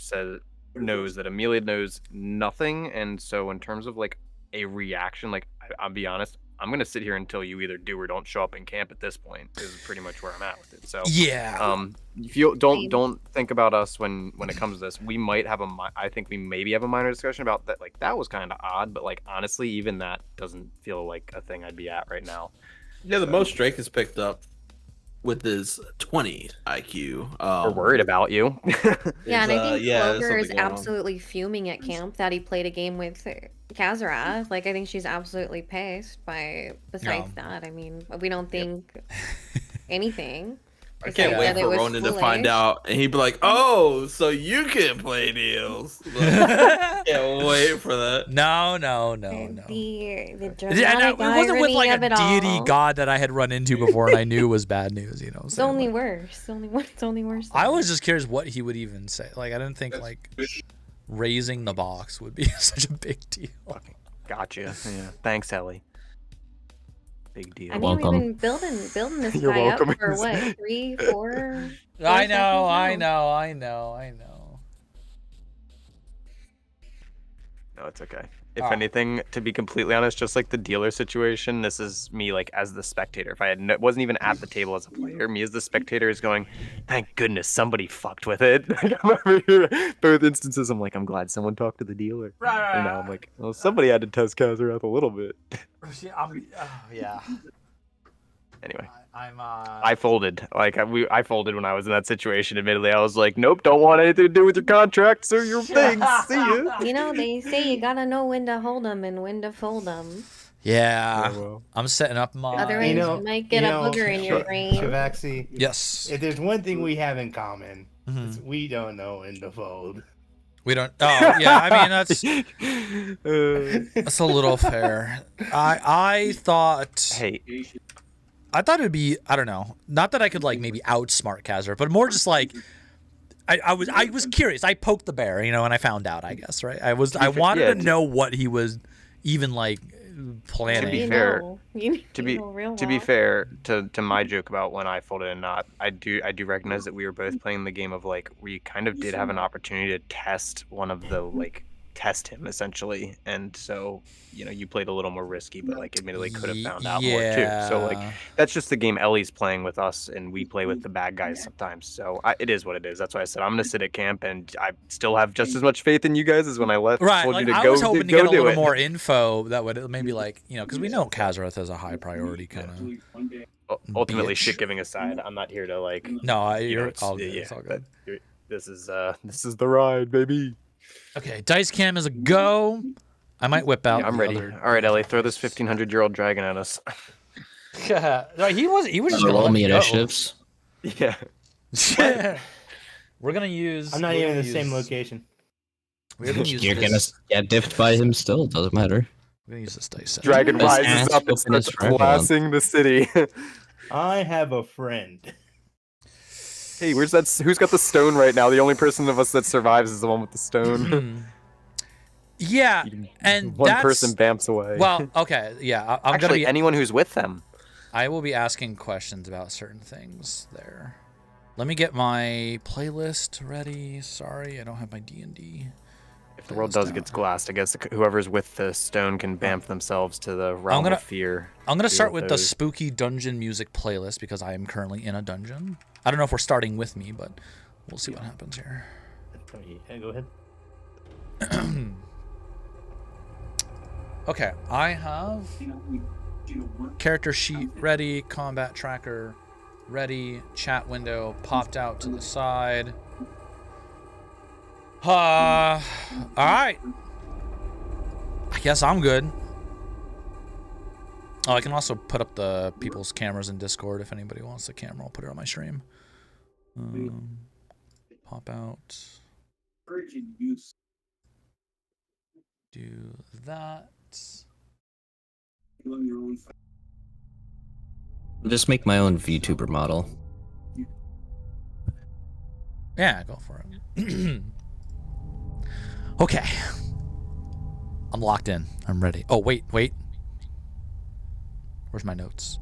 knows that Amelia knows nothing, and so in terms of like a reaction, like I'll be honest, I'm gonna sit here until you either do or don't show up in camp at this point is pretty much where I'm at with it. So yeah, if you don't think about us when it comes to this, we might have I think we maybe have a minor discussion about that. Like that was kind of odd, but like honestly, even that doesn't feel like a thing I'd be at right now. Yeah, the most Drake has picked up with his 20 IQ. We're worried about you. Yeah, and I think there's Clover is something going on. absolutely fuming at camp that he played a game with Kazura. Like, I think she's absolutely pissed by, besides that, I mean, we don't think anything. I can't wait for Ronan to find out, and he'd be like, "Oh, so you can play deals." Can't wait for that. No. The And dramatic it wasn't with like irony of a it deity all. god that I had run into before and I knew was bad news, you know. It's So, only like, worse. It's only worse. I was just curious what he would even say. Like, I didn't think like raising the box would be such a big deal. Gotcha. Yeah. Thanks, Ellie. Big deal. I mean, Welcome. we've been building this You're guy welcome. up for what, 3, 4? I know. No, it's okay. If anything, to be completely honest, just like the dealer situation, this is me like as the spectator. If I had wasn't even at the table as a player, me as the spectator is going, thank goodness somebody fucked with it. Like, I'm over here. Both instances, I'm like, I'm glad someone talked to the dealer. And now I'm like, well, somebody had to test Kazurath a little bit. Yeah. Anyway. I'm I folded. Like I folded when I was in that situation. Admittedly, I was like, nope, don't want anything to do with your contracts or your things. See ya. You know, they say you gotta know when to hold them and when to fold them. Yeah. Yeah, well. I'm setting up my. Otherwise, you might get a booger in your brain. Shavaxi, Yes. if there's one thing we have in common, Mhm. it's we don't know when to fold. We don't. Oh yeah. I mean that's a little fair. I thought. Hey, I thought it'd be, I don't know, not that I could like maybe outsmart Kazura, but more just like I was curious. I poked the bear, you know, and I found out, I guess, right? I wanted to know what he was even like planning. To be You fair, know. You to be know real to be well. fair to my joke about when I folded and not, I do recognize that we were both playing the game of like we kind of did have an opportunity to test one of the test him essentially, and so you played a little more risky, but like admittedly could have found out more too. So like that's just the game Ellie's playing with us, and we play with the bad guys sometimes. So it is what it is. That's why I said I'm gonna sit at camp, and I still have just as much faith in you guys as when I left. Right, told like you to I go, was hoping to go get a do little it. more info that would maybe like, because we know Kazurath is a high priority kind of. Ultimately, bitch. shit giving aside, I'm not here to like. No, you know, you're it's- all good. yeah, It's all good. but this is the ride, baby. Okay, dice cam is a go. I might whip out. Yeah, I'm the ready. other- All right, Ellie, throw this 1500-year-old dragon at us. No, he was just gonna Roll let me me go. initiatives. Yeah. We're gonna use. I'm not we're even in gonna the same use- location. We're gonna use You're gonna this. get diffed by him still. Doesn't matter. We're gonna use this dice set. Dragon This rises ass up and whooping is starts for everyone. blasting the city. I have a friend. Hey, where's that? Who's got the stone right now? The only person of us that survives is the one with the stone. Yeah, and One that's, person bamps away. Well, okay, yeah, I'm actually, gonna be. anyone who's with them. I will be asking questions about certain things there. Let me get my playlist ready. Sorry, I don't have my D&D. If the world does get glassed, I guess whoever's with the stone can bamf themselves to the realm of fear. I'm gonna start with the those. spooky dungeon music playlist because I am currently in a dungeon. I don't know if we're starting with me, but we'll see what happens here. Yeah, go ahead. Okay, I have character sheet ready, combat tracker ready, chat window popped out to the side. All right. I guess I'm good. Oh, I can also put up the people's cameras in Discord if anybody wants the camera. I'll put it on my stream. Pop out. Do that. I'll just make my own VTuber model. Yeah, go for it. Okay. I'm locked in. I'm ready. Oh, wait. Where's my notes?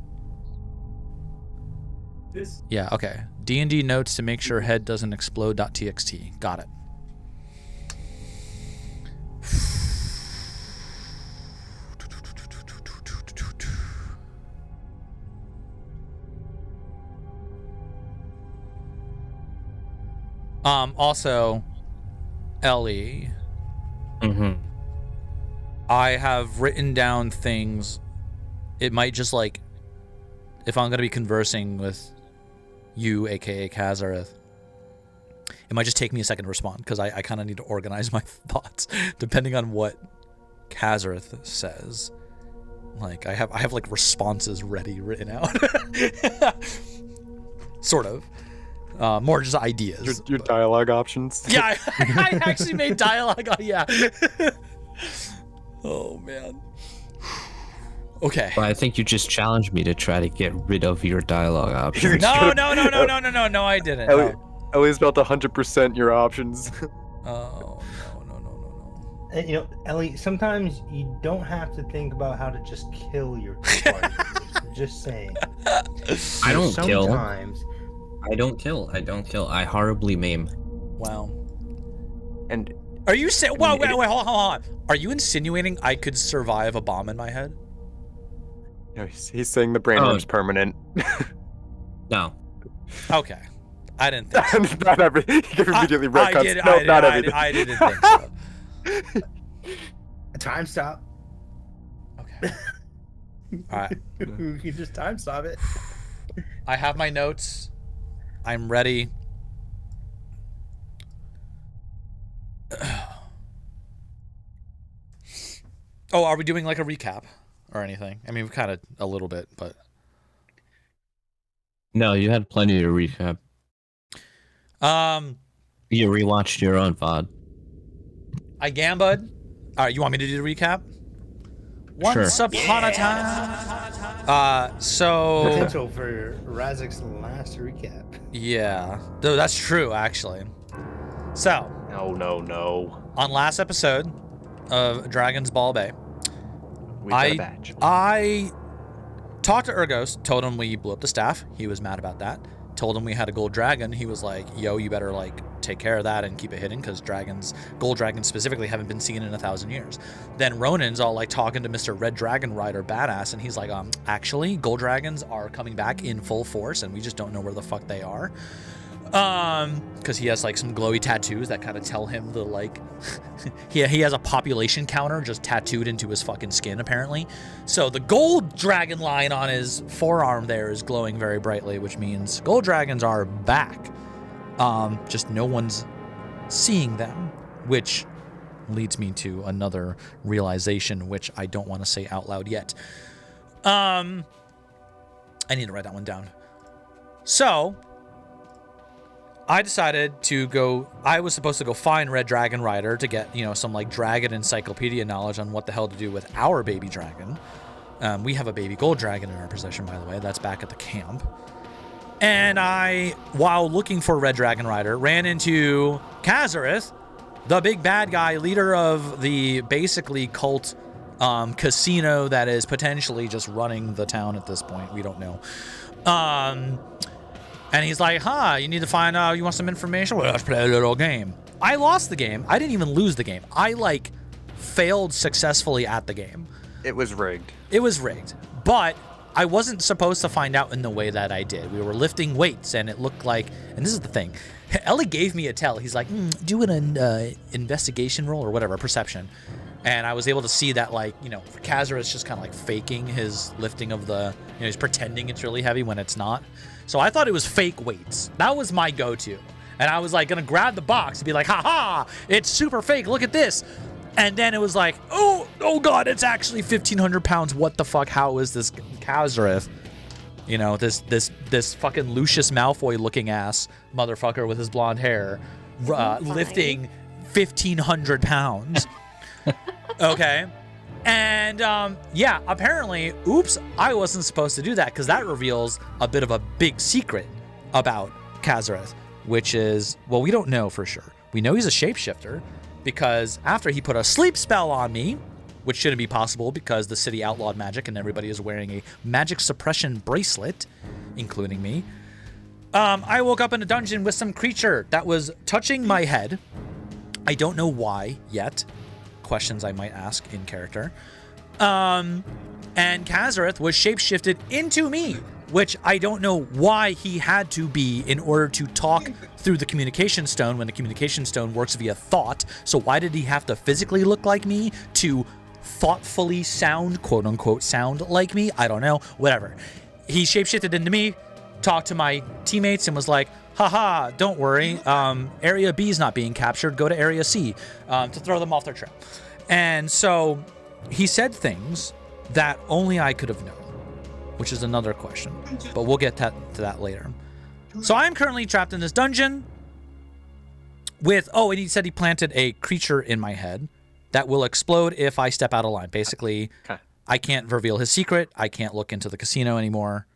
Yeah, okay. D&D notes to make sure head doesn't explode.txt. Got it. Also, Ellie, I have written down things. It might just like, if I'm going to be conversing with you, aka Kazareth. It might just take me a second to respond because I kind of need to organize my thoughts depending on what Kazareth says. Like I have like responses ready written out. Sort of. More just ideas. Your dialogue options. Yeah, I actually made dialogue. Yeah. Oh man. Okay. But I think you just challenged me to try to get rid of your dialogue options. No, I didn't. Ellie's about to 100% your options. Oh, no. And, you know, Ellie, sometimes you don't have to think about how to just kill your party. Just saying. I don't kill. Sometimes. I don't kill. I horribly maim. Wow. And Are you saying? Wait, hold on. Are you insinuating I could survive a bomb in my head? no, he's saying the brain worm's permanent. No. Okay. I didn't think so. Not every. You can immediately retcuts. Not everything. I didn't think so. Time stop. Okay. All right. You can just time stop it. I have my notes. I'm ready. Oh, are we doing like a recap or anything? I mean, we've kind of a little bit, but No, you had plenty to recap. You rewatched your own VOD. I gambud. All right, you want me to do the recap? Once upon a time. So Potential for Razik's last recap. yeah, though that's true actually. So No. on last episode of Dragon's Ball Bay, We got a badge. I talked to Urgos, told him we blew up the staff. He was mad about that. Told him we had a gold dragon. He was like, yo, you better like take care of that and keep it hidden because gold dragons specifically haven't been seen in 1,000 years. Then Ronan's all like talking to Mr. Red Dragon Rider Badass, and he's like, actually, gold dragons are coming back in full force and we just don't know where the fuck they are. Because he has like some glowy tattoos that kind of tell him the like he has a population counter just tattooed into his fucking skin apparently. So the gold dragon line on his forearm there is glowing very brightly, which means gold dragons are back. Just no one's seeing them, which leads me to another realization, which I don't want to say out loud yet. I need to write that one down. So I decided to go. I was supposed to go find Red Dragon Rider to get, some like dragon encyclopedia knowledge on what the hell to do with our baby dragon. We have a baby gold dragon in our possession, by the way. That's back at the camp. And I, while looking for Red Dragon Rider, ran into Kazareth, the big bad guy, leader of the basically cult casino that is potentially just running the town at this point. We don't know. And he's like, you need to find out, you want some information? Well, let's play a little game. I lost the game. I didn't even lose the game. I, failed successfully at the game. It was rigged. It was rigged. But I wasn't supposed to find out in the way that I did. We were lifting weights, and it looked like, and this is the thing, Ellie gave me a tell. He's like, do an investigation roll or whatever, perception. And I was able to see that, Kazareth's just kind of, faking his lifting of the, he's pretending it's really heavy when it's not. So I thought it was fake weights. That was my go-to. And I was, gonna grab the box and be like, ha-ha, it's super fake, look at this. And then it was like, oh God, it's actually 1,500 pounds. What the fuck? How is this Kazareth? This fucking Lucius Malfoy-looking ass motherfucker with his blonde hair lifting 1,500 pounds. Okay. And apparently, oops, I wasn't supposed to do that because that reveals a bit of a big secret about Kazareth, which is, well, we don't know for sure. We know he's a shapeshifter because after he put a sleep spell on me, which shouldn't be possible because the city outlawed magic and everybody is wearing a magic suppression bracelet, including me, I woke up in a dungeon with some creature that was touching my head. I don't know why yet. Questions I might ask in character. And Kazareth was shapeshifted into me, which I don't know why he had to be in order to talk through the communication stone when the communication stone works via thought. So why did he have to physically look like me to thoughtfully sound, quote unquote, sound like me? I don't know. Whatever. He shapeshifted into me. talked to my teammates and was like, haha, don't worry. Area B is not being captured. Go to Area C to throw them off their trail. And so he said things that only I could have known, which is another question. But we'll get to that later. So I'm currently trapped in this dungeon with, and he said he planted a creature in my head that will explode if I step out of line. Basically, Okay. I can't reveal his secret. I can't look into the casino anymore,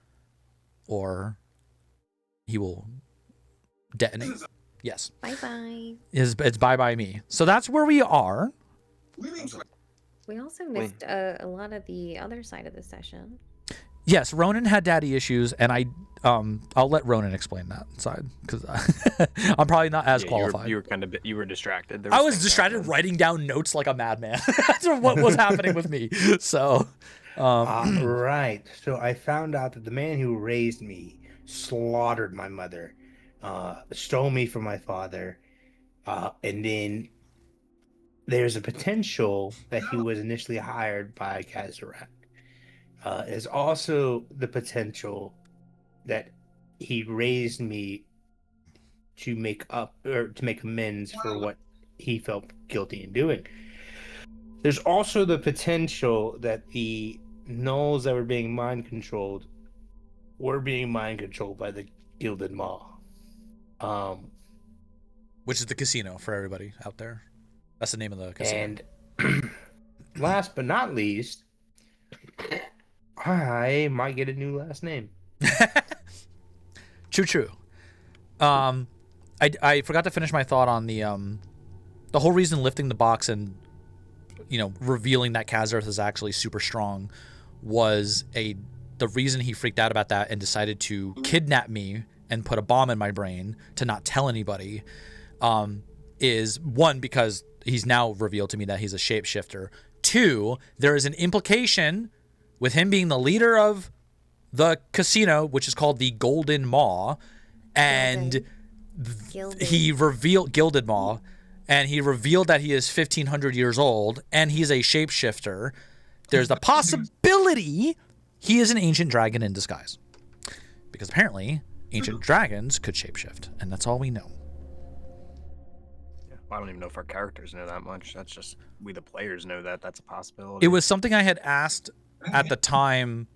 or he will detonate. Yes. Bye-bye. It's bye-bye me. So that's where we are. We also missed a lot of the other side of the session. Yes, Ronan had daddy issues, and I'll let Ronan explain that side because I'm probably not as qualified. You were distracted. I was distracted writing down notes like a madman. That's what was happening with me. So, right. So I found out that the man who raised me slaughtered my mother, stole me from my father, and then there's a potential that he was initially hired by Kazarat. There's also the potential that he raised me to make up or to make amends for what he felt guilty in doing. There's also the potential that the gnolls that were being mind controlled were being mind controlled by the Gilded Maw. Which is the casino for everybody out there. That's the name of the casino. And last but not least, I might get a new last name. True. I forgot to finish my thought on the whole reason lifting the box and revealing that Kazarth is actually super strong was the reason he freaked out about that and decided to kidnap me and put a bomb in my brain to not tell anybody is one, because he's now revealed to me that he's a shapeshifter. Two, there is an implication with him being the leader of the casino, which is called the Golden Maw, and he revealed Gilded Maw, and he revealed that he is 1,500 years old, and he's a shapeshifter. There's the possibility he is an ancient dragon in disguise, because apparently ancient dragons could shapeshift, and that's all we know. I don't even know if our characters know that much. That's just we the players know that that's a possibility. It was something I had asked at the time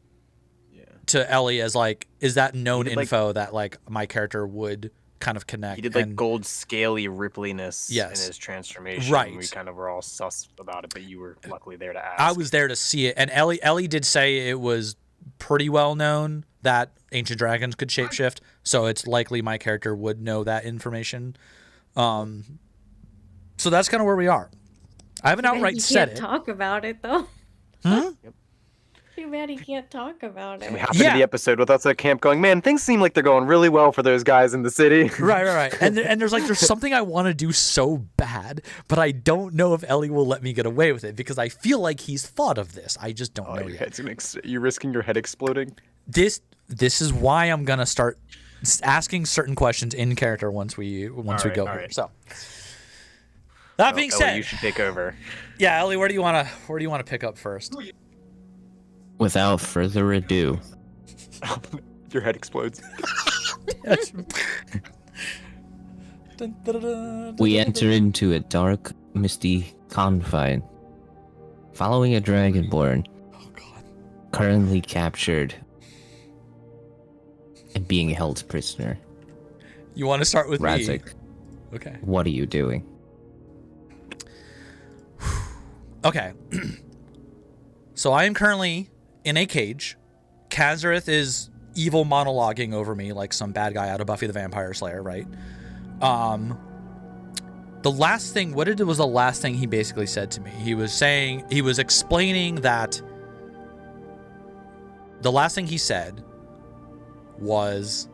to Ellie as like, is that known info that like my character would kind of connect? He did like gold scaly rippliness in his transformation. Right. We kind of were all sus about it, but you were luckily there to ask. I was there to see it, and Ellie did say it was pretty well known that ancient dragons could shapeshift, so it's likely my character would know that information. So that's kind of where we are. I haven't outright said it. You can't talk about it though. Yep. Too bad he can't talk about it. We happened to the episode with us at camp going, man, things seem like they're going really well for those guys in the city. Right. And there's something I want to do so bad, but I don't know if Ellie will let me get away with it because I feel like he's thought of this. I just don't know yet. You're risking your head exploding? This is why I'm going to start asking certain questions in character once we go here. So that being said, Ellie, you should take over. Yeah, Ellie, where do you want to pick up first? Without further ado, your head explodes. We enter into a dark, misty confine, following a dragonborn, currently captured and being held prisoner. You want to start with Razik. me? Okay. What are you doing? Okay. So I am currently in a cage. Kazareth is evil monologuing over me like some bad guy out of Buffy the Vampire Slayer, right? The last thing, was the last thing he basically said to me? He was explaining that the last thing he said was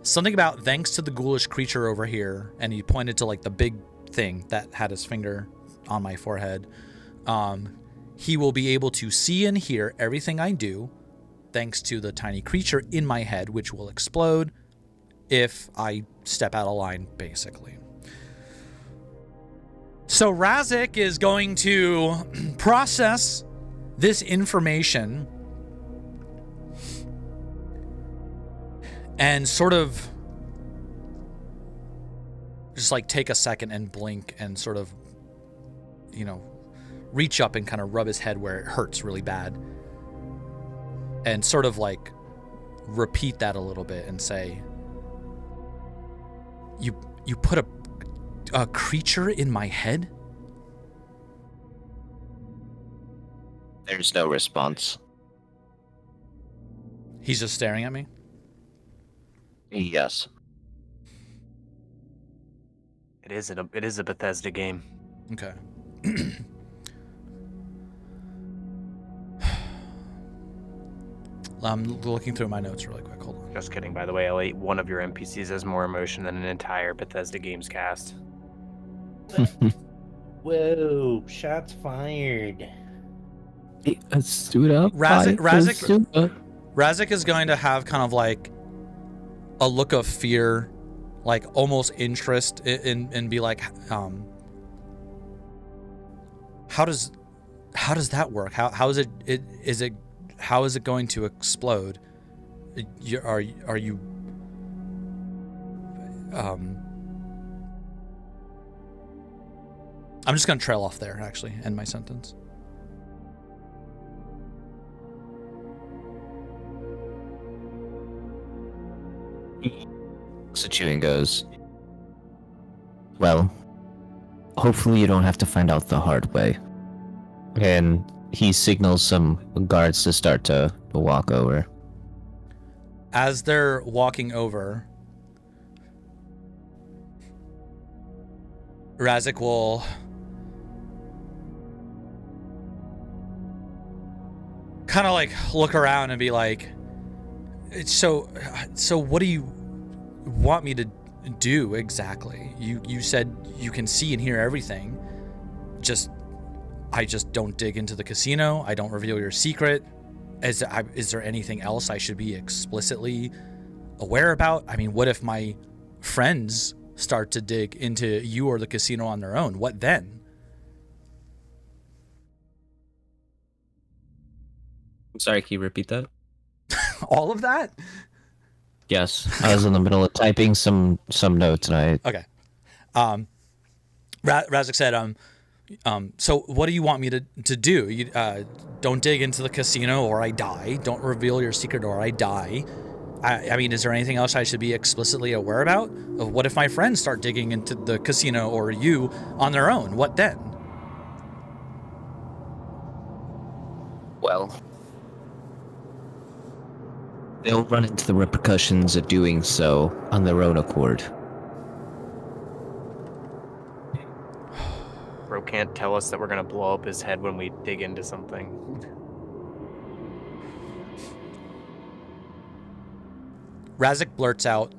something about thanks to the ghoulish creature over here, and he pointed to like the big thing that had his finger on my forehead. He will be able to see and hear everything I do thanks to the tiny creature in my head, which will explode if I step out of line, basically. So Razik is going to process this information and sort of just like take a second and blink and sort of, you know, reach up and kind of rub his head where it hurts really bad, and sort of like repeat that a little bit and say, you put a creature in my head? There's no response. He's just staring at me? Yes. It is a Bethesda game. Okay. I'm looking through my notes really quick. Hold on. Just kidding, by the way, Ellie. One of your NPCs has more emotion than an entire Bethesda games cast. Whoa, shots fired. Suit up. Razik is going to have kind of like a look of fear, like almost interest in be like, how does that work? How is it how is it going to explode? Are you I'm just gonna trail off there, actually, end my sentence. Chewing goes, well, hopefully you don't have to find out the hard way. And he signals some guards to start to walk over. As they're walking over, Razik will kind of like look around and be like, so what do you want me to do exactly? You said you can see and hear everything. I just don't dig into the casino. I don't reveal your secret. Is there anything else I should be explicitly aware about? I mean, what if my friends start to dig into you or the casino on their own? What then? I'm sorry, can you repeat that? All of that? Yes, I was in the middle of typing some notes and I... Okay. Razik said, so what do you want me to do? You, don't dig into the casino or I die. Don't reveal your secret or I die. I mean, is there anything else I should be explicitly aware about? What if my friends start digging into the casino or you on their own? What then? Well, they'll run into the repercussions of doing so on their own accord. Bro can't tell us that we're gonna blow up his head when we dig into something. Razik blurts out,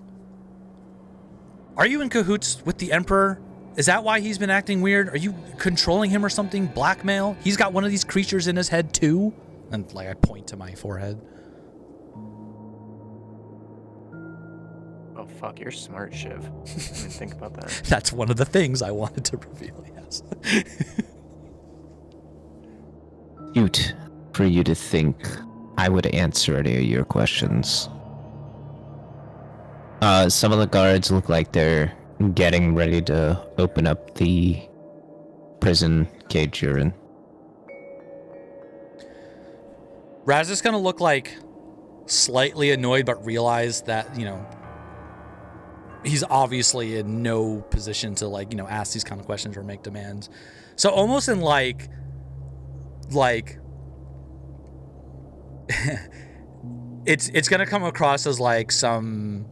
"Are you in cahoots with the Emperor? Is that why he's been acting weird? Are you controlling him or something? Blackmail? He's got one of these creatures in his head too?" And like I point to my forehead. Oh fuck, you're smart, Shiv. I didn't even think about that. That's one of the things I wanted to reveal, yes. Cute for you to think I would answer any of your questions. Some of the guards look like they're getting ready to open up the prison cage you're in. Raz is gonna look like slightly annoyed, but realize that, you know, he's obviously in no position to, like, you know, ask these kind of questions or make demands. So almost in like it's gonna come across as like some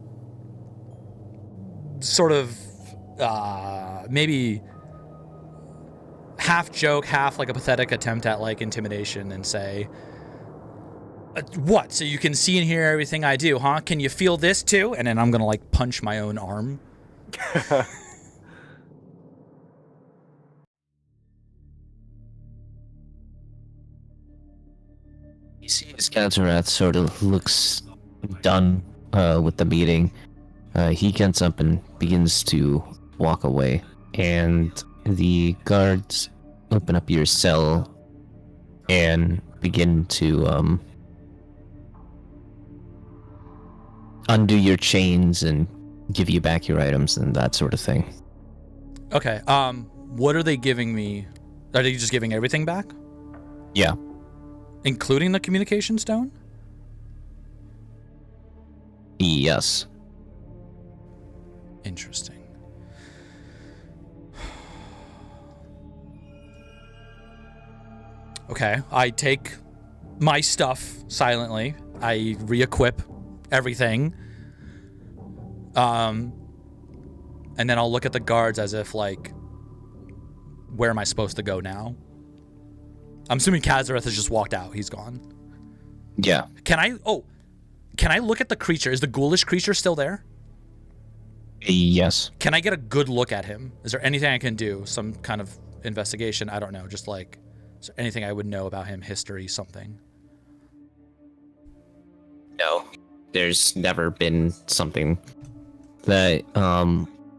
sort of maybe half joke, half like a pathetic attempt at like intimidation, and say, "What? So you can see and hear everything I do, huh? Can you feel this too?" And then I'm gonna like punch my own arm. You see his counterwrath sort of looks done with the meeting. He gets up and begins to walk away, and the guards open up your cell and begin to undo your chains and give you back your items and that sort of thing. Okay. What are they giving me? Are they just giving everything back? Yeah. Including the communication stone? Yes. Interesting. Okay, I take my stuff silently. I re-equip everything. And then I'll look at the guards as if, like, where am I supposed to go now? I'm assuming Kazareth has just walked out. He's gone. Yeah. Can I look at the creature? Is the ghoulish creature still there? Yes. Can I get a good look at him? Is there anything I can do? Some kind of investigation? I don't know. Just like, is there anything I would know about him? History, something? No. There's never been something that,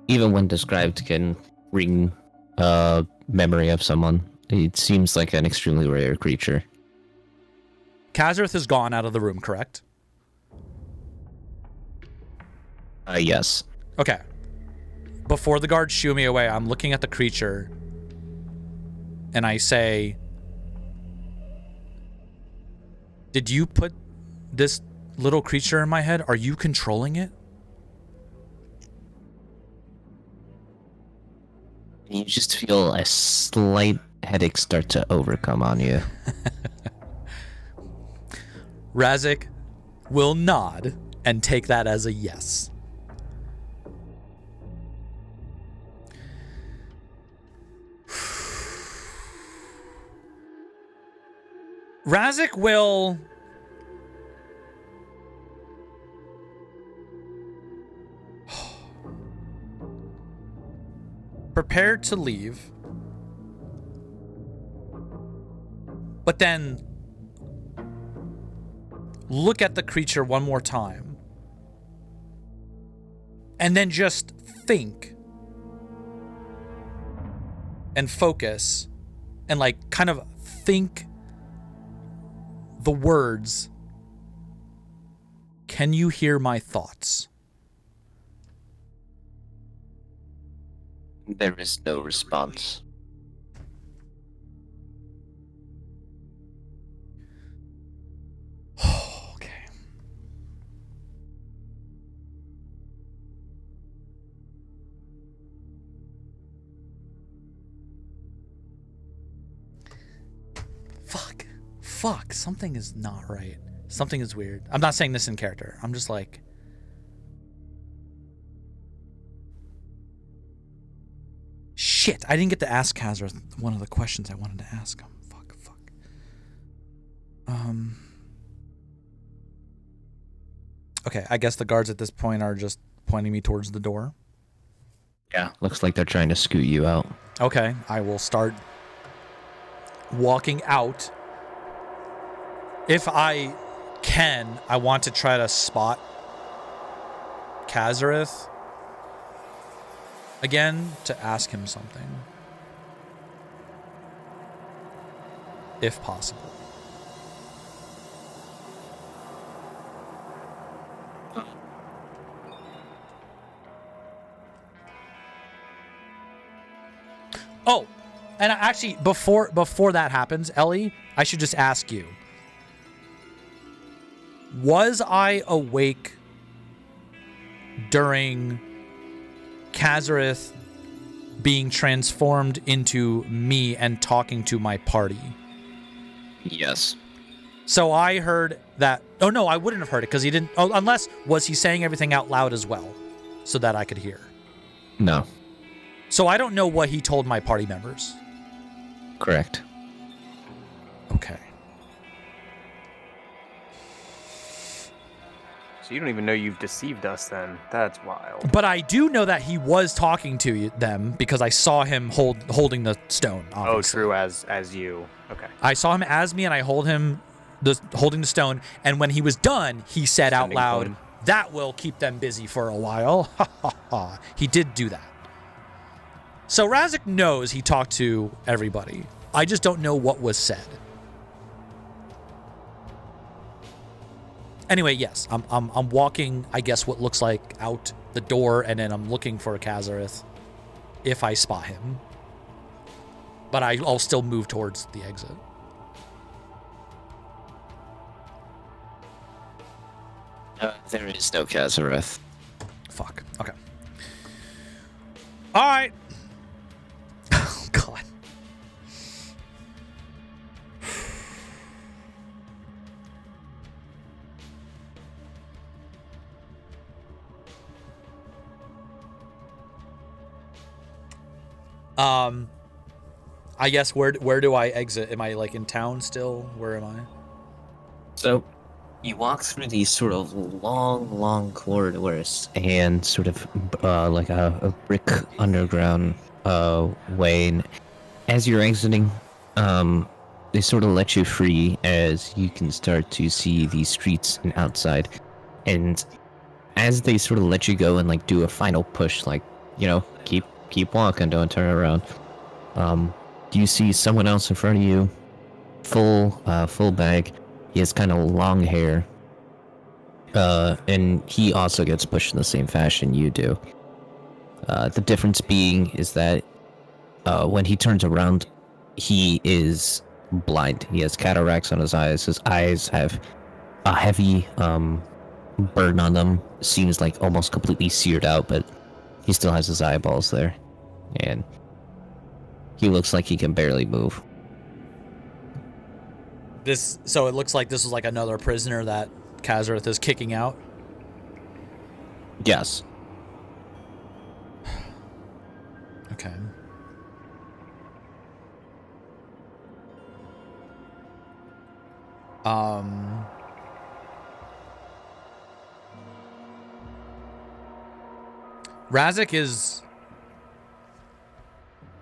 even when described, can ring a memory of someone. It seems like an extremely rare creature. Kazareth is gone out of the room, correct? Yes. Okay. Before the guards shoo me away, I'm looking at the creature, and I say, did you put this little creature in my head? Are you controlling it? You just feel a slight headache start to overcome on you. Razik will nod and take that as a yes. Razik will prepare to leave, but then look at the creature one more time, and then just think and focus and like kind of think the words, "Can you hear my thoughts?" There is no response. Okay. Fuck, something is not right. Something is weird. I'm not saying this in character. I'm just like, shit, I didn't get to ask Kazareth one of the questions I wanted to ask him. Fuck. Okay, I guess the guards at this point are just pointing me towards the door. Yeah, looks like they're trying to scoot you out. Okay, I will start walking out. If I can, I want to try to spot Kazareth again to ask him something. If possible. Oh, and actually, before that happens, Ellie, I should just ask you. Was I awake during Kazareth being transformed into me and talking to my party? Yes. So I heard that. Oh, no, I wouldn't have heard it because he didn't. Oh, unless, was he saying everything out loud as well so that I could hear? No. So I don't know what he told my party members. Correct. Okay. So you don't even know you've deceived us then. That's wild. But I do know that he was talking to them because I saw him holding the stone. Obviously. Oh, true, as you. Okay. I saw him as me, and I holding the stone. And when he was done, he said out loud, Sending "That will keep them busy for a while." Ha ha ha. He did do that. So Razik knows he talked to everybody. I just don't know what was said. Anyway, yes, I'm walking, I guess, what looks like out the door, and then I'm looking for Kazareth if I spot him. But I'll still move towards the exit. There is no Kazareth. Fuck. Okay. All right. Oh, God. I guess where do I exit? Am I like in town still? Where am I? So, you walk through these sort of long corridors and sort of like a brick underground way. And as you're exiting, they sort of let you free as you can start to see these streets and outside. And as they sort of let you go and like do a final push, like, you know, keep walking, don't turn around. You see someone else in front of you, full bag. He has kind of long hair, and he also gets pushed in the same fashion you do. The difference being is that when he turns around, he is blind. He has cataracts on his eyes. His eyes have a heavy burn on them. Seems like almost completely seared out, but he still has his eyeballs there. And he looks like he can barely move. So it looks like this is like another prisoner that Kazareth is kicking out. Yes. Okay. Razik is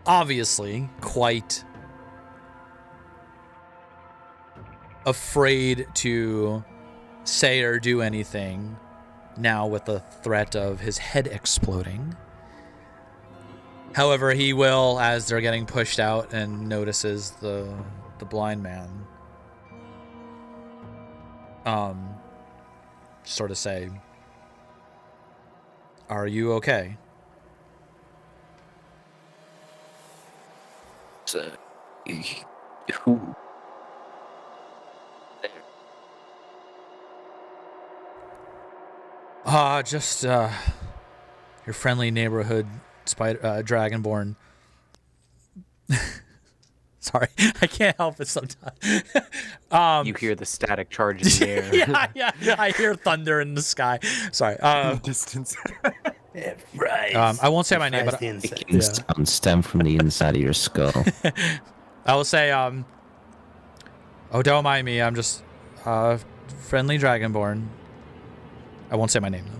obviously quite afraid to say or do anything now with the threat of his head exploding. However, he will, as they're getting pushed out and notices the blind man, sort of say, "Are you okay?" So, who? Just your friendly neighborhood dragonborn. Sorry, I can't help it sometimes. You hear the static charge in the air. yeah, I hear thunder in the sky. Sorry. Distance. Right. I won't say my name, but It can sound stem from the inside of your skull. I will say, oh, don't mind me. I'm just friendly dragonborn. I won't say my name, though.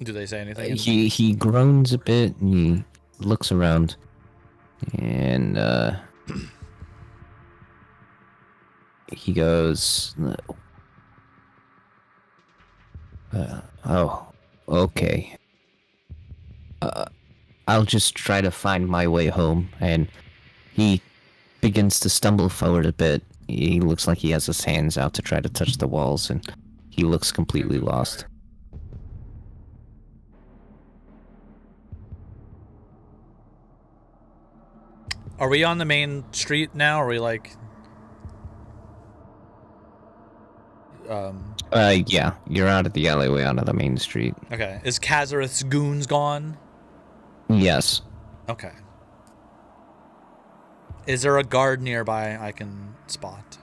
Do they say anything? He groans a bit and he looks around and he goes, oh, okay. I'll just try to find my way home. And he begins to stumble forward a bit. He looks like he has his hands out to try to touch the walls, and he looks completely lost. Are we on the main street now? Or are we like... Yeah, you're out of the alleyway onto the main street. Okay. Is Kazareth's goons gone? Yes. Okay. Is there a guard nearby I can spot?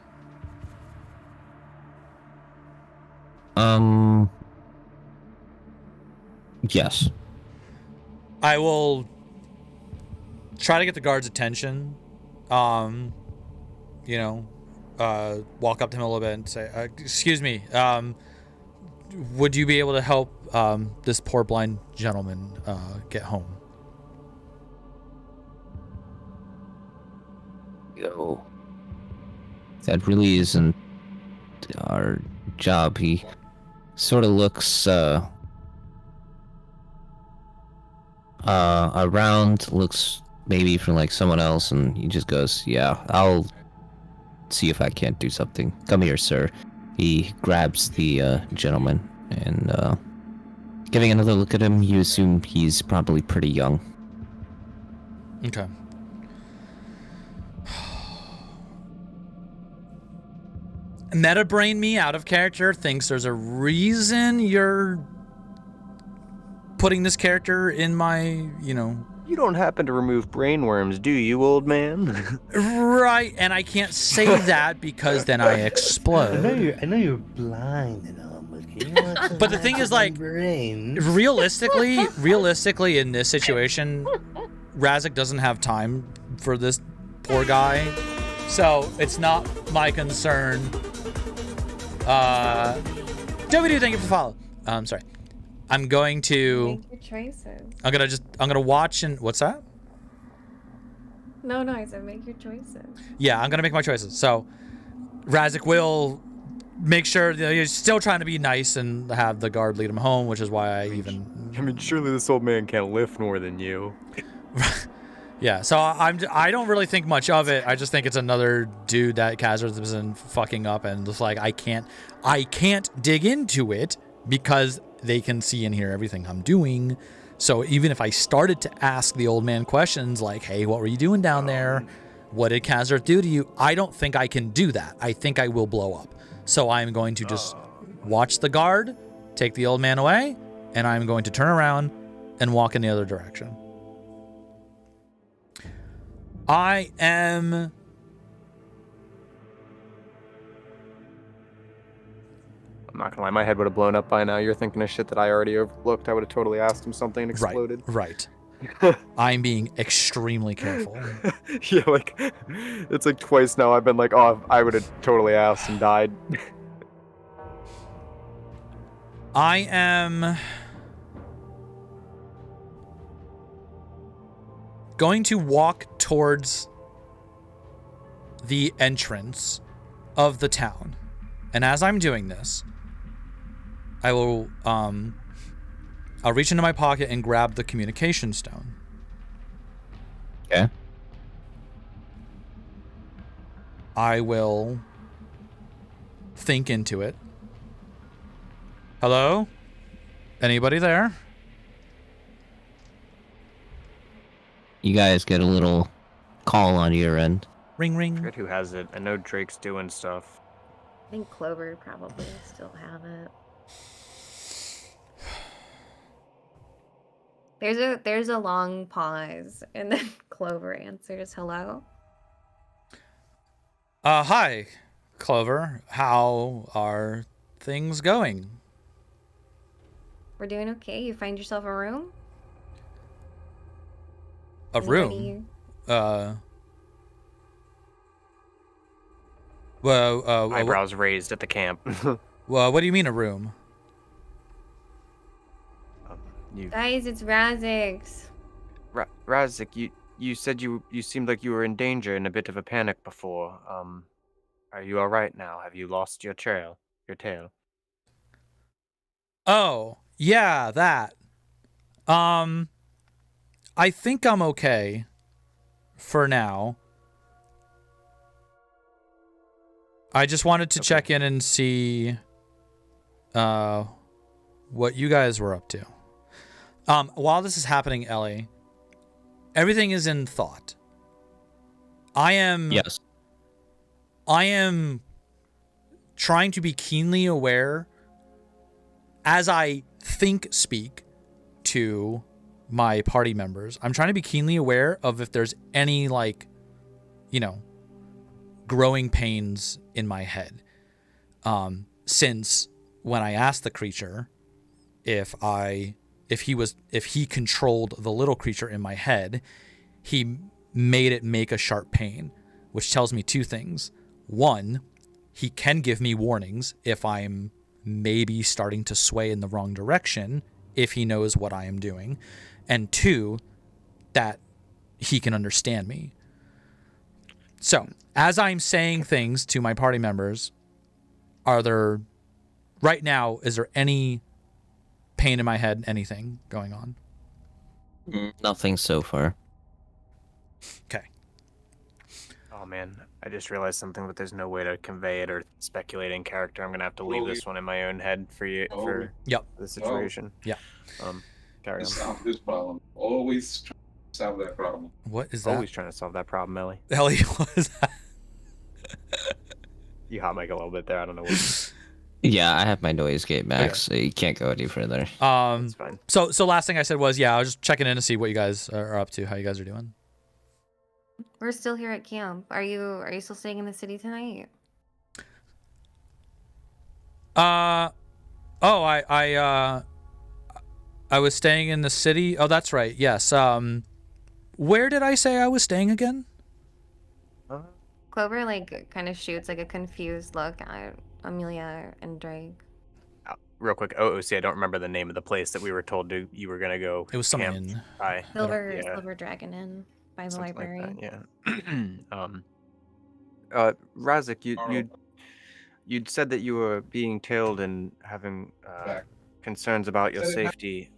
Yes. I will try to get the guard's attention. Walk up to him a little bit and say, excuse me, would you be able to help this poor blind gentleman get home? Yo, that really isn't our job. He sort of looks around, looks maybe for like someone else, and he just goes, "Yeah, I'll see if I can't do something. Come here, sir." He grabs the gentleman, and giving another look at him, you assume he's probably pretty young. Okay. Meta brain me out of character thinks there's a reason you're putting this character in my, you know. You don't happen to remove brainworms, do you, old man? Right, and I can't say that because then I explode. I know you're blind and all, but the thing is, like, realistically, in this situation, Razik doesn't have time for this poor guy, so it's not my concern. W, thank you for the follow. Sorry. I'm going to. Make your choices. I'm gonna watch and what's that? No, I said make your choices. Yeah, I'm gonna make my choices. So, Razik will make sure that he's still trying to be nice and have the guard lead him home, which is why I mean, surely this old man can't lift more than you. Yeah, so I don't really think much of it. I just think it's another dude that Kazar's been fucking up, and just like I can't dig into it because they can see and hear everything I'm doing. So even if I started to ask the old man questions like, "Hey, what were you doing down there? What did Kazar do to you?" I don't think I can do that. I think I will blow up. So I'm going to just watch the guard take the old man away, and I'm going to turn around and walk in the other direction. I am... I'm not gonna lie, my head would have blown up by now. You're thinking of shit that I already overlooked. I would have totally asked him something and exploded. Right. I'm being extremely careful. Yeah, like, it's like twice now I've been like, oh, I would have totally asked and died. I am... going to walk towards the entrance of the town. And as I'm doing this, I will, I'll reach into my pocket and grab the communication stone. Okay. I will think into it. Hello? Anybody there? You guys get a little call on your end. Ring, I ring. forget who has it. I know Drake's doing stuff. I think Clover probably still have it. There's a long pause, and then Clover answers, "Hello." Hi, Clover. How are things going? We're doing okay. You find yourself a room? A room? Anybody- Well, Eyebrows raised at the camp. well, what do you mean a room? Guys, it's Razix. Razik, you said you seemed like you were in danger and a bit of a panic before. Are you all right now? Have you lost your tail? Oh, yeah, that. I think I'm okay for now. I just wanted to check in and see what you guys were up to. While this is happening, Ellie, everything is in thought. Yes. I am trying to be keenly aware as I speak to my party members. I'm trying to be keenly aware of if there's any, like, you know, growing pains in my head. Since when I asked the creature if he controlled the little creature in my head, he made it make a sharp pain, which tells me two things. One, he can give me warnings if I'm maybe starting to sway in the wrong direction, if he knows what I am doing. And two, that he can understand me. So, as I'm saying things to my party members, right now, is there any pain in my head, anything going on? Nothing so far. Okay. Oh man, I just realized something, but there's no way to convey it or speculate in character. I'm gonna have to leave this one in my own head for you for Yep. the situation. Yeah. Carry on. Solve this problem. Always try to solve that problem. What is that? Always trying to solve that problem, Ellie. Ellie, what is that? You hot mic a little bit there. I don't know what. Yeah, I have my noise gate max, so you can't go any further. It's fine. So last thing I said was, yeah, I was just checking in to see what you guys are up to, how you guys are doing. We're still here at camp. Are you still staying in the city tonight? I was staying in the city. Oh, that's right. Yes. Where did I say I was staying again? Clover like kind of shoots like a confused look at Amelia and Drake. Real quick, OOC, I don't remember the name of the place that we were told you were gonna go. It was some camp inn. by. Silver Dragon Inn by the Something library. Like that, yeah. Razik, you'd said that you were being tailed and having concerns about your safety.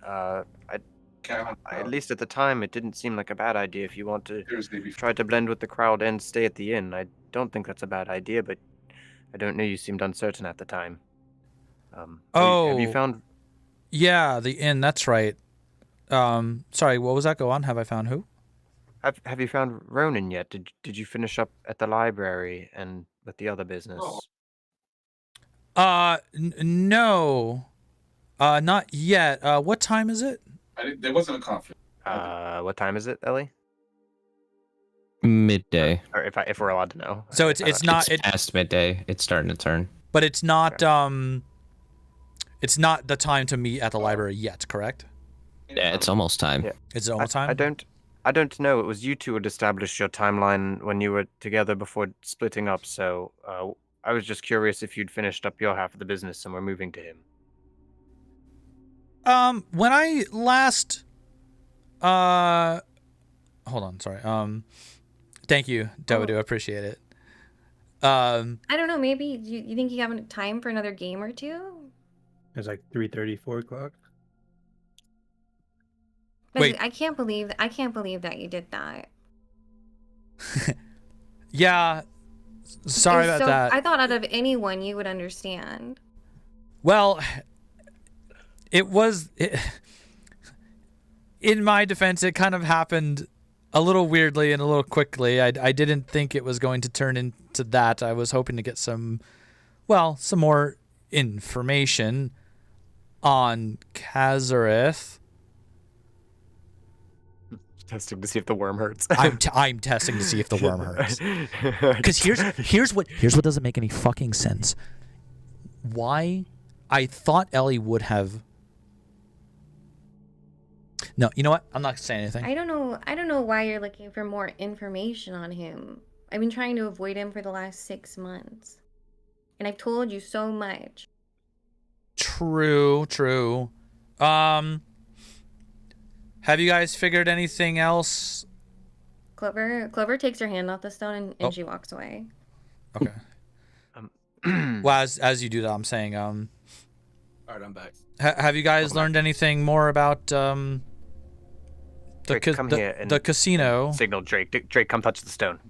At least at the time, it didn't seem like a bad idea if you want to try to blend with the crowd and stay at the inn. I don't think that's a bad idea, but I don't know. You seemed uncertain at the time. Have you found? Yeah, the inn. That's right. Sorry, what was that? Go on. Have I found who? Have you found Ronan yet? Did you finish up at the library and with the other business? No. Not yet. What time is it? There wasn't a conflict. What time is it, Ellie? Midday. Or if we're allowed to know. So it's not It's past midday. It's starting to turn. but it's not it's not the time to meet at the library yet, correct? Yeah, it's almost time. Yeah. It's almost time. I don't know. It was you two had established your timeline when you were together before splitting up. So I was just curious if you'd finished up your half of the business and were moving to him. When I last hold on, sorry. Thank you, Dodo, appreciate it. I don't know. Maybe you think you have time for another game or two? It's like 3:30, 4 o'clock. Wait. I can't believe that you did that. Yeah. Sorry about that. I thought out of anyone you would understand. Well, in my defense, it kind of happened a little weirdly and a little quickly. I didn't think it was going to turn into that. I was hoping to get some more information on Kazareth. Testing to see if the worm hurts. I'm testing to see if the worm hurts. Because here's what doesn't make any fucking sense. Why I thought Ellie would have. No, you know what? I'm not saying anything. I don't know why you're looking for more information on him. I've been trying to avoid him for the last 6 months. And I've told you so much. True. Have you guys figured anything else? Clover takes her hand off the stone and she walks away. Okay. Well, as you do that, I'm saying, All right, I'm back. have you guys learned anything more about the casino? Signal Drake. Drake, come touch the stone.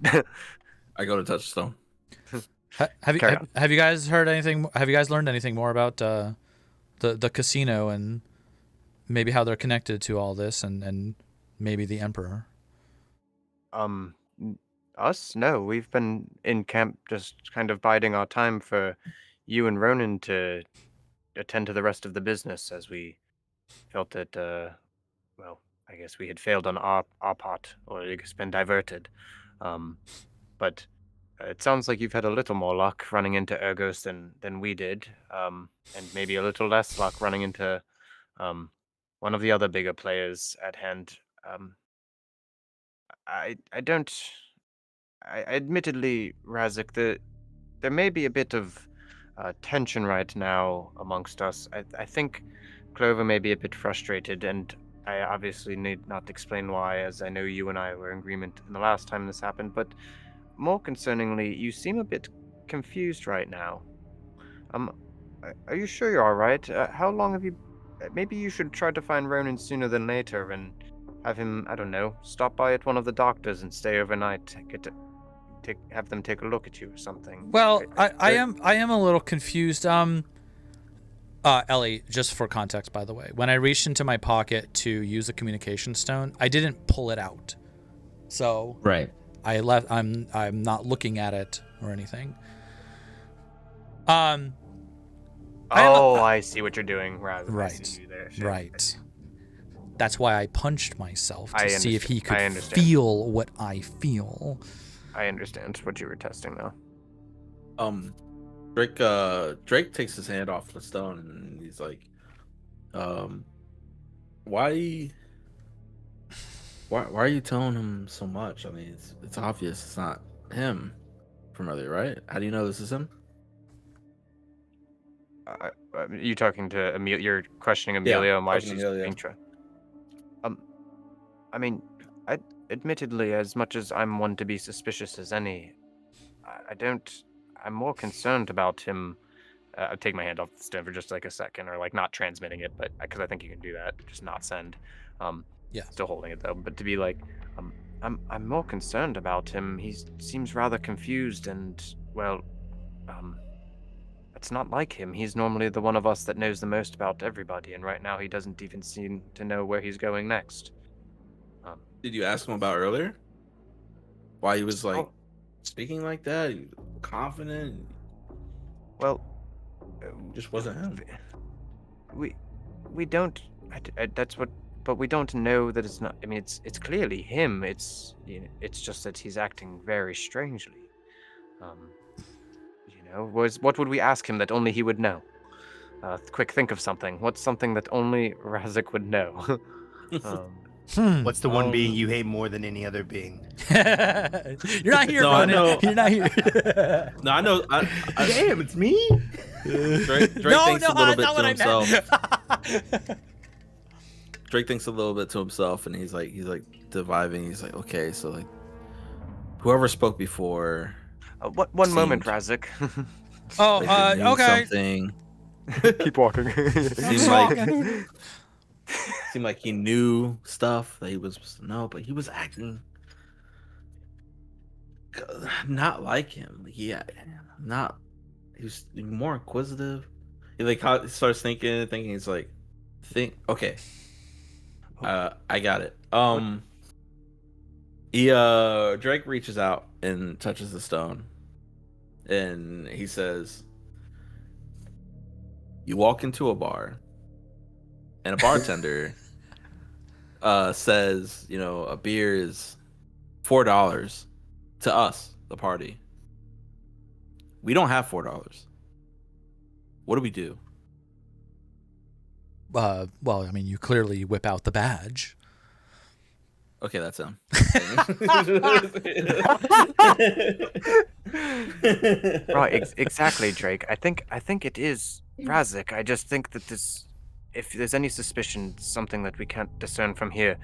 I go to touch stone. Have you guys heard anything? Have you guys learned anything more about the casino and maybe how they're connected to all this and maybe the Emperor? Us? No, we've been in camp just kind of biding our time for you and Ronan to attend to the rest of the business as we felt that, I guess we had failed on our part, or it's been diverted. But it sounds like you've had a little more luck running into Ergos than we did, and maybe a little less luck running into one of the other bigger players at hand. Admittedly, Razik, there may be a bit of tension right now amongst us. I think Clover may be a bit frustrated, and I obviously need not explain why, as I know you and I were in agreement in the last time this happened, but more concerningly, you seem a bit confused right now. Are you sure you're all right? How long have you... Maybe you should try to find Ronan sooner than later, and have him, I don't know, stop by at one of the doctors and stay overnight. Have them take a look at you or something. Well, I am a little confused. Ellie, just for context, by the way, when I reached into my pocket to use a communication stone, I didn't pull it out. So Right. I'm not looking at it or anything. I see what you're doing. Rather, right. Sure. Right. That's why I punched myself to I see if he could understand. feel what I feel. I understand what you were testing, though. Drake takes his hand off the stone and he's like, why are you telling him so much? I mean, it's obvious it's not him from earlier, right? How do you know this is him? You talking to Emil? You're questioning Amelia and why questioning she's Amelia. being I mean, admittedly, as much as I'm one to be suspicious as any, I'm more concerned about him. I'll take my hand off the stone for just like a second, or like not transmitting it, but because I think you can do that, just not send. Yeah. Still holding it though, but to be like, I'm more concerned about him. He seems rather confused and it's not like him. He's normally the one of us that knows the most about everybody, and right now he doesn't even seem to know where he's going next. Did you ask him about earlier? Why he was like speaking like that? Confident? Well, just wasn't him. We don't. That's what. But we don't know that it's not. I mean, it's clearly him. It's just that he's acting very strangely. What would we ask him that only he would know? Quick, think of something. What's something that only Razik would know? What's the one being you hate more than any other being? You're not here, No, I know. You're not here. No, I know. Damn, it's me. Drake No, thinks a little bit that's not to what I himself. Drake thinks a little bit to himself, and he's like deviving. He's like, okay, so like, whoever spoke before. One moment, Razik. Like they knew okay. Something. Keep walking. Seemed like he knew stuff that he was supposed to know, but he was acting not like him. He was more inquisitive. He starts thinking. He's like, okay, I got it. Drake reaches out and touches the stone, and he says, "You walk into a bar, and a bartender says, a beer is $4 to us, the party. We don't have $4. What do we do?" Well, I mean, you clearly whip out the badge. Okay, that's him. Right, exactly, Drake. I think it is Razik. I just think that if there's any suspicion, something that we can't discern from here,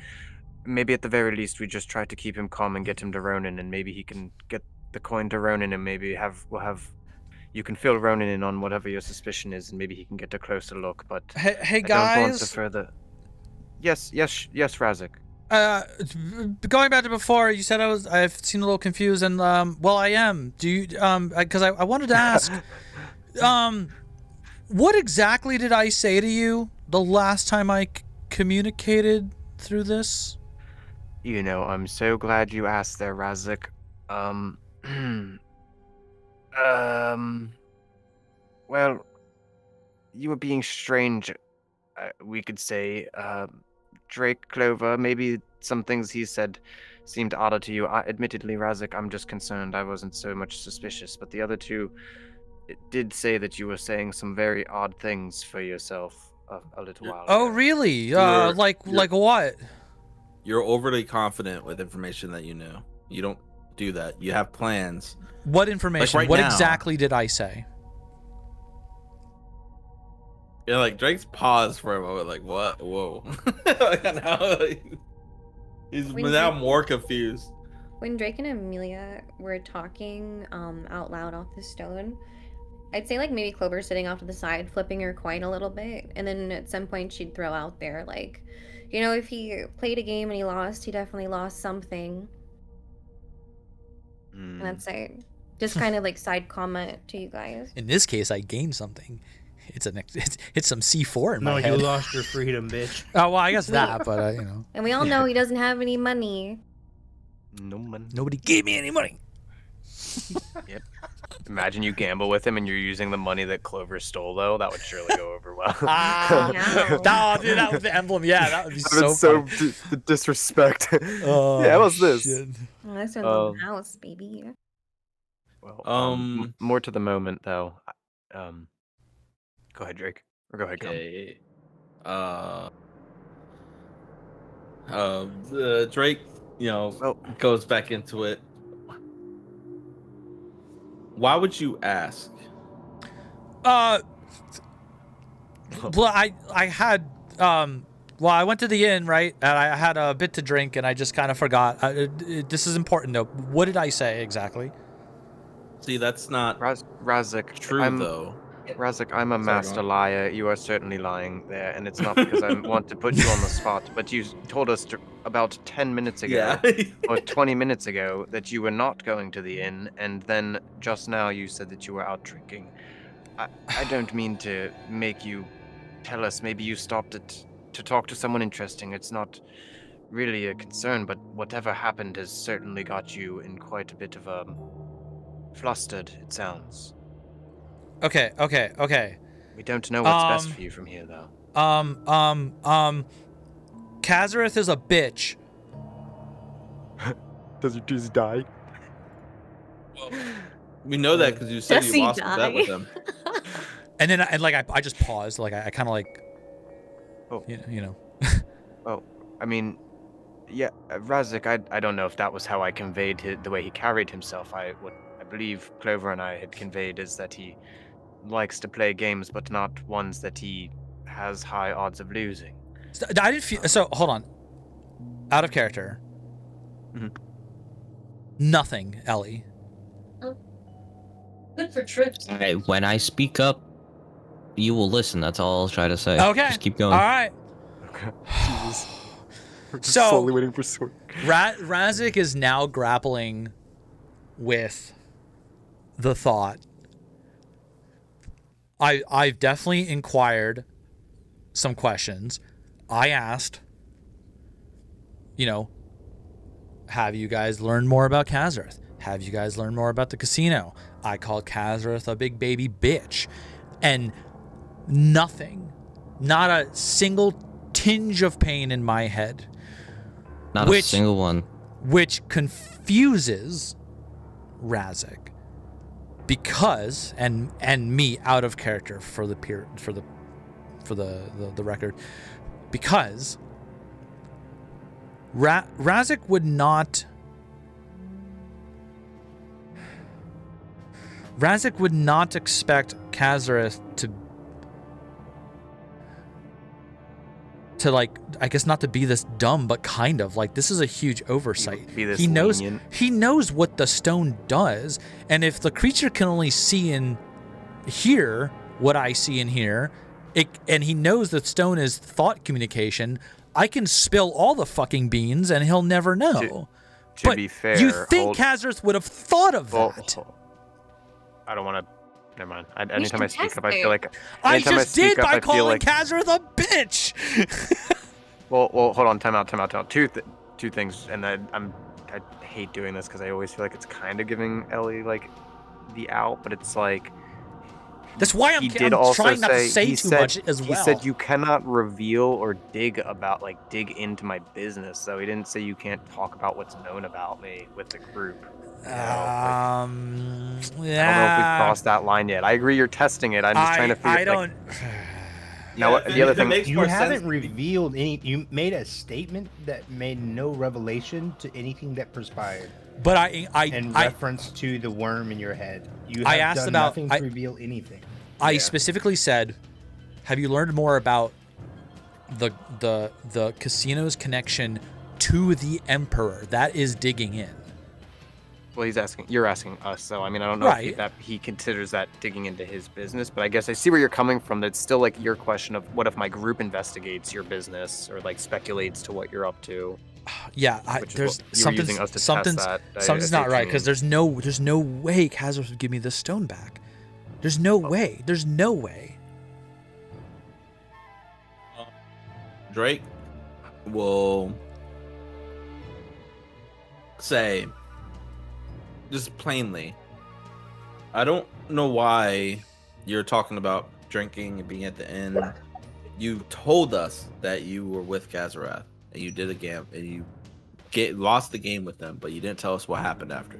maybe at the very least we just try to keep him calm and get him to Ronin, and maybe he can get the coin to Ronin, and maybe you can fill Ronin in on whatever your suspicion is, and maybe he can get a closer look. But Hey I don't want to guys. further. Yes, Razik. Going back to before, you said I've seen a little confused, and I am. Do you because I wanted to ask, what exactly did I say to you the last time I communicated through this? I'm so glad you asked there, Razik. Well, you were being strange, we could say. Drake Clover, maybe some things he said seemed odder to you. Admittedly, Razik, I'm just concerned. I wasn't so much suspicious, but the other two, it did say that you were saying some very odd things for yourself a little while ago. Oh, really? Like what? You're overly confident with information that you know. You don't do that. You have plans. What information? Like right what now. exactly did I say? Drake's paused for a moment, like, what? Whoa. He's now more confused. When Drake and Amelia were talking out loud off the stone, I'd say like maybe Clover sitting off to the side, flipping her coin a little bit, and then at some point she'd throw out there like, you know, if he played a game and he lost, he definitely lost something. And that's it. Just kind of like side comment to you guys. In this case, I gained something. It's some C4 in my head. No, you lost your freedom, bitch. Oh, well, I guess that, but you know. And we all know he doesn't have any money. No money. Nobody gave me any money. Yep. Imagine you gamble with him and you're using the money that Clover stole, though. That would surely go over well. Oh, dude, that was the emblem. Yeah, that would be so fun. The disrespect. Oh, yeah, what's this? Oh, this one's on the house, baby. Well, more to the moment, though. Go ahead, Drake. Or go ahead, Okay. Drake, goes back into it. Why would you ask? Well, I had well, I went to the inn, right, and I had a bit to drink, and I just kind of forgot. This is important, though. What did I say exactly? See, that's not Razik, true, though. Razik, I'm a master liar. You are certainly lying there, and it's not because I want to put you on the spot, but you told us about 10 minutes ago, or 20 minutes ago, that you were not going to the inn, and then just now you said that you were out drinking. I don't mean to make you tell us maybe you stopped to talk to someone interesting. It's not really a concern, but whatever happened has certainly got you in quite a bit of a flustered, it sounds. Okay. We don't know what's best for you from here, though. Kazareth is a bitch. Does he die? Well, we know that because you said you lost a bet with him. And then I just paused, like I kind of like, you know. Well, I mean, yeah, Razik, I don't know if that was how I conveyed the way he carried himself. What I believe Clover and I had conveyed is that he likes to play games, but not ones that he has high odds of losing. I didn't feel so. Hold on, out of character. Mm-hmm. Nothing, Ellie. Good for trips. All right, when I speak up, you will listen. That's all I'll try to say. Okay. Just keep going. All right. Okay. Jesus. We're just So, slowly waiting for Sword. Razik is now grappling with the thought. I've definitely inquired some questions. I asked, have you guys learned more about Kazareth? Have you guys learned more about the casino? I called Kazareth a big baby bitch. And nothing, not a single tinge of pain in my head. Not a single one. Which confuses Razik. Because and me out of character for the record, because Razik would not expect Kazareth to like, I guess not to be this dumb, but kind of like, this is a huge oversight. He knows what the stone does, and if the creature can only see and hear what I see and hear, and he knows that stone is thought communication, I can spill all the fucking beans and he'll never know. To be fair, you think Kazareth would have thought of that? I don't want to. Never mind. Anytime I speak up, I feel like I just did by calling Kazareth a bitch. well, hold on. Time out. Two things, and I hate doing this because I always feel like it's kind of giving Ellie like the out, but it's like. That's why I'm trying not to say too much as well. He said you cannot reveal or dig into my business, so he didn't say you can't talk about what's known about me with the group. Yeah. I don't know if we crossed that line yet. I agree you're testing it. I'm just trying to figure out. Now, the other thing, you haven't revealed any. You made a statement that made no revelation to anything that transpired. But in reference to the worm in your head, you have done nothing to reveal anything. I specifically said, "Have you learned more about the casino's connection to the Emperor?" That is digging in. Well, you're asking us, so I mean, I don't know Right. if he considers that digging into his business, but I guess I see where you're coming from. That's still like your question of what if my group investigates your business or like speculates to what you're up to. Yeah, Which is there's what you were using us to test something's that. I something's see what not you right mean. because there's no way Kazros would give me this stone back. There's no way. There's no way. Drake will say, just plainly, I don't know why you're talking about drinking and being at the inn. You told us that you were with Kazarath and you did a game and you lost the game with them, but you didn't tell us what happened after.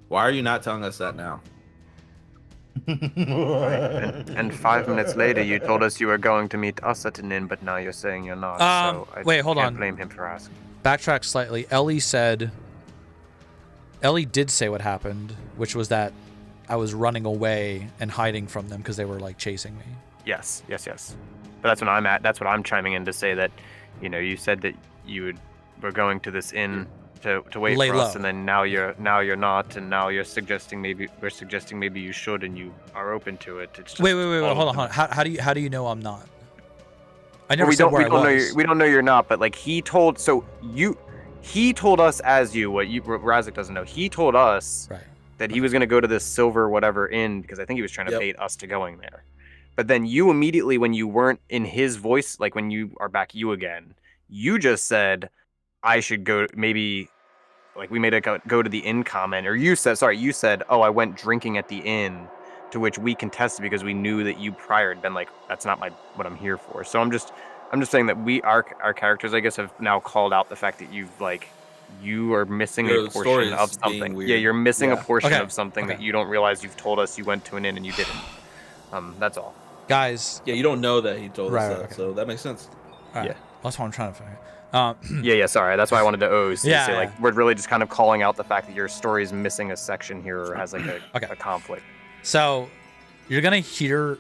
Why are you not telling us that now? And 5 minutes later, you told us you were going to meet us at an inn, but now you're saying you're not. So I wait, hold can't on. blame him for asking. Backtrack slightly. Ellie did say what happened, which was that I was running away and hiding from them because they were like chasing me. Yes. But that's what I'm at. That's what I'm chiming in to say that, you said that were going to this inn to wait Lay for us, low. and then now you're not, and now we're suggesting maybe you should, and you are open to it. It's just Wait, all hold of on. them. How do you know I'm not? I Well, never said where I was. we don't know you're not, but like he told us as you what Razik doesn't know. He told us Right. that he was going to go to this silver whatever inn because I think he was trying to Yep. bait us to going there. But then you immediately, when you weren't in his voice, like when you are back you again, you just said I should go. Maybe like we made a go to the inn comment, or you said, oh, I went drinking at the inn, to which we contested because we knew that you prior had been like, that's not what I'm here for. So I'm just saying that our characters, I guess, have now called out the fact that you are missing Your a story portion is of being something. weird. Yeah, you're missing a Yeah. portion Okay, of something okay. that you don't realize you've told us you went to an inn and you didn't. That's all. Guys. Yeah, you don't know that he told Right, us that, okay. so that makes sense. All right. Yeah. That's what I'm trying to figure. Yeah, sorry. That's why I wanted to Yeah, say, like, yeah. we're really just kind of calling out the fact that your story is missing a section here or has like Okay. a conflict. So you're going to hear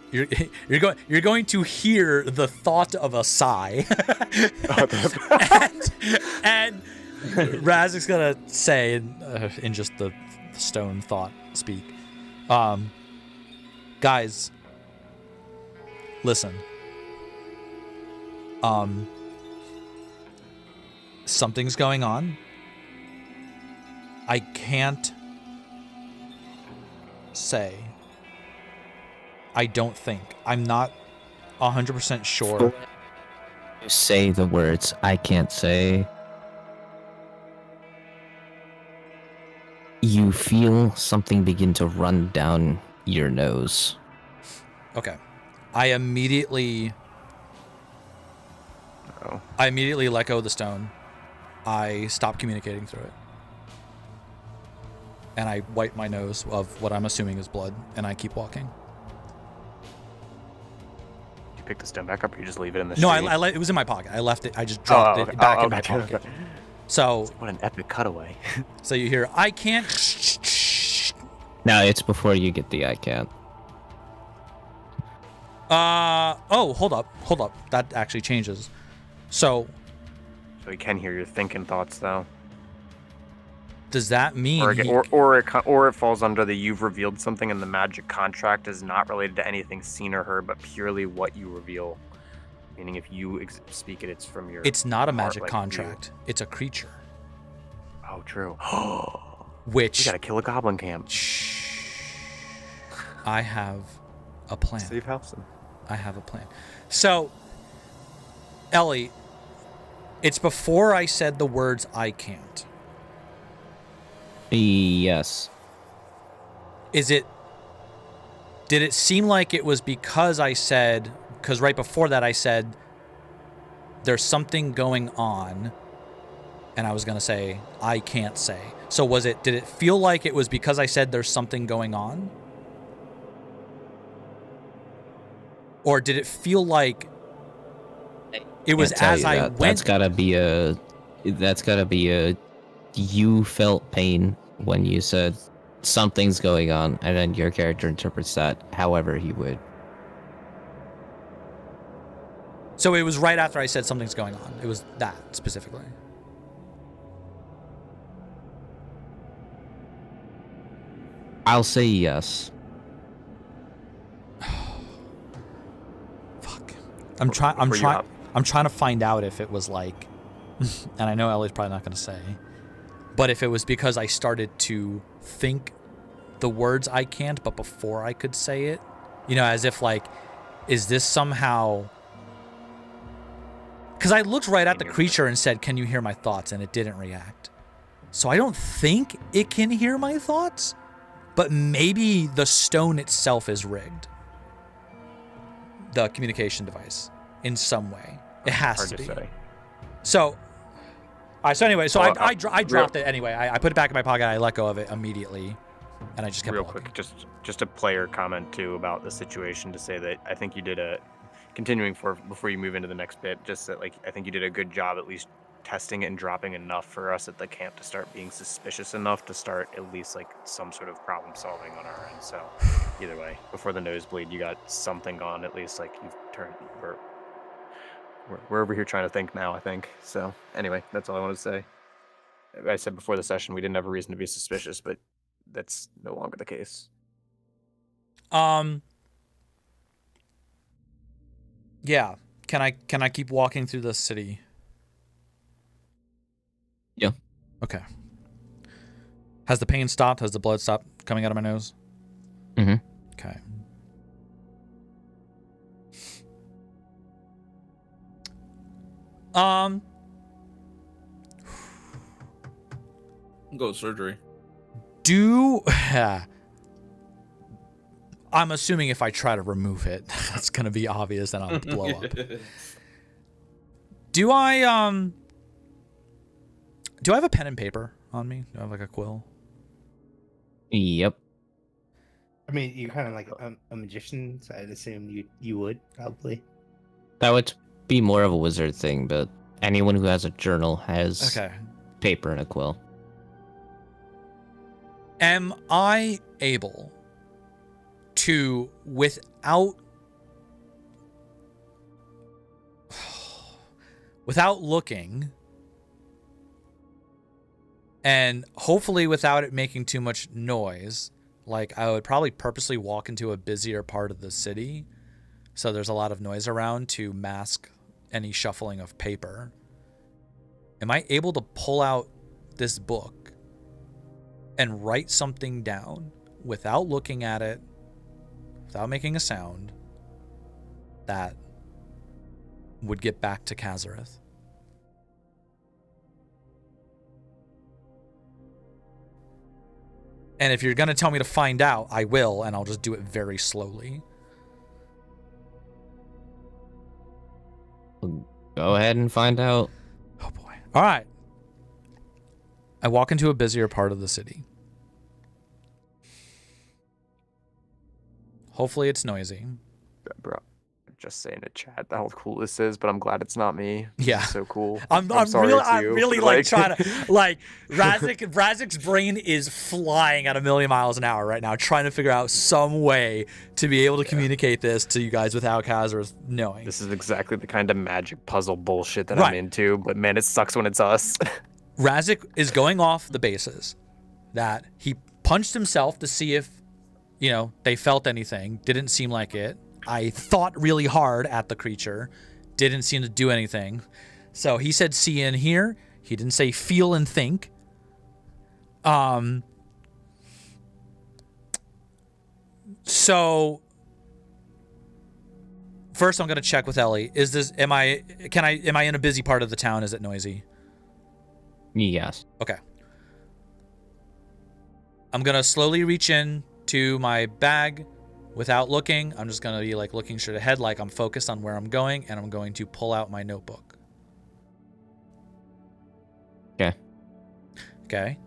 the thought of a sigh. and Razik's going to say in just the stone thought speak. Guys, listen. Something's going on. I can't say. I don't think. I'm not 100% sure. You say the words I can't say. You feel something begin to run down your nose. Okay. I immediately Oh. let go of the stone. I stop communicating through it. And I wipe my nose of what I'm assuming is blood, and I keep walking. You pick the stone back up or you just leave it in the No, street? it was in my pocket. I left it. I just dropped it back in my okay. pocket. So, What an epic cutaway. so you hear, I can't. Now it's before you get the I can't. Oh, hold up. That actually changes. So, So he can hear your thinking thoughts, though. does that mean Or it falls under the you've revealed something and the magic contract is not related to anything seen or heard, but purely what you reveal. Meaning if you speak it, it's from your it's not a heart, magic like contract? It's a creature. you. Oh, true. We Which gotta kill a goblin camp. I have a plan. Save Halson. I have a plan. So, Ellie, it's before I said the words I can't. Yes. Did it seem like it was because right before that I said there's something going on, and I was going to say I can't say. So did it feel like it was because I said there's something going on? Or did it feel like it was Can't tell as you I that. went? That's gotta be a you felt pain when you said something's going on, and then your character interprets that however he would. So it was right after I said something's going on. It was that specifically. I'll say yes. Fuck. I'm trying to find out if it was like, and I know Ellie's probably not going to say, but if it was because I started to think the words I can't, but before I could say it, you know, as if like, is this somehow? Because I looked right at the creature and said, "Can you hear my thoughts?" and it didn't react. So I don't think it can hear my thoughts, but maybe the stone itself is rigged. The communication device in some way. It has to be. Say. So, all right. So anyway, so I dropped it anyway. I put it back in my pocket. I let go of it immediately, and I just kept real walking. quick. Just a player comment too about the situation to say that I think you did a continuing before you move into the next bit. Just that like I think you did a good job at least testing it and dropping enough for us at the camp to start being suspicious enough to start at least like some sort of problem solving on our end. So either way, before the nosebleed, you got something on at least. Like you've turned. We're over here trying to think now, I think. So anyway, that's all I wanted to say. I said before the session we didn't have a reason to be suspicious, but that's no longer the case. Yeah. Can I keep walking through the city? Yeah. Okay. Has the pain stopped? Has the blood stopped coming out of my nose? Mm-hmm. Okay. Go to surgery. I'm assuming if I try to remove it, that's gonna be obvious and I'll blow up. Do I have a pen and paper on me? Do I have like a quill? Yep. I mean, you're kind of like a magician, so I'd assume you would probably. That would be more of a wizard thing, but anyone who has a journal has paper and a quill. Am I able to, without looking, and hopefully without it making too much noise, like I would probably purposely walk into a busier part of the city so there's a lot of noise around to mask any shuffling of paper. Am I able to pull out this book and write something down without looking at it, without making a sound, that would get back to Kazareth? And if you're going to tell me to find out, I will, and I'll just do it very slowly. Go ahead and find out. Oh boy. All right. I walk into a busier part of the city. Hopefully it's noisy. Bro, just saying to chat how cool this is, but I'm glad it's not me. Yeah. It's so cool. I'm really like trying to like Razik's brain is flying at 1,000,000 miles an hour right now, trying to figure out some way to be able to communicate this to you guys without Kazareth knowing. This is exactly the kind of magic puzzle bullshit that I'm into, but man, it sucks when it's us. Razik is going off the basis that he punched himself to see if, you know, they felt anything. Didn't seem like it. I thought really hard at the creature. Didn't seem to do anything. So he said see and hear. He didn't say feel and think. So first I'm going to check with Ellie. Am I in a busy part of the town? Is it noisy? Yes. Okay. I'm going to slowly reach in to my bag without looking. I'm just going to be like looking straight ahead, like I'm focused on where I'm going, and I'm going to pull out my notebook. Okay. Okay.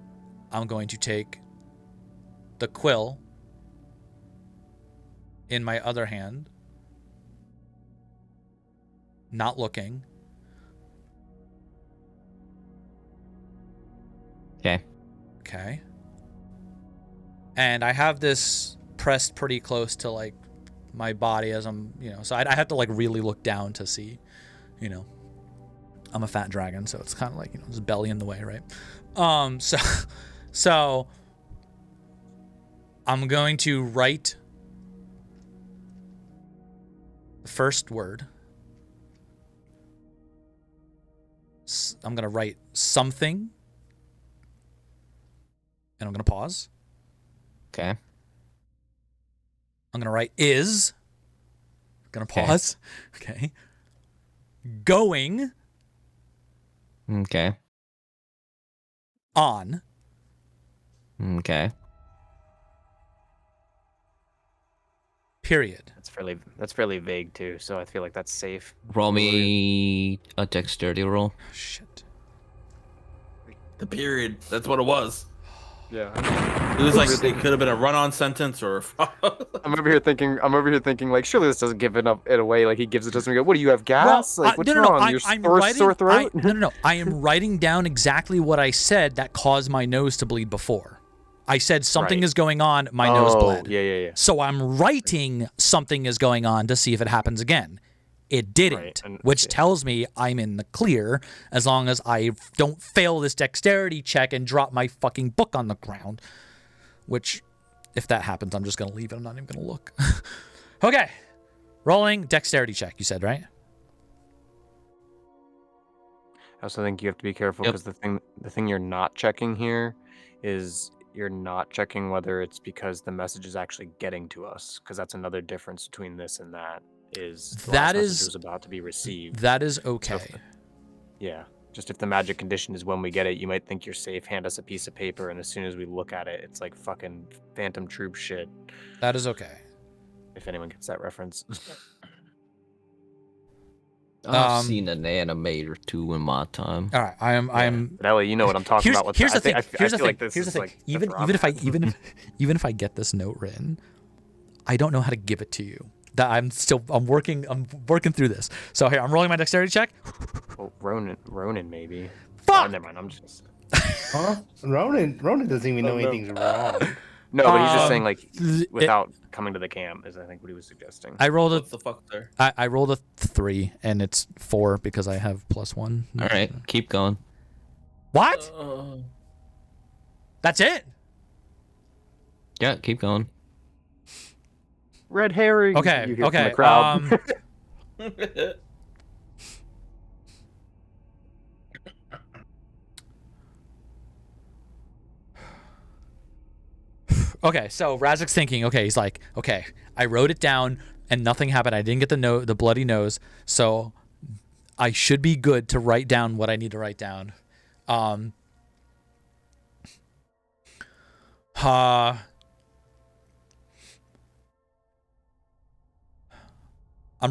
I'm going to take the quill in my other hand, not looking. Okay. Okay. And I have this pressed pretty close to like my body as I'm, you know, so I have to like really look down to see, you know, I'm a fat dragon, so it's kind of like, you know, there's belly in the way, right? So I'm going to write the first word. I'm going to write something. And I'm going to pause. Okay. I'm going to write is. Going to pause. Okay. Going. Okay. On. Okay. Period. That's fairly vague too, so I feel like that's safe. Roll me a dexterity roll. Oh, shit. The period. That's what it was. Yeah. It was like it could have been a run-on sentence or. I'm over here thinking like, surely this doesn't give it away. Like he gives it to us and we go, what do you have, gas? Well, like what's no. wrong? Your I'm sore, writing, sore throat? No. I am writing down exactly what I said that caused my nose to bleed before. I said something Right. is going on, my nose bled. Yeah. So I'm writing something is going on to see if it happens again. It didn't, Right, and- which tells me I'm in the clear as long as I don't fail this dexterity check and drop my fucking book on the ground. Which, if that happens, I'm just going to leave it. I'm not even going to look. Okay. Rolling dexterity check, you said, right? I also think you have to be careful Yep. because the thing you're not checking here is you're not checking whether it's because the message is actually getting to us, because that's another difference between this and that. Is the That last message is- was about to be received. That is okay. Yeah. Just if the magic condition is when we get it, you might think you're safe, hand us a piece of paper, and as soon as we look at it, it's like fucking Phantom Troop shit. That is okay. If anyone gets that reference. I've seen an anime or two in my time. All right, I'm. But Ellie, you know what I'm talking about. Here's the thing. I Here's the feel thing. like this Here's the is thing. like Even if I get this note written, I don't know how to give it to you. That I'm working through this. So here, I'm rolling my dexterity check. Well, Ronan maybe. Fuck! Oh, never mind. I'm just. Huh? Ronan doesn't even know anything's wrong. No, but he's just saying Um, like without coming to the camp is I think what he was suggesting. I rolled What the fuck there? I rolled a 3 and it's 4 because I have +1. All right, keep going. What? That's it? Yeah, keep going. Red herring. Okay. you hear from Okay. the crowd. Okay, so Razik's thinking, okay, he's like, okay, I wrote it down and nothing happened. I didn't get the bloody nose, so I should be good to write down what I need to write down. I'm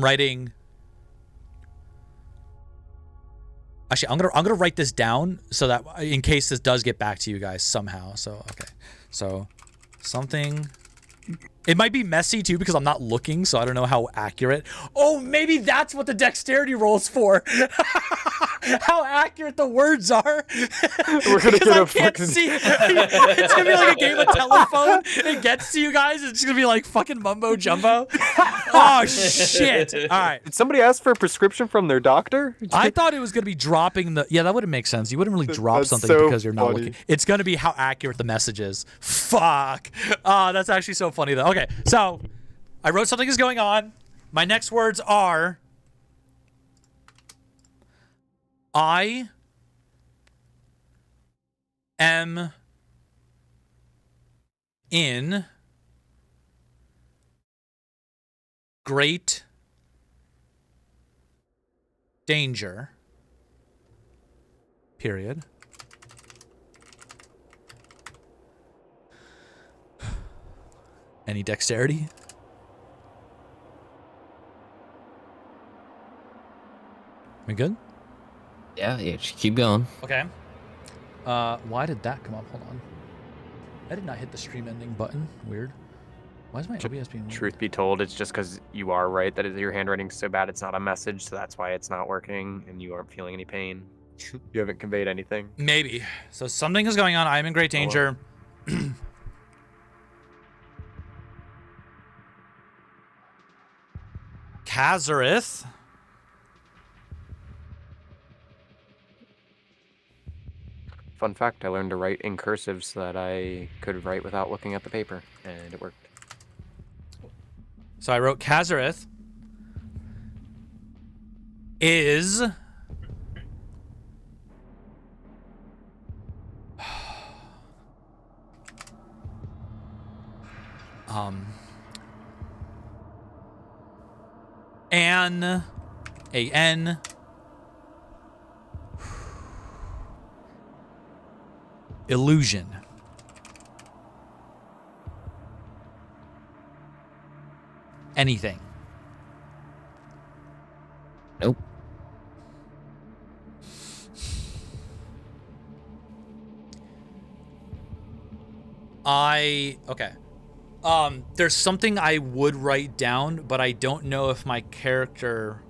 writing. Actually, I'm gonna write this down so that in case this does get back to you guys somehow. So okay, so something. It might be messy too because I'm not looking, so I don't know how accurate. Oh, maybe that's what the dexterity roll's for. How accurate the words are. We're gonna get I a can't fucking- see. It's gonna be like a game of telephone. It gets to you guys. It's gonna be like fucking mumbo jumbo. Oh shit! All right. Did somebody ask for a prescription from their doctor? I thought it was going to be dropping the... Yeah, that wouldn't make sense. You wouldn't really drop That's something so because you're not funny. looking. It's going to be how accurate the message is. Fuck. That's actually so funny, though. Okay, so I wrote something is going on. My next words are... I am in great danger. Period. Any dexterity? We good? Yeah, just keep going. Okay. Why did that come up? Hold on. I did not hit the stream ending button. Weird. Why is my OBS being weird? Truth be told, it's just because you are right that your handwriting's so bad it's not a message, so that's why it's not working, and you aren't feeling any pain. You haven't conveyed anything. Maybe. So something is going on. I am in great danger. Kazareth. Fun fact, I learned to write in cursive so that I could write without looking at the paper, and it worked. So I wrote Kazareth is an illusion. Anything. Nope. Okay. There's something I would write down, but I don't know if my character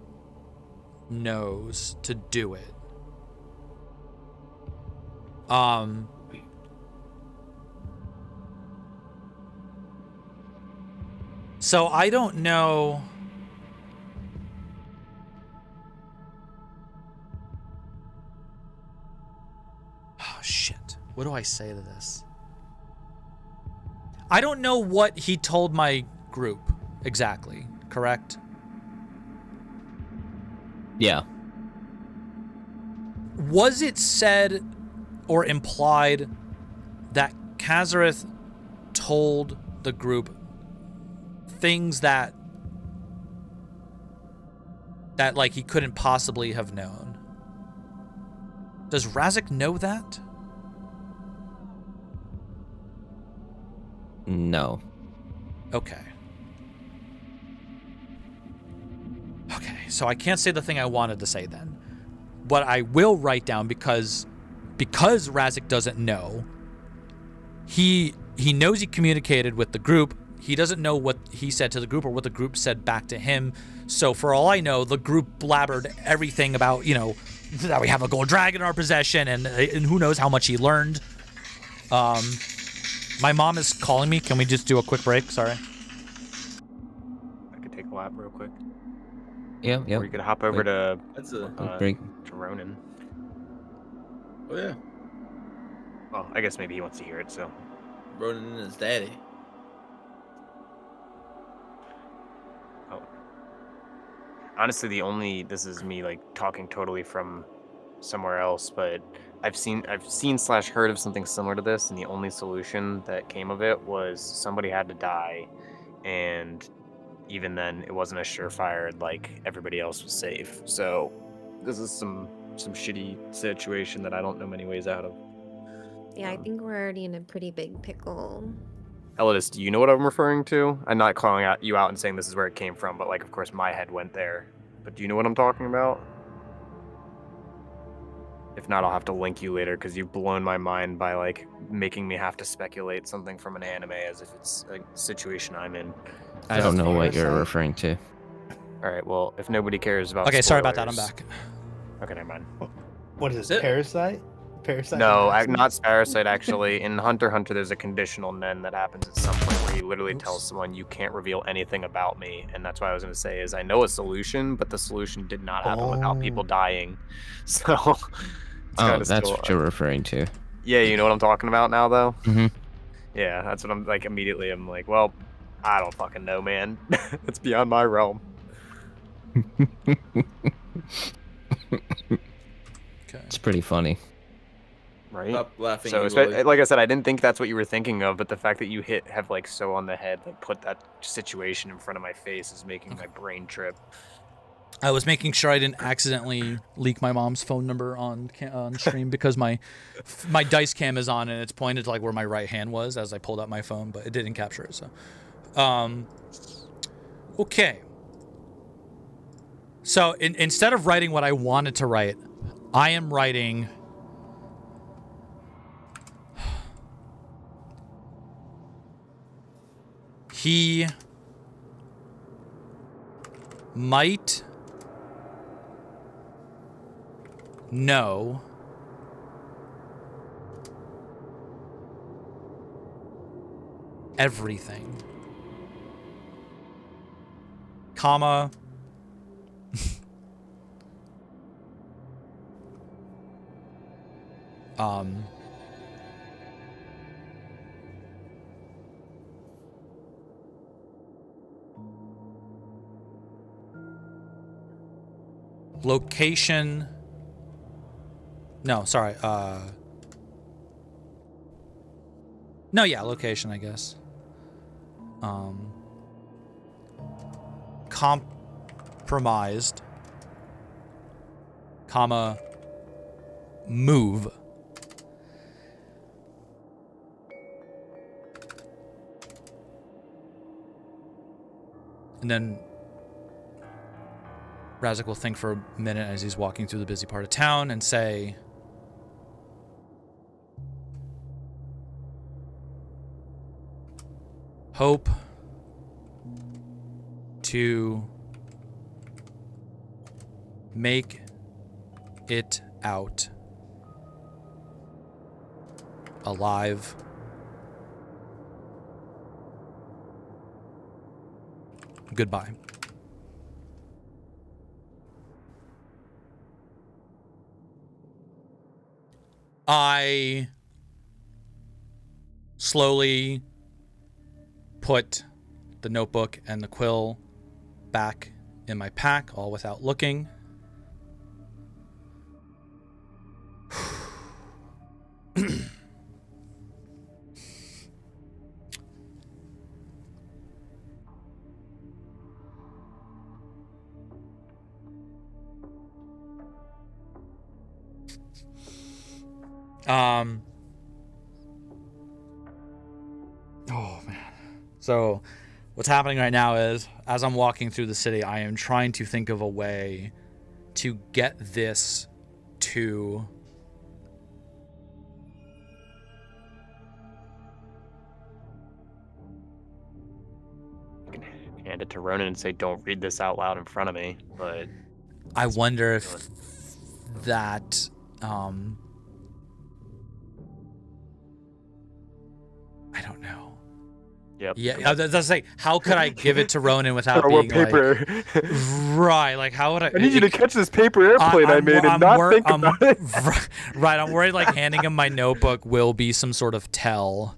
knows to do it. So I don't know. Oh, shit. What do I say to this? I don't know what he told my group exactly, correct? Yeah. Was it said or implied that Kazareth told the group things that like he couldn't possibly have known? Does Razik know that? No. Okay. Okay, so I can't say the thing I wanted to say then. But I will write down because Razik doesn't know. He knows he communicated with the group. He doesn't know what he said to the group or what the group said back to him. So for all I know, the group blabbered everything about, that we have a gold dragon in our possession and who knows how much he learned. My mom is calling me. Can we just do a quick break? Sorry. I could take a lap real quick. Yeah. Or you could hop over to break. to Ronan. Oh yeah, Well, I guess maybe he wants to hear it, so. Ronan and his daddy. Oh. Honestly, this is me like talking totally from somewhere else, but I've seen / heard of something similar to this, and the only solution that came of it was somebody had to die, and even then it wasn't a surefire like everybody else was safe. So this is some shitty situation that I don't know many ways out of. Yeah, I think we're already in a pretty big pickle. Elidus, do you know what I'm referring to? I'm not calling you out and saying this is where it came from, but like, of course, my head went there. But do you know what I'm talking about? If not, I'll have to link you later because you've blown my mind by like making me have to speculate something from an anime as if it's a situation I'm in. I don't know what you're referring to. All right, well, if nobody cares about Okay, sorry about that. I'm spoilers- back. Okay, never mind. What is Is it? this? Parasite? Parasite? No, not Parasite, actually. In Hunter x Hunter, there's a conditional nen that happens at some point where he literally tells someone, you can't reveal anything about me. And that's what I was going to say is I know a solution, but the solution did not happen without people dying. So... Oh, that's what you're referring to. Yeah, you know what I'm talking about now, though? Mm-hmm. Yeah, that's what I'm like. Immediately, I'm like, well, I don't fucking know, man. It's beyond my realm. It's pretty funny. Right? Stop laughing. So, like I said, I didn't think that's what you were thinking of, but the fact that you have like so on the head, like put that situation in front of my face is making my brain trip. I was making sure I didn't accidentally leak my mom's phone number on stream because my dice cam is on and it's pointed to like where my right hand was as I pulled out my phone, but it didn't capture it. So, okay. So instead of writing what I wanted to write, I am writing. He might know everything, comma, Location. No, sorry. No, yeah, location, I guess. Compromised, comma, move. And then Razik will think for a minute as he's walking through the busy part of town and say, hope to make it out alive. Goodbye. I slowly put the notebook and the quill back in my pack, all without looking. Oh man. So what's happening right now is, as I'm walking through the city, I am trying to think of a way to get this to Hand it to Ronan and say, "Don't read this out loud in front of me." But I wonder if that I don't know. Yep. Yeah, that's say, how could I give it to Ronan without Throw a being paper. like, right? Like, how would I? I need you to catch this paper airplane I made and not think about it. Right, I'm worried like handing him my notebook will be some sort of tell.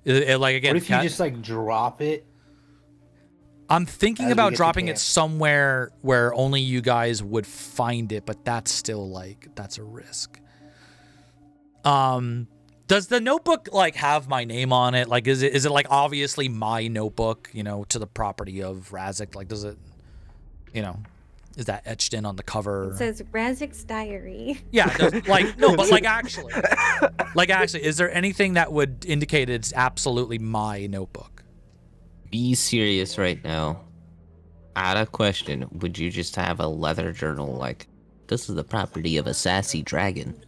Like again, What if you just like drop it? I'm thinking as we about get to dropping it camp? somewhere where only you guys would find it, but that's still like, that's a risk. Does the notebook like have my name on it? Like, is it like obviously my notebook, you know, to the property of Razik? Like, does it, you know, is that etched in on the cover? It says Razik's diary. Yeah, like no, but like actually, is there anything that would indicate it's absolutely my notebook? Be serious right now. Out of question, would you just have a leather journal like, this is the property of a sassy dragon?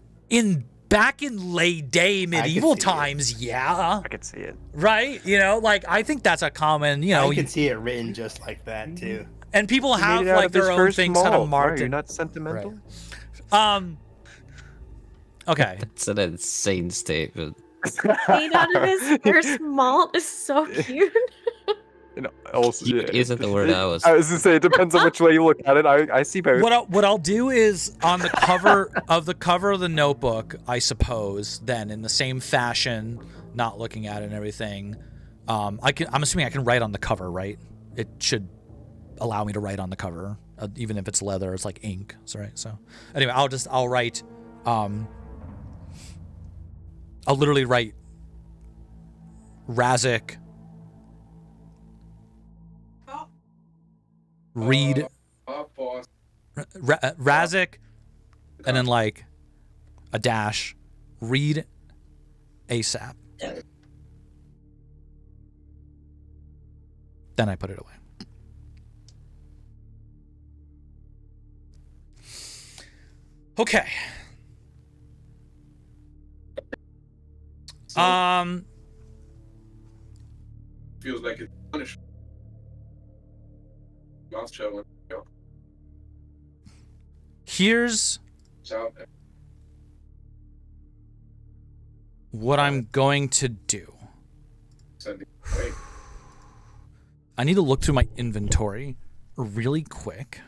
Back in late day medieval times, yeah. I could see it. Right? You know, like I think that's a common, you know. I can see it written just like that too. And people He have made it out like of his their own first things kind of malt. marked. You're not sentimental. Right. Okay. It's an insane statement. Made out of his first malt is so cute. You know, also, Cute isn't the word I was. I was gonna say it depends on which way you look at it. I see both. What I'll do is on the cover of the notebook, I suppose, then in the same fashion, not looking at it and everything, I'm assuming I can write on the cover, right? It should allow me to write on the cover, even if it's leather. It's like ink, so right. So anyway, I'll write. I'll literally write Razik. Read Razik, and then like a dash. Read ASAP. Then I put it away. Okay. Feels like it's punishment. Here's what I'm going to do. I need to look through my inventory really quick.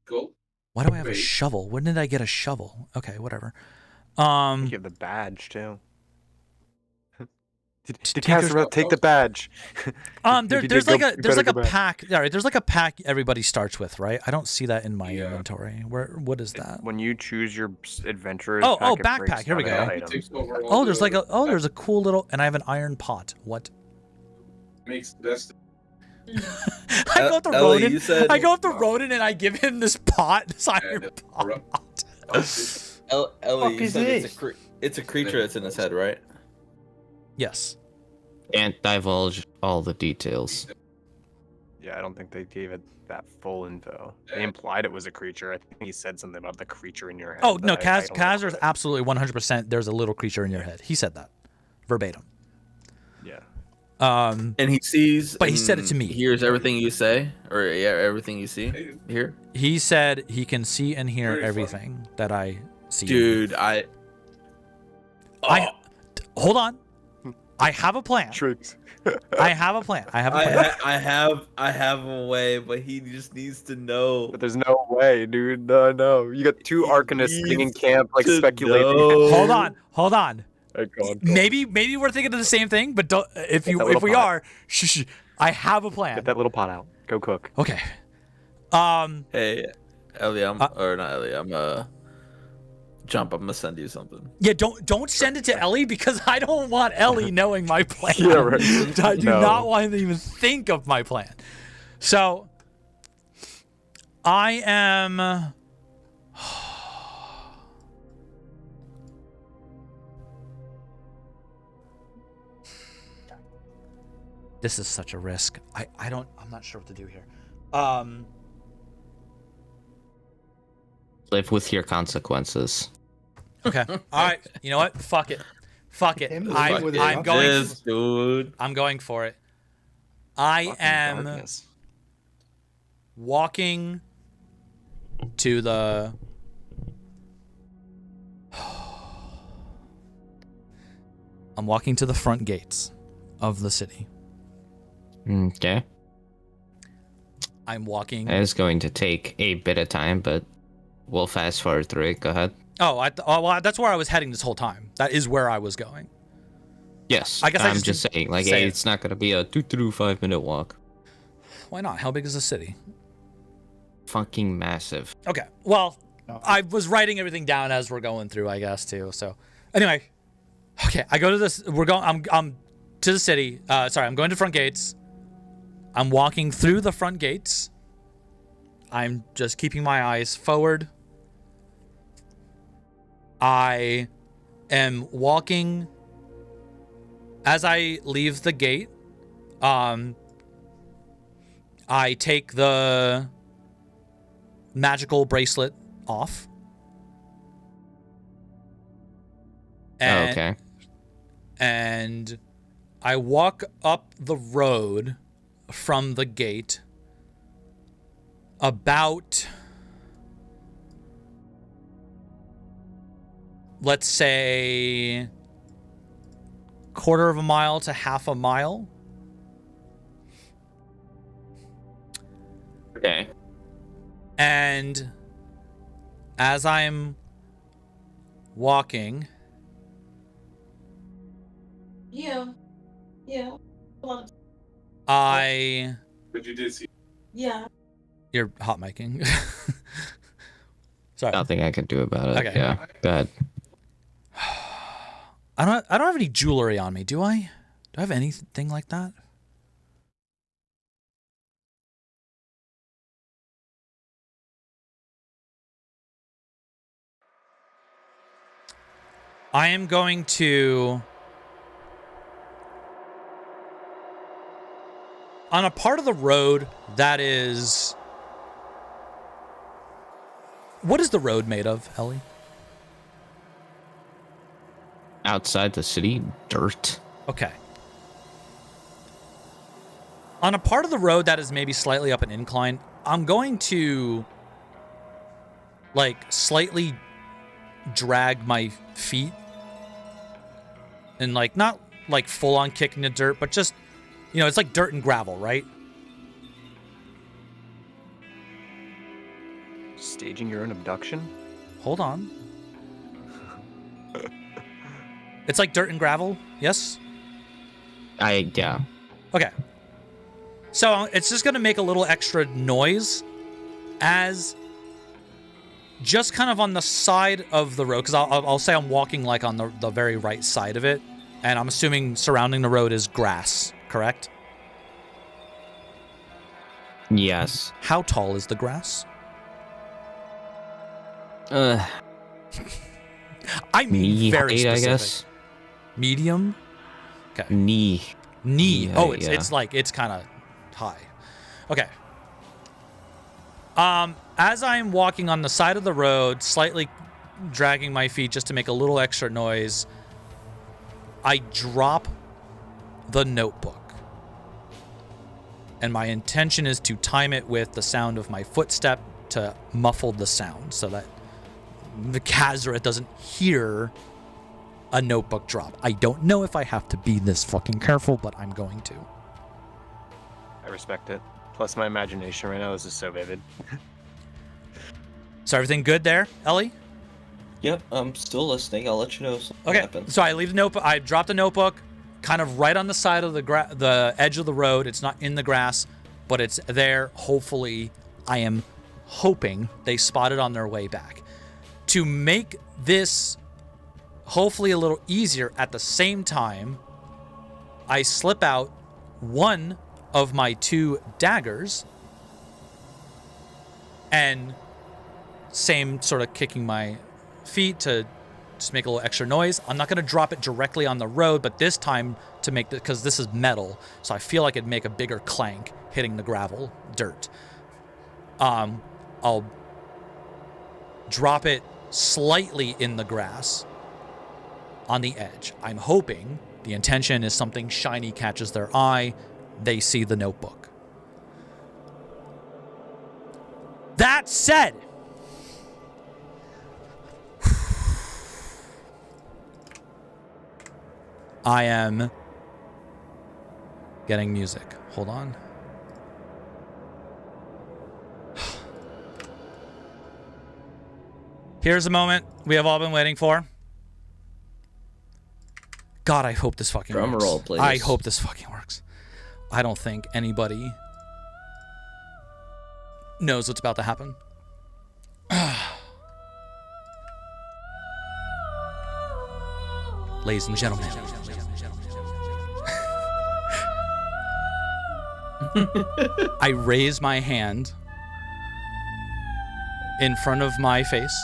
Cool. Why do I have a shovel? When did I get a shovel? Okay, whatever. You have the badge too. Casserole, take the badge. There's like a pack. All right, there's like a pack everybody starts with, right? I don't see that in my inventory. What is that? When you choose your adventurer's backpack. Here we go. Oh, there's like there's a cool little, and I have an iron pot. What? Makes the best. I go up to Ronan. I go up to Ronan and I give him this pot, this iron pot. Ellie, you said it's a creature that's in his head, right? Yes. Can't divulge all the details. Yeah, I don't think they gave it that full info. They implied it was a creature. I think he said something about the creature in your head. Oh no, Kazer's absolutely 100%. There's a little creature in your head. He said that verbatim. Yeah. And he sees, but he said it to me. He hears everything you say, or everything you see, hear. He said he can see and hear everything that I see. Dude, hold on. I have a plan. Tricks. I have a plan. I have a way, but he just needs to know. But there's no way, dude. No. You got two arcanists sitting in camp, like speculating. Hold on. Maybe we're thinking of the same thing, but don't, if we are, shh. I have a plan. Get that little pot out. Go cook. Okay. Hey, Ellie, I'm Jump, I'm gonna send you something. Yeah, don't send it to Ellie because I don't want Ellie knowing my plan. Yeah, right. I do not want him to even think of my plan. So I am this is such a risk. I'm not sure what to do here. Live with your consequences. Okay. All right. You know what? Fuck it. I'm going for it. I am walking to the front gates of the city. Okay. I'm walking. It's going to take a bit of time, but we'll fast forward through it. Go ahead. Well, that's where I was heading this whole time. That is where I was going. Yes. I guess I'm just saying, like, hey, it's not going to be a 5-minute walk. Why not? How big is the city? Fucking massive. Okay. Well, I was writing everything down as we're going through, I guess, too. So, anyway, okay. I go to this. I'm to the city. I'm going to front gates. I'm walking through the front gates. I'm just keeping my eyes forward. I am walking. As I leave the gate, I take the magical bracelet off. And, okay. And I walk up the road from the gate about, let's say, quarter of a mile to half a mile. Okay. And as I'm walking, But you did see. Yeah. You're hot miking. Sorry. Nothing I can do about it. Okay. Yeah. Go ahead. I don't have any jewelry on me, do I? Do I have anything like that? I am going to, on a part of the road that is, what is the road made of, Ellie? Outside the city, dirt. Okay. On a part of the road that is maybe slightly up an incline, I'm going to, like, slightly drag my feet and, like, not like full on kicking the dirt, but just, you know, it's like dirt and gravel, right? Staging your own abduction? Hold on. It's like dirt and gravel, yes? Yeah. Okay. So it's just going to make a little extra noise as just kind of on the side of the road, because I'll say I'm walking like on the very right side of it, and I'm assuming surrounding the road is grass, correct? Yes. How tall is the grass? Uh, I mean, knee very height, specific. I guess. Medium? Okay. Knee. Knee. Oh, height, it's kind of high. Okay. As I am walking on the side of the road, slightly dragging my feet just to make a little extra noise, I drop the notebook. And my intention is to time it with the sound of my footstep to muffle the sound so that the Kazaret doesn't hear a notebook drop. I don't know if I have to be this fucking careful, but I'm going to. I respect it. Plus, my imagination right now, this is so vivid. So everything good there, Ellie? Yep, I'm still listening. I'll let you know if something Okay, happens. so I leave the notebook. I drop the notebook kind of right on the side of the edge of the road. It's not in the grass, but it's there. Hopefully, I am hoping they spot it on their way back. To make this hopefully a little easier at the same time, I slip out one of my 2 daggers and same sort of kicking my feet to just make a little extra noise. I'm not going to drop it directly on the road, but this time to make because this is metal, so I feel like it'd make a bigger clank hitting the gravel dirt. I'll drop it slightly in the grass on the edge. I'm hoping the intention is something shiny catches their eye. They see the notebook. That said, I am getting music. Hold on. Here's a moment we have all been waiting for. God, I hope this fucking Drum works. roll, please. I hope this fucking works. I don't think anybody knows what's about to happen. Ladies and gentlemen. I raise my hand in front of my face.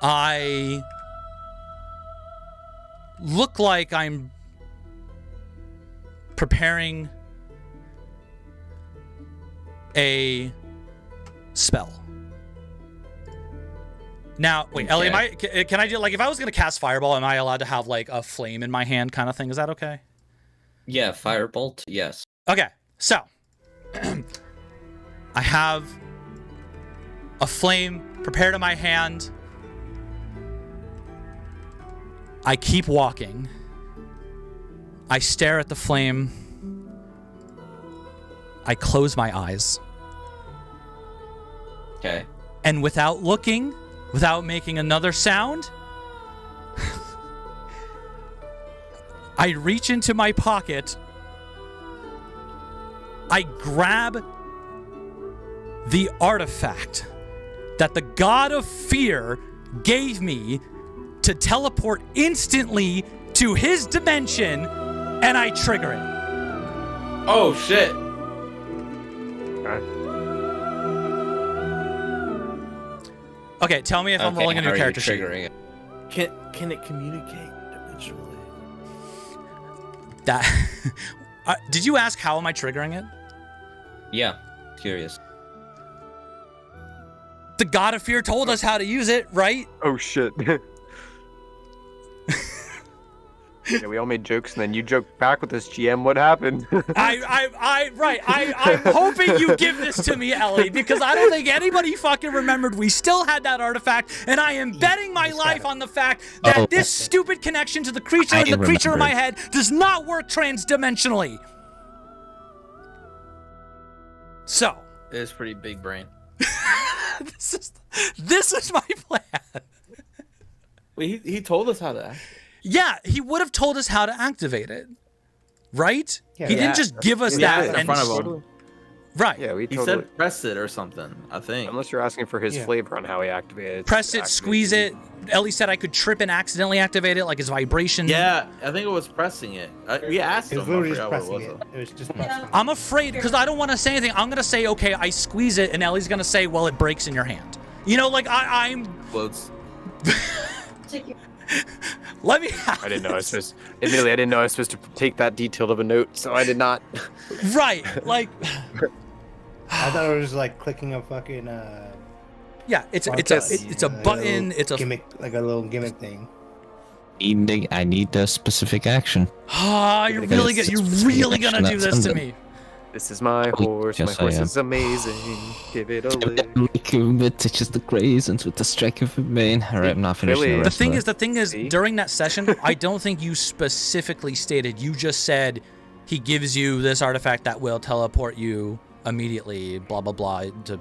I look like I'm preparing a spell. Now, wait, Ellie, can I do, like, if I was going to cast Fireball, am I allowed to have, like, a flame in my hand kind of thing? Is that okay? Yeah, Firebolt, yes. Okay, so I have a flame prepared in my hand. I keep walking. I stare at the flame. I close my eyes. Okay. And without looking, without making another sound, I reach into my pocket. I grab the artifact that the god of fear gave me to teleport instantly to his dimension, and I trigger it. Oh shit! Okay, tell me if I'm rolling a new character sheet. Triggering it? Can it communicate dimensionally? That did you ask how am I triggering it? Yeah, curious. The god of fear told us how to use it, right? Oh shit. Yeah, we all made jokes, and then you joked back with this GM. What happened? I'm hoping you give this to me, Ellie, because I don't think anybody fucking remembered we still had that artifact, and I am betting my life on the fact that this stupid connection to the creature and the creature in my head does not work transdimensionally. So. It is pretty big brain. This is my plan. Wait, he told us how to act. Yeah, he would have told us how to activate it, right? Yeah, he yeah. didn't just give us Yeah, that in front of him. Right. Yeah, we He totally. said press it or something, I think. Unless you're asking for his Yeah. flavor on how he activated. Press it, squeeze it. Ellie said I could trip and accidentally activate it, like his vibration. Yeah, I think it was pressing it. We asked It him. was I literally just forgot what pressing it it. was. It was just pressing it. I'm afraid because I don't want to say anything. I'm gonna say, okay, I squeeze it, and Ellie's gonna say, well, it breaks in your hand. You know, like I'm. Floats. Let me. I didn't know I was supposed. Admittedly, I didn't know I was supposed to take that detailed of a note, so I did not. Right, like. I thought it was like clicking a fucking Yeah, it's a button. It's a gimmick, like a little gimmick thing. I need the specific action. Ah, you're really gonna do this to me. This is my horse. Yes, My horse I am. is amazing. Give it a lick. It touches the grazins with the strike of a mane. All right, I'm not finishing Really? the rest of The thing is, See? during that session, I don't think you specifically stated. You just said he gives you this artifact that will teleport you immediately. Blah blah blah. To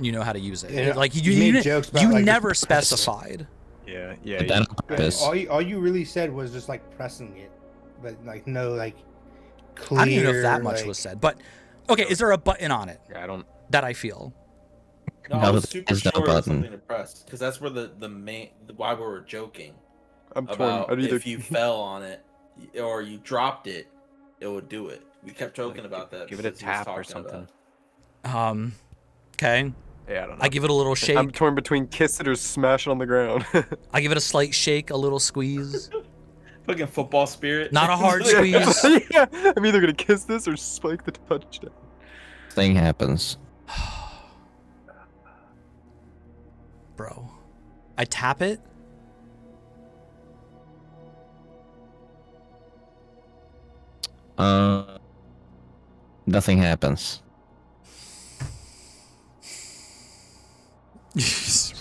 you know how to use it. Yeah, Like you made jokes about, like, never the press. specified. Yeah, But yeah. that on purpose. All you really said was just like pressing it, but like no like clear. I don't even know if that much like, was said. But okay, is there a button on it I don't. that I feel? No, No, I was there's super no sure it was button. something to press because that's where the main why we were joking I'm torn. about I'd either. if you fell on it or you dropped it, it would do it. We kept joking about that. Give it a because he was tap or talking about Um, okay. Yeah, I don't know. I give it a little shake. I'm torn between kiss it or smash it on the ground. I give it a slight shake, a little squeeze. fucking football spirit. Not a hard squeeze. Yeah, I'm either gonna kiss this or spike the touchdown. Thing happens. Bro, I tap it. Nothing happens.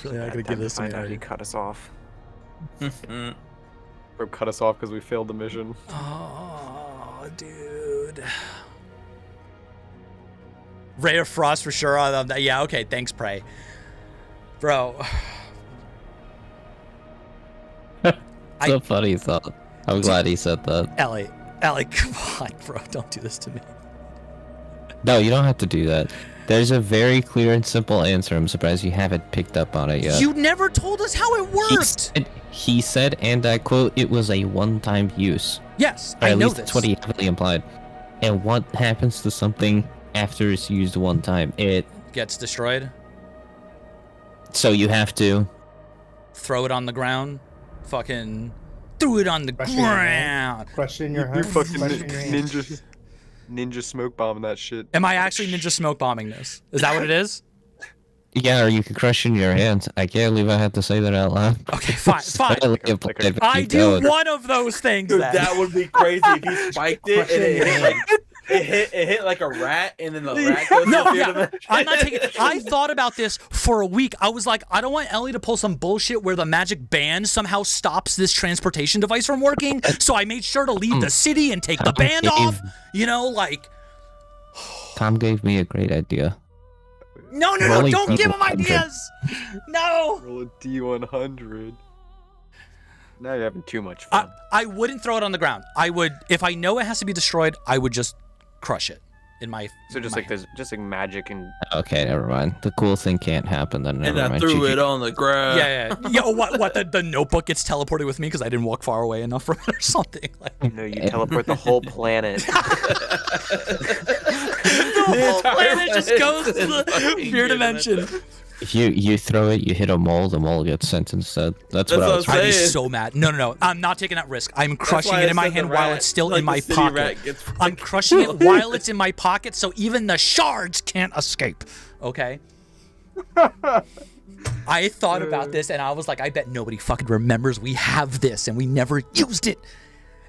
Really not gonna give this to Find out he me. cut us off. Or cut us off because we failed the mission. Oh, dude. Ray of Frost for sure. Yeah, okay. Thanks, Prey. Bro. So funny thought. I'm glad he said that. Ellie, come on, bro. Don't do this to me. No, you don't have to do that. There's a very clear and simple answer. I'm surprised you haven't picked up on it yet. You never told us how it worked. He said, and I quote, it was a one-time use. Yes, Or I at know least this. that's what he heavily implied. And what happens to something after it's used one time? It Gets destroyed. so you have to. Throw it on the ground. Fucking threw it on the Crush it in your hand. ground. Crush it in your You hand. fucking Crush it in your hand. ninja smoke bombing that shit. Am I actually ninja smoke bombing this? Is that what it is? Yeah, or you could crush in your hands. I can't believe I had to say that out loud. Okay, fine. Highly implied, but I you do don't. one of those things. Dude, then. that would be crazy if he spiked it Crush and it in it your hit hand. like it hit like a rat and then the rat goes No, to yeah, I'm not taking. I thought about this for a week. I was like, I don't want Ellie to pull some bullshit where the magic band somehow stops this transportation device from working. So I made sure to leave the city and take the band off. You know, like. Tom gave me a great idea. No, Rolling don't give him people ideas. No. Roll a D100. Now you're having too much fun. I wouldn't throw it on the ground. I would, if I know it has to be destroyed, I would just crush it in my. So just my like there's just like magic and Okay, never mind. The cool thing can't happen. Then never And I mind. threw GG. it on the ground. Yeah. What? The notebook gets teleported with me because I didn't walk far away enough from it or something. Like, no, you teleport the whole planet. the whole planet just goes to the fear dimension. If you throw it, you hit a mole, the mole gets sent instead. That's what I was. I'd be saying. so mad. No. I'm not taking that risk. I'm That's crushing why it I in my said the hand while rat, it's still like in my the city pocket. rat gets I'm crushing it while it's in my pocket, so even the shards can't escape. Okay. I thought about this and I was like, I bet nobody fucking remembers we have this and we never used it.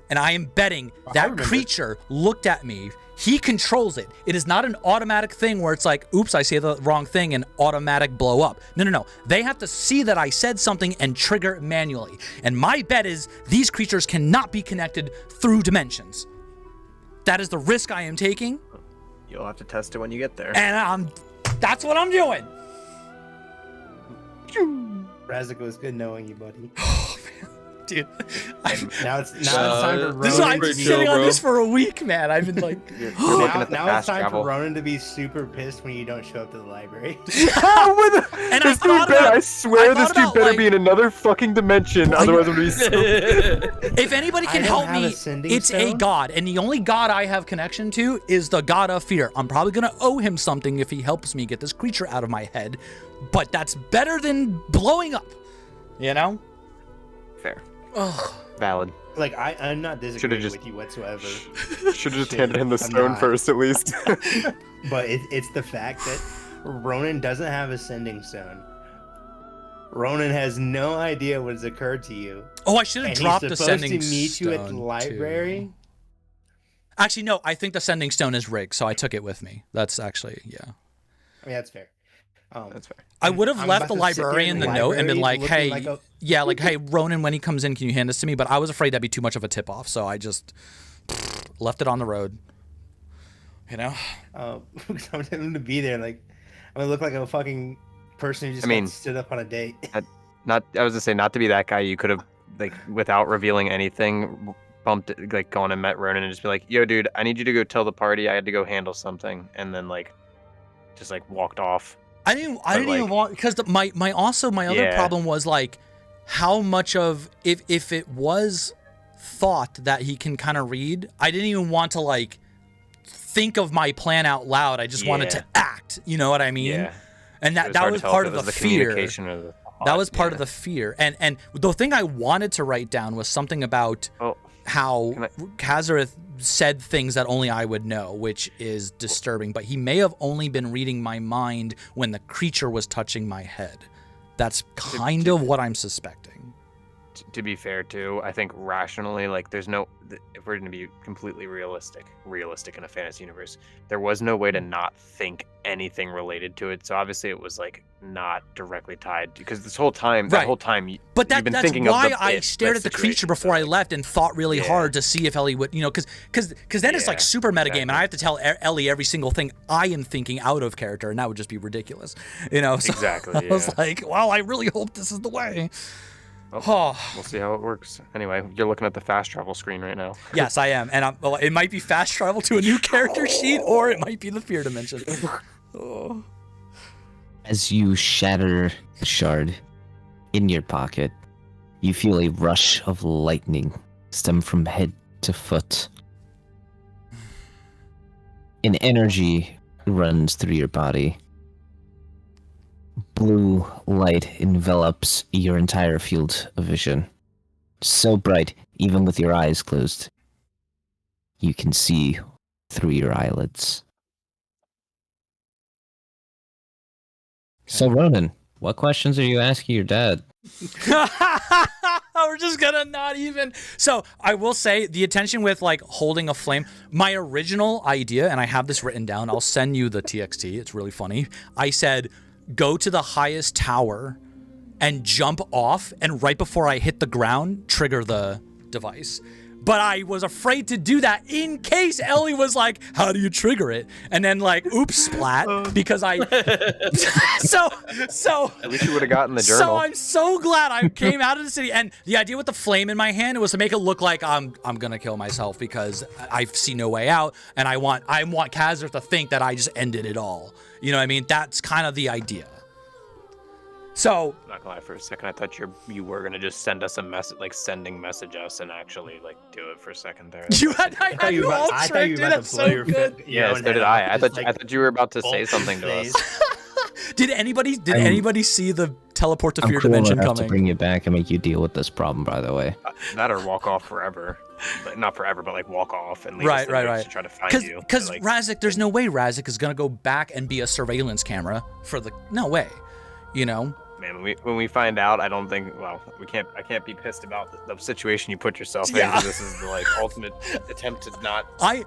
And I am betting that creature looked at me. He controls it. It is not an automatic thing where it's like, oops, I say the wrong thing and automatic blow up. No. They have to see that I said something and trigger it manually. And my bet is these creatures cannot be connected through dimensions. That is the risk I am taking. You'll have to test it when you get there. And that's what I'm doing. Razzik, it was good knowing you, buddy. dude. Now it's time for This is why I've Ronan been to be sitting on this for a week, man. I've been like, now it's time for Ronan to be super pissed when you don't show up to the library. and this dude I swear this dude better be in another fucking dimension, otherwise I'm gonna be so if anybody can help me, it's a god, and the only god I have connection to is the god of fear. I'm probably gonna owe him something if he helps me get this creature out of my head, but that's better than blowing up, you know? Fair. Ugh. Valid. Like I'm not disagreeing with you whatsoever. Should have just handed him the stone first, at least. But it's the fact that Ronan doesn't have a sending stone. Ronan has no idea what has occurred to you. Oh, I should have dropped the sending stone. He's supposed to meet you at the library. Too. Actually, no. I think the sending stone is rigged, so I took it with me. That's actually, yeah. I mean, that's fair. That's fair. I would have left the librarian the note and been like, "Hey, hey, Ronan, when he comes in, can you hand this to me?" But I was afraid that'd be too much of a tip off, so I just left it on the road. You know? I'm telling him to be there. Like, I'm gonna look like a fucking person who just stood up on a date. I was gonna say, not to be that guy. You could have, like, without revealing anything, bumped it, like, gone and met Ronan and just be like, "Yo, dude, I need you to go tell the party I had to go handle something," and then like, just like walked off. I didn't even want, because my other problem was like how much of if it was thought that he can kind of read, I didn't even want to like think of my plan out loud. I just wanted to act. You know what I mean? Yeah. And that was part of the fear. That was part of the fear. And the thing I wanted to write down was something about how Kazareth said things that only I would know, which is disturbing. But he may have only been reading my mind when the creature was touching my head. That's kind of what I'm suspecting. To be fair, too, I think rationally, like, there's no, if we're going to be completely realistic in a fantasy universe, there was no way to not think anything related to it. So obviously it was like not directly tied, because this whole time, that whole time, but you've been that's thinking why of I stared at the creature before I left and thought really hard to see if Ellie would, you know, because then it's like super metagame, and I have to tell Ellie every single thing I am thinking out of character, and that would just be ridiculous, you know. So exactly. I was like, well, I really hope this is the way. We'll see how it works. Anyway, you're looking at the fast travel screen right now. Yes, I am, and it might be fast travel to a new character sheet, or it might be the fear dimension. As you shatter the shard in your pocket, you feel a rush of lightning stem from head to foot. An energy runs through your body. Blue light envelops your entire field of vision. So bright, even with your eyes closed, you can see through your eyelids. So, Ronan, what questions are you asking your dad? We're just gonna not even. So I will say the attention with like holding a flame. My original idea, and I have this written down. I'll send you the TXT. It's really funny. I said, go to the highest tower and jump off, and right before I hit the ground, trigger the device. But I was afraid to do that in case Ellie was like, how do you trigger it? And then like, oops, splat, because I... so... At least you would have gotten the journal. So I'm so glad I came out of the city. And the idea with the flame in my hand was to make it look like I'm going to kill myself because I see no way out. And I want Kazareth to think that I just ended it all. You know what I mean? That's kind of the idea. So, I'm not gonna lie, for a second I thought you were gonna just send us a message, like message us and actually like do it for a second there. I thought you were about to blow your good. Yeah, so did I. I thought you were about to say something to us. Did anybody see the teleport to fear dimension coming? To bring you back and make you deal with this problem, by the way. That or walk off forever. Like, not forever, but like walk off and leave us to try to find you. Because like, Razik, there's no way Razik is gonna go back and be a surveillance camera for the no way, you know. Man, when we find out, I don't think. Well, I can't be pissed about the situation you put yourself in. This is the like ultimate attempt to not. I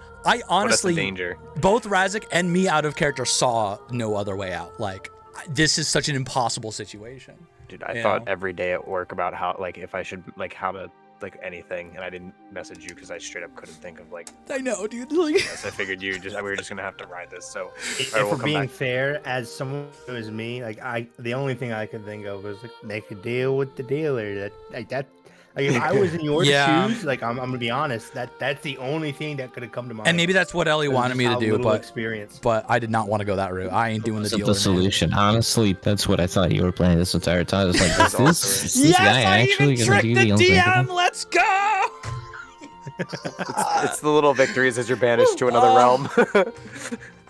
honestly, put us in danger. Both Razik and me out of character saw no other way out. Like, this is such an impossible situation. Dude, I thought every day at work about how, like, if I should, like, how to, like, anything, and I didn't message you because I straight up couldn't think of, like. I know, dude. Yes, I figured we were just gonna have to ride this. So if we're being fair, as someone who is me, like the only thing I could think of was like make a deal with the dealer. Like if I was in your Yeah. shoes, like I'm gonna be honest, that's the only thing that could have come to mind. And maybe that's what Ellie It was wanted just me to how do, little but experience. I did not want to go that route. I ain't doing the Wasn't dealer. the solution. Honestly, that's what I thought you were playing this entire time. It's like, That's is this guy actually gonna do the unthinkable? Let's go. It's the little victories as you're banished to another realm.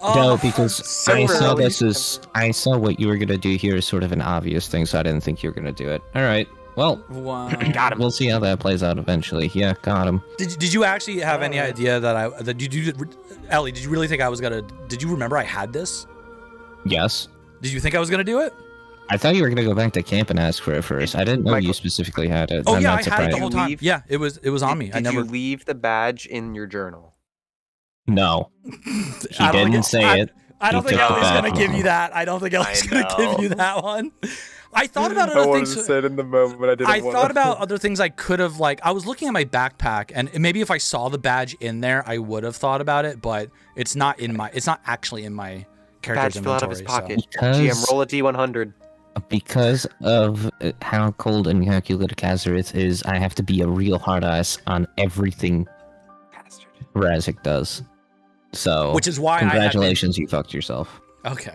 No, because I saw early. I saw what you were gonna do here as sort of an obvious thing, so I didn't think you were gonna do it. All right, well, Wow. Got him. we'll see how that plays out eventually. Yeah, got him. Did you actually have any idea that Ellie? Did you really think I was gonna? Did you remember I had this? Yes, Did you think I was gonna do it? I thought you were gonna go back to camp and ask for it first. I didn't know you Michael- specifically had it. Oh I'm yeah, not I had it surprised. the whole time. Leave- Yeah, it was on me. I Did never. you leave the badge in your journal? No, he I don't didn't think say it. I don't He think took the Ellie's gonna badge. give you that. I don't think Ellie's gonna give you that one. I thought about I other wanted things. to say it in the moment, but I didn't. I wanna. thought about other things I could have I was looking at my backpack, and maybe if I saw the badge in there, I would have thought about it. But it's not actually in my character's Badge fell out of inventory. his pocket. Because- GM, roll a D100. Because of how cold and calculated Kazarith is, I have to be a real hard ass on everything Bastard. Razik does. So, Which is why congratulations, you fucked yourself. Okay.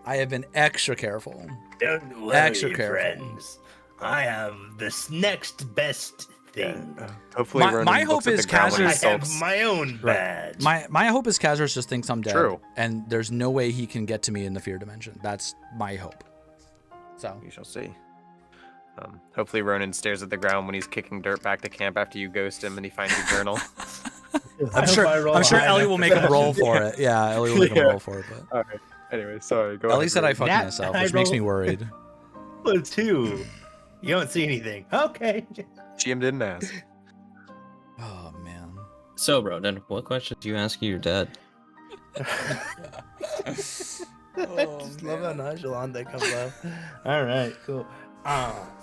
I have been extra careful. Don't worry, Extra careful. friends. I have this next best thing. Hopefully, My- Ronan my looks hope at is the ground when he Kazar's- I have sulks. my own badge. My hope is Kazarus just thinks I'm dead. True. And there's no way he can get to me in the fear dimension. That's my hope. So We shall see. Hopefully, Ronan stares at the ground when he's kicking dirt back to camp after you ghost him and he finds your journal. I'm sure Ellie will make him roll for it. Yeah, Ellie will make him roll for it. But All right. Anyway, sorry. Go Ellie ahead, said I Ronan. fucked That myself, I which makes me roll- worried. Well, two. You don't see anything. Okay. GM didn't ask. Oh man. So, Ronan, what questions do you ask your dad? I just love how nonchalant that comes off. All right, cool.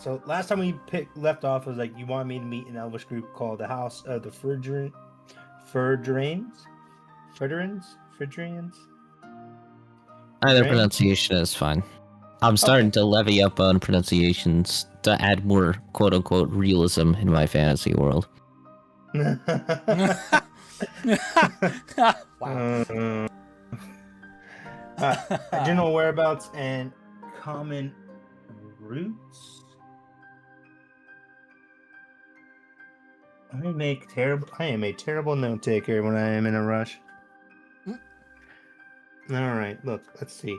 So last time we left off was like you wanted me to meet an Elvish group called the House of the Fridrians. Either Right. pronunciation is fine. I'm starting to levy up on pronunciations to add more quote-unquote realism in my fantasy world. Wow. General whereabouts and common roots. I am a terrible note taker when I am in a rush. All right, look, let's see.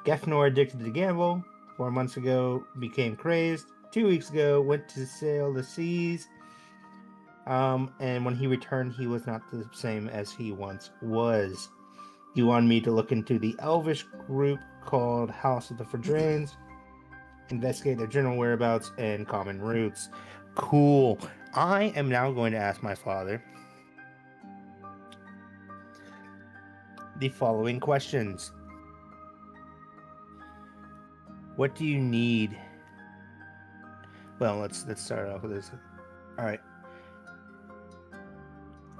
Gefnor addicted to gamble. 4 months ago, became crazed. 2 weeks ago, went to sail the seas. And when he returned, he was not the same as he once was. You wanted me to look into the Elvish group called House of the Fordrains, investigate their general whereabouts and common roots. Cool. I am now going to ask my father the following questions. What do you need? Well, let's start off with this. All right.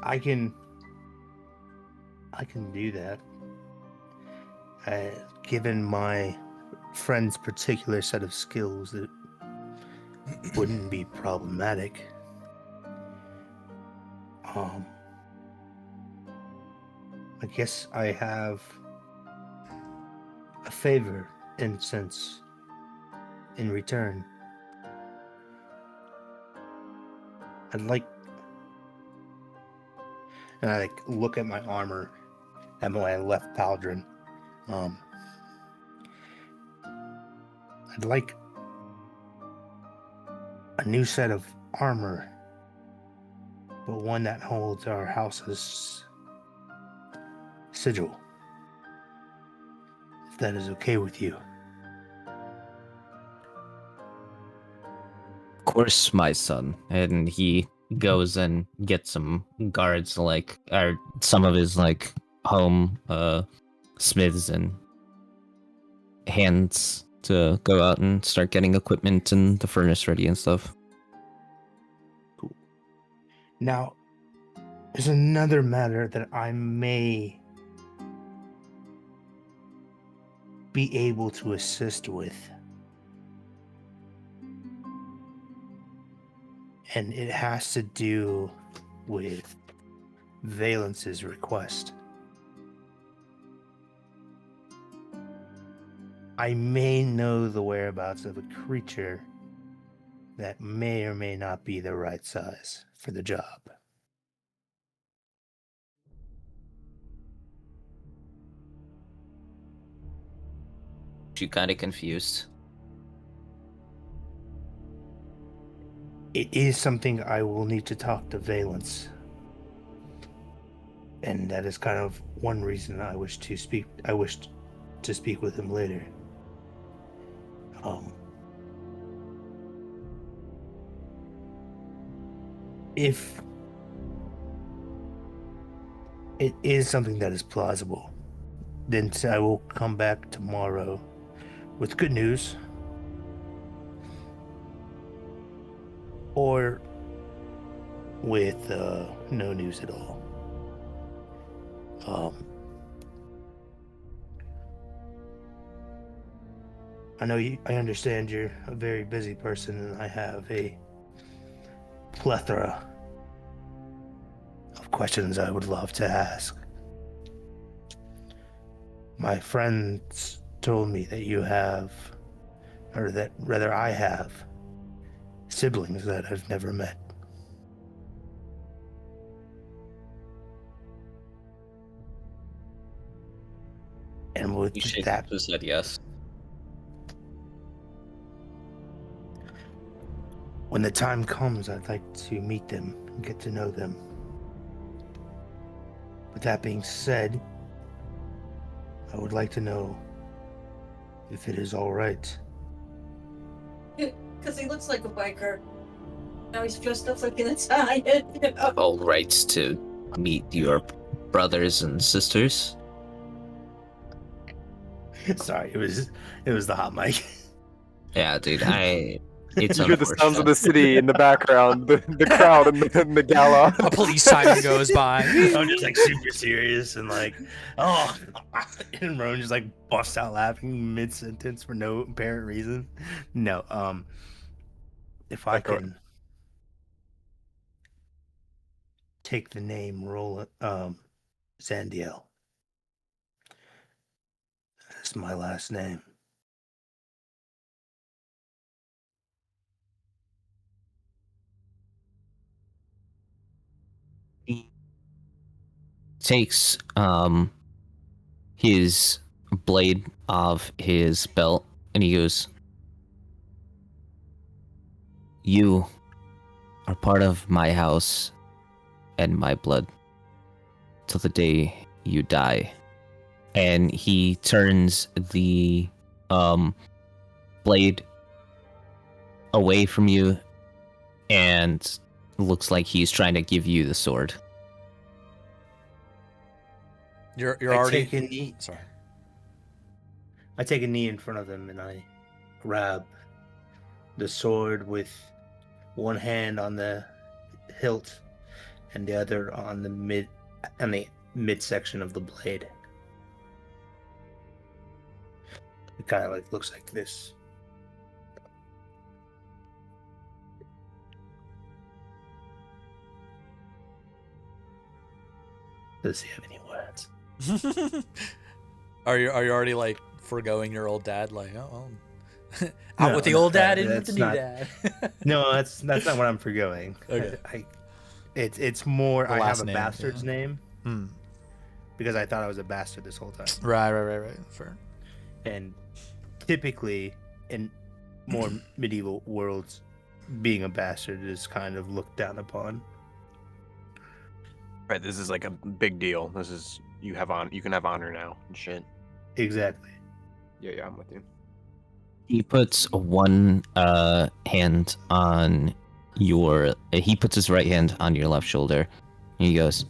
I can do that. Given my friend's particular set of skills, it wouldn't be problematic. I guess I have a favor in sense in return. I'd like, and I look at my armor at my left pauldron. I'd like a new set of armor, but one that holds our house's sigil. If that is okay with you. Of course, my son. And he goes and gets some guards, or some of his, home, smiths and hands to go out and start getting equipment and the furnace ready and stuff. Cool. Now, there's another matter that I may be able to assist with. and it has to do with Valence's request. I may know the whereabouts of a creature that may or may not be the right size for the job. You kind of confused. It is something I will need to talk to Valence. And that is kind of one reason I wished to speak with him later. If it is something that is plausible, then I will come back tomorrow with good news, or with no news at all. I understand you're a very busy person, and I have a plethora of questions I would love to ask. My friends told me that you have, or that rather I have, siblings that I've never met. And with that, who said yes? when the time comes, I'd like to meet them and get to know them. With that being said, I would like to know if it is all right. Because he looks like a biker. Now he's dressed up like an Italian. All right to meet your brothers and sisters. Sorry, it was the hot mic. Yeah, dude, it's you hear the sounds of the city in the background, the crowd and the gala. A police siren goes by. I'm just like super serious and like, oh, and Rowan just like busts out laughing mid-sentence for no apparent reason. No, if I can take the name Zandiel. That's my last name. He takes his blade off his belt and he goes, "You are part of my house and my blood till the day you die." And he turns the blade away from you and looks like he's trying to give you the sword. You're already... Take a knee. Sorry. I take a knee in front of him and I grab the sword with one hand on the hilt and the other on the midsection of the blade. It kind of like looks like this. Does he have any words? Are you already like foregoing your old dad? Like, oh, well, out with the old dad, in with the new dad. No, that's not what I'm forgoing. Okay. It's more. I have a name, bastard's yeah. name because I thought I was a bastard this whole time. Right. Fair. And typically, in more medieval worlds, being a bastard is kind of looked down upon. Right, this is like a big deal. This is you can have honor now and shit. Exactly. Yeah, I'm with you. He puts one hand on your. He puts his right hand on your left shoulder. And he goes,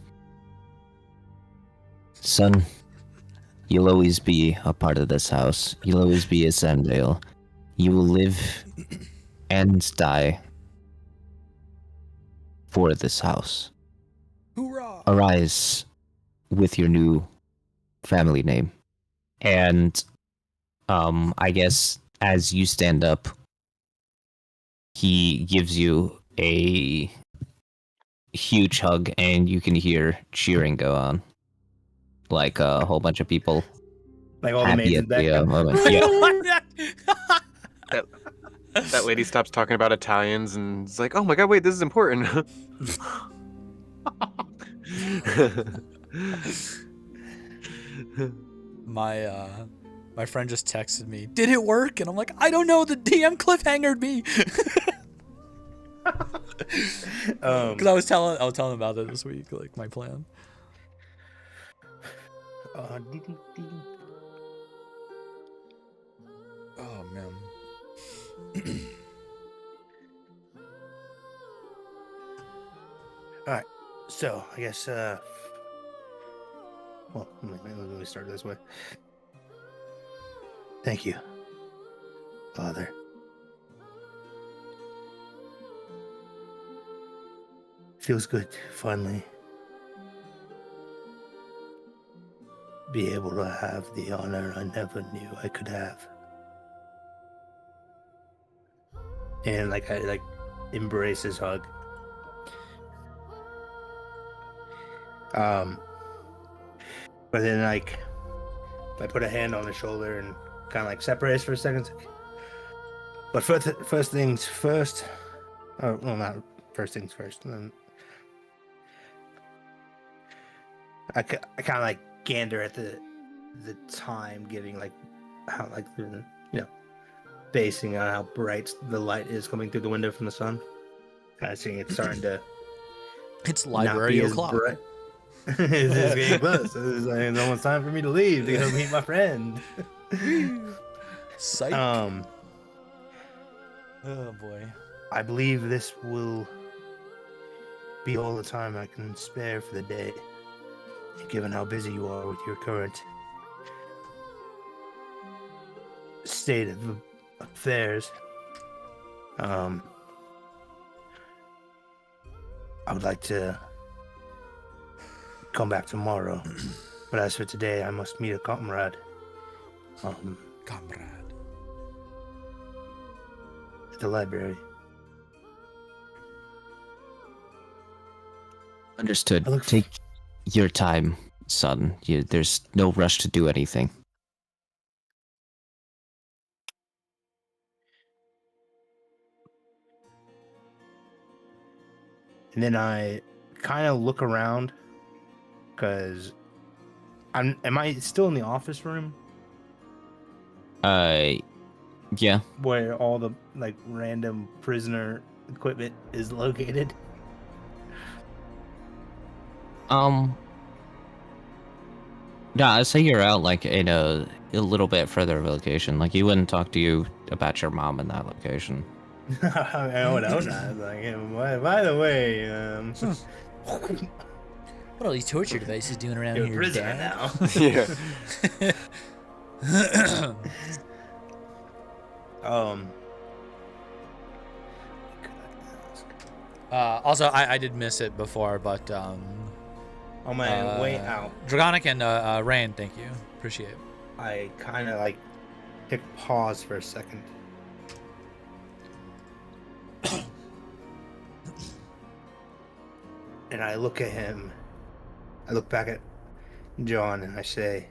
"Son, you'll always be a part of this house. You'll always be a Sandale. You will live and die for this house. Hoorah! Arise with your new family name." And I guess as you stand up, he gives you a huge hug, and you can hear cheering go on, like a whole bunch of people Like all the maids in the back. moment. Yeah. That lady stops talking about Italians and is like, "Oh my god, wait, this is important." My friend just texted me, "Did it work?" And I'm like, "I don't know. The DM cliffhangered me." Because I was telling about it this week, like my plan. Oh man. All right, so I guess well, let me start this way. Thank you, Father. Feels good to finally be able to have the honor I never knew I could have. And like I like embrace his hug. But then like I put a hand on his shoulder and kind of like separate us for a second. But first things first. Oh, well, not first things first. And then I kind of like gander at the time, getting like how like the basing on how bright the light is coming through the window from the sun. Kind of seeing it starting to. It's library o'clock. It's getting close. It's almost time for me to leave to go meet my friend. Psych. Oh boy. I believe this will be all the time I can spare for the day, given how busy you are with your current state of affairs. I would like to come back tomorrow, but as for today, I must meet a comrade. At the library. Understood. Take your time, son. There's no rush to do anything. And then I kind of look around, because am I still in the office room? Yeah. Where all the like random prisoner equipment is located? Yeah, I'd say you're out like in a little bit further location. Like he wouldn't talk to you about your mom in that location. I would not. Like, by the way, what are these torture devices doing around you're here, a prisoner Dad? Yeah. Also, I did miss it before, but on my way out, Dragonic and Rain, thank you, appreciate it. I kind of like take a pause for a second. And I look at him, I look back at John, and I say,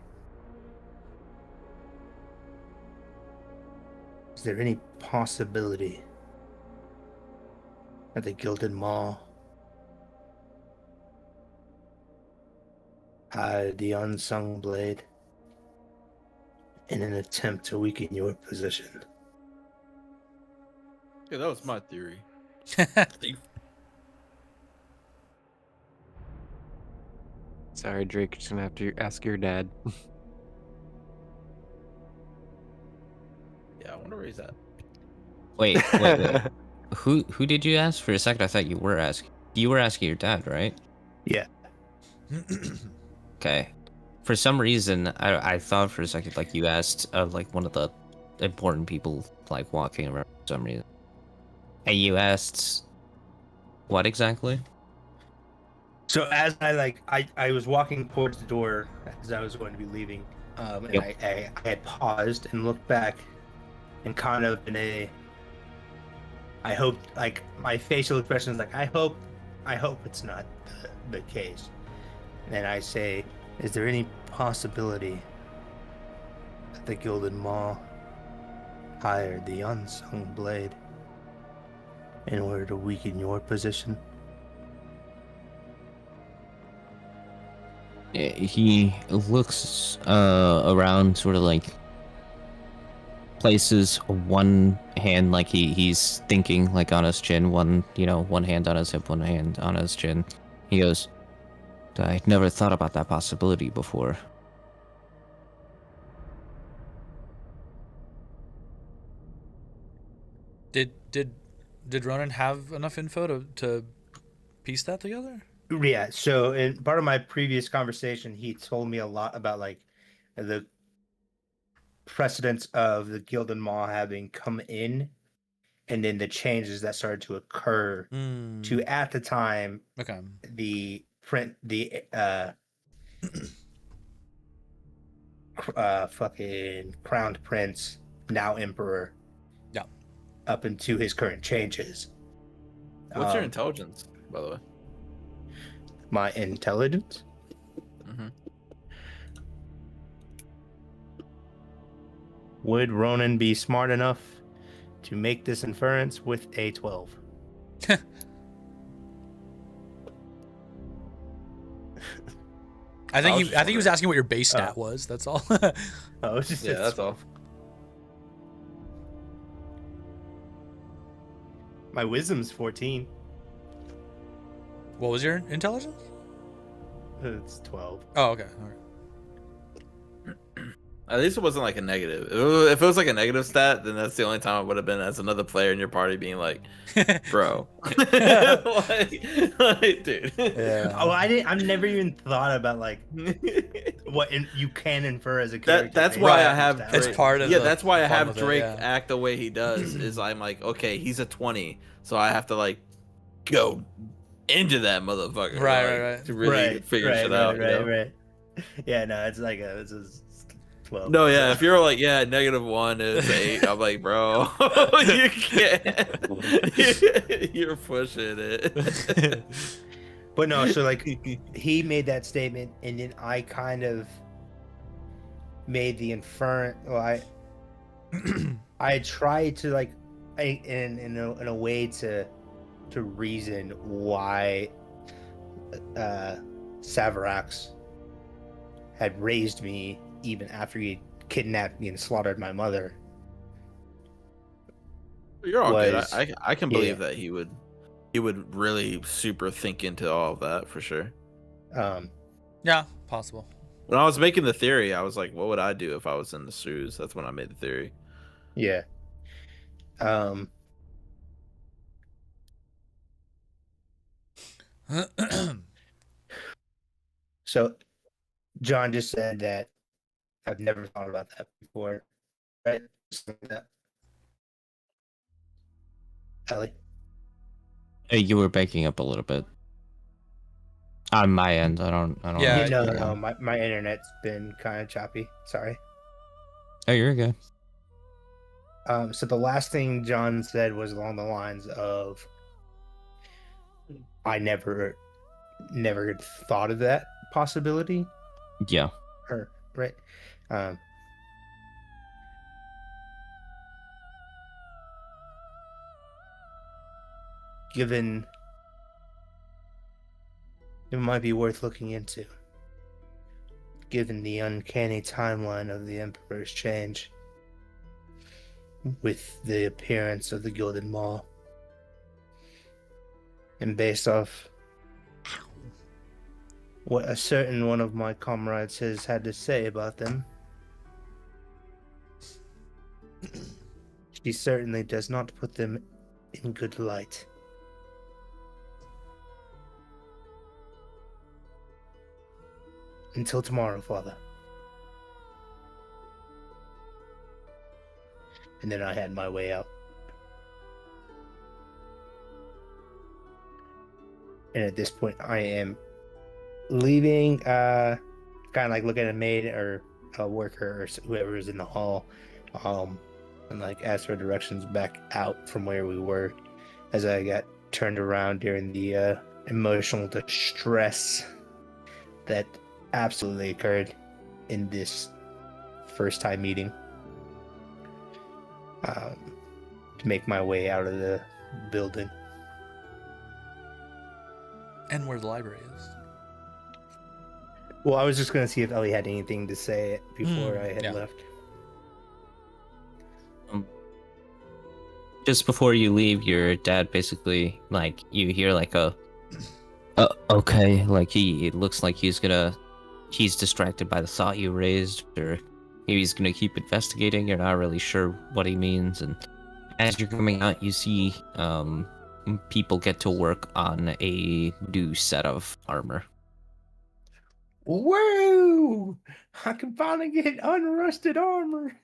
is there any possibility that the Gilded Maw had the unsung blade in an attempt to weaken your position? Yeah, that was my theory. Sorry, Drake. Just gonna have to ask your dad. Yeah, I wonder where he's at. Wait. Who did you ask? For a second, I thought you were asking. You were asking your dad, right? Yeah. Okay. For some reason, I thought for a second like you asked like one of the important people like walking around for some reason. And you asked what exactly? So as I was walking towards the door as I was going to be leaving, and Yep. I had paused and looked back, and kind of in a I hope, like, my facial expression is like, I hope it's not the case. And I say, is there any possibility that the Gilded Maw hired the unsung blade in order to weaken your position? He looks around, sort of like places one hand like he's thinking, like on his chin, one hand on his hip, one hand on his chin. He goes, I never thought about that possibility before. Did Ronan have enough info to piece that together? Yeah, so in part of my previous conversation, he told me a lot about like the precedence of the Gilded Maw having come in, and then the changes that started to occur to, at the time, the fucking crowned prince, now emperor, up into his current changes. What's your intelligence, by the way? My intelligence? Mm-hmm. Would Ronan be smart enough to make this inference with a 12? I think he was asking what your base stat was. That's all. Oh, it's just that's all. My wisdom's 14. What was your intelligence? It's 12. Oh, okay. All right. At least it wasn't like a negative. If it was like a negative stat, then that's the only time it would have been as another player in your party being like, "Bro, like, dude." Yeah. Oh, I've never even thought about like what you can infer as a character. That's why I have Drake. It's part of that's why I have Drake act the way he does. Is I'm like, okay, he's a 20, so I have to like go into that motherfucker, right, to really figure shit out. Right. Yeah, no, it's like it's a 12. No, yeah, if you're like, yeah, -1 is 8, I'm like, bro, you can't. You're pushing it. But no, so like he made that statement, and then I kind of made the inference. Well, I tried to like, in a way to reason why Savarax had raised me even after he kidnapped me and slaughtered my mother. You're all good. I can believe that he would really super think into all of that for sure. Yeah, possible. When I was making the theory, I was like, what would I do if I was in the shoes? That's when I made the theory. Yeah. So John just said that I've never thought about that before, right? Ellie? Hey, you were breaking up a little bit. On my end, I don't. Yeah, no. My internet's been kind of choppy. Sorry. Oh, you're good. So the last thing John said was along the lines of, I never thought of that possibility. Yeah. Or right. Given it might be worth looking into, given the uncanny timeline of the Emperor's change with the appearance of the Gilded Maw, and based off what a certain one of my comrades has had to say about them, she certainly does not put them in good light. Until tomorrow, Father. And then I had my way out. And at this point, I am leaving, kind of like looking at a maid or a worker or whoever is in the hall, and like ask for directions back out from where we were. as I got turned around during the emotional distress that absolutely occurred in this first time meeting. To make my way out of the building. And where the library is. Well, I was just going to see if Ellie had anything to say before I had left. Just before you leave, your dad basically, like, you hear like okay, like it looks like he's distracted by the thought you raised, or maybe he's gonna keep investigating. You're not really sure what he means, and as you're coming out, you see people get to work on a new set of armor. Whoa! I can finally get unrusted armor.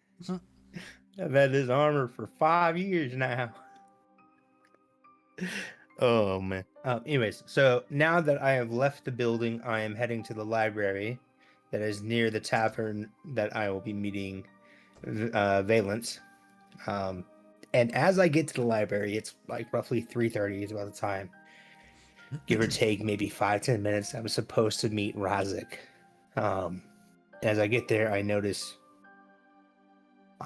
I've had this armor for 5 years now. Oh, man. Anyways, so now that I have left the building, I am heading to the library that is near the tavern that I will be meeting Valence. And as I get to the library, it's like roughly 3:30 is about the time. Give or take maybe 5-10 minutes. I was supposed to meet Razik. As I get there, I notice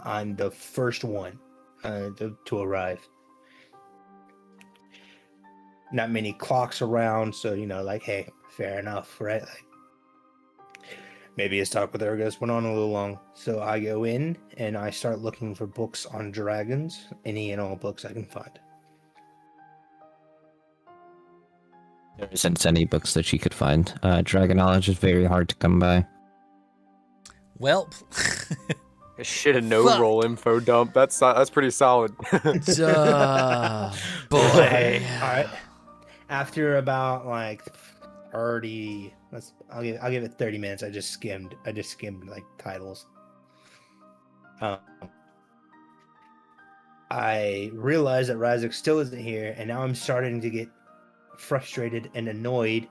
I'm the first one to arrive. Not many clocks around, so, you know, like, hey, fair enough, right? Like, maybe his talk with Ergos went on a little long. So I go in and I start looking for books on dragons, any and all books I can find. There isn't any books that she could find. Dragon knowledge is very hard to come by. Well, Shit, a no-roll info dump. That's pretty solid. boy. All right. After about like 30, I'll give it 30 minutes. I just skimmed like titles. I realized that Razik still isn't here, and now I'm starting to get frustrated and annoyed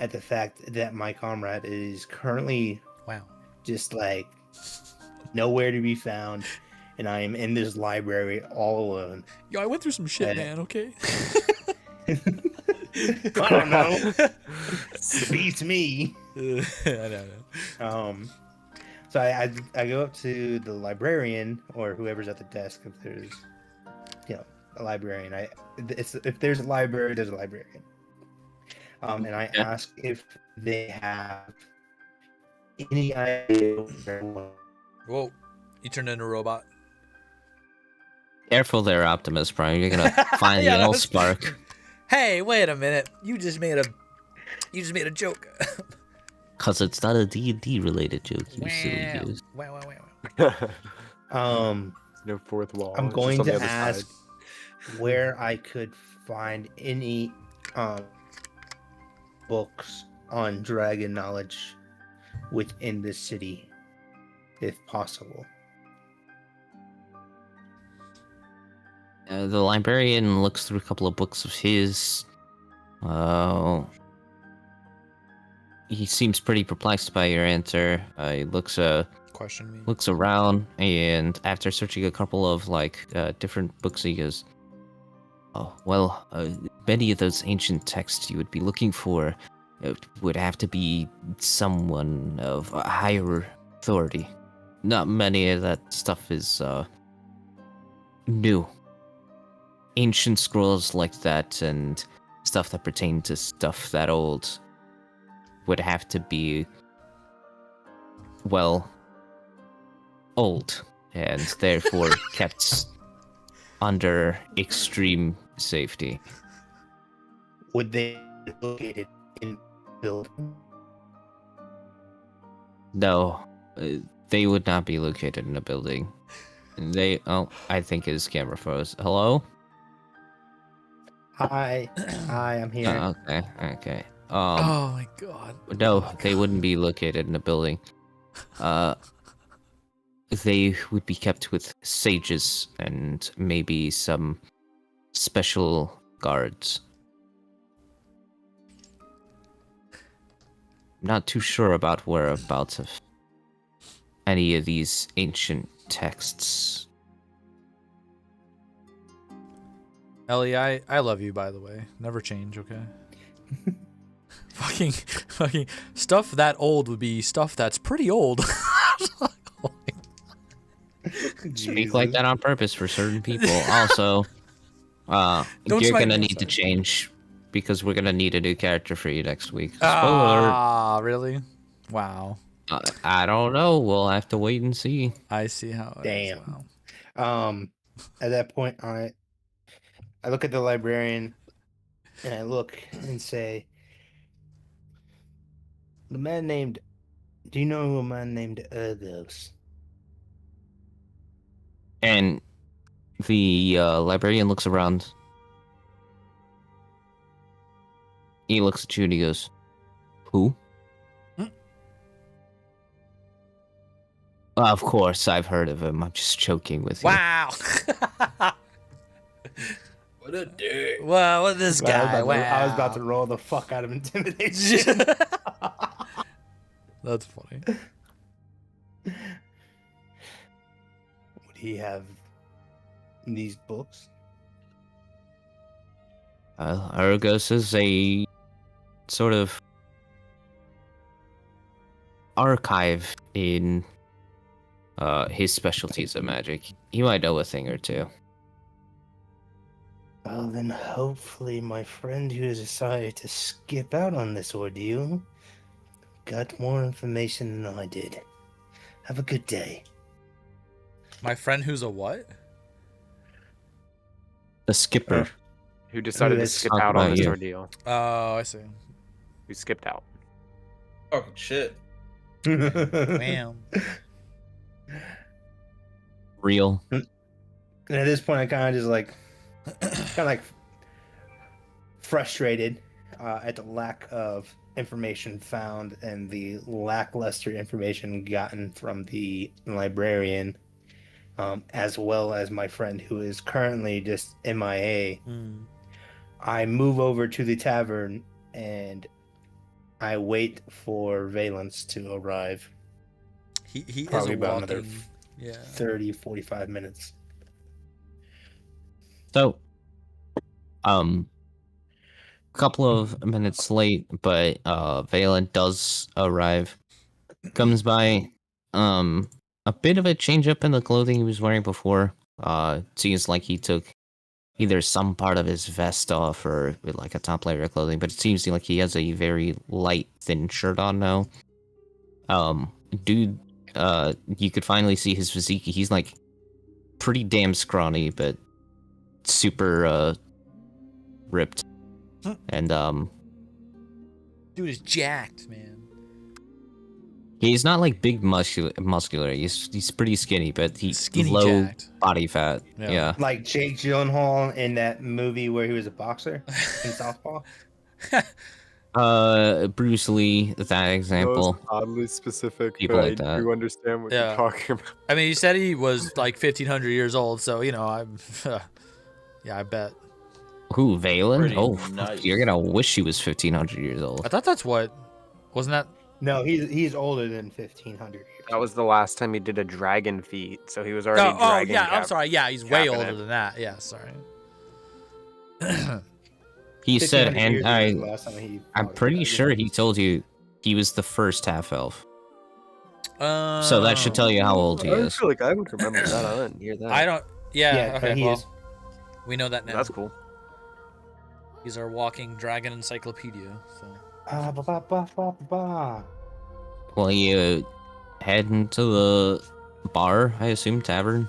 at the fact that my comrade is currently just like nowhere to be found, and I am in this library all alone. Yo, I went through some shit, man, okay? I don't know. Beats me. I know. So I go up to the librarian or whoever's at the desk. If there's, you know, a librarian, if there's a library, there's a librarian. And I ask if they have any idea. Whoa, you turned into a robot. Careful there, Optimus Prime. You're gonna find the Allspark. Hey, wait a minute. You just made a joke. Cause it's not a D&D related joke, you silly goose. No fourth wall. I'm it's going just on to the other ask side. where I could find any books on dragon knowledge within this city, if possible. The librarian looks through a couple of books of his. He seems pretty perplexed by your answer. He looks around, and after searching a couple of different books, he goes, "Oh well, many of those ancient texts you would be looking for would have to be someone of a higher authority. Not many of that stuff is new. Ancient scrolls like that and stuff that pertain to stuff that old would have to be, well, old, and therefore kept under extreme safety." Would they be located in building? No, they would not be located in a building. I think his camera froze. Hello? Hi, I'm here. Okay. Oh my god. No, they wouldn't be located in a building. They would be kept with sages and maybe some special guards. Not too sure about whereabouts of any of these ancient texts. Ellie, I love you, by the way. Never change, okay? fucking stuff that old would be stuff that's pretty old. Speak like that on purpose for certain people. Also, you're gonna need to change because we're gonna need a new character for you next week. Ah, really? Wow. I don't know. We'll have to wait and see. I see how it is. Wow. At that point, I look at the librarian and I look and say, do you know a man named Erdos? And the librarian looks around. He looks at you and he goes, "Who?" Of course, I've heard of him. I'm just joking with you. Wow. What a dick. Wow, what this guy? I was about to roll the fuck out of intimidation. That's funny. Would he have these books? Argos is a sort of archive in his specialties of magic. He might know a thing or two. Well, then hopefully my friend who has decided to skip out on this ordeal got more information than I did. Have a good day. My friend who's a what? The skipper. Who decided to skip out on this ordeal. Oh, I see. Who skipped out. Fucking shit. Damn. Real. And at this point, I kind of just like, frustrated at the lack of information found and the lackluster information gotten from the librarian, as well as my friend who is currently just MIA. I move over to the tavern and I wait for Valence to arrive. He Probably is about walking. another 30, 45 minutes. So, couple of minutes late, but Valen does arrive. Comes by, a bit of a change up in the clothing he was wearing before. Seems like he took either some part of his vest off or like a top layer of clothing, but it seems like he has a very light, thin shirt on now. Dude, you could finally see his physique. He's like pretty damn scrawny, but super ripped. And dude is jacked, man. He's not like big muscular. He's pretty skinny, but he's Skinny low jacked. body fat. Yeah. Like Jake Gyllenhaal in that movie where he was a boxer in Southpaw. Bruce Lee, that example. Oddly specific, People but like I that. do understand what you're talking about. I mean, he said he was like 1,500 years old, so you know, I'm. Yeah, I bet. Who, Valen? Pretty Oh, nice. you're gonna wish he was 1,500 years old. I thought that's what. Wasn't that? No, he's older than 1,500 years. That was the last time he did a dragon feat, so he was already. Oh yeah, I'm sorry. Yeah, he's way older it. than that. Yeah, sorry. He said, 1,500 years and was the last time he I'm fought a pretty dragon. sure he told you he was the first half elf. So that should tell you how old he I is. feel like I would remember that. I didn't hear that. I don't. Yeah. Yeah, okay. he Well, is. we know that now. That's cool. He's our walking dragon encyclopedia. So. Ba, ba, ba, ba, ba, ba. Well, you head into the bar, I assume, tavern.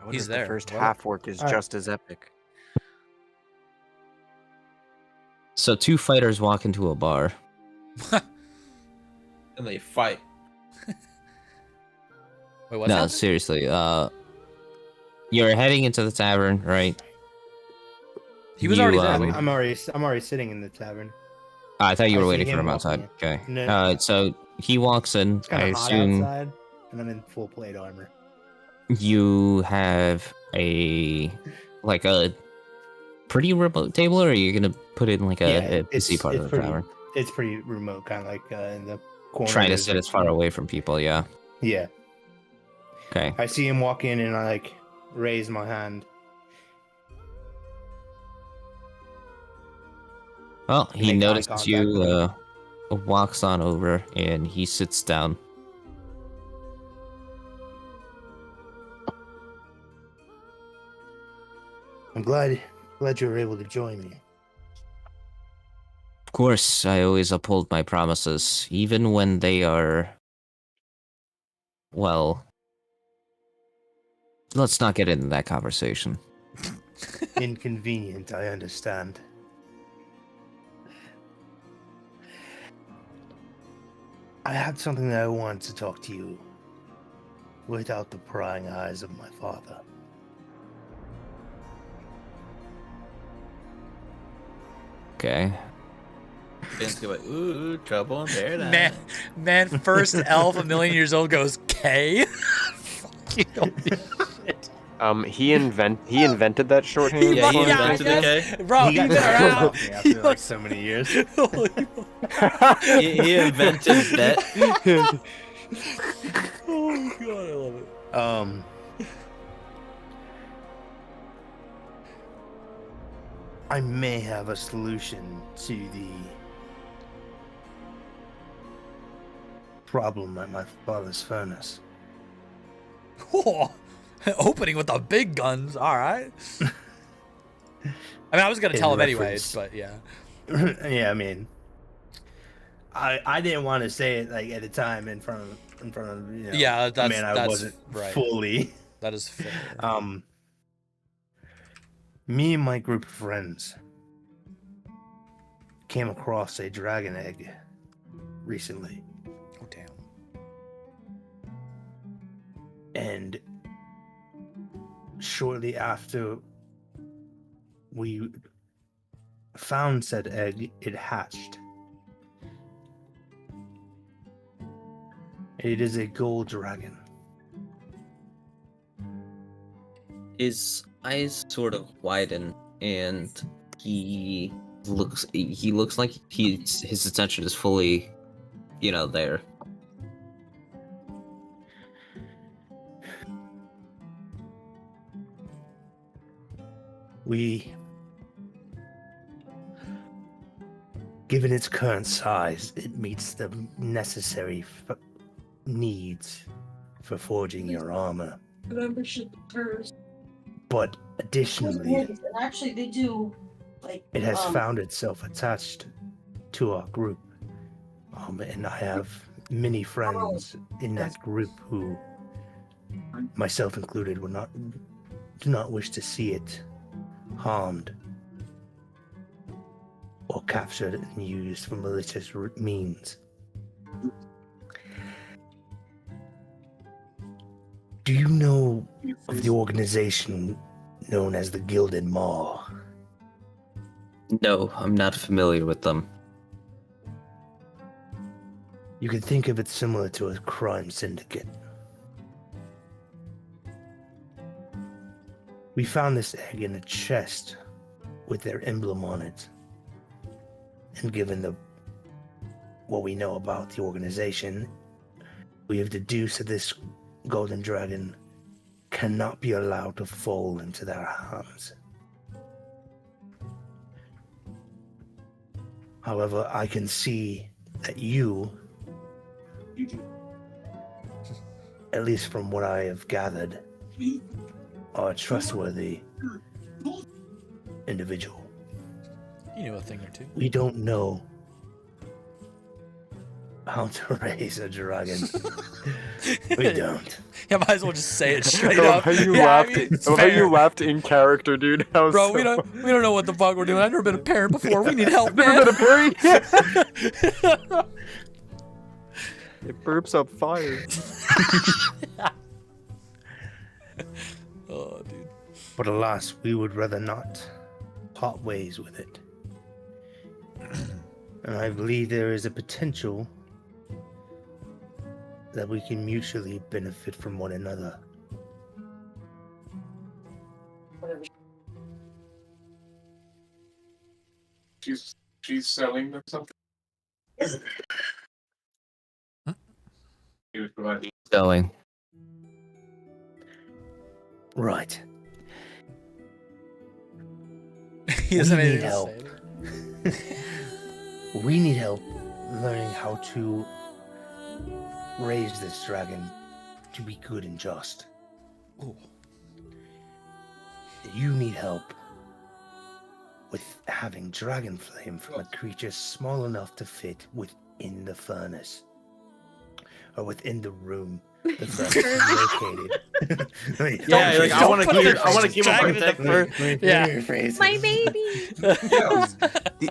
I wonder He's if there. The first What? half work is Alright. just as epic. So two fighters walk into a bar. And they fight. Wait, what's No, happening? seriously. You're heading into the tavern, right? He was already there. I'm already sitting in the tavern. I thought you I were see waiting for him him outside. walking Okay. No. So he walks in. It's kind I of hot assume outside, and I'm in full plate armor. you have a pretty remote table, or are you gonna put it in like a busy part of the pretty, tavern? It's pretty remote, kind of like in the corner. Trying to there's sit a- as far away from people, yeah. Yeah. Okay. I see him walk in, and I like raise my hand, Well, he Make eye notices contact you, with walks on over, and he sits down. I'm glad you were able to join me. Of course, I always uphold my promises, even when they are... Well... Let's not get into that conversation. Inconvenient, I understand. I had something that I wanted to talk to you without the prying eyes of my father. Okay. Vince go like, ooh, trouble in paradise. Man, first elf a million years old goes K. Fuck you, holy shit. He invented that shorthand. Yeah, he Yeah, invented the K. Bro, He he's got been kicked around. off me after like so many years. He invented that. Oh god, I love it. I may have a solution to the problem at my father's furnace. Oh, opening with the big guns. All right. I mean, I was gonna In tell him reference- anyways, but yeah. Yeah, I mean, I didn't want to say it like at the time in front of you know, Yeah, a man I that's wasn't right. fully. That is fair. Me and my group of friends came across a dragon egg recently, Oh damn. and shortly after we found said egg, it hatched. It is a gold dragon. His eyes sort of widen, and he looks like his attention is fully, there. Given its current size, it meets the necessary needs for forging your armor. Membership occurs. But additionally, And actually, they do. Like it has found itself attached to our group. And I have many friends in that group who, myself included, do not wish to see it harmed or captured and used for malicious means. Do you know of the organization known as the Gilded Maw? No, I'm not familiar with them. You can think of it similar to a crime syndicate. We found this egg in a chest with their emblem on it. And given what we know about the organization, we have deduced that this golden dragon cannot be allowed to fall into their hands. However, I can see that you, at least from what I have gathered, are a trustworthy individual. You knew a thing or two. We don't know how to raise a dragon. We don't. Yeah, might as well just say it straight I love up. how you Yeah, laughed. I mean, it's I love how you fair. laughed in character, dude. That was Bro, so we don't know what the fuck we're doing. I've never been a parent before. We need help, Never man. been a parent. It burps up fire. Oh, dude. But alas, we would rather not part ways with it. And I believe there is a potential that we can mutually benefit from one another. She's selling them something. He was providing. Going. Right. He doesn't We have need anything to help. say. We need help learning how to raise this dragon to be good and just. Ooh. You need help with having dragon flame from a creature small enough to fit within the furnace. Or within the room the furnace is located. Yeah, like, I want to keep him protected. My baby.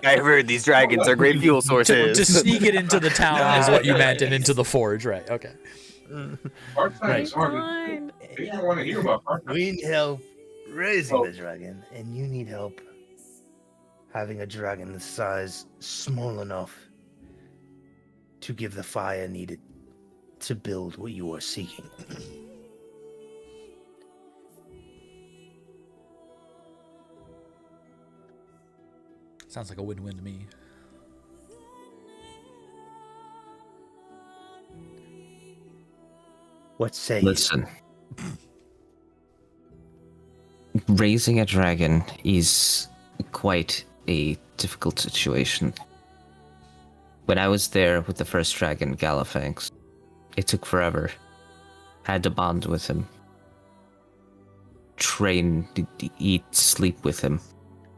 I heard these dragons are great fuel sources. To sneak it into the town is what you meant, and into the forge, right? Okay. Part-time hard. They don't want to hear about part-time. We need help raising the dragon, and you need help having a dragon the size small enough to give the fire needed to build what you are seeking. Sounds like a win-win to me. What say you? Listen. Raising a dragon is quite a difficult situation. When I was there with the first dragon, Gallifanx, it took forever. Had to bond with him. Train, eat, sleep with him.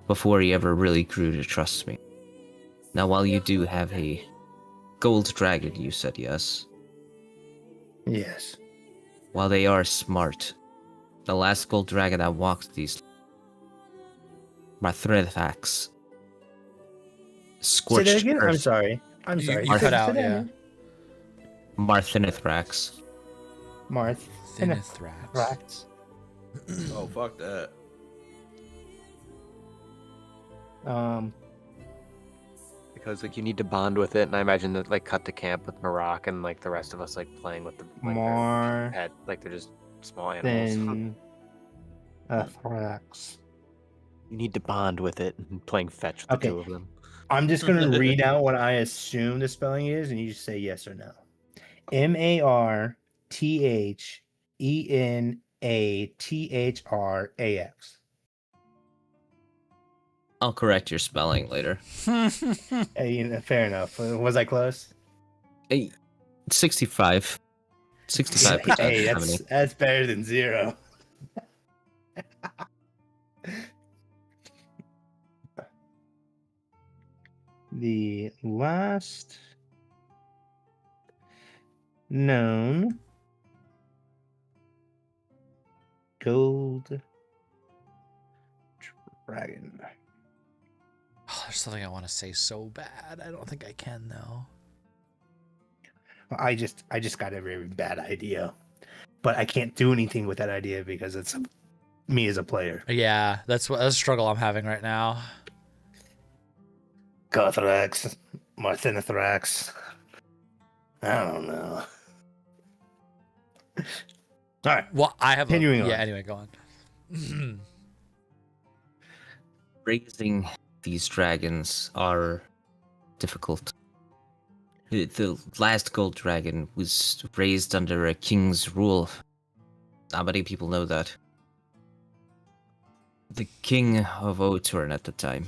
Before he ever really grew to trust me. Now, while you do have a gold dragon, you said yes? Yes. While they are smart, the last gold dragon that walked these Marthrithax scorched Say that again? earth. I'm sorry. I'm sorry. You cut out, yeah. Marthinithrax. Thinithrax. Oh, fuck that. Because like you need to bond with it, and I imagine that like cut to camp with Marak and like the rest of us like playing with the like, More their pet, like they're just small animals. Thorax. You need to bond with it and playing fetch with the two of them. I'm just going to read out what I assume the spelling is, and you just say yes or no. Marthenatrax. I'll correct your spelling later. Hey, fair enough. Was I close? 65. 65%. Hey, that's better than 0. The last known gold dragon. Oh, there's something I want to say so bad. I don't think I can though. I just got a very bad idea, but I can't do anything with that idea because it's me as a player. Yeah, that's a struggle I'm having right now. Gothrax, Marthenithrax. I don't know. All right. Well, I have. Continuing on. Yeah. Anyway, go on. Raising these dragons are difficult. The last gold dragon was raised under a king's rule. Not many people know that. The king of Return at the time.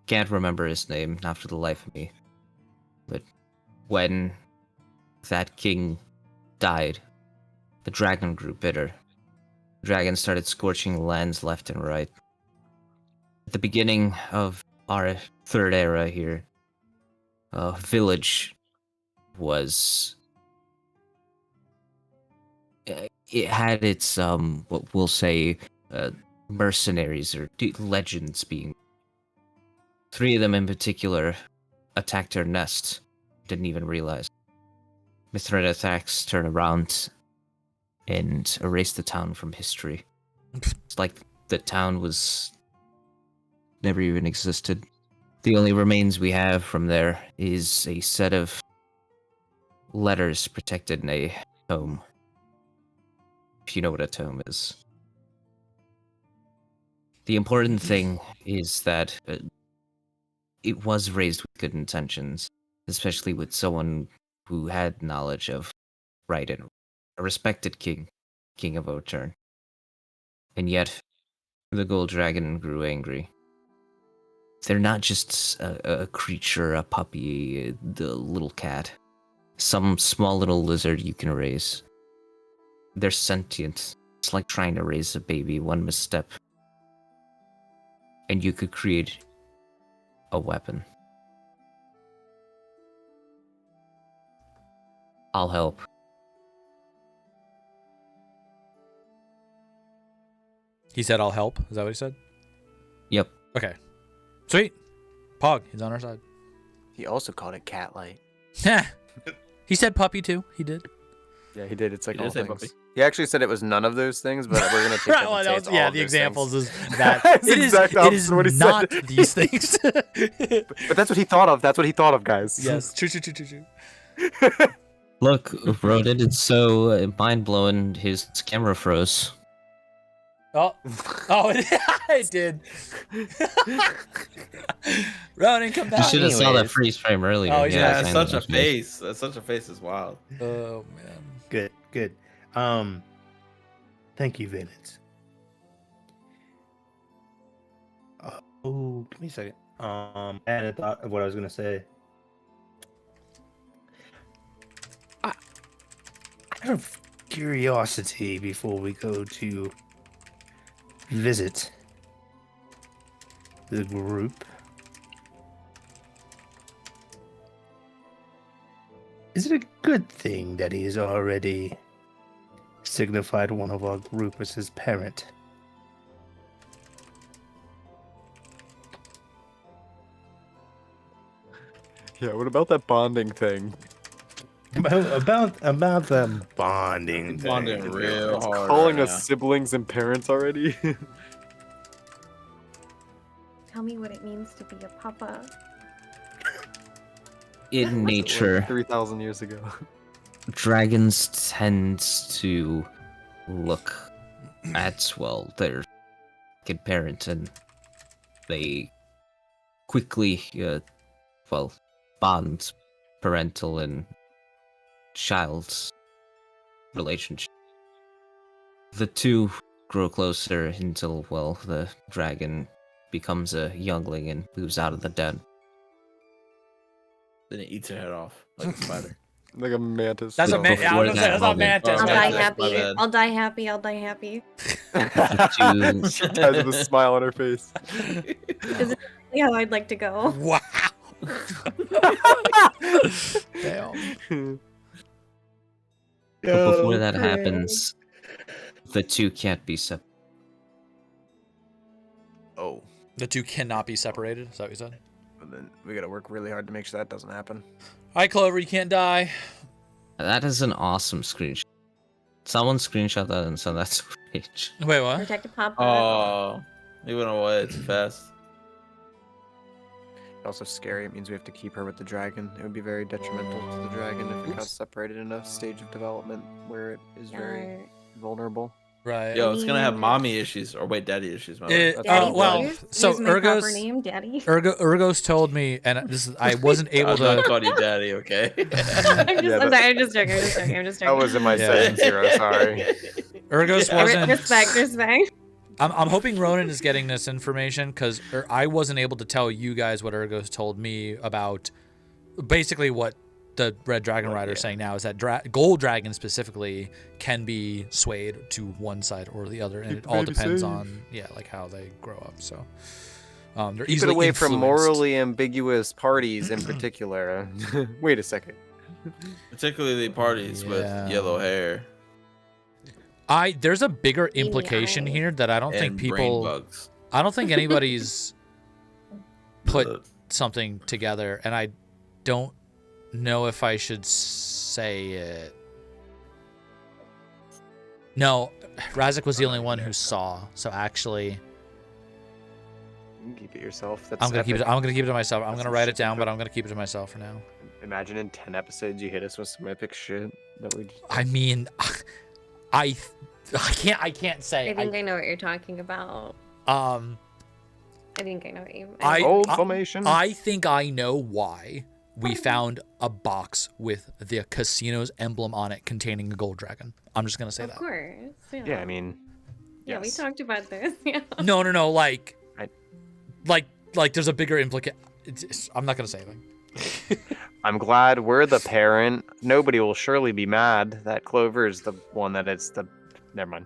Can't remember his name, not for the life of me. But when that king died, the dragon grew bitter. The dragon started scorching lands left and right. At the beginning of our third era here, a village was... It had its, what we'll say, mercenaries or legends being... 3 of them in particular attacked their nest. Didn't even realize. Mithridathax turned around and erased the town from history. It's like the town was never even existed. The only remains we have from there is a set of letters protected in a tome. If you know what a tome is. The important thing is that it was raised with good intentions, especially with someone who had knowledge of right and a respected king of Return. And yet, the gold dragon grew angry. they're not just a creature, a puppy, the little cat. Some small little lizard you can raise. They're sentient. It's like trying to raise a baby, one misstep. And you could create a weapon. I'll help. He said, "I'll help." Is that what he said? Yep. Okay. Sweet. Pog, he's on our side. He also called it cat light. He said puppy too. He did. Yeah, he did. It's like He all did say things. puppy. He actually said it was none of those things, but we're gonna take that and say it's all yeah, of the those examples things. is that That's it is. exact It opposite is of what he said. not these things. But that's what he thought of. That's what he thought of, guys. Yes. True. Look, Rodent, it's so mind-blowing, his camera froze. Oh, it did. Ronan, come You back. should have saw that freeze frame earlier. Oh, he's Yeah, back. that's such a face. That's such a face is wild. Oh man. Good. Thank you, Vince. Give me a second. I had a thought of what I was gonna say. Out of curiosity, before we go to visit the group, is it a good thing that he's already signified one of our group as his parent? Yeah. What about that bonding thing? About the bonding thing. Bonding real hard. Calling right us now. siblings and parents already. Tell me what it means to be a papa. In nature, 3,000 years ago. dragons tend to look at, well, their kid parent, and they quickly, bond parental and child's relationship. The two grow closer until, well, the dragon becomes a youngling and moves out of the den. Then it eats your head off like a spider. Like a mantis. That's So a mantis. before That's that not moment- mantis. I'll my die bad, happy. my bad. I'll die happy. I'll die happy. The She dies with a smile on her face. Is it how I'd like to go? Wow. Damn. But before that happens, the two can't be separated. Oh. The two cannot be separated. Is that what you said? And then we gotta work really hard to make sure that doesn't happen. All right, Clover, you can't die. That is an awesome screenshot. Someone screenshot that and send that to Rage. Wait, what? Protected papa. Oh, he went away too fast. Also scary. It means we have to keep her with the dragon. It would be very detrimental to the dragon if it got separated in a stage of development where it is very vulnerable. Right. Yo, it's gonna have mommy issues, or wait, daddy issues. My It- bad. Daddy, well, use so my proper Urgos- name, Daddy. Urgos told me, and this is, I wasn't able I'm not to. calling you daddy, okay? I'm sorry. I'm just joking. I'm just That joking. was in my Yeah. sentence zero. Sorry. Urgos wasn't. Respect. I'm hoping Ronan is getting this information because I wasn't able to tell you guys what Urgos told me about. Basically, what the Red Dragon Rider is saying now is that gold dragon specifically can be swayed to one side or the other, and it all depends on like how they grow up. So they're Keep it easily away from influenced. morally ambiguous parties in particular. Wait a second. Particularly parties Yeah. with yellow hair There's a bigger implication eye. here that I don't think and brain people. bugs. I don't think anybody's put something together, and I don't know if I should say it. No, Razik was the only one who saw. So actually, You can keep it yourself. That's I'm gonna keep it. epic. I'm gonna keep it to myself. I'm That's gonna some write shit it down, to but put- I'm gonna keep it to myself for now. Imagine in 10 episodes you hit us with some epic shit that we. I mean, I can't say. I think I know what you're talking about. I think I know what you. Old formation. I think I know why we found a box with the casino's emblem on it containing a gold dragon. I'm just gonna say Of that. course. Yeah. Yeah, I mean. Yeah, we yes. talked about this. Yeah. No, like like there's a bigger implication. I'm not gonna say anything. I'm glad we're the parent. Nobody will surely be mad that Clover is the one that it's the. Never mind.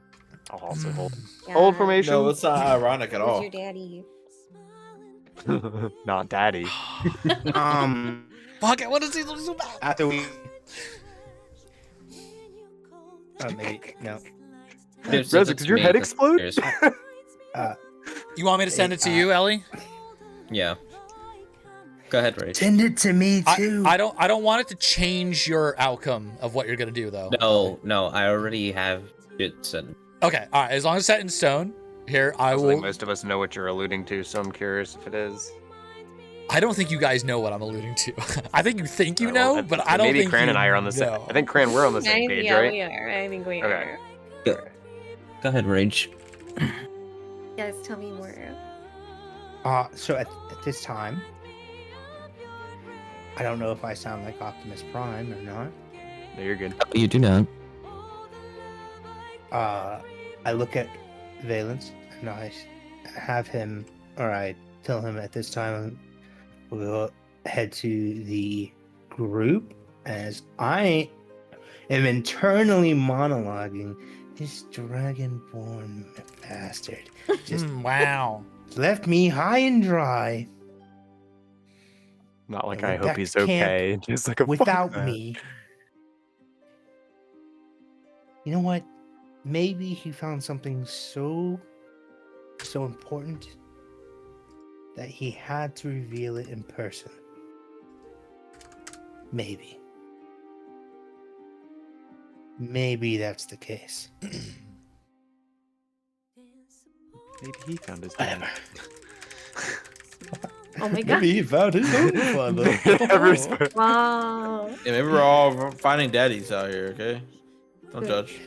I'll also hold. Hold formation. No, it's not ironic at Who's all. your daddy? Not daddy. Fuck it. What is he so bad? After we. Maybe no. Rezik, did your head explode? You want me to send it to you, Ellie? Yeah. Go ahead, Ray. Send it to me too. I don't want it to change your outcome of what you're gonna do though. No, I already have it sent. Okay, all right. As long as it's set in stone, here I I will. think most of us know what you're alluding to, so I'm curious if it is. I don't think you guys know what I'm alluding to. I think you know, but I don't maybe think Cran you and I are on the same. know. I think Cran, we're on the same page, yeah, right? we are. I think we Okay. are. Go ahead, Rage. Guys, tell me more. So at this time, I don't know if I sound like Optimus Prime or not. No, you're good. You do not. I look at Valence and I have him, or I tell him at this time we'll head to the group as I am internally monologuing. This dragonborn bastard just wow. left me high and dry. Not like I I went hope back he's to camp okay. Just like a without fuck me. You know what? Maybe he found something so important that he had to reveal it in person. Maybe. Maybe that's the case. Maybe he found his dad. Oh my god. Maybe he found his own father. Wow. Yeah, maybe we're all finding daddies out here, okay? Don't judge.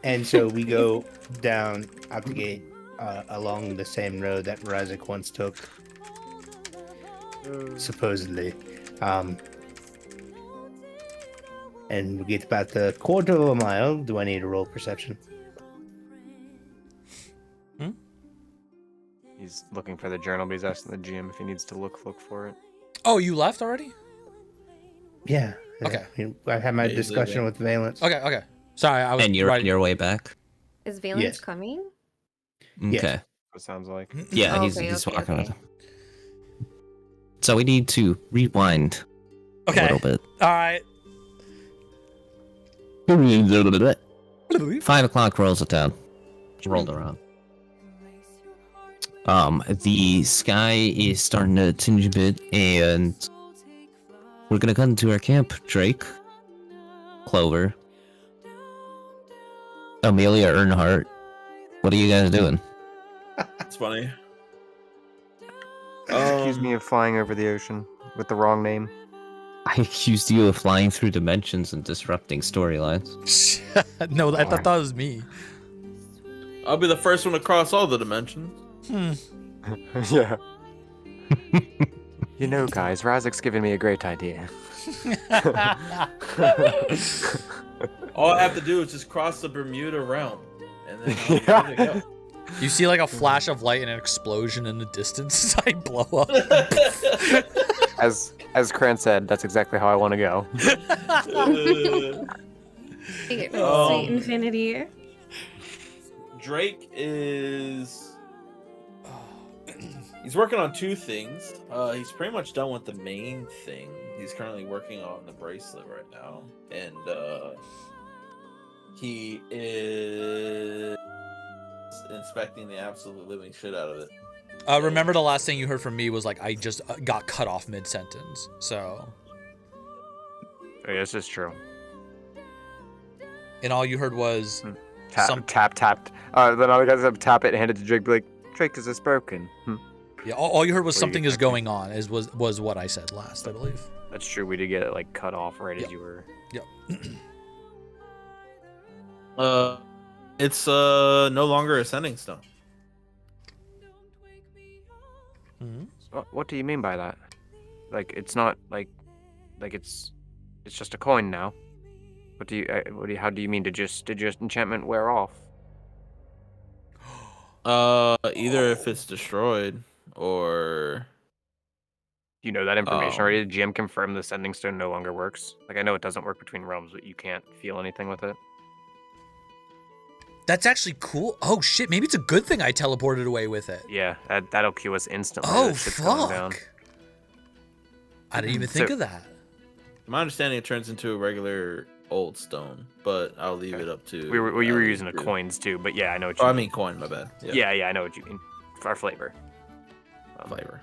And so we go down out the gate along the same road that Razik once took, supposedly. And we get about the quarter of a mile. Do I need to roll perception? He's looking for the journal, but he's asking the GM if he needs to look for it. Oh, you left already? Yeah. Okay. I had my Yeah, he's discussion leaving. with Valence. Okay. Sorry, I was. And you're on writing- your way back. Is Valence Yes. coming? Yes. Okay. It sounds like. Yeah, Oh, he's okay, walking. okay. So we need to rewind a Okay. little bit. All right. 5 o'clock rolls it down. Rolled around. The sky is starting to tinge a bit, and we're gonna cut into our camp. Drake, Clover, Amelia Earnhardt. What are you guys doing? It's funny. Accuse me of flying over the ocean with the wrong name. I accused you of flying through dimensions and disrupting storylines. No, I thought that was me. I'll be the first one to cross all the dimensions. Yeah. You know, guys, Razik's giving me a great idea. All I have to do is just cross the Bermuda realm, and then I'll be good to go. You see like a flash of light and an explosion in the distance. I blow up. As Cran said, that's exactly how I want to go. Sweet infinity. Drake is. He's working on two things. He's pretty much done with the main thing. He's currently working on the bracelet right now, and he is inspecting the absolute living shit out of it. Remember the last thing you heard from me was like I just got cut off mid-sentence. So. Oh, yeah, this is true. And all you heard was Tap. Then all the guys have tap it and hand it to Drake. Be like, Drake, is this broken? Yeah, all you heard was What are you something is expecting? going on. Was what I said last, I believe. That's true. We did get it like cut off right as you were. Yep. It's no longer a sending stone. What do you mean by that? Like it's not like it's just a coin now. How do you mean? Did your enchantment wear off? Either if it's destroyed or Do you know that information Um, already? Did GM confirm the sending stone no longer works? Like, I know it doesn't work between realms, but you can't feel anything with it. That's actually cool. Oh shit, maybe it's a good thing I teleported away with it. Yeah, that'll cue us instantly. Oh that shit's going down. fuck. I didn't even think So- of that. my understanding, it turns into a regular old stone, but I'll leave it up to. You were using the group. coins too, but yeah, I know what you Oh, I mean. mean coin. My bad. Yeah, I know what you mean. For our flavor. Flavor.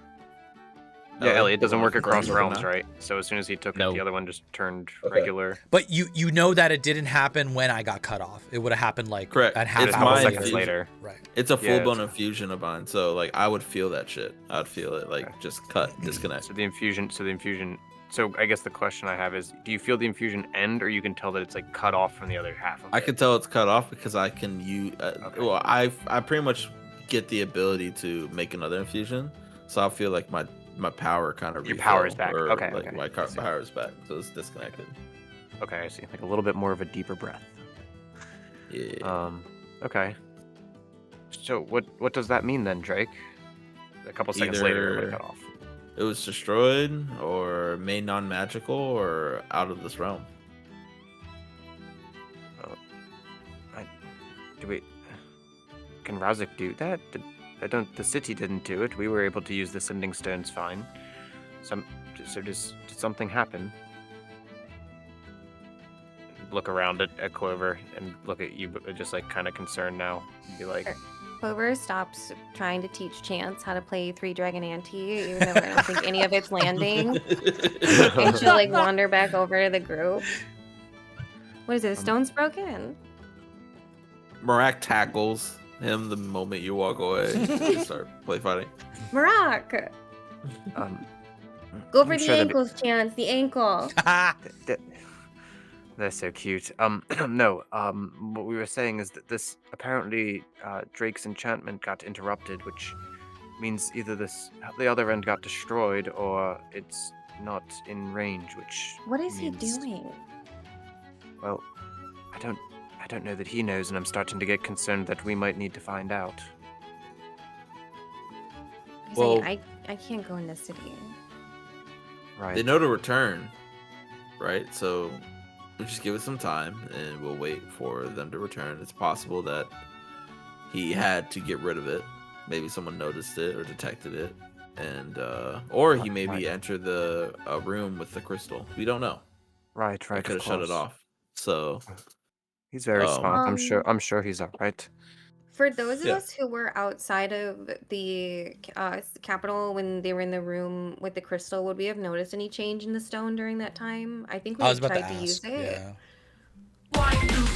Yeah, Ellie, it doesn't work across Flavor realms, now? right? So as soon as he took No. it, the other one just turned Okay. regular. But you know that it didn't happen when I got cut off. It would have happened like Correct. at half It's a couple hour mine. seconds later. later. Right. It's a Yeah, full blown it's- infusion of mine, so like I would feel that shit. I'd feel it like Okay. just cut, disconnect. So the infusion. So I guess the question I have is, do you feel the infusion end, or you can tell that it's like cut off from the other half of I it? can tell it's cut off because I can use. Okay. Well, I pretty much get the ability to make another infusion, so I feel like my power kind of Your power is back. or, Okay, like okay. my I see. power is back, so it's disconnected. Okay, I see. Like a little bit more of a deeper breath. Yeah. Okay. So what does that mean then, Drake? A couple seconds later, it would Either- cut off. It was destroyed, or made non-magical, or out of this realm. Do we? Can Razik do that? I don't. The city didn't do it. We were able to use the sending stones fine. So did something happen? Look around at Clover and look at you, but just like kind of concerned now. Be like, Clover stops trying to teach Chance how to play Three Dragon Ante, even though I don't think any of it's landing. And she'll like wander back over to the group. What is it? The stone's broken. Marak tackles him the moment you walk away. You start play fighting. Marak! um, Go for I'm the sure that'd be- ankles, Chance. The ankle. They're so cute. No. What we were saying is that this apparently Drake's enchantment got interrupted, which means either the other end got destroyed or it's not in range. Which What is he means- doing? Well, I don't know that he knows, and I'm starting to get concerned that we might need to find out. Well- I can't go in the city. Right. They know to return, right? So we just give it some time, and we'll wait for them to return. It's possible that he had to get rid of it. Maybe someone noticed it or detected it, and or he maybe Right. entered the room with the crystal. We don't know. Right. I could have shut it course. off. So He's very smart. Um, I'm sure he's all right. For those of Yeah. us who were outside of the capital when they were in the room with the crystal, would we have noticed any change in the stone during that time? I think we I was about tried to to use ask. it. Yeah.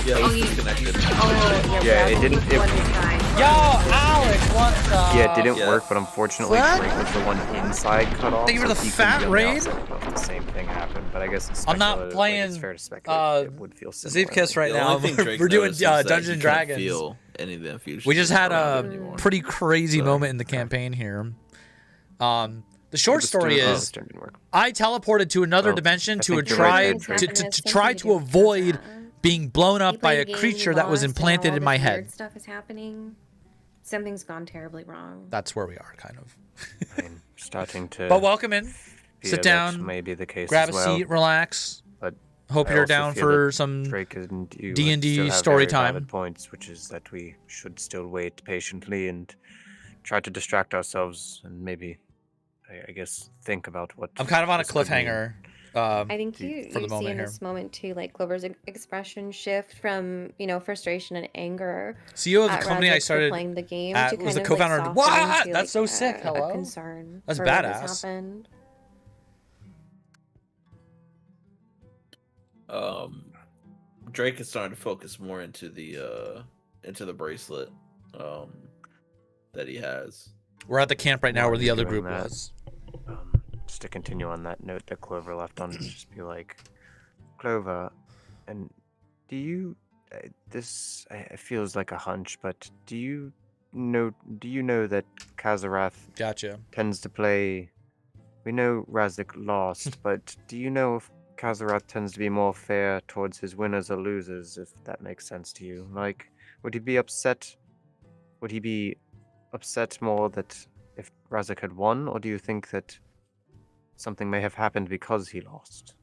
yeah, it was you- disconnected. Oh, Yeah, it Razzle didn't- was it- one time. Yo, Alex, what's up? Yeah, it didn't Yeah. work, but unfortunately, What? Drake was the one inside cut off. Thank you for so the he fat couldn't be on raid. the outside if the same thing happened, but I guess it's I'm not speculative, playing, Like, it's fair to speculate it would feel similar. Zevkiss right The now. only thing Drake We're doing noticed is that Dungeons he and can't Dragons. Feel any of the infusion We just had around a him anymore. pretty crazy So- moment in the campaign here. The short story Oh, is this didn't work. I teleported to another Oh, dimension I to think you're try right, Things Drake. to, happen to, as to soon try as to you get avoid that. being blown You up by play a the game, creature you that was lost, and now implanted all in my this head. weird stuff is happening. Something's gone terribly wrong. That's where we are, kind of. I'm starting to. But welcome in. fear Sit that down. May be the case Grab a as well, seat, relax. But Hope I you're also down feel for that some Drake and you D&D still have story very time. valid points, which is that we should still wait patiently and try to distract ourselves and maybe, I guess, think about what. I'm kind of on a this could mean. cliffhanger. I think Do you- you for the see moment in here. this moment too, like Clover's expression shift from frustration and anger. CEO of the at company Razik I for started playing the game at to was kind the of, like, co-founder. soften What? into, That's so like, sick. a Hello? concern. That's for what has badass. happened. Drake is starting to focus more into the bracelet that he has. We're at the camp right now While where the you're other doing group that, was. Just to continue on that note that Clover left on, just be like, Clover, and do you? This feels like a hunch, but do you know that Kazarath Gotcha. tends to play? We know Razik lost, but do you know if Kazarath tends to be more fair towards his winners or losers? If that makes sense to you, like, would he be upset? Would he be upset more that if Razik had won, or do you think that something may have happened because he lost?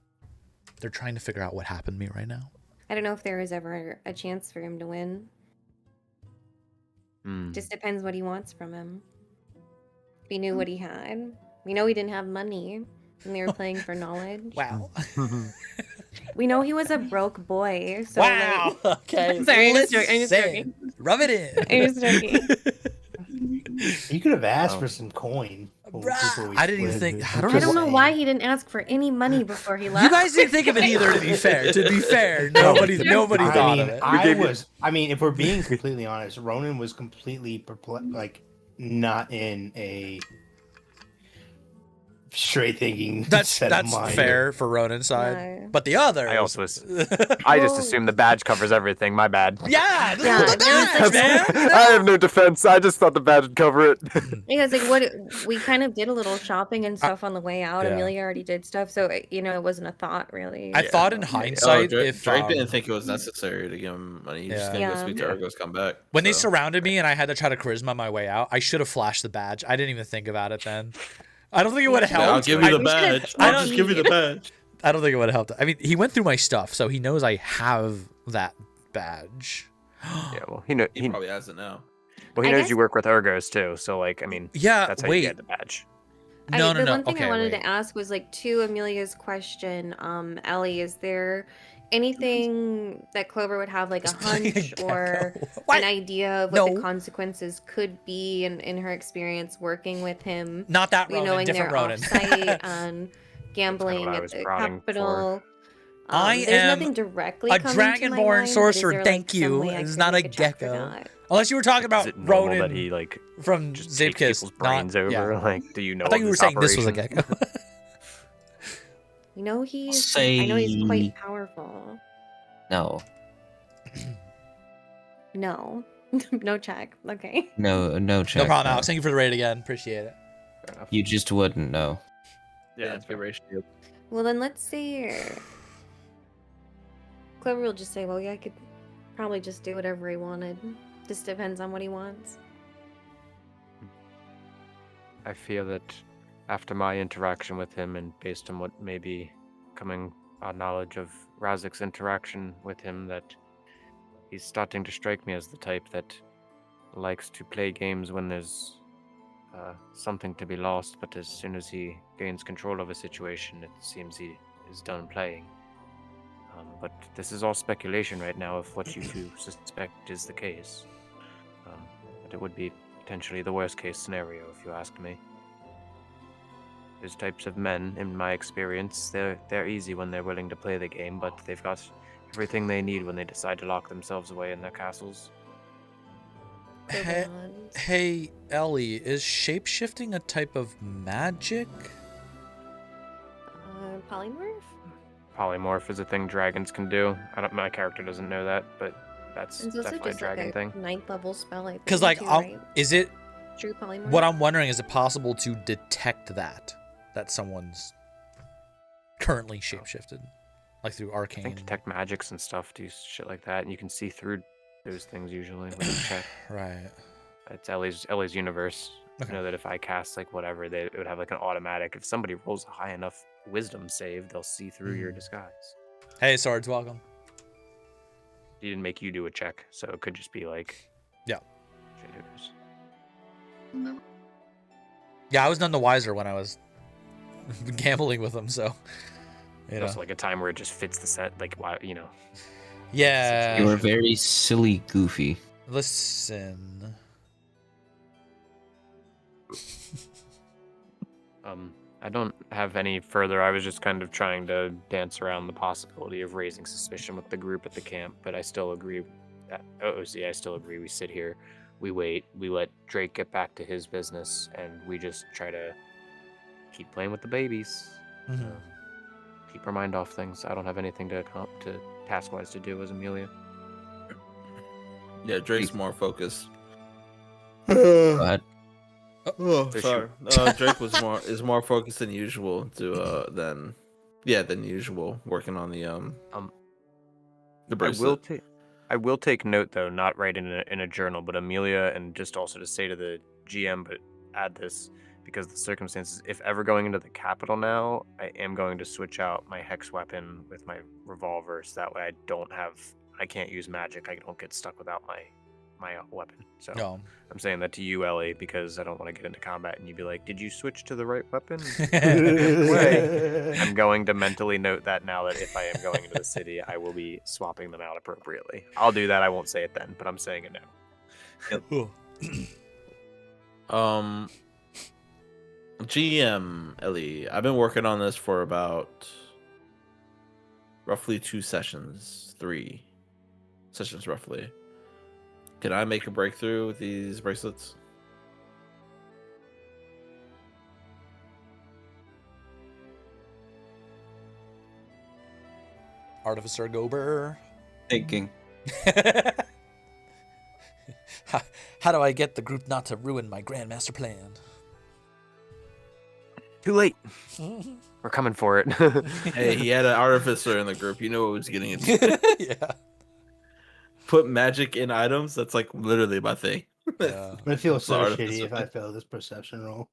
They're trying to figure out what happened to me right now. I don't know if there was ever a chance for him to win. Just depends what he wants from him. We knew what he had. We know he didn't have money, and they were playing for knowledge. Wow. We know he was a broke boy. So Wow. Like... Okay. Sorry, I'm just joking. Rub it in. I'm just joking. You could have asked for some coin. I didn't even think. I don't know why he didn't ask for any money before he left. You guys didn't think of it either. To be fair, nobody thought of it. I mean, if we're being completely honest, Ronan was completely perplexed, like not in a straight thinking. That's fair for Ronan's side, but the other. I also, I just assumed the badge covers everything. My bad. Yeah, this is the badge, man. I have no defense. I just thought the badge would cover it. Because we kind of did a little shopping and stuff on the way out. Amelia already did stuff, so it wasn't a thought really. I thought in hindsight, Drake, if Drake didn't think it was necessary to give him money, he just didn't go speak to Argos, come back. When they surrounded me and I had to try to charisma my way out, I should have flashed the badge. I didn't even think about it then. I don't think it would have helped. I'll give you the badge. I'll just give you the badge. I don't think it would have helped. I mean, he went through my stuff, so he knows I have that badge. Yeah, well, he probably has it now. Well, he knows you work with Argos too, so like, I mean, that's how you get the badge. The one thing I wanted to ask was like to Amelia's question, Ellie, is there anything that Clover would have like a hunch or an idea of what the consequences could be in her experience working with him? Not that we Ronan, knowing different they're Ronan. off-site and gambling at the capital. I there's am nothing directly a coming to my dragonborn mind, sorcerer. but is there, Thank like, some you. way I It's could not a make check for gecko. that? Unless you were talking about Is it normal Ronan that he like from just takes people's Zapkiss. brains over? Like, do you know? I thought you were saying this was a operation? gecko. You know he's. Say- I know he's quite powerful. No. No, no check. Okay. No check. No problem, Alex. Thank you for the raid again. Appreciate it. You just wouldn't know. Yeah, it's good ratio. Well, then let's see. Clover will just say, "Well, yeah, I could probably just do whatever he wanted. Just depends on what he wants." I feel that after my interaction with him, and based on what may be coming our knowledge of Razik's interaction with him, that he's starting to strike me as the type that likes to play games when there's something to be lost, but as soon as he gains control of a situation, it seems he is done playing. But this is all speculation right now of what you two suspect is the case. But it would be potentially the worst case scenario, if you ask me. Those types of men, in my experience, they're easy when they're willing to play the game, but they've got everything they need when they decide to lock themselves away in their castles. Hey, Ellie, is shapeshifting a type of magic? Polymorph? Polymorph is a thing dragons can do. My character doesn't know that, but that's It's also definitely a just dragon like thing. a 9th level spell. Because like, is it? True polymorph. What I'm wondering is it possible to detect that someone's currently shapeshifted, like through I arcane? think detect magics and stuff, do shit like that, and you can see through those things usually when you check. Right. It's Ellie's universe. Okay. I know that if I cast like whatever, it would have like an automatic. If somebody rolls a high enough wisdom save, they'll see through your disguise. Hey, Swords, welcome. He didn't make you do a check, so it could just be like. Yeah. shit. Yeah, I was none the wiser when I was gambling with them, so. It's also like a time where it just fits the set, like why, you know. Yeah. You were very silly, goofy. Listen. I don't have any further. I was just kind of trying to dance around the possibility of raising suspicion with the group at the camp, but I still agree. I still agree. We sit here, we wait, we let Drake get back to his business, and we just try to keep playing with the babies. Mhm. Keep our mind off things. I don't have anything to task-wise to do as Amelia. Yeah, Drake's more focused. But Oh, sorry. Drake is more focused than usual than usual working on the bracelet. I will take note though, not write in a journal, but Amelia, and just also to say to the GM, but add this because of the circumstances. If ever going into the capital now, I am going to switch out my hex weapon with my revolver, so that way I can't use magic. I don't get stuck without my weapon. So No. I'm saying that to you, Ellie, because I don't want to get into combat and you'd be like, "Did you switch to the right weapon?" I'm going to mentally note that now that if I am going into the city, I will be swapping them out appropriately. I'll do that. I won't say it then, but I'm saying it now. GM Ellie, I've been working on this for about roughly 3 sessions roughly. Can I make a breakthrough with these bracelets? Artificer Gober. Thinking. How do I get the group not to ruin my grandmaster plan? Too late. We're coming for it. Hey, he had an artificer in the group. You know what was getting into. Yeah. Put magic in items. That's like literally my thing. Yeah. I feel so Artificer. shitty if I fail this perception roll.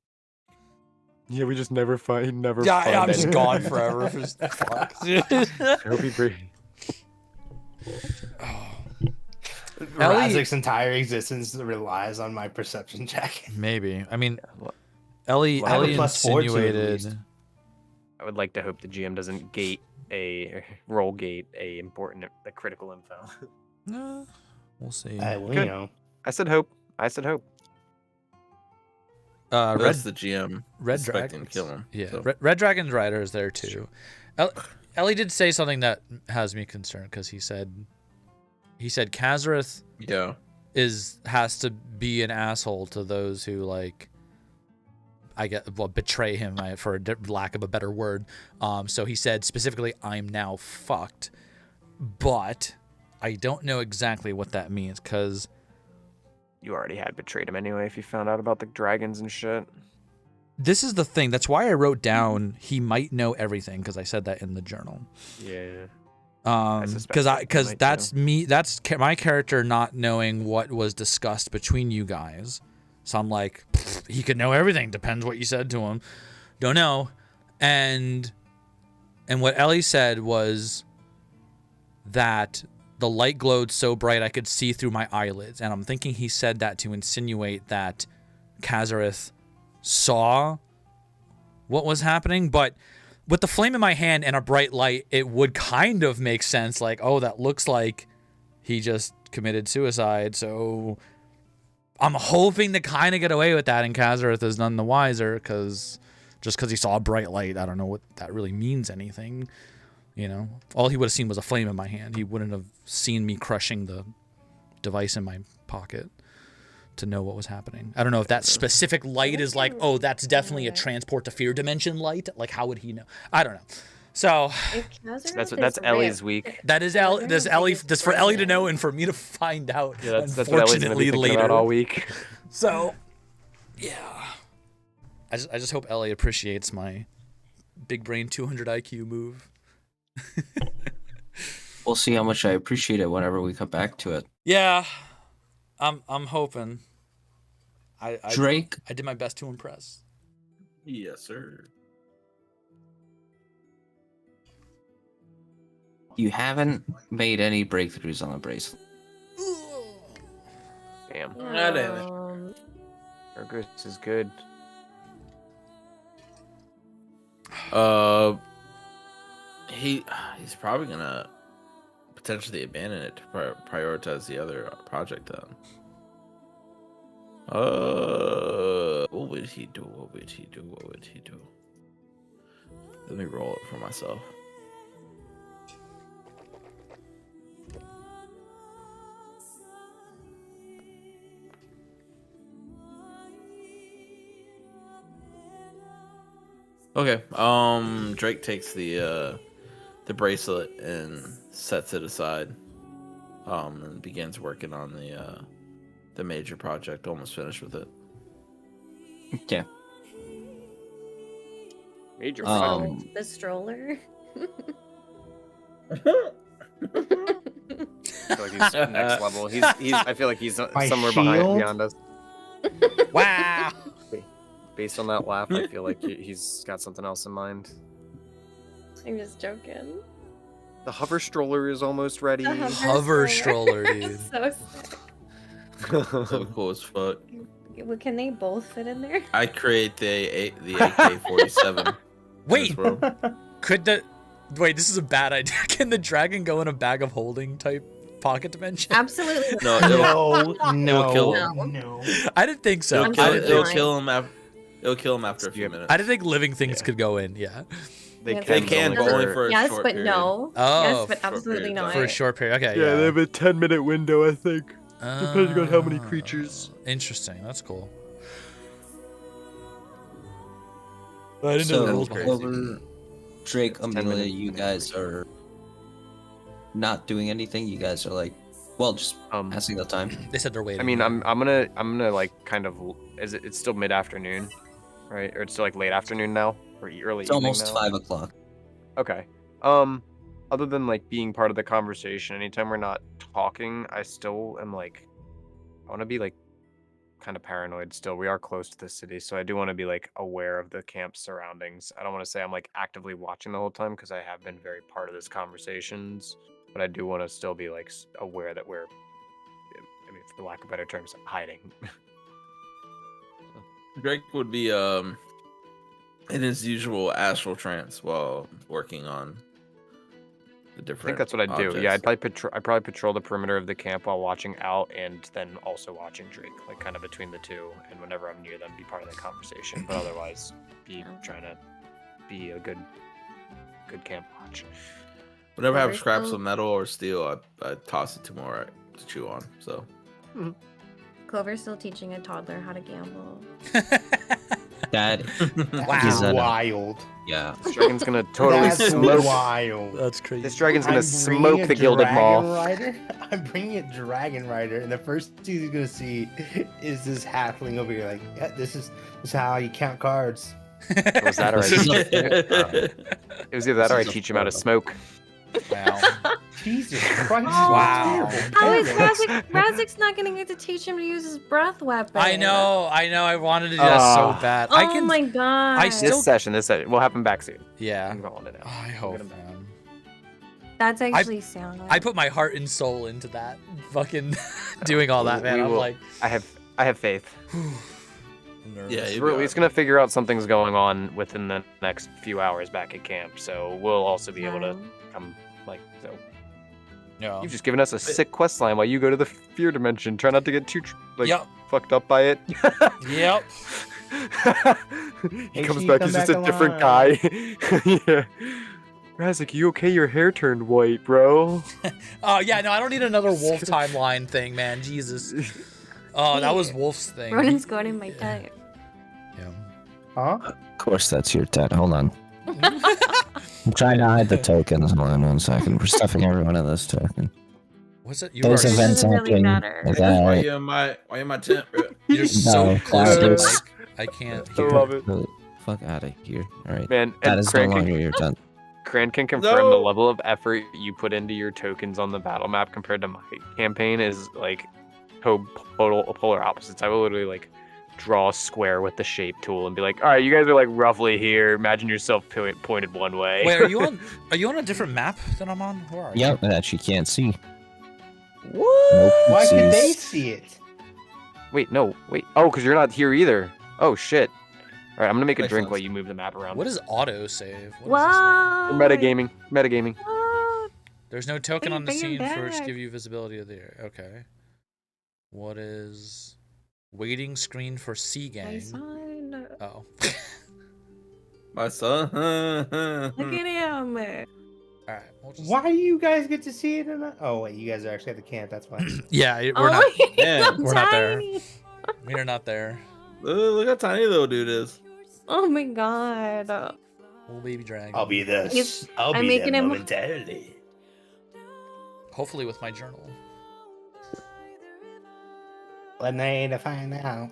Yeah, we just never find. Yeah, I'm just gone forever. Fuck. It'll be great. Razik's entire existence relies on my perception check. Maybe. I mean, Ellie Well, I have a +4 to it, at least. insinuated. I would like to hope the GM doesn't roll gate the critical info. We'll see. Well, Good. you know. I said hope. That's the GM. Red expecting Dragons. to kill him. Yeah, so. Red Dragon's Rider is there too. Ellie did say something that has me concerned because he said Kazareth has to be an asshole to those who betray him for lack of a better word. So he said specifically, "I'm now fucked," but I don't know exactly what that means because You already had betrayed him anyway if you found out about the dragons and shit. this is the thing. That's why I wrote down he might know everything because I said that in the journal. Yeah. Because that's me. That's my character not knowing what was discussed between you guys. So I'm like, he could know everything. Depends what you said to him. Don't know. And what Ellie said was that the light glowed so bright I could see through my eyelids. And I'm thinking he said that to insinuate that Kazareth saw what was happening. But with the flame in my hand and a bright light, it would kind of make sense. Like, oh, that looks like he just committed suicide. So I'm hoping to kind of get away with that, and Kazareth is none the wiser because he saw a bright light. I don't know what that really means anything. You know, all he would have seen was a flame in my hand. He wouldn't have seen me crushing the device in my pocket to know what was happening. I don't know if that specific light is like, oh, that's definitely a transport to fear dimension light. Like, how would he know? I don't know. So that's Ellie's week. That is that's for Ellie to know and for me to find out. Yeah, that's what Ellie's gonna be thinking about all week. So, yeah, I just hope Ellie appreciates my big brain 200 IQ move. We'll see how much I appreciate it whenever we come back to it. Yeah, I'm hoping. Drake, I did my best to impress. Yes, sir. you haven't made any breakthroughs on the bracelet. Damn. Urgus is good. He's probably gonna potentially abandon it to prioritize the other project then. What would he do? What would he do? What would he do? Let me roll it for myself. Okay. Drake takes the bracelet and sets it aside. And begins working on the major project. Almost finished with it. Okay. Major project. The stroller. I feel like he's next level. I feel like he's somewhere shield? beyond us. Wow. based on that laugh, I feel like he's got something else in mind. I'm just joking. The hover stroller is almost ready. The Hover stroller, dude. So So cool as fuck. sick. Well, can they both fit in there? I create the AK-47. Wait, could the wait? This is a bad idea. Can the dragon go in a bag of holding type pocket dimension? Absolutely. No, No, kill no. I didn't think so. I'm It'll fine. kill him after. It'll kill him after a few minutes. I didn't think living things could go in. Yeah. They Yes, can, but only for a yes, short but period. no. Oh, Yes, but short absolutely period of not. For a short period. Okay. Yeah, Yeah. they have a 10-minute window, I think. Depending on how many Ah, creatures. Interesting. That's cool. I didn't know So, that was crazy. Clover, Drake, 10 Amelia, minutes. you guys are not doing anything. You guys are like, well, just passing the time. They said they're waiting. I mean, I'm gonna like kind of. It's still mid-afternoon, right? Or it's still like late afternoon now, or early It's evening almost now? 5 o'clock. Okay. Other than like being part of the conversation, anytime we're not talking, I still am like, I want to be like kind of paranoid still. We are close to the city, so I do want to be like aware of the camp surroundings. I don't want to say I'm like actively watching the whole time because I have been very part of this conversations, but I do want to still be like aware that we're, I mean, for lack of better terms, hiding. Drake would be in his usual astral trance while working on the I different. think that's what I'd do. objects. Yeah, I'd probably patrol the perimeter of the camp while watching out, and then also watching Drake, like kind of between the two. And whenever I'm near them, be part of the conversation. But otherwise, be trying to be a good camp watch. Whenever I have Clover's scraps still- of metal or steel, I toss it to Mora to chew on. So Clover's still teaching a toddler how to gamble. That That's Is that a- wild. yeah. This dragon's gonna totally That's smoke. wild. That's crazy. This dragon's I'm gonna bringing smoke a the Gilded Dragon Maw. Rider. I'm bringing a Dragon Rider, and the first thing he's gonna see is this halfling over here. Like, yeah, this is how you count cards. It was that, or it was either that, or I teach him how to smoke. Wow. Jesus Christ! Wow. How is Razik's not gonna get to teach him to use his breath weapon? I know. I wanted to do that so bad. Oh I can. my god. I still. This session, we'll have him back soon. Yeah. I'm going to now. I hope, man. That's actually sound. I put my heart and soul into that. Fucking doing all that, man. We I'm will- like. I have faith. I'm nervous. yeah, We're at least gonna figure out something's going on within the next few hours back at camp, so we'll also be able to come like so. Yeah. You've just given us a sick quest line while you go to the fear dimension. Try not to get too like Yep. fucked up by it. Yep. He Make comes sure you back, come he's just back a different guy. Yeah. Razik, you okay? Your hair turned white, bro. Oh yeah, no, I don't need another wolf timeline thing, man. Jesus. Oh, that was Wolf's thing. Ronan's going in my type. Yeah. Huh? Of course, that's your dad. Hold on. I'm trying to hide the tokens. Hold on 1 second. We're stuffing everyone in this token. What's it? You Those are. events Doesn't really happening. matter. Is Why that you right? in my tent, bro? You're so No, close to that it. is- I can't I hear. love it. The fuck out of here. All right. Man, That and is no Cran longer can, your tent. Cran can confirm No. the level of effort you put into your tokens on the battle map compared to my campaign is like polar opposites. I will literally like draw a square with the shape tool and be like, all right, you guys are like roughly here. Imagine yourself pointed one way. Wait, are you on? Are you on a different map than I'm on? Where are you? Yep, that you can't see. What? Nope, Why can they oopsies. see it? Wait, no, wait. Oh, because you're not here either. Oh shit. All right, I'm gonna make a Makes drink sense. while you move the map around. What is auto save? What? Metagaming? Metagaming. What? There's no token Hey, on the bring it scene for it to back. give you visibility of the area. Okay. What is waiting screen for Sea My Gang? son. Oh. My son. Look at him. All right. We'll just... Why do you guys get to see it? Or not? Oh wait, you guys are actually at the camp. That's why. Yeah, we're Oh, not. he's Damn. so We're not there. tiny. We are not there. Look how tiny little dude is. Oh my god. Little baby dragon. I'll be this. He's- I'll I'm be making there him- momentarily. Hopefully with my journal. Let me to find out.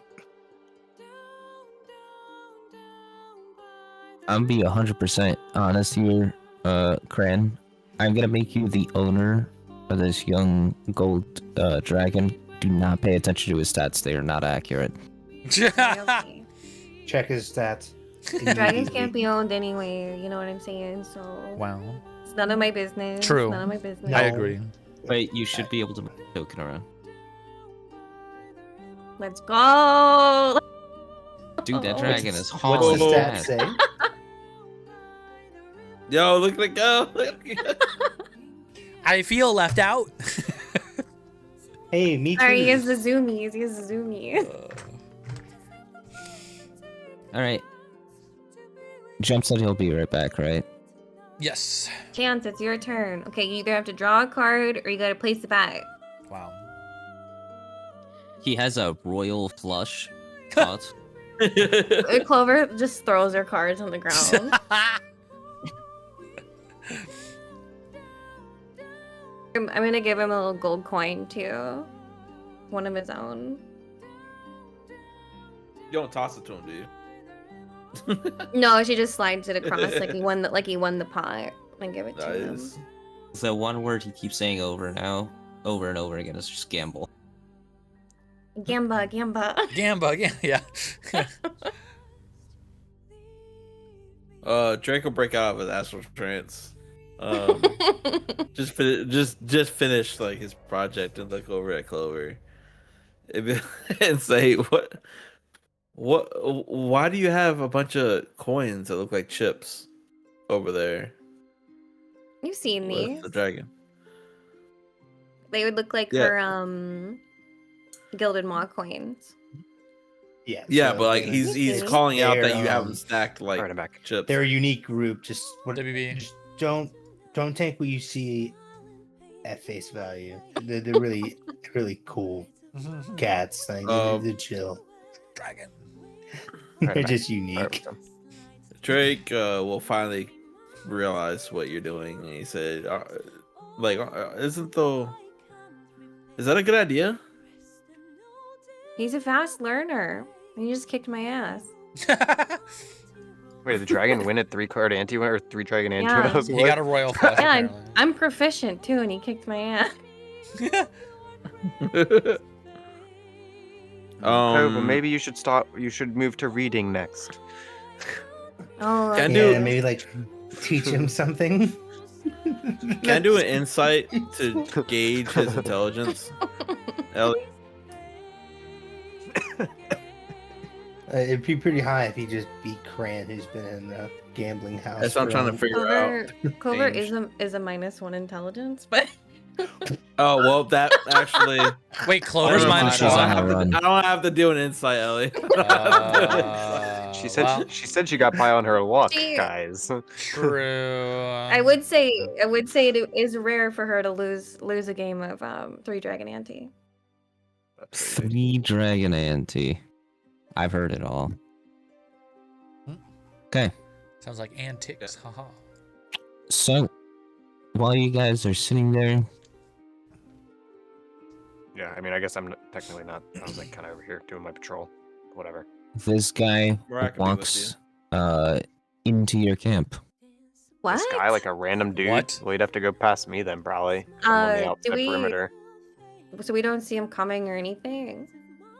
I'm be 100% honest here, Cran. I'm gonna make you the owner of this young gold dragon. Do not pay attention to his stats; they are not accurate. Okay. Check his stats. Dragons can't be owned anyway. You know what I'm saying? So. Wow. It's none of my business. True. It's none of my business. I agree. But you should be able to move the token around. Let's go. Dude, that dragon is What's hauling the stat ass. say? Yo, look at it go. I feel left out. Hey, me too. Sorry, he has the zoomies. He has the zoomies. All right. Jump said he'll be right back, right? Yes. Chance, it's your turn. Okay, you either have to draw a card or you gotta place the bet. Wow. He has a royal flush. Thoughts? Clover just throws her cards on the ground. I'm gonna give him a little gold coin too. One of his own. You don't toss it to him, do you? No, she just slides it across like he won the pot and give it to him. Nice. The one word he keeps saying over and over again is just gamble. Gamba, gamba. Gamba, yeah. Drake will break out of his astral trance. Just finish like his project and look over at Clover and say, why do you have a bunch of coins that look like chips over there You've seen with these. the dragon? They would look like Yeah. her gilded maw coins. Yeah. Yeah, so but like he's calling out that you have them they're, stacked like Alright, I'm back. chips. They're a unique group. Just WB. just don't take what you see at face value. They're really cool cats. Like, they're chill. Dragon. They're just unique. Drake will finally realize what you're doing, and he said, is that a good idea? He's a fast learner. He just kicked my ass. Wait, did the dragon win at 3-card ante or 3-dragon ante? Yeah. What else He was? got a royal flush. Yeah, apparently. I'm proficient too, and he kicked my ass. Oh, well, maybe you should stop. You should move to reading next. Oh, Can I Yeah, do maybe like teach him something. can I do an insight to gauge his intelligence? Ellie? It'd be pretty high if he just beat Cran, who's been in the gambling house. That's what I'm trying to figure out. Clover Change. is a -1 intelligence, but Oh well, that actually. Wait, Clover's Never mine. mind. She's on the run. I don't have to do an insight, Ellie. She said well, she said she got by on her luck, She- guys. true. I would say it is rare for her to lose a game of 3-dragon ante. 3-dragon ante. I've heard it all. Okay, Sounds like antics. Haha. so while you guys are sitting there, Yeah, I mean, I guess I'm technically not. I was like kind of over here doing my patrol. Whatever. this guy Where I can be with walks into your camp. What? This guy, like a random dude. What? Well, he'd have to go past me then, probably. I'm on the Do outside we? perimeter. So we don't see him coming or anything.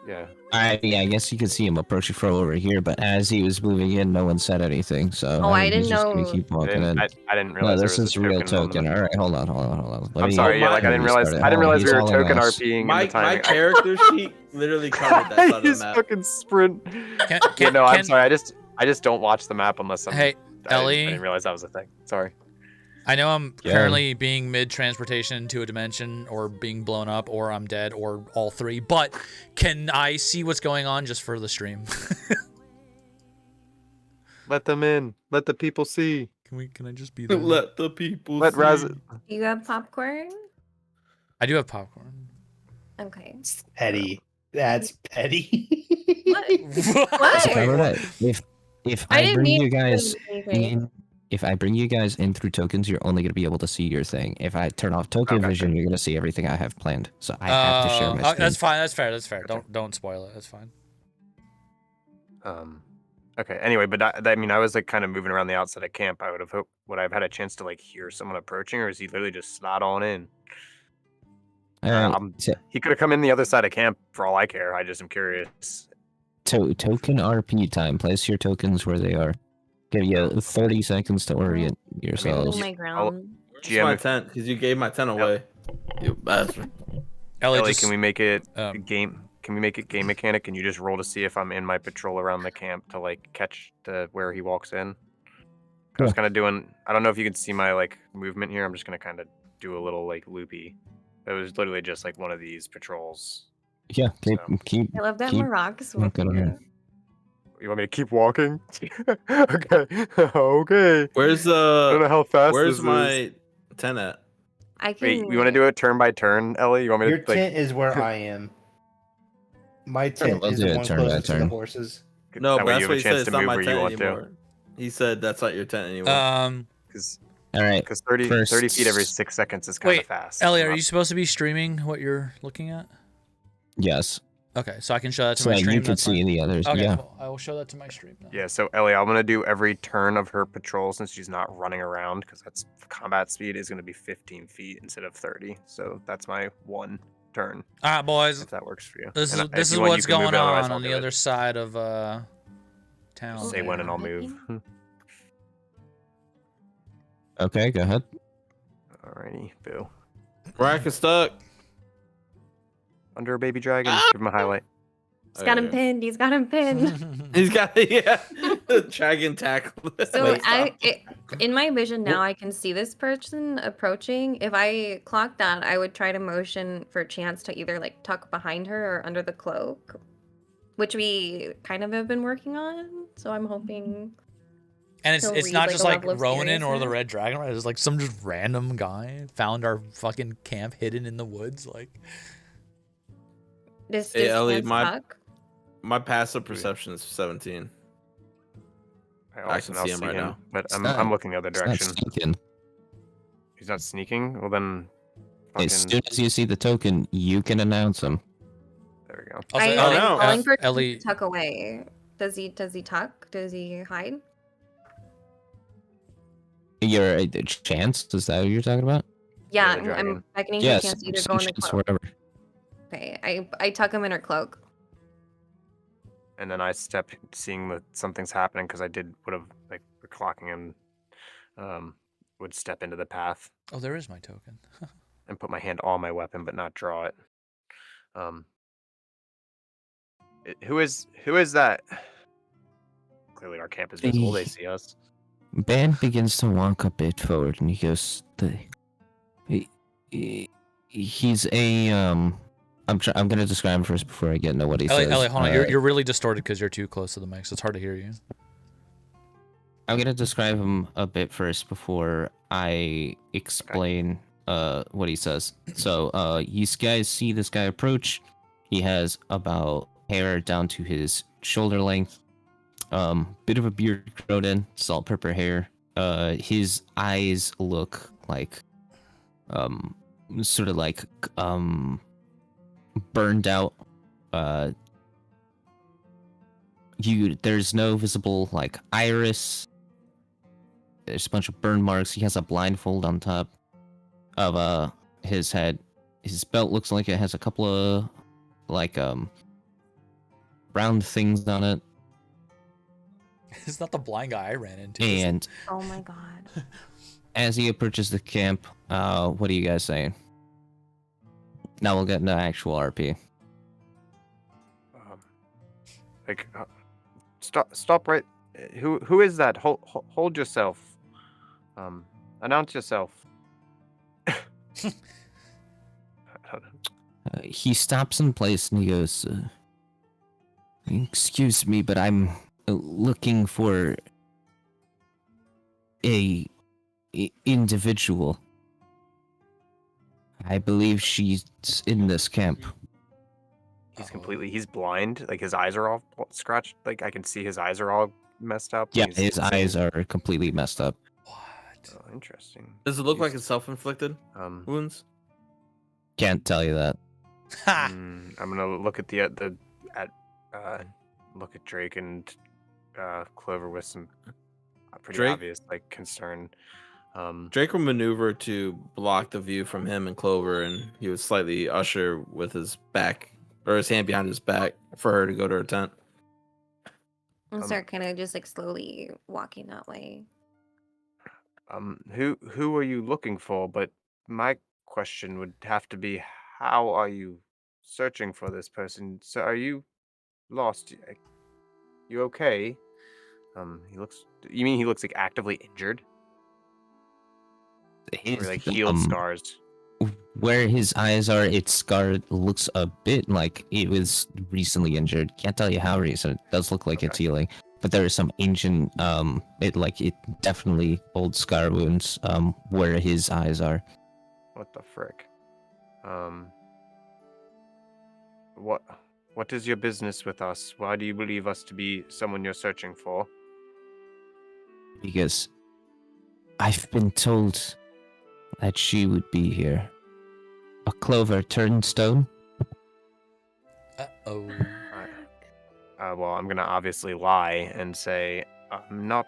Yeah. I guess you could see him approaching from over here, but as he was moving in, no one said anything. So Oh, I he's didn't just gonna know. keep I walking in. didn't No, realize this there is was a real on the token. map. All right, hold on. Let I'm me- sorry. Yeah, like I let didn't me realize. start it. I didn't Hold on, realize we he's were all in token house. RPing. My in the timing. character sheet literally covered that side of the His map. fucking sprint. Yeah, no, I'm sorry. I just don't watch the map unless I'm. Hey, I Ellie. didn't realize that was a thing. Sorry. I know I'm Yeah. currently being mid-transportation to a dimension or being blown up or I'm dead or all three, but can I see what's going on just for the stream? Let them in. Let the people see. Can I just be there? Let the people. Let see. Raz. Do you have popcorn? I do have popcorn. Okay. Petty. That's petty. What? It's all What? right. If I I didn't bring mean you to guys do anything. in, if I bring you guys in through tokens, you're only going to be able to see your thing. If I turn off token Okay. vision, you're going to see everything I have planned. So I have to share my screen. That's fine. That's fair. That's fair. Don't spoil it. That's fine. Okay. Anyway, but I mean, I was like kind of moving around the outside of camp. I would have hoped. Would I have had a chance to like hear someone approaching, or is he literally just slide on in? All right, He could have come in the other side of camp for all I care. I just am curious. token RP time. Place your tokens where they are. Give you 30 seconds to orient yourselves. Holding my ground. Where's my tent? Because you gave my tent away. You bastard. Ellie, can we make it a game? Can we make it game mechanic? Can you just roll to see if I'm in my patrol around the camp to like catch where he walks in? I was kind of doing. I don't know if you can see my like movement here. I'm just gonna kind of do a little like loopy. It was literally just like one of these patrols. Yeah, keep. I love that keep Marac's walking around. You want me to keep walking? Okay. Okay. Where's I don't know how fast. Where's this my is. tent at? I can. Wait, you want to do it turn by turn, Ellie? You want me Your to like? tent is where I am. My tent let's is do the it one turn by closest to the turn. horses. No, That but way that's you have what a he said. chance It's to not move my where you tent want to. anymore. He said that's not your tent anymore. Because All right. 30 First- feet every 6 seconds is kind of Wait, fast. Ellie, I'm are not- you supposed to be streaming what you're looking at? Yes. Okay, so I can show that to So my that stream. you can that's see fine. the others. Okay, Yeah. cool. I will show that to my stream then. Yeah, so Ellie, I'm gonna do every turn of her patrol since she's not running around because that's combat speed is gonna be 15 feet instead of 30. So that's my one turn. All right, boys. If that works for you. This And is if this you is want, you what's can move going it, otherwise on I'll the do other it. side of town. Say when and I'll move. Okay, go ahead. Alrighty, boo. Rack is stuck. Under a baby dragon. Give him a highlight. He's got him pinned. He's got him pinned. He's got dragon tackle. So in my vision now, I can see this person approaching. If I clock that, I would try to motion for Chance to either like tuck behind her or under the cloak, which we kind of have been working on. So I'm hoping. And it's he'll read, not like, just a like level of Ronan or the seriousness. Red Dragon, right? It's like some just random guy found our fucking camp hidden in the woods. Like, Does Hey, Ellie, Chance tuck? my passive perception is 17. I can see him right now. But It's I'm not- the other It's not direction. sneaking. He's not sneaking? Well then As soon as you see the token, you can announce him. There we go. also, I'm Ellie, calling for Ellie, to tuck away. Does he tuck? Does he hide? Your chance? Is that what you're talking about? Yeah, the I'm dragon. beckoning for Yes. Chance to either go in the Chance, cloak. whatever. Okay, I tuck him in her cloak. And then I step, seeing that something's happening because I would have like clocking him, would step into the path oh, there is my token. and put my hand on my weapon, but not draw it. Who is that? Clearly, our camp is visible. They see us. Ben begins to walk a bit forward, and he goes, he's a I'm gonna describe him first before I get into what he Ellie, says. Ellie, hold on. You're really distorted because you're too close to the mic, so it's hard to hear you. I'm gonna describe him a bit first before I explain what he says. So you guys see this guy approach. He has about hair down to his shoulder length. Bit of a beard grown in, salt pepper hair. His eyes look like sort of like burned out. There's no visible like iris. There's a bunch of burn marks. He has a blindfold on top of his head. His belt looks like it has a couple of like round things on it. It's not the blind guy I ran into. And Oh my god. as he approaches the camp, what are you guys saying? Now we'll get into actual RP. Stop right. Who is that? Hold yourself. Announce yourself. He stops in place and he goes, "Excuse me, but I'm looking for a individual. I believe she's in this camp." He's blind. Like his eyes are all scratched. Like I can see his eyes are all messed up. Yeah, He's his insane. eyes are completely messed up. Oh, interesting. Does it look like it's self-inflicted wounds? Can't tell you that. I'm gonna look at look at Drake and Clover with some pretty Drake? obvious like concern. Drake will maneuver to block the view from him and Clover, and he would slightly usher with his back or his hand behind his back for her to go to her tent. And start kind of just like slowly walking that way. Who are you looking for? But my question would have to be, how are you searching for this person? So are you lost? You okay? He looks. You mean he looks like actively injured? Or like healed scars? Where his eyes are, it's scarred. Looks a bit like it was recently injured. Can't tell you how recent. It does look like it's healing, but there is some ancient, it definitely old scar wounds, where his eyes are. What the frick? What is your business with us? Why do you believe us to be someone you're searching for? Because I've been told that she would be here. A clover turned stone? Uh-oh. Well, I'm gonna obviously lie and say I'm not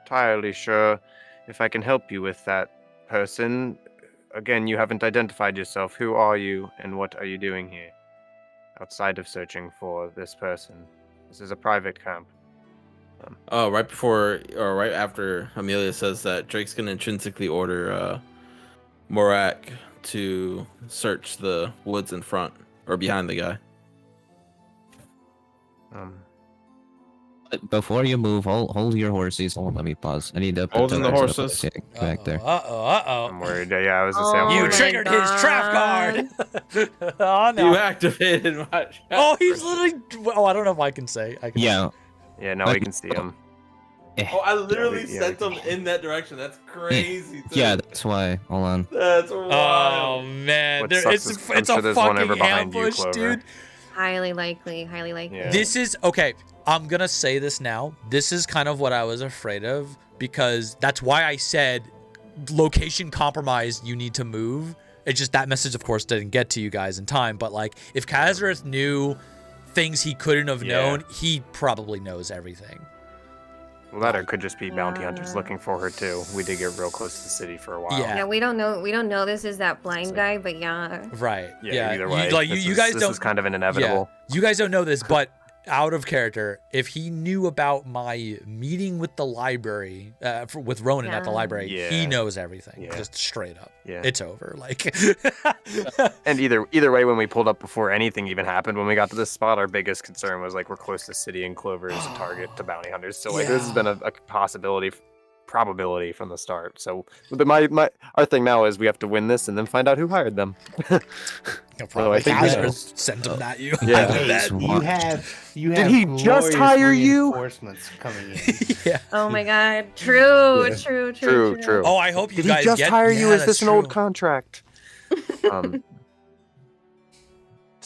entirely sure if I can help you with that person. Again, you haven't identified yourself. Who are you and what are you doing here? Outside of searching for this person. This is a private camp. Right before or right after Amelia says that, Drake's gonna intrinsically order Morak to search the woods in front or behind the guy. Before you move, hold your horses. Hold, let me pause. I need to put Holding the horses. back there. I'm worried. Yeah, I was gonna say I'm You worried. triggered his trap card. Oh no. You activated my trap. Oh, he's literally. Oh, I don't know if I can say. Yeah. Yeah, now we can see him. Oh, I literally Yeah, sent them in that direction. That's crazy. Too. Yeah, that's why. Hold on. That's wild. Oh man, What sucks is I'm it's sure a there's one over fucking behind you, ambush, Clover. dude. Highly likely. Highly likely. Yeah. This is okay. I'm gonna say this now. This is kind of what I was afraid of because that's why I said location compromised. You need to move. It's just that message, of course, didn't get to you guys in time. But like, if Kazareth knew things he couldn't have known, he probably knows everything. Well, that or could just be bounty hunters looking for her too. We did get real close to the city for a while. Yeah, we don't know. We don't know this is that blind guy, but yeah. Right. Yeah. Either way, you guys don't. This is kind of an inevitable. Yeah, you guys don't know this, but out of character, if he knew about my meeting with the library, with Ronan at the library, he knows everything. Yeah. Just straight up. Yeah. It's over. Like. And either way, when we pulled up before anything even happened, when we got to this spot, our biggest concern was like we're close to city and Clover is a target to bounty hunters. So like this has been a probability from the start. So our thing now is we have to win this and then find out who hired them. Probably I think we know. sent them at you. Yeah. You have. Did he just hire you? Reinforcements coming in. Yeah. Oh my God. True. Yeah. True. Oh, I hope you Did guys he just hire you? Yeah, Is this that's an old true. contract? Does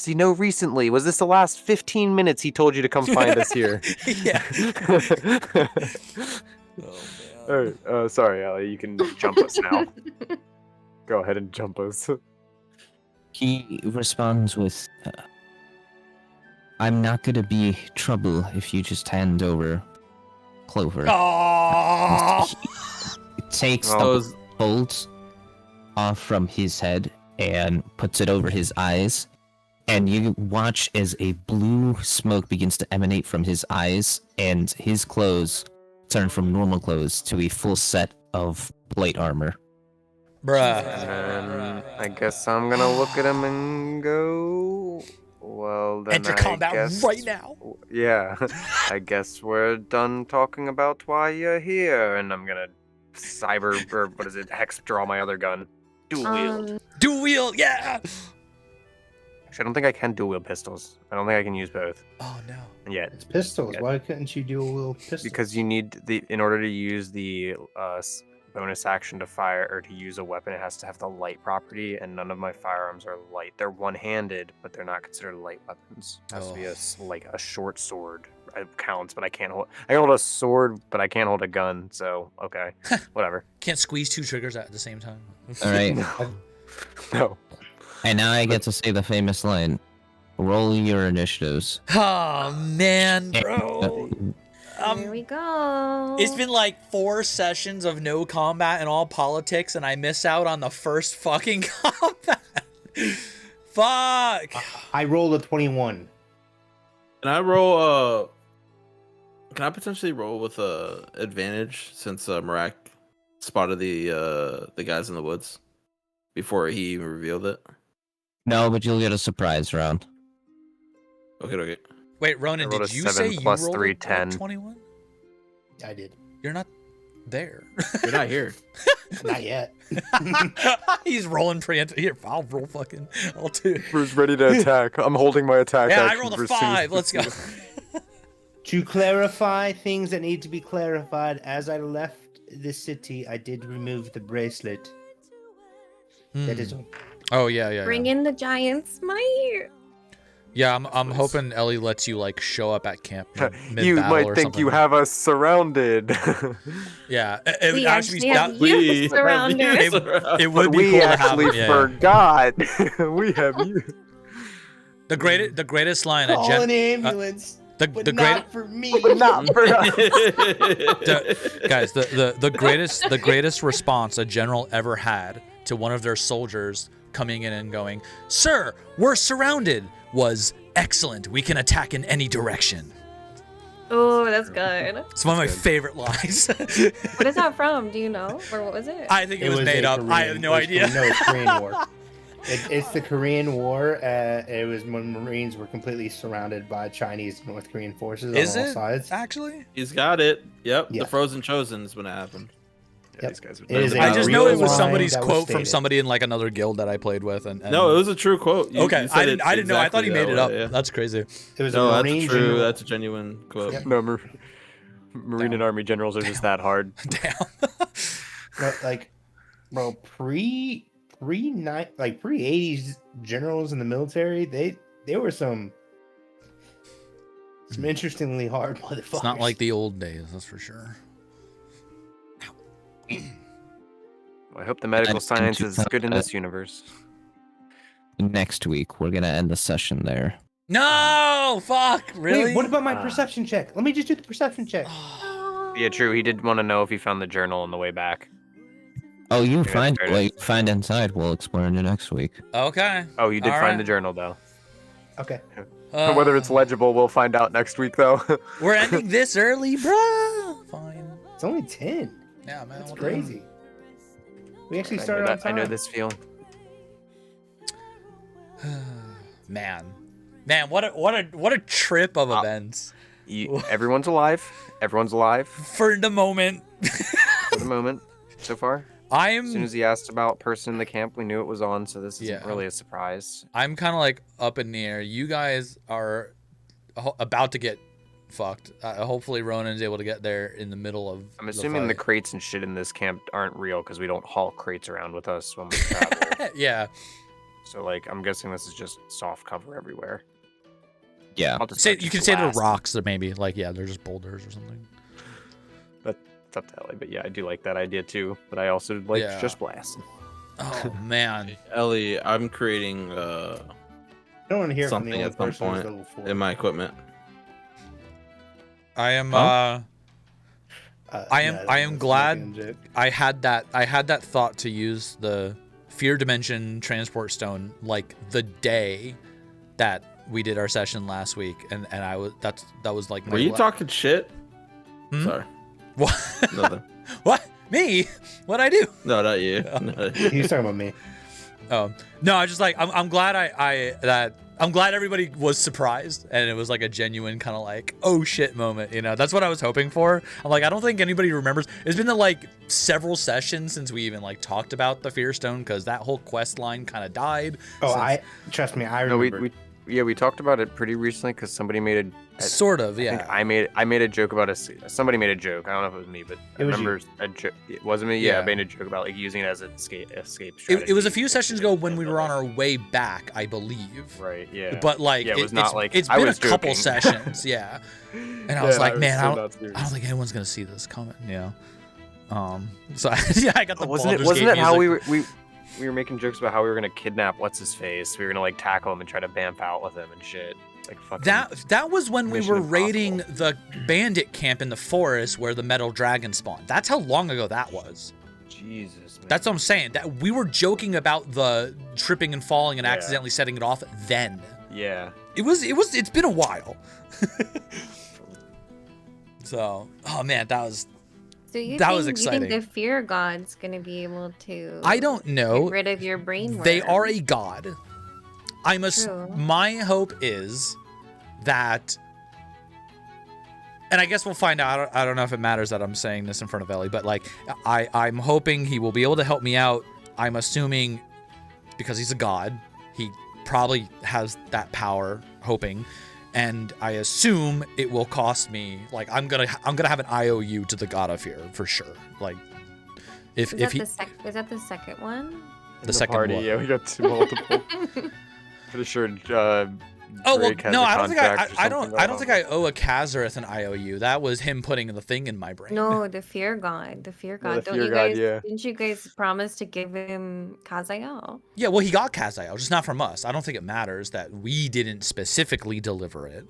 he know recently? Was this the last 15 minutes he told you to come find us here? Yeah. All right. Sorry, Allie. You can jump us now. Go ahead and jump us. He responds with, I'm not gonna be trouble if you just hand over Clover. Oh. He takes the folds off from his head and puts it over his eyes, and you watch as a blue smoke begins to emanate from his eyes, and his clothes turn from normal clothes to a full set of plate armor. And I guess I'm gonna look at him and go, well, then Enter combat right now. Yeah, I guess we're done talking about why you're here, and I'm gonna hex draw my other gun. Dual wield. Dual wield, yeah! Actually, I don't think I can dual wield pistols. I don't think I can use both. Oh no. Yet. It's pistols. Why couldn't you dual wield pistols? Because you need in order to use the bonus action to fire or to use a weapon, it has to have the light property, and none of my firearms are light. They're one-handed, but they're not considered light weapons. It has to be a short sword. It counts, but I can hold a sword, but I can't hold a gun. So okay, whatever. Can't squeeze two triggers at the same time. All right. No. And now I get to say the famous line: "Roll your initiatives." Oh man, bro. Here we go. It's been like 4 sessions of no combat and all politics, and I miss out on the first fucking combat. Fuck. I rolled a 21. And I roll Can I potentially roll with advantage since Marak spotted the guys in the woods before he even revealed it? No, but you'll get a surprise round. Okay. Wait, Ronan, did you say you rolled 3, a 10. 21? I did. You're not there. You're not here. Not yet. He's rolling preemptive. Here, I'll roll fucking. I'll do. Who's ready to attack? I'm holding my attack. Yeah, I action rolled a for as soon as 5. Let's go. To clarify things that need to be clarified, as I left the city, I did remove the bracelet. That is all. Oh yeah. Bring in the giant smite. Yeah, I'm hoping Ellie lets you like show up at camp. You might think you have us surrounded. Yeah, We actually have you surrounded. It would be we cool to have actually him, yeah. forgot. We have you. The greatest line. Call an ambulance. The Not for me. But not for us. Guys, the greatest response a general ever had to one of their soldiers coming in and going, "Sir, we're surrounded," was excellent. We can attack in any direction. Oh, that's good. It's one of my favorite lines. What is that from? Do you know? Or what was it? I think it was made up. I have no idea. No, it's Korean War. It's the Korean War. It was when Marines were completely surrounded by Chinese and North Korean forces Is on all it sides. actually? He's got it. Yep. Yeah. The Frozen Chosen is when it happened. Yeah, these guys It is are a I just know it real was line somebody's that was quote from stated. somebody in like another guild that I played with. And No, it was a true quote. You okay, said I didn't know. I thought he made it up. Yeah. That's crazy. It was No, a that's Marine true. general. That's a genuine quote. No, Marine and Army generals are just that hard. Damn. No, like, bro, pre-80s generals in the military, they were some interestingly hard motherfuckers. It's not like the old days, that's for sure. I hope the medical And science to is good in this universe. Next week, we're gonna end the session there. No, fuck, really? Wait, what about my perception check? Let me just do the perception check. Yeah, true. He did want to know if he found the journal on the way back. Oh, you Yeah, find there it what is. you find inside. We'll explore into next week. Okay. Oh, you did All find right. the journal though. Okay. Whether it's legible, we'll find out next week though. We're ending this early, bro. Fine. It's only 10. Yeah, man. That's what crazy. We actually started on I time. know this feeling. Man, what a trip of events. Everyone's alive. Everyone's alive For the moment. for the moment. So far. As soon as he asked about person in the camp, we knew it was on, so this isn't really a surprise. I'm kind of like up in the air. You guys are about to get fucked. Hopefully Ronan's able to get there in the middle of I'm assuming the crates and shit in this camp aren't real because we don't haul crates around with us when we travel. Yeah. So like, I'm guessing this is just soft cover everywhere. Yeah. I'll just Say, like, you just can say they're blast. rocks, or maybe like they're just boulders or something. It's up to Ellie, but yeah, I do like that idea too. But I also like Yeah. just blast. Oh man. Ellie, I'm creating I don't want to hear from the something only at some person who's point level 4. in my equipment. I am Huh? I am glad I had that thought to use the Fear Dimension Transport Stone like the day that we did our session last week, and I was that was like. Were you talking shit? Hmm? Sorry. What? Nothing. What? Me? What'd I do? No, not you. He's talking about me. Oh no, I just like I'm glad I'm glad everybody was surprised and it was like a genuine kind of like oh shit moment, you know. That's what I was hoping for. I'm like I don't think anybody remembers. It's been like several sessions since we even like talked about the Fear Stone because that whole quest line kind of died. Oh, trust me, I No, remember. we talked about it pretty recently because somebody made a sort of, I yeah. think I made a joke about somebody made a joke. I don't know if it was me, but I It was remember a joke. It wasn't me. Yeah, I made a joke about like using it as an escape strategy. It was a few sessions ago when we were on our way back, I believe. Right. Yeah. But like, yeah, it was not it's, like it's I been a was couple joking. sessions, yeah. And I Yeah, was like, was man, so I not serious. don't think anyone's gonna see this coming, you know. So yeah, I got the wasn't Baldur's Gate it how music. we were making jokes about how we were gonna kidnap what's his face? We were gonna like tackle him and try to bamf out with him and shit. Like fucking. That was when we Mission were Impossible. raiding the bandit camp in the forest where the metal dragon spawned. That's how long ago that was. Jesus. Man. That's what I'm saying. That we were joking about the tripping and falling and Yeah. accidentally setting it off then. Yeah. It's been a while. So, oh man, that was You exciting. think the fear god's gonna be able to? I don't know. Get rid of your brain. They are a god. True. My hope is that, and I guess we'll find out. I don't know if it matters that I'm saying this in front of Ellie, but like, I'm hoping he will be able to help me out. I'm assuming because he's a god, he probably has that power. Hoping. And I assume it will cost me, like, I'm gonna have an IOU to the God of Fear for sure. Like, is that the second one? The second party, one. yeah, we got multiple. Pretty sure. Oh well, Drake has no, a I don't think contract or I don't something. think I owe a Kazareth an IOU. That was him putting the thing in my brain. No, the fear god. The fear god. the fear god, yeah. Didn't you guys promise to give him Kazael? Yeah, well, he got Kazael, just not from us. I don't think it matters that we didn't specifically deliver it.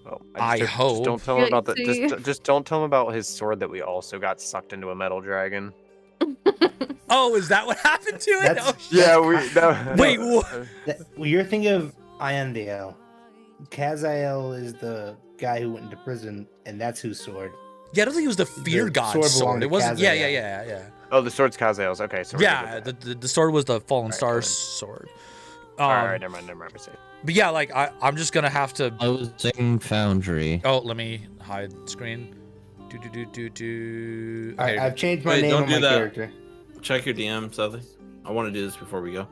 Well, I hope. Just don't tell him about just don't tell him about his sword that we also got sucked into a metal dragon. Oh, is that what happened to it? Wait, well, you're thinking of Iondale. Kazael is the guy who went into prison, and that's whose sword. Yeah, I don't think it was the fear god's sword. It wasn't. Yeah. Oh, the sword's Kazael's. Okay, so yeah, the sword was the Fallen Stars sword. All right, never mind. But yeah, like I'm just gonna have to. Closing Foundry. Oh, let me hide screen. Okay. I've changed my name on my character. Check your DM, Sally. I want to do this before we go.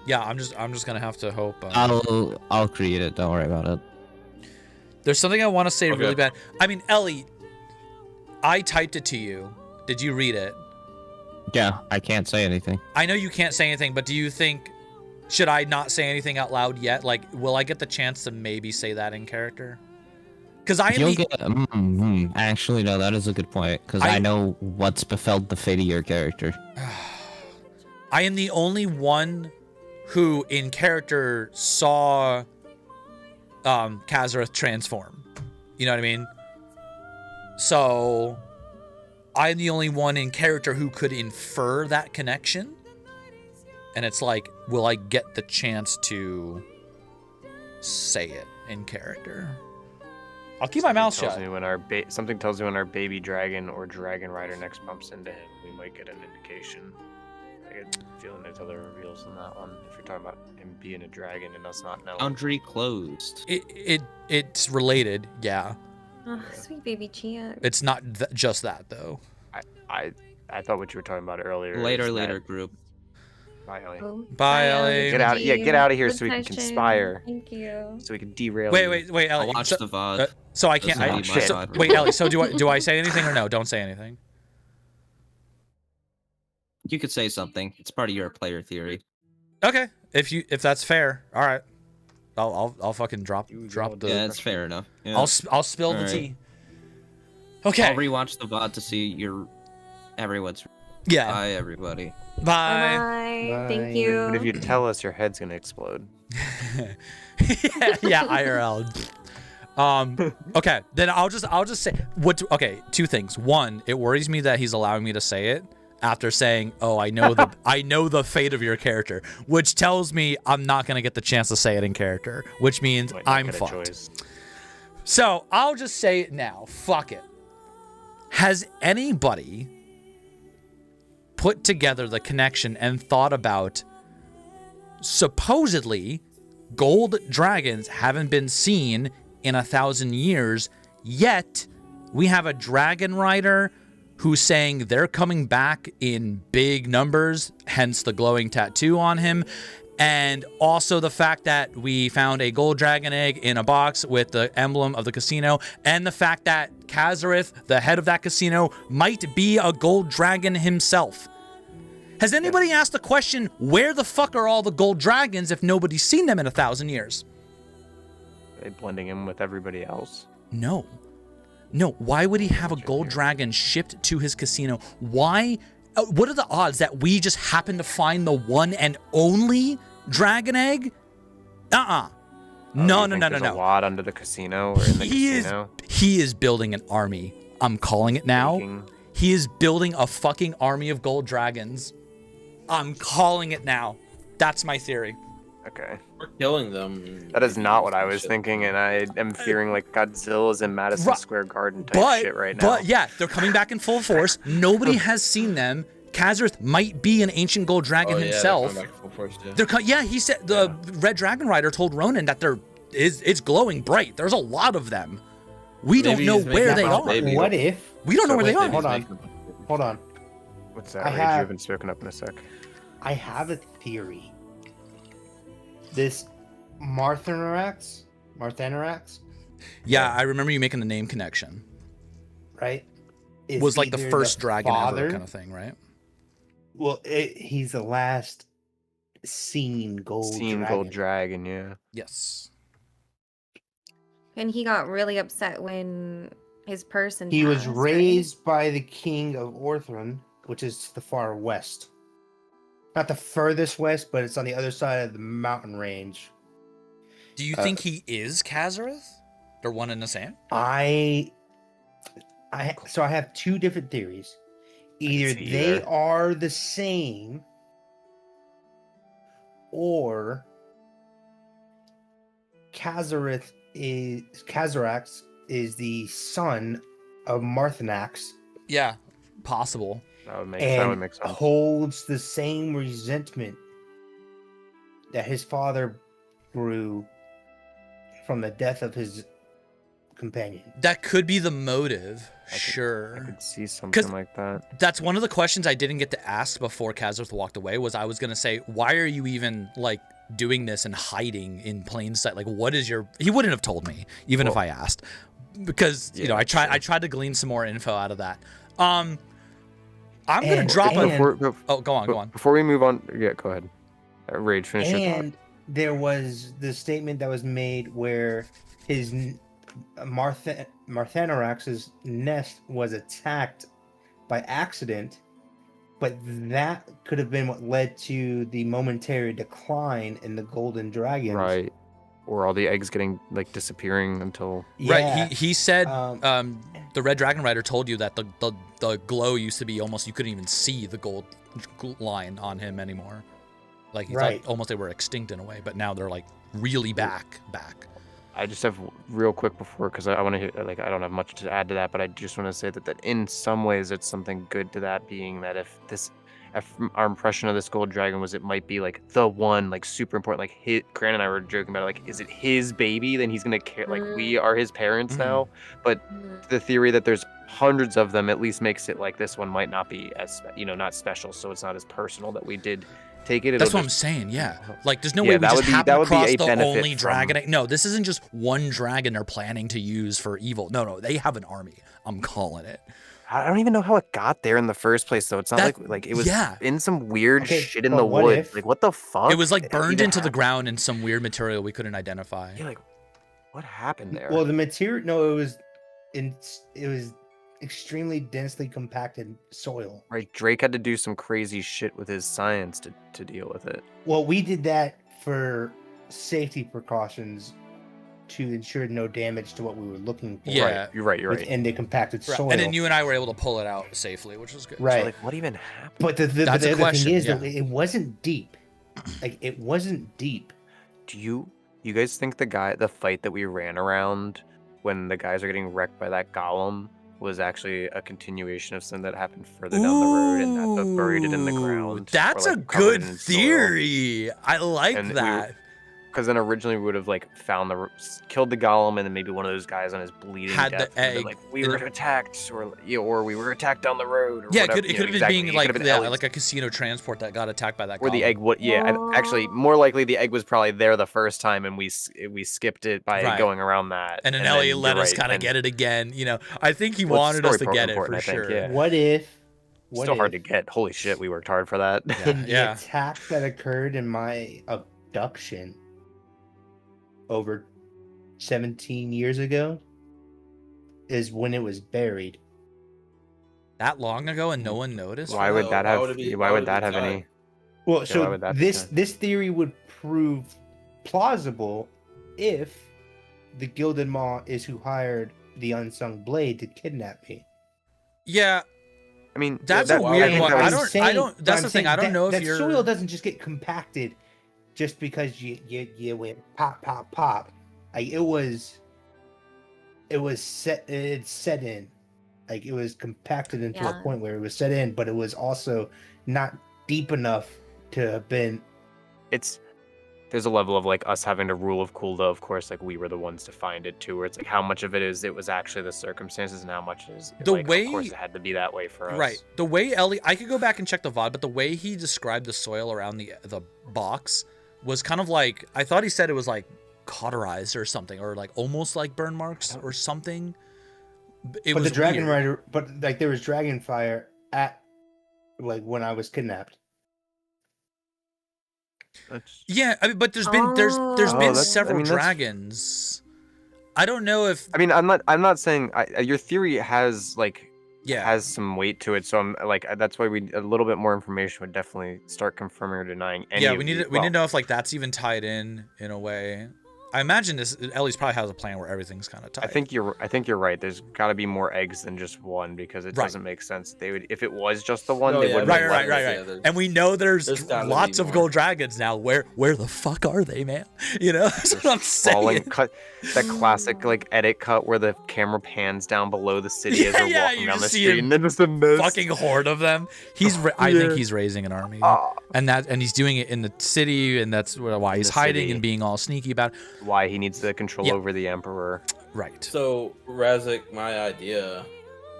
Yeah, I'm just gonna have to hope. I'll create it. Don't worry about it. There's something I want to say really bad. I mean, Ellie, I typed it to you. Did you read it? Yeah, I can't say anything. I know you can't say anything, but do you think should I not say anything out loud yet? Like, will I get the chance to maybe say that in character? Because actually, no, that is a good point. Because I know what's befelled the fate of your character. I am the only one who, in character, saw Kazareth transform. You know what I mean? So, I'm the only one in character who could infer that connection. And it's like, will I get the chance to say it in character? I'll keep my mouth shut. Something tells me when our baby dragon or dragon rider next bumps into him, we might get an indication. I get a feeling there's other reveals in that one. If you're talking about him being a dragon and us not knowing. Foundry closed. It's related, yeah. Oh, sweet baby Chia. It's not just that though. I thought what you were talking about earlier. Later group. Bye, Ellie. Oh, bye, Ellie. Get out! Yeah, get out of here Good so we can session. conspire. Thank you. So we can derail. Wait, Ellie. I'll watch the VOD. So I can't. Wait, Ellie. So do I say anything or no? Don't say anything. You could say something. It's part of your player theory. Okay, if that's fair. All right. I'll fucking drop the. Yeah, it's fair enough. Yeah. I'll spill the tea. Okay. I'll rewatch the VOD to see everyone's. Yeah. Bye, everybody. Bye. Bye. Thank you. But if you tell us, your head's gonna explode. yeah, IRL. Okay, then I'll just say okay, two things. One, it worries me that he's allowing me to say it after saying, "Oh, I know the fate of your character," which tells me I'm not gonna get the chance to say it in character, which means I'm fucked. So I'll just say it now. Fuck it. Has anybody put together the connection and thought about supposedly gold dragons haven't been seen in 1,000 years, yet we have a dragon rider who's saying they're coming back in big numbers, hence the glowing tattoo on him, and also the fact that we found a gold dragon egg in a box with the emblem of the casino, and the fact that Kazareth, the head of that casino, might be a gold dragon himself. Has anybody asked the question, where the fuck are all the gold dragons if nobody's seen them in 1,000 years? Are they blending in with everybody else? No. Why would he have a gold dragon shipped to his casino? Why? What are the odds that we just happen to find the one and only dragon egg? No. There's a lot under the casino or in the casino. He is building an army. I'm calling it now. He is building a fucking army of gold dragons. I'm calling it now. That's my theory. Okay. We're killing them. That is not what I was thinking, and I am fearing like Godzilla's in Madison Square Garden type shit right now. But yeah, they're coming back in full force. Nobody has seen them. Kazareth might be an ancient gold dragon himself. Yeah, he said the Red Dragon Rider told Ronan that it's glowing bright. There's a lot of them. We don't know where they are. What if? We don't know where they are. Hold on. What's that? Rage, you haven't spoken up in a sec. I have a theory. This Marthanarax? Yeah, I remember you making the name connection. Right? Was like the first dragon father, ever kind of thing, right? Well, he's the last seen gold dragon, yeah. Yes. And he got really upset when his person He was passed, raised by the king of Orthron, which is the far west. Not the furthest west, but it's on the other side of the mountain range. Do you think he is Kazareth? They're one and the same? So I have two different theories. Either they are the same, or Kazarax is the son of Marthanax. Yeah, possible. That would make sense. Holds the same resentment that his father grew from the death of his companion. That could be the motive. I could see something like that. That's one of the questions I didn't get to ask before Kazareth walked away. Was I was gonna say, why are you even like doing this and hiding in plain sight? Like, what is your? He wouldn't have told me even if I asked, because you know I tried to glean some more info out of that. I'm gonna drop a. Oh, go on. Before we move on, yeah, go ahead. Rage, finish your thought. And there was the statement that was made where his Marthanarax's nest was attacked by accident, but that could have been what led to the momentary decline in the golden dragons. Right. Or all the eggs getting like disappearing until Right. He said the Red Dragon Rider told you that the glow used to be almost you couldn't even see the gold line on him anymore. Like he thought almost they were extinct in a way, but now they're like really back. I just have real quick before, because I want to hear, like, I don't have much to add to that, but I just want to say that in some ways it's something good to that, being that if our impression of this gold dragon was it might be like the one, like super important, like Cran and I were joking about it, like, is it his baby? Then he's gonna care, like we are his parents now. But the theory that there's hundreds of them at least makes it like this one might not be as not special, so it's not as personal that we did take it. That's what I'm saying. Yeah, like there's no way we just happen across the only dragon. No, this isn't just one dragon they're planning to use for evil. No, they have an army. I'm calling it. I don't even know how it got there in the first place, though. It's not like it was in some weird shit in the woods. Like, what the fuck? It was like burned into the ground in some weird material we couldn't identify. Yeah, like what happened there? Well, the material. No, it was extremely densely compacted soil. Right, Drake had to do some crazy shit with his science to deal with it. Well, we did that for safety precautions to ensure no damage to what we were looking for. Yeah, you're right. And the compacted soil. And then you and I were able to pull it out safely, which was good. Right. So, like, what even happened? But the other thing is, though, it wasn't deep. Like, it wasn't deep. Do you guys think the fight that we ran around when the guys are getting wrecked by that golem was actually a continuation of something that happened further down the road, and that buried it in the ground? That's a good theory. I like that. Because then originally we would have like killed the golem, and then maybe one of those guys on his bleeding had death the egg. Like we were attacked, or we were attacked down the road. Or yeah, whatever. it could have been being like a casino transport that got attacked by that. Or golem. the egg would. Yeah, actually, more likely the egg was probably there the first time, and we skipped it by going around that. And then Elliot let us kind of get it again. I think he wanted us to get it for sure. Yeah. What if? Still hard to get. Holy shit, we worked hard for that. The attack that occurred in my abduction over 17 years ago is when it was buried. That long ago, and no one noticed? Why would that have any? Well, so this theory would prove plausible if the Gilded Maw is who hired the Unsung Blade to kidnap me. Yeah. I mean, that's a weird one. I don't. That's the thing. I don't know if that soil doesn't just get compacted just because you went pop pop pop, like it's set in, like it was compacted into a point where it was set in, but it was also not deep enough to have been. There's a level of like us having to rule of cool, though. Of course, like we were the ones to find it too. Where it's like how much of it was actually the circumstances, and how much is the like, way. Of course, it had to be that way for us. Right. The way Ellie, I could go back and check the VOD, but the way he described the soil around the box was kind of like, I thought he said it was like cauterized or something, or like almost like burn marks or something. But the dragon rider, but like there was dragon fire at like when I was kidnapped. Yeah, I mean, but there's been several dragons. I don't know if. I mean, I'm not saying your theory has has some weight to it. So I'm like, that's why a little bit more information would definitely start confirming or denying. We need to know if like that's even tied in a way. I imagine Ellie's probably has a plan where everything's kind of tied. I think you're right. There's got to be more eggs than just one, because it doesn't make sense. They would, if it was just the one, they would. Right. And we know there's lots of gold dragons now. Where the fuck are they, man? You know, that's what I'm saying. That classic like edit cut where the camera pans down below the city as they're walking down the street, and then just a fucking horde of them. I think he's raising an army, and he's doing it in the city, and that's why he's hiding and being all sneaky about it. Why he needs the control over the emperor. Right. So Razik, my idea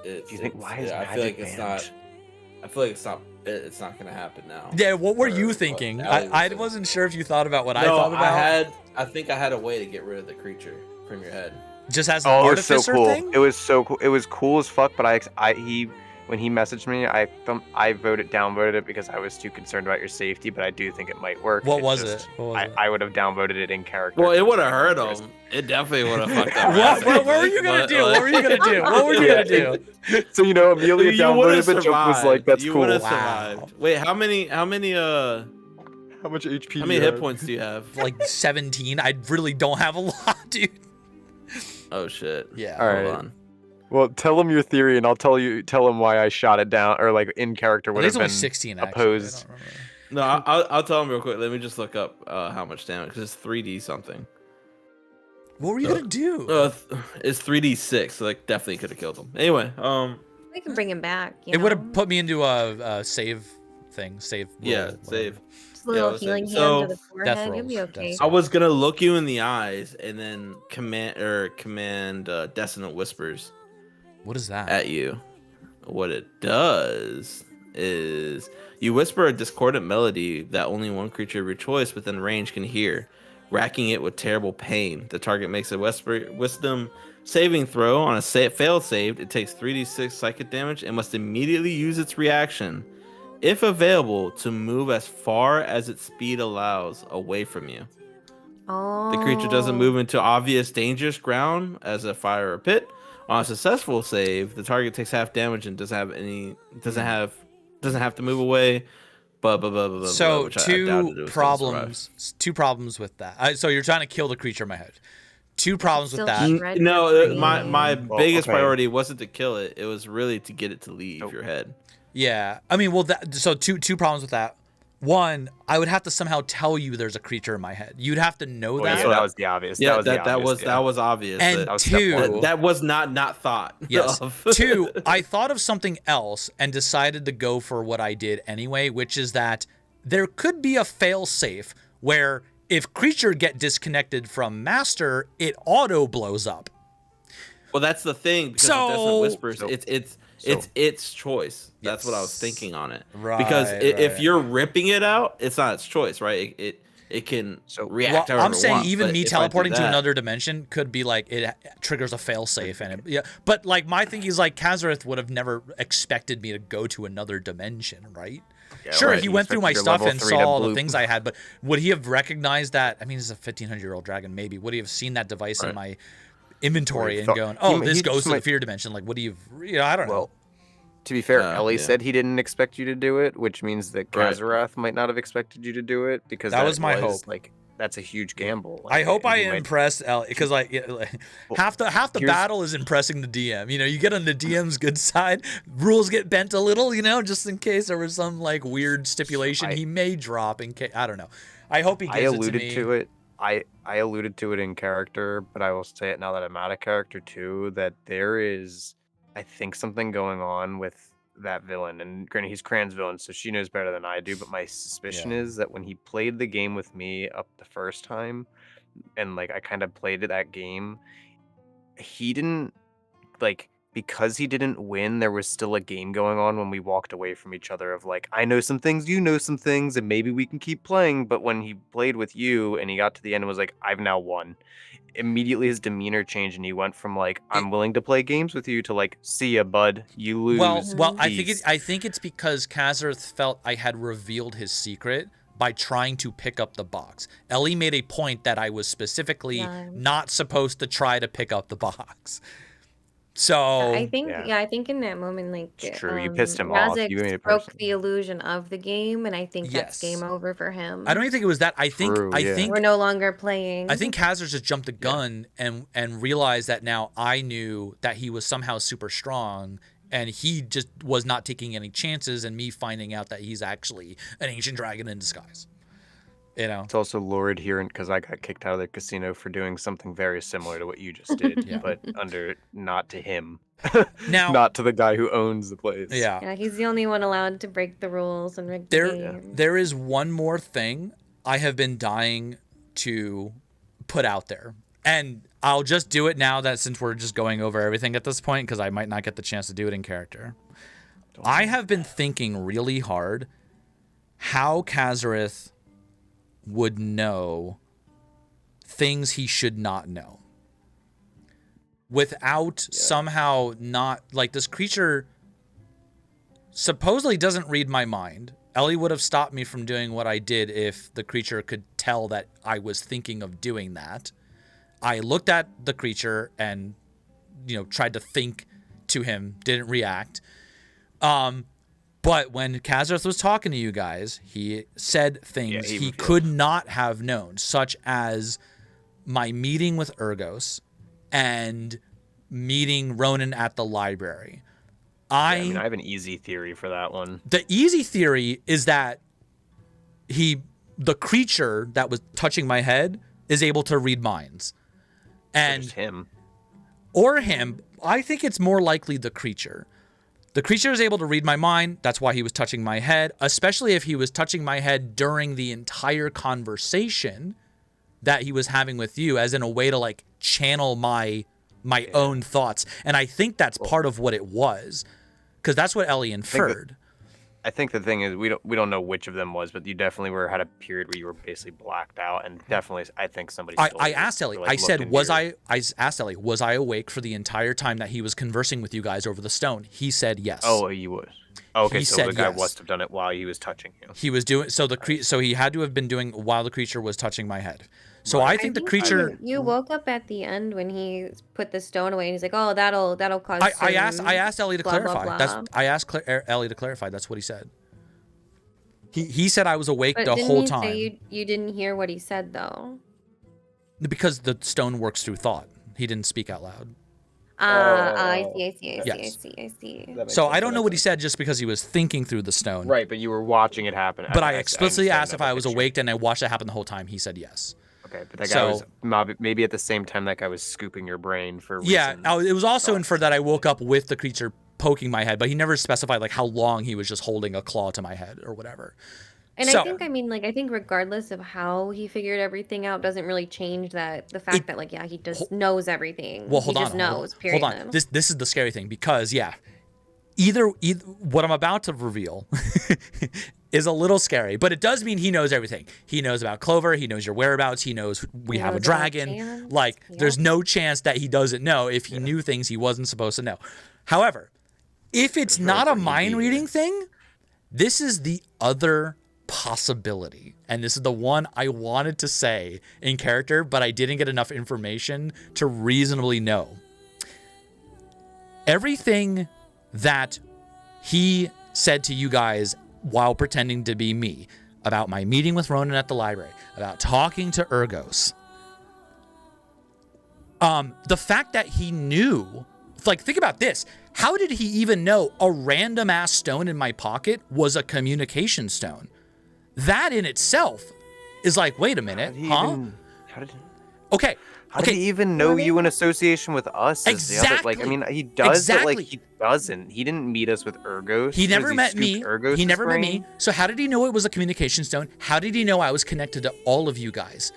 is, do you think why is I feel like it's not gonna happen now. Yeah, what were you thinking? I wasn't sure if you thought about what I thought about. I think I had a way to get rid of the creature from your head. Just as an artificer thing? It was so cool. It was cool as fuck, but when he messaged me, I downvoted it because I was too concerned about your safety, but I do think it might work. What was it? I would have downvoted it in character. Well, it would have hurt him. It definitely would have fucked up. What were you gonna do? What were you gonna do? What were you gonna do? So Amelia downvoted it, but Joke was like, "That's cool." You would have survived. Wait, how much HP? How many hit points do you have? Like 17. I really don't have a lot, dude. Oh shit. Yeah. All right. Hold on. Well, tell him your theory, and I'll tell him why I shot it down, or like in character would have been 16, opposed. No, I'll tell him real quick. Let me just look up how much damage, because it's 3D something. What were you gonna do? It's 3D6, so like definitely could have killed him. Anyway, we can bring him back. It would have put me into a save thing. Save. Save. Just a little healing hand to the forehead. You'll be okay. I was gonna look you in the eyes and then command Dissonant Whispers. What is that? At you. What it does is you whisper a discordant melody that only one creature of your choice within range can hear, racking it with terrible pain. The target makes a wisdom saving throw. On a failed save, it takes 3d6 psychic damage and must immediately use its reaction, if available, to move as far as its speed allows away from you. The creature doesn't move into obvious dangerous ground as a fire or pit. On a successful save, the target takes half damage and doesn't have to move away. So two problems with that. So you're trying to kill the creature in my head. Two problems with that. No, my biggest priority wasn't to kill it. It was really to get it to leave your head. Yeah, I mean, so two problems with that. One, I would have to somehow tell you there's a creature in my head. You'd have to know that. Yeah, that was the obvious. Yeah, that was obvious. And that was not thought. Yes. Two, I thought of something else and decided to go for what I did anyway, which is that there could be a fail safe where if creature get disconnected from master, it auto blows up. Well, that's the thing, because of Desert Whispers, it's its choice. That's what I was thinking on it. Right. Because if you're ripping it out, it's not its choice, right? It can react. I'm saying even me teleporting to another dimension could be like it triggers a failsafe, and But like my thinking is like Kazareth would have never expected me to go to another dimension, right? Yeah, sure, he went through my stuff and saw all the things I had, but would he have recognized that? I mean, he's a 1500-year-old dragon. Maybe would he have seen that device in my inventory and going, "Oh, this goes to the fear dimension"? Like, would he have? I don't know. To be fair, Ellie said he didn't expect you to do it, which means that Kazarath might not have expected you to do it, because that was my hope. Like, that's a huge gamble. I hope I you might- impress Ellie, because half the here's- battle is impressing the DM. You know, you get on the DM's good side, rules get bent a little, you know, just in case there was some like weird stipulation he may drop in case, I don't know. I hope he gives I alluded it to it. I alluded to it in character, but I will say it now that I'm out of character too, that there is, I think, something going on with that villain. And granted, he's Cran's villain, so she knows better than I do, but my suspicion is that when he played the game with me up the first time, and like I kind of played that game, he didn't, like, because he didn't win, there was still a game going on when we walked away from each other of like, I know some things, you know some things, and maybe we can keep playing. But when he played with you and he got to the end and was like, I've now won, immediately his demeanor changed and he went from like, I'm willing to play games with you to like, see ya, bud, you lose. Well, peace. I think it's because Kazarth felt I had revealed his secret by trying to pick up the box. Ellie made a point that I was specifically not supposed to try to pick up the box. So I think I think in that moment, like, it's true. You pissed him off. Razik You made it broke personal. the illusion of the game, and I think that's game over for him. I don't even think it was that. I think We're no longer playing. I think Kazarth just jumped the gun and realized that now I knew that he was somehow super strong, and he just was not taking any chances, and me finding out that he's actually an ancient dragon in disguise. You know, it's also lore adherent because I got kicked out of the casino for doing something very similar to what you just did, but not to him. Now, not to the guy who owns the place. Yeah, he's the only one allowed to break the rules and rig the game. There is one more thing I have been dying to put out there, and I'll just do it now that since we're just going over everything at this point, because I might not get the chance to do it in character. I have been thinking really hard how Kazarith would know things he should not know without somehow not, like, this creature supposedly doesn't read my mind. Ellie would have stopped me from doing what I did if the creature could tell that I was thinking of doing that. I looked at the creature and, you know, tried to think to him, didn't react. But when Kazarth was talking to you guys, he said things he could not have known, such as my meeting with Urgos and meeting Ronan at the library. I mean, I have an easy theory for that one. The easy theory is that the creature that was touching my head is able to read minds. And him. Or him. I think it's more likely the creature. The creature is able to read my mind. That's why he was touching my head, especially if he was touching my head during the entire conversation that he was having with you, as in a way to like channel my own thoughts. And I think that's part of what it was, because that's what Ellie inferred. I think the thing is we don't know which of them was, but you definitely had a period where you were basically blacked out, and definitely I think somebody. I asked Ellie. I said, I asked Ellie, was I awake for the entire time that he was conversing with you guys over the stone? He said yes. Oh, you was. Okay, he so said the guy yes. must have done it while he was touching you. He was doing so. So he had to have been doing while the creature was touching my head. So I think the creature. You woke up at the end when he put the stone away, and he's like, "Oh, that'll cause." I asked Ellie to blah, clarify. blah, blah. I asked Ellie to clarify. That's what he said. He said I was awake But the didn't whole he time. say you didn't hear what he said though? Because the stone works through thought. He didn't speak out loud. I see. So I don't know what he said just because he was thinking through the stone. Right, but you were watching it happen. But I explicitly asked if I was awake, and I watched it happen the whole time. He said yes. Okay, but that guy was maybe at the same time that guy was scooping your brain for. Yeah, it was also inferred that I woke up with the creature poking my head, but he never specified like how long he was just holding a claw to my head or whatever. And I think regardless of how he figured everything out doesn't really change the fact that he just knows everything. Well, hold on. He just knows. Period. Hold on. This is the scary thing, because either what I'm about to reveal is a little scary, but it does mean he knows everything. He knows about Clover. He knows your whereabouts. He knows we have a dragon. There's no chance that he doesn't know if he knew things he wasn't supposed to know. However, if it's not a mind reading thing, this is the other possibility, and this is the one I wanted to say in character, but I didn't get enough information to reasonably know. Everything that he said to you guys while pretending to be me, about my meeting with Ronan at the library, about talking to Urgos. The fact that he knew, like, think about this. How did he even know a random ass stone in my pocket was a communication stone? That in itself is like, wait a minute, Okay. How did he even know you in association with us? Exactly. Like, I mean, he does, but like he doesn't. He didn't meet us with Urgos. He never met me. He never met me. So how did he know it was a communication stone? How did he know I was connected to all of you guys?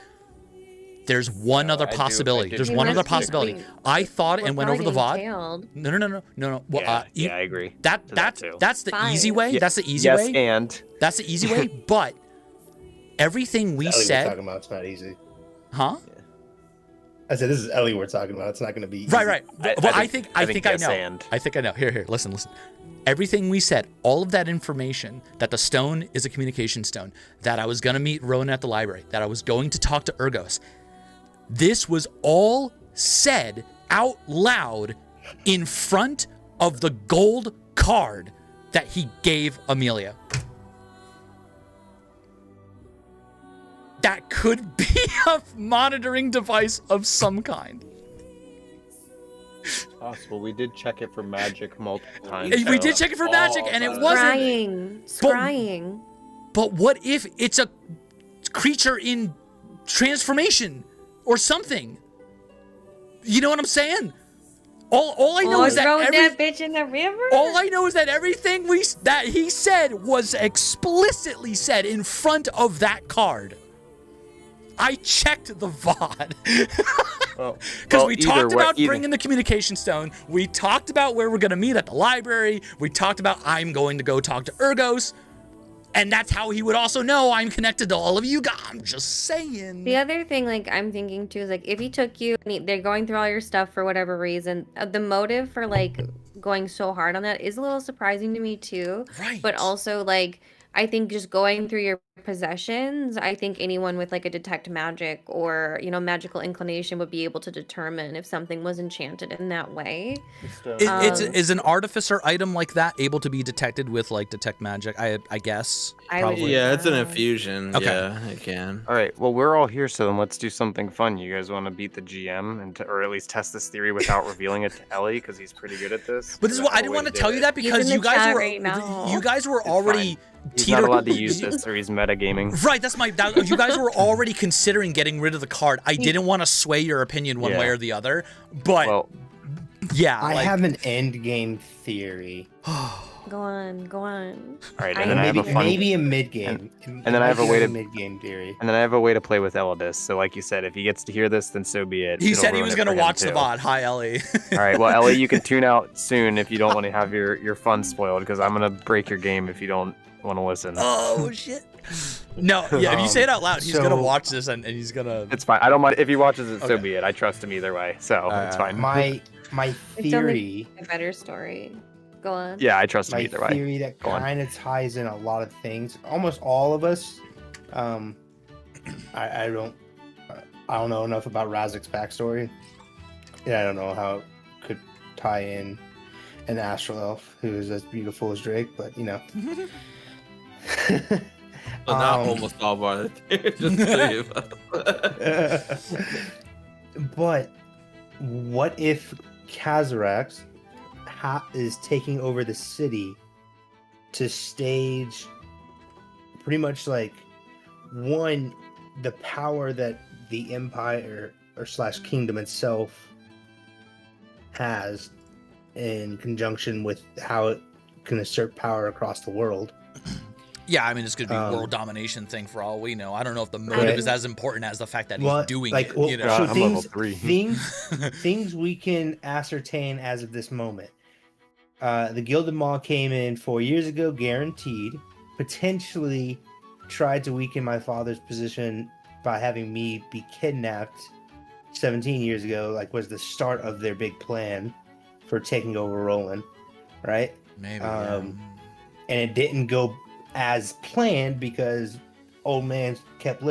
There's one other possibility. There's one other possibility. I thought and went over the VOD. No. Well, yeah, I agree. That's the easy way. That's the easy way. That's the easy way. But everything we said. Talking about, it's not easy. Huh? I said, this is Ellie we're talking about. It's not going to be easy. Right. Well, I think I know. I think I know. Here. Listen. Everything we said, all of that information, that the stone is a communication stone, that I was going to meet Ronan at the library, that I was going to talk to Urgos. This was all said out loud in front of the gold card that he gave Amelia. That could be a monitoring device of some kind. Possible. We did check it for magic multiple times. We did check it for magic, and it wasn't. Scrying. But what if it's a creature in transformation or something? You know what I'm saying? All I know is that that bitch in the river. All I know is that everything that he said was explicitly said in front of that card. I checked the VOD. Because we talked about bringing the communication stone. We talked about where we're going to meet at the library. We talked about I'm going to go talk to Urgos. And that's how he would also know I'm connected to all of you guys. I'm just saying. The other thing, like, I'm thinking too is, like, if he took you and they're going through all your stuff for whatever reason, the motive for, like, going so hard on that is a little surprising to me too. Right. But also, like, I think just going through your possessions, I think anyone with like a detect magic or, you know, magical inclination would be able to determine if something was enchanted in that way. Is an artificer item like that able to be detected with like detect magic? I guess. Probably. Yeah, it's an infusion. Okay. Yeah, it can. All right. Well, we're all here, so then let's do something fun. You guys want to beat the GM or at least test this theory without revealing it to Ellie because he's pretty good at this. But this is what I didn't want to tell you that because you guys were already. He's not allowed to use this, or he's metagaming. Right, you guys were already considering getting rid of the card. I didn't want to sway your opinion one way or the other, but I have an end game theory. Go on. All right, and then I have maybe a mid game, and then I have a way to mid game theory, and then I have a way to play with Elidus. So, like you said, if he gets to hear this, then so be it. He said he was going to watch the VOD. Hi, Ellie. All right, well, Ellie, you can tune out soon if you don't want to have your fun spoiled, because I'm going to break your game if you don't want to listen. Oh shit. No, yeah, if you say it out loud, he's gonna watch this and he's gonna. It's fine. I don't mind if he watches it. So be it. I trust him either way, so it's fine. My theory. It's a better story. Go on. Yeah, I trust him either way. My theory that kind of ties in a lot of things. Almost all of us. I don't know enough about Razik's backstory. Yeah, I don't know how it could tie in an astral elf who is as beautiful as Drake, but you know. But not almost all about it. Just to tell you. But what if Kazarax is taking over the city to stage pretty much like the power that the empire or / kingdom itself has in conjunction with how it can assert power across the world. Yeah, I mean, it's going to be a world domination thing for all we know. I don't know if the motive is as important as the fact that he's doing it. You know? So things we can ascertain as of this moment. The Gilded Maw came in 4 years ago, guaranteed. Potentially tried to weaken my father's position by having me be kidnapped 17 years ago, like was the start of their big plan for taking over Roland, right? Maybe. And it didn't go as planned because old man kept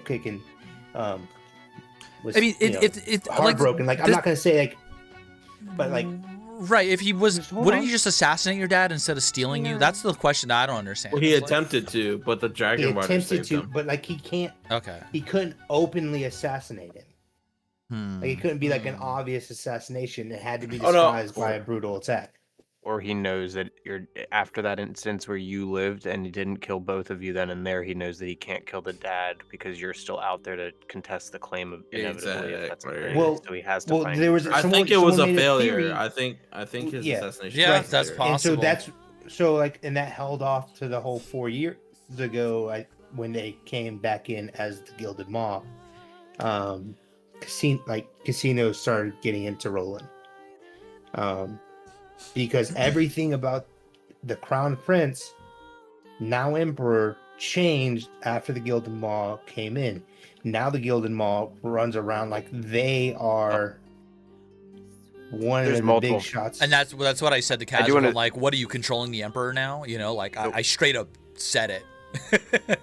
kicking. Was, I mean, it's heartbroken. Like I'm not gonna say like, but like Right. If he was, Just hold wouldn't on. he just assassinate your dad instead of stealing you? No. That's the question I don't understand. Well, he It's like- attempted to, but the He dragon rider attempted saved to, him. but like he can't. Okay. He couldn't openly assassinate him. Like it couldn't be like an obvious assassination. It had to be Oh, no. disguised by a brutal attack. Or he knows that you're after that instance where you lived and he didn't kill both of you then and there. He knows that he can't kill the dad because you're still out there to contest the claim of inevitably. If that's Exactly. okay. Well- so he has to well, find. there was- I Someone- think it was a someone made a failure. theory- I think his Yeah. assassination. Yeah, was a that's failure. possible. And so that's like, and that held off to the whole 4 years ago, when they came back in as the Gilded Maw. Casinos started getting into rolling. Because everything about the Crown Prince, now Emperor, changed after the Gilded Maw came in. Now the Gilded Maw runs around like they are one There's of the multiple- big shots. And that's what I said to I do Kaz. wanna- I'm like, what are you controlling the Emperor now? You know, like I straight up said it.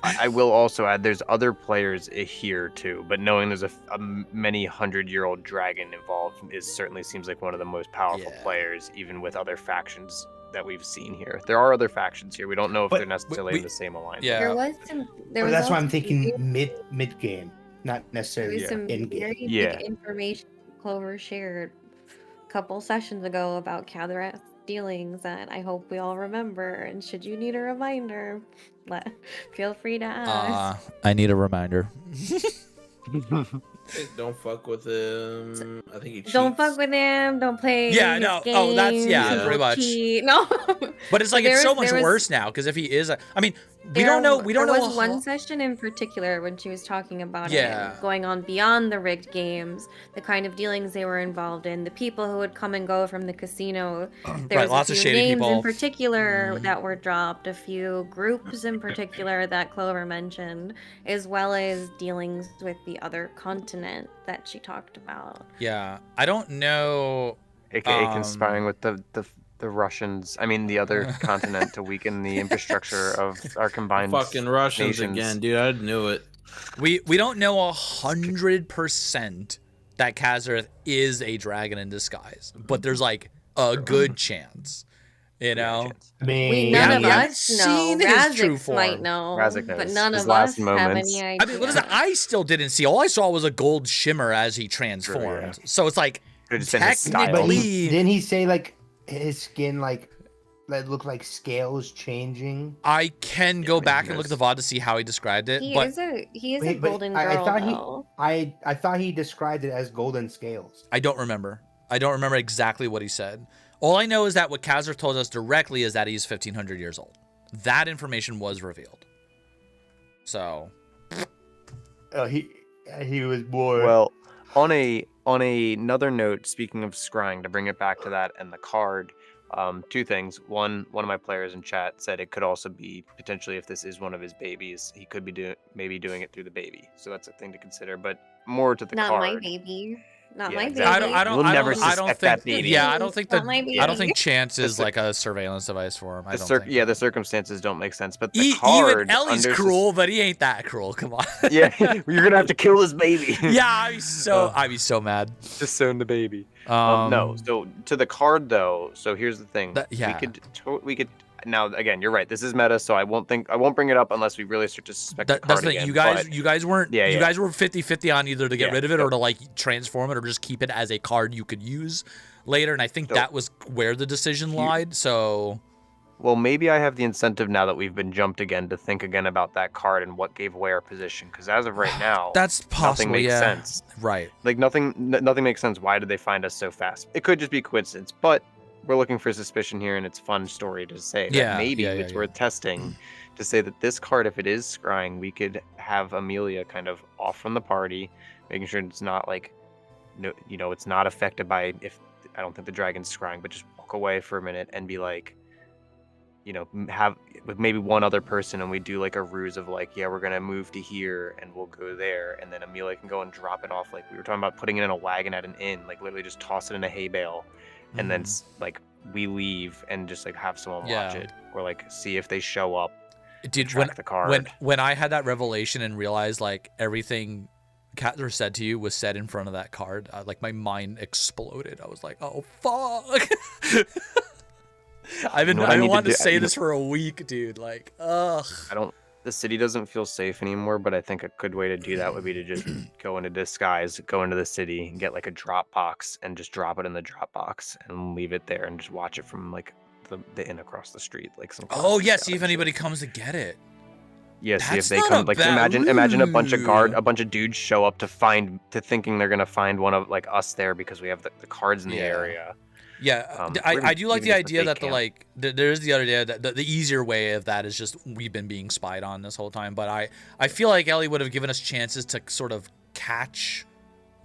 I will also add there's other players here too, but knowing there's a many 100-year-old dragon involved certainly seems like one of the most powerful Yeah. players, even with other factions that we've seen here. There are other factions here. We don't know if But they're necessarily we- in the same alliance. Yeah. There was some. There Well, was that's why I'm also thinking some- mid game, not There necessarily was some in game. very Yeah. big information Clover shared a couple sessions ago about Catherine dealings that I hope we all remember. And should you need a reminder, feel free to ask. I need a reminder. Hey, don't fuck with him. I think he cheats. Don't fuck with him. Don't play. Yeah, his no. Oh, that's- games, yeah, he will pretty much. cheat. No. But it's like There it's so was- much there was- worse now because if he is, I mean, we don't know. We don't know. There was how- one session in particular when she was talking about Yeah. it, going on beyond the rigged games, the kind of dealings they were involved in, the people who would come and go from the casino. There Right, was lots a of few shady names people. in particular that were dropped, a few groups in particular that Clover mentioned, as well as dealings with the other continent that she talked about. Yeah, I don't know. AKA conspiring with the Russians. I mean, the other continent to weaken the infrastructure of our combined Fucking Russians nations. again, dude. I knew it. We don't know 100% that Kazareth is a dragon in disguise, but there's like a good chance, you know. I mean, We none of haven't us know. seen his true Razix might form. know, Razix but knows. none His of last us have moments. any idea. I mean, what is it? I still didn't see. All I saw was a gold shimmer as he transformed. So it's like Could've just been his style. But technically, didn't he say like his skin like that looked like scales changing? I can go back and look at the knows. VOD to see how he described it. He but is a Wait, but golden I girl thought though. I thought he described it as golden scales. I don't remember. I don't remember exactly what he said. All I know is that what Kazareth told us directly is that he's 1,500 years old. That information was revealed. So He was born. Well, on another note, speaking of scrying, to bring it back to that and the card, two things. One of my players in chat said it could also be potentially, if this is one of his babies, he could be doing it through the baby. So that's a thing to consider. But more to the Not card. my baby. Not Yeah, my baby. exactly. I don't We'll never I don't suspect think that baby. yeah, I don't think Not my that I don't baby. think chance is The like a surveillance device for him. I don't think. The circumstances don't make sense. But the Even card Ellie's under cruel, but he ain't that cruel. Come on. Yeah, you're gonna have to kill his baby. Yeah, I'd be so mad. Disown the baby. No. So to the card though. So here's the thing. yeah. We could. Now again, you're right. This is meta, so I won't bring it up unless we really start to suspect the card That's the thing. again. You guys weren't. Yeah, You yeah. guys were 50-50 on either to get Yeah, rid of it so- or to like transform it or just keep it as a card you could use later. And I think So- that was where the decision lied. So Well, maybe I have the incentive now that we've been jumped again to think again about that card and what gave away our position. Because as of right now, that's possible. nothing makes yeah. sense. Right. Like nothing makes sense. Why did they find us so fast? It could just be coincidence, but we're looking for suspicion here, and it's a fun story to say. That Yeah, maybe yeah, it's yeah. worth testing to say that this card, if it is scrying, we could have Amelia kind of off from the party, making sure it's not like, no, it's not affected by if I don't think the dragon's scrying, but just walk away for a minute and be like, have with maybe one other person, and we do like a ruse of like, yeah, we're gonna move to here and we'll go there, and then Amelia can go and drop it off, like we were talking about putting it in a wagon at an inn, like literally just toss it in a hay bale, and then like we leave and just like have someone watch Yeah. it, or like see if they show up. Did track the card. when I had that revelation and realized like everything Cather said to you was said in front of that card, like my mind exploded. I was like, oh fuck. I've been wanting to say this for a week, dude. Like, ugh. The city doesn't feel safe anymore, but I think a good way to do that would be to just go into disguise, go into the city, and get like a drop box, and just drop it in the drop box and leave it there, and just watch it from like the inn across the street, like some. Oh yeah, see if anybody comes to get it. Yeah, see if they come. Like imagine a bunch of dudes show up to thinking they're gonna find one of like us there because we have the cards in the area. Yeah, I do like the idea that there's the other idea that the easier way of that is just we've been being spied on this whole time. But I feel like Ellie would have given us chances to sort of catch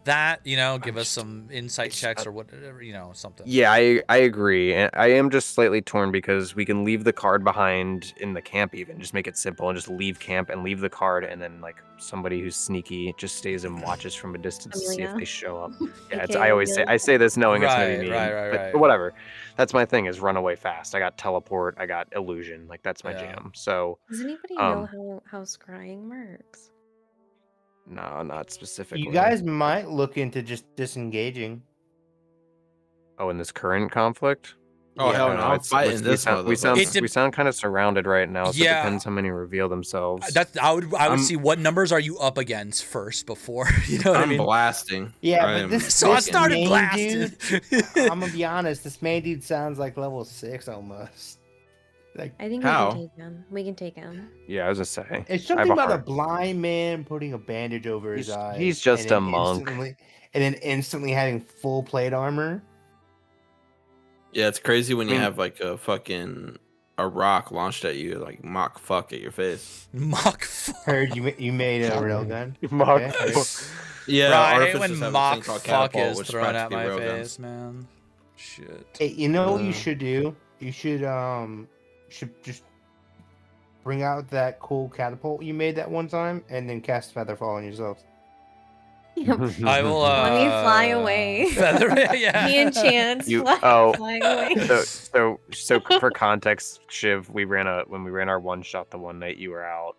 that, you know, give us some insight checks or whatever, you know, something. Yeah, I agree. And I am just slightly torn because we can leave the card behind in the camp, even just make it simple and just leave camp and leave the card, and then like somebody who's sneaky just stays and watches from a distance to see if they show up. Yeah, I say this knowing it's gonna be me, but whatever. That's my thing, is run away fast. I got teleport, I got illusion, like that's my jam. So does anybody know how scrying works? No, not specifically. You guys might look into just disengaging. Oh, in this current conflict? Oh, hell no, I'm fighting this one. We sound kind of surrounded right now, so it depends how many reveal themselves. I would see what numbers are you up against first before, you know what I mean? Blasting. Yeah, but this I started blasting. I'm gonna be honest, this main dude sounds like level 6 almost. Like, I think we can take him. Yeah, I was gonna say. It's something about a blind man putting a bandage over his eyes. He's just a monk. And then instantly having full plate armor. Yeah, it's crazy when you have like a rock launched at you, like mock fuck at your face. Mock fuck. Heard you made a railgun. Mock fuck. Yeah, bro, I hate when mock fuck is thrown at my face, man. Shit. Hey, you know what you should do? You should just bring out that cool catapult you made that one time, and then cast Featherfall on yourselves. I will. Let me fly away. Yeah. Me and Chance fly away. So for context, Shiv, when we ran our one shot the one night you were out,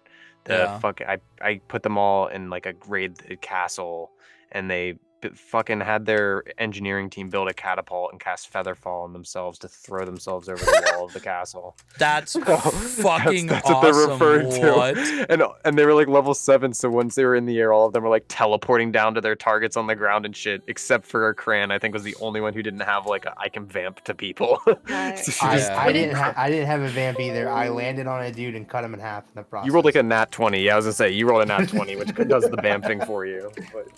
I put them all in like a raid castle, and they fucking had their engineering team build a catapult and cast Featherfall on themselves to throw themselves over the wall of the castle. That's fucking that's awesome. What they're referring what? to. And they were like level 7, so once they were in the air, all of them were like teleporting down to their targets on the ground and shit, except for Cran, I think, was the only one who didn't have like I can vamp to people. I didn't have a vamp either. I landed on a dude and cut him in half in the process. You rolled like a nat 20. Yeah, I was gonna say you rolled a nat 20, which does the vamping for you. But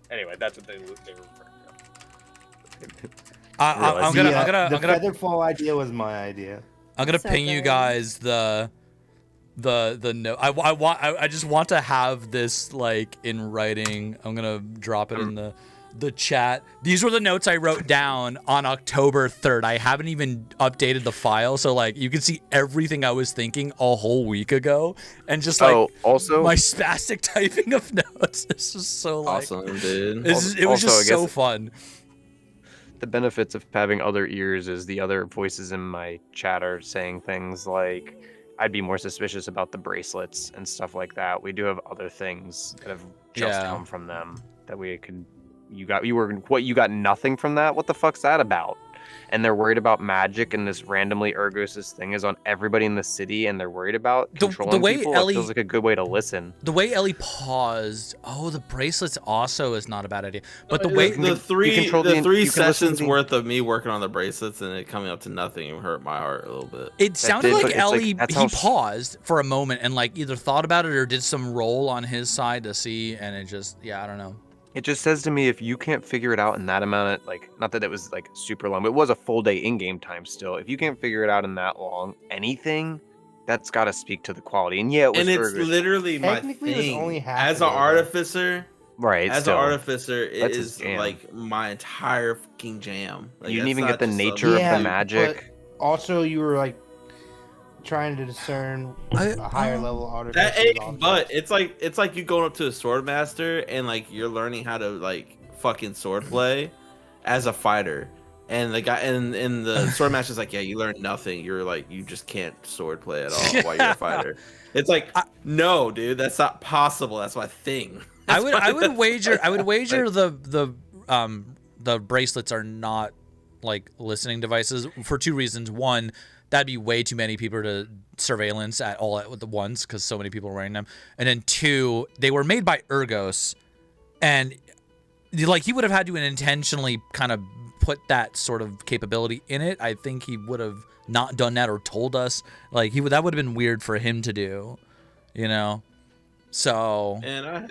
anyway, that's what they were referring to. The Featherfall idea was my idea. I'm gonna ping you guys the note. I just want to have this like in writing. I'm gonna drop it in the chat. These were the notes I wrote down on October 3rd. I haven't even updated the file, so like you can see everything I was thinking a whole week ago, and just like also my spastic typing of notes. This was so like awesome, dude. It was just so fun. The benefits of having other ears is the other voices in my chat are saying things like, I'd be more suspicious about the bracelets and stuff like that. We do have other things that have just come from them that we could. You got nothing from that? What the fuck's that about? And they're worried about magic, and this randomly Urgos' thing is on everybody in the city, and they're worried about controlling the way people. Ellie, it feels like a good way to listen. The way Ellie paused. Oh, the bracelets also is not a bad idea. But the way the three sessions worth of me working on the bracelets and it coming up to nothing hurt my heart a little bit. It sounded like Ellie. He paused for a moment and like either thought about it or did some roll on his side to see, and it just I don't know. It just says to me, if you can't figure it out in that amount of, like, not that it was like super long, but it was a full day in-game time still. If you can't figure it out in that long, anything, that's got to speak to the quality. And yeah, it was it's literally my thing. As an artificer, right? As an artificer, it is like my entire fucking jam. Like, you didn't even get the nature of the magic. But also, you were like trying to discern a higher level artificer. But it's like you going up to a sword master and like you're learning how to like fucking sword play as a fighter, And the guy in the sword match is like, yeah, you learned nothing. You're like, you just can't sword play at all while you're a fighter. It's like, no, dude, that's not possible. That's my thing. I would wager the bracelets are not like listening devices for two reasons. One, that'd be way too many people to surveillance at once because so many people are wearing them. And then two, they were made by Ergos, and like he would have had to intentionally kind of put that sort of capability in it. I think he would have not done that or told us. Like that would have been weird for him to do, you know. So. And I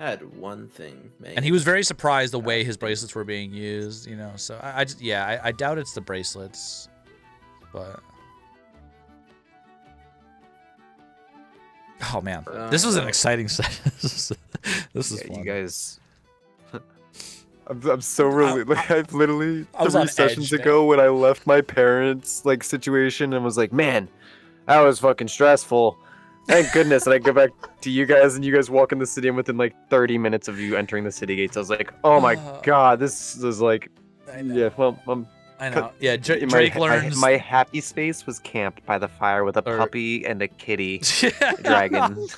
had one thing, man. And he was very surprised the way his bracelets were being used, you know. So I doubt it's the bracelets, but. Oh man, this was an exciting set. This is fun. You guys. I'm so really like I've literally 3 sessions ago when I left my parents' like situation and was like, man, that was fucking stressful. Thank goodness. And I go back to you guys and you guys walk in the city and within like 30 minutes of you entering the city gates, I was like, oh my god, this is like, yeah, well, I know. Yeah, Drake learns. My happy space was camped by the fire with a puppy and a kitty dragon.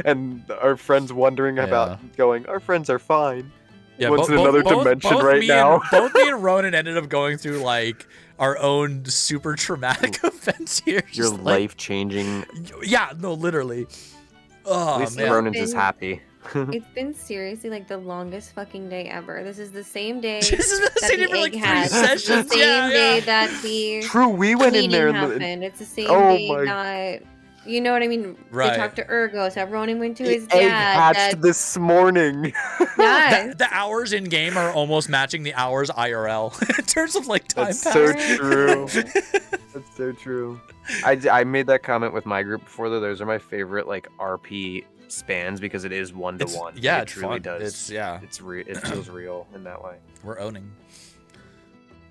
And our friends wondering about going, our friends are fine. Yeah, What's in another dimension right now? Both me and Ronan ended up going through like our own super traumatic events here. Your life changing. Yeah, no, literally. Oh, at least man. Ronan's is happy. It's been seriously like the longest fucking day ever. This is the same day This has been the same day for like 3 sessions. It's the same day that the True, we went in there and happened. It's the same day that, you know what I mean? Right. They talked to Ergos. Ronan went to The his egg dad. hatched this morning. Yes. The hours in game are almost matching the hours IRL in terms of like time. That's pass. so true. That's so true. I made that comment with my group before though. Those are my favorite like RP spans because it is 1-to-1. Yeah, it it's truly fun. does. It's It feels real in that way. We're owning.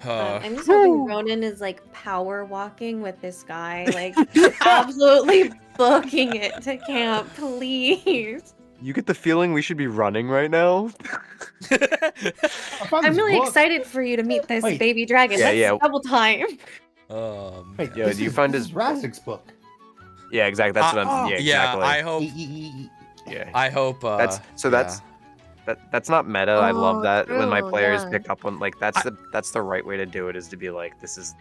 I'm just hoping Ronan is like power walking with this guy, like absolutely booking it to camp, please. You get the feeling we should be running right now? I'm really excited for you to meet this baby dragon. That's double time. Wait, Yo, do you find his Razik's book? Yeah, exactly. That's what I'm. Yeah, exactly. I hope. Yeah. I hope. That's not meta. I love that when my true, players yeah. pick up on like that's the right way to do it is to be like this is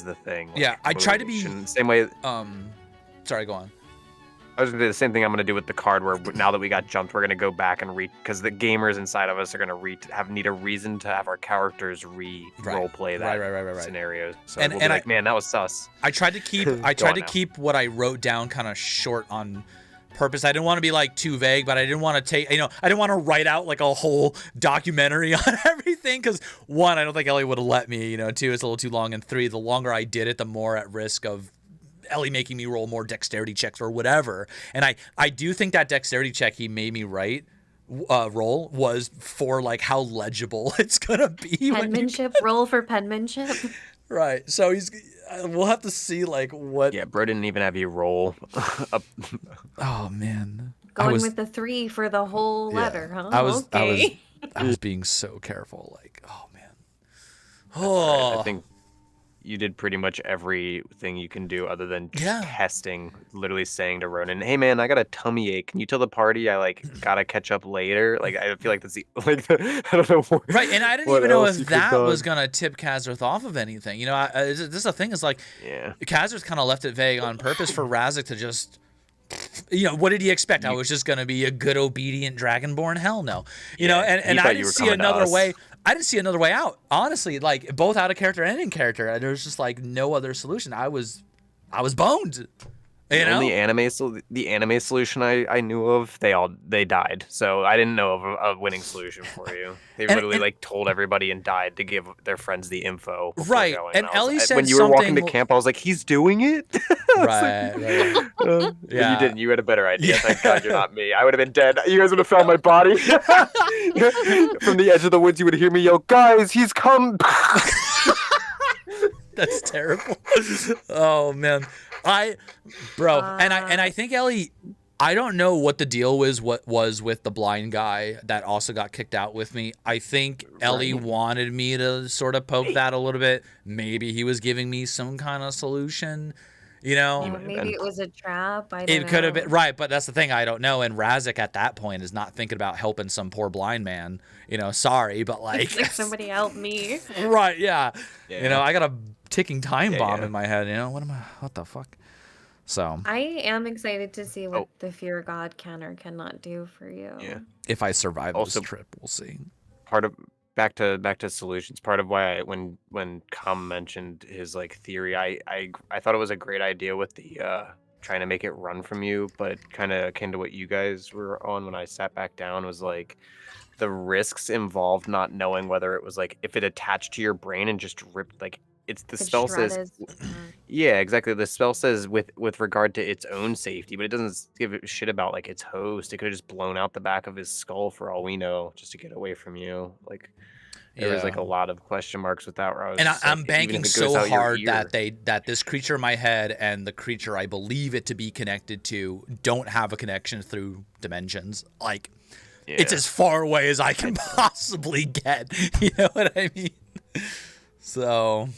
the thing. Like, Yeah, I try to be. same way. Sorry, go on. I was gonna do the same thing I'm gonna do with the card where now that we got jumped, we're gonna go back and because the gamers inside of us are gonna need a reason to have our characters role play that right. scenario. So And- we'll and be like, man, that was sus. I tried to keep keep what I wrote down kind of short on purpose. I didn't want to be like too vague, but I didn't want to I didn't want to write out like a whole documentary on everything because 1, I don't think Ellie would have let me, 2, it's a little too long, and 3, the longer I did it, the more at risk of Ellie making me roll more dexterity checks or whatever. And I do think that dexterity check he made me roll was for like how legible it's gonna be. Penmanship, roll for penmanship. Right. So we'll have to see like what. Yeah, bro didn't even have you roll. Oh man. Going with the 3 for the whole letter, huh? I was okay. I was being so careful. Like, oh man. Oh. I think you did pretty much everything you can do other than testing, literally saying to Ronan, hey man, I got a tummy ache. Can you tell the party I like gotta catch up later? Like I feel like that's I don't know. Right, and I didn't even know if that was gonna tip Kazarth off of anything. This is the thing is like, Kazarth kind of left it vague on purpose for Razik to just, what did he expect? I was just gonna be a good obedient dragonborn? Hell no. And I didn't see another way. I didn't see another way out. Honestly, like both out of character and in character, there was just like no other solution. I was boned. The anime solution I knew of, they died. So I didn't know of a winning solution for you. They literally like told everybody and died to give their friends the info. Right. And Ellie said when you were walking to camp, I was like, he's doing it. Right. Yeah. You didn't. You had a better idea. Thank God you're not me. I would have been dead. You guys would have found my body. From the edge of the woods, you would hear me yell, guys, he's come. That's terrible. Oh man. And I think Ellie I don't know what the deal was. What was with the blind guy that also got kicked out with me? I think Ellie wanted me to sort of poke that a little bit. Maybe he was giving me some kind of solution. You know, maybe it was a trap. I don't know. it could have been right, but that's the thing. I don't know. And Razik at that point is not thinking about helping some poor blind man. You know, sorry, but like somebody help me. Right? Yeah. You know, I got a ticking time bomb in my head. You know, what the fuck? So I am excited to see what the Fear God can or cannot do for you. Yeah. If I survive this trip, we'll see. Part of back to solutions. Part of why when Com mentioned his like theory, I thought it was a great idea with the trying to make it run from you, but kind of akin to what you guys were on when I sat back down was like the risks involved not knowing whether it was like if it attached to your brain and just ripped like. It's the spell says, yeah, exactly. The spell says with regard to its own safety, but it doesn't give a shit about like its host. It could have just blown out the back of his skull for all we know, just to get away from you. Like there was like a lot of question marks with that. Where I was, and I'm like, banking so hard that this creature in my head and the creature I believe it to be connected to don't have a connection through dimensions. Like it's as far away as I can possibly get. You know what I mean? So.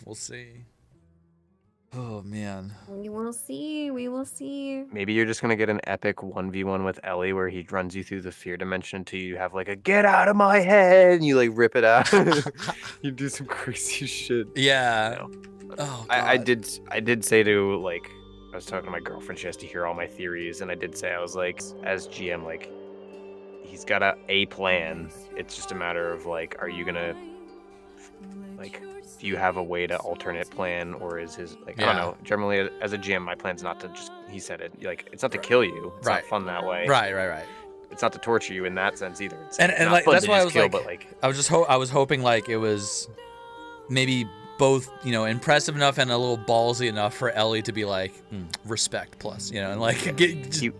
We'll see. Oh man. We will see. We will see. Maybe you're just gonna get an epic 1v1 with Ellie where he runs you through the fear dimension until you have like a get out of my head and you like rip it out. You do some crazy shit. Yeah. You know? Oh, I did say to like I was talking to my girlfriend, she has to hear all my theories, and I did say I was like as GM like he's got a plan. It's just a matter of like are you gonna like do you have a way to alternate plan, or is his like I don't know. Generally, as a GM, my plan's not to just. He said it like it's not to kill you. It's not fun that way. Right. It's not to torture you in that sense either. It's and like that's why I was kill, like, but like I was just I was hoping like it was maybe both impressive enough and a little ballsy enough for Ellie to be like respect plus and like he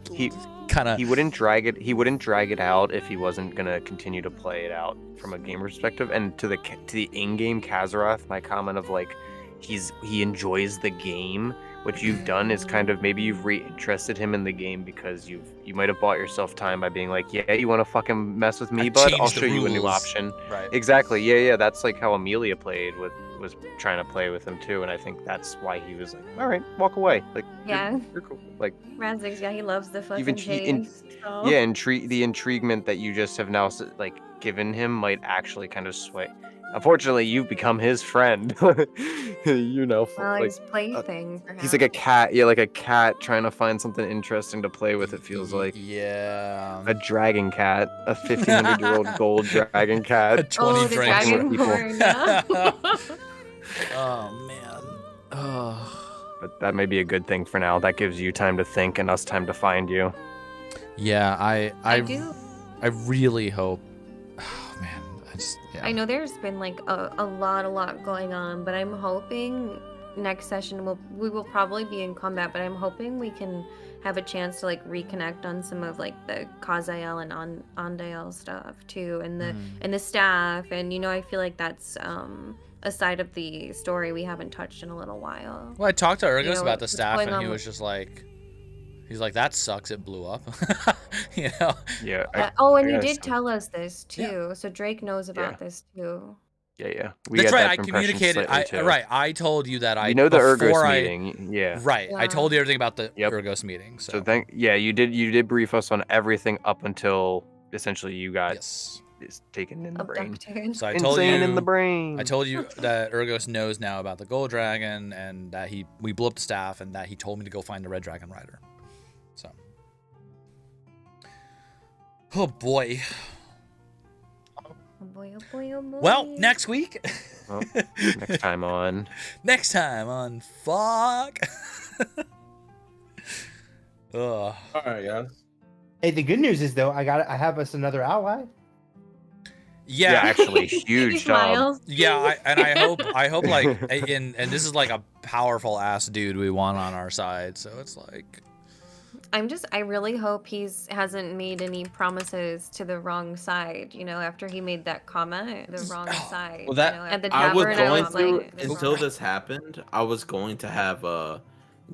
kind of he wouldn't drag it out if he wasn't gonna continue to play it out from a game perspective. And to the in-game Kazaroth, my comment of like he enjoys the game. What you've done is kind of maybe you've reinterested him in the game because you might have bought yourself time by being like, yeah, you want to fucking mess with me, bud? I'll show you a new option. Right. Exactly. Yeah. That's like how Amelia was trying to play with him too, and I think that's why he was like, all right, walk away. Like you're cool. Like Razix, he loves the fucking chase. Yeah, the intriguement that you just have now like given him might actually kind of sway. Unfortunately, you've become his friend. Well, like, his plaything. He's like a cat. Yeah, like a cat trying to find something interesting to play with. It feels like. Yeah. A dragon cat, a 1,500-year-old gold dragon cat. A 20 dragon horn. Oh man. Oh. But that may be a good thing for now. That gives you time to think and us time to find you. Yeah, I do. I really hope. Oh man. I know there's been like a lot going on, but I'm hoping next session we will probably be in combat, but I'm hoping we can have a chance to like reconnect on some of like the Kazael and Andael stuff too, and the staff, and I feel like that's a side of the story we haven't touched in a little while. Well, I talked to Urgos about the staff, and he was just like. He's like, that sucks. It blew up. Yeah. And you did tell us this too. Yeah. So Drake knows about this too. Yeah. That's right. I communicated. I told you that the Urgos meeting. Yeah. Right. Yeah. I told you everything about the Urgos meeting. So you did brief us on everything up until essentially you got taken in the brain. So I told you in the brain. I told you that Urgos knows now about the gold dragon, and that we blew up the staff, and that he told me to go find the red dragon rider. So. Oh boy. Oh boy. Well, next week. Well, next time on. Fuck. Ugh. All right, guys. Hey, the good news is though, I have us another ally. Yeah, actually, huge job. Yeah, I hope like, and this is like a powerful ass dude we want on our side, so it's like. I really hope hasn't made any promises to the wrong side, after he made that comment, the wrong side. Well, that at the I was tavern, going through like, until this happened. I was going to have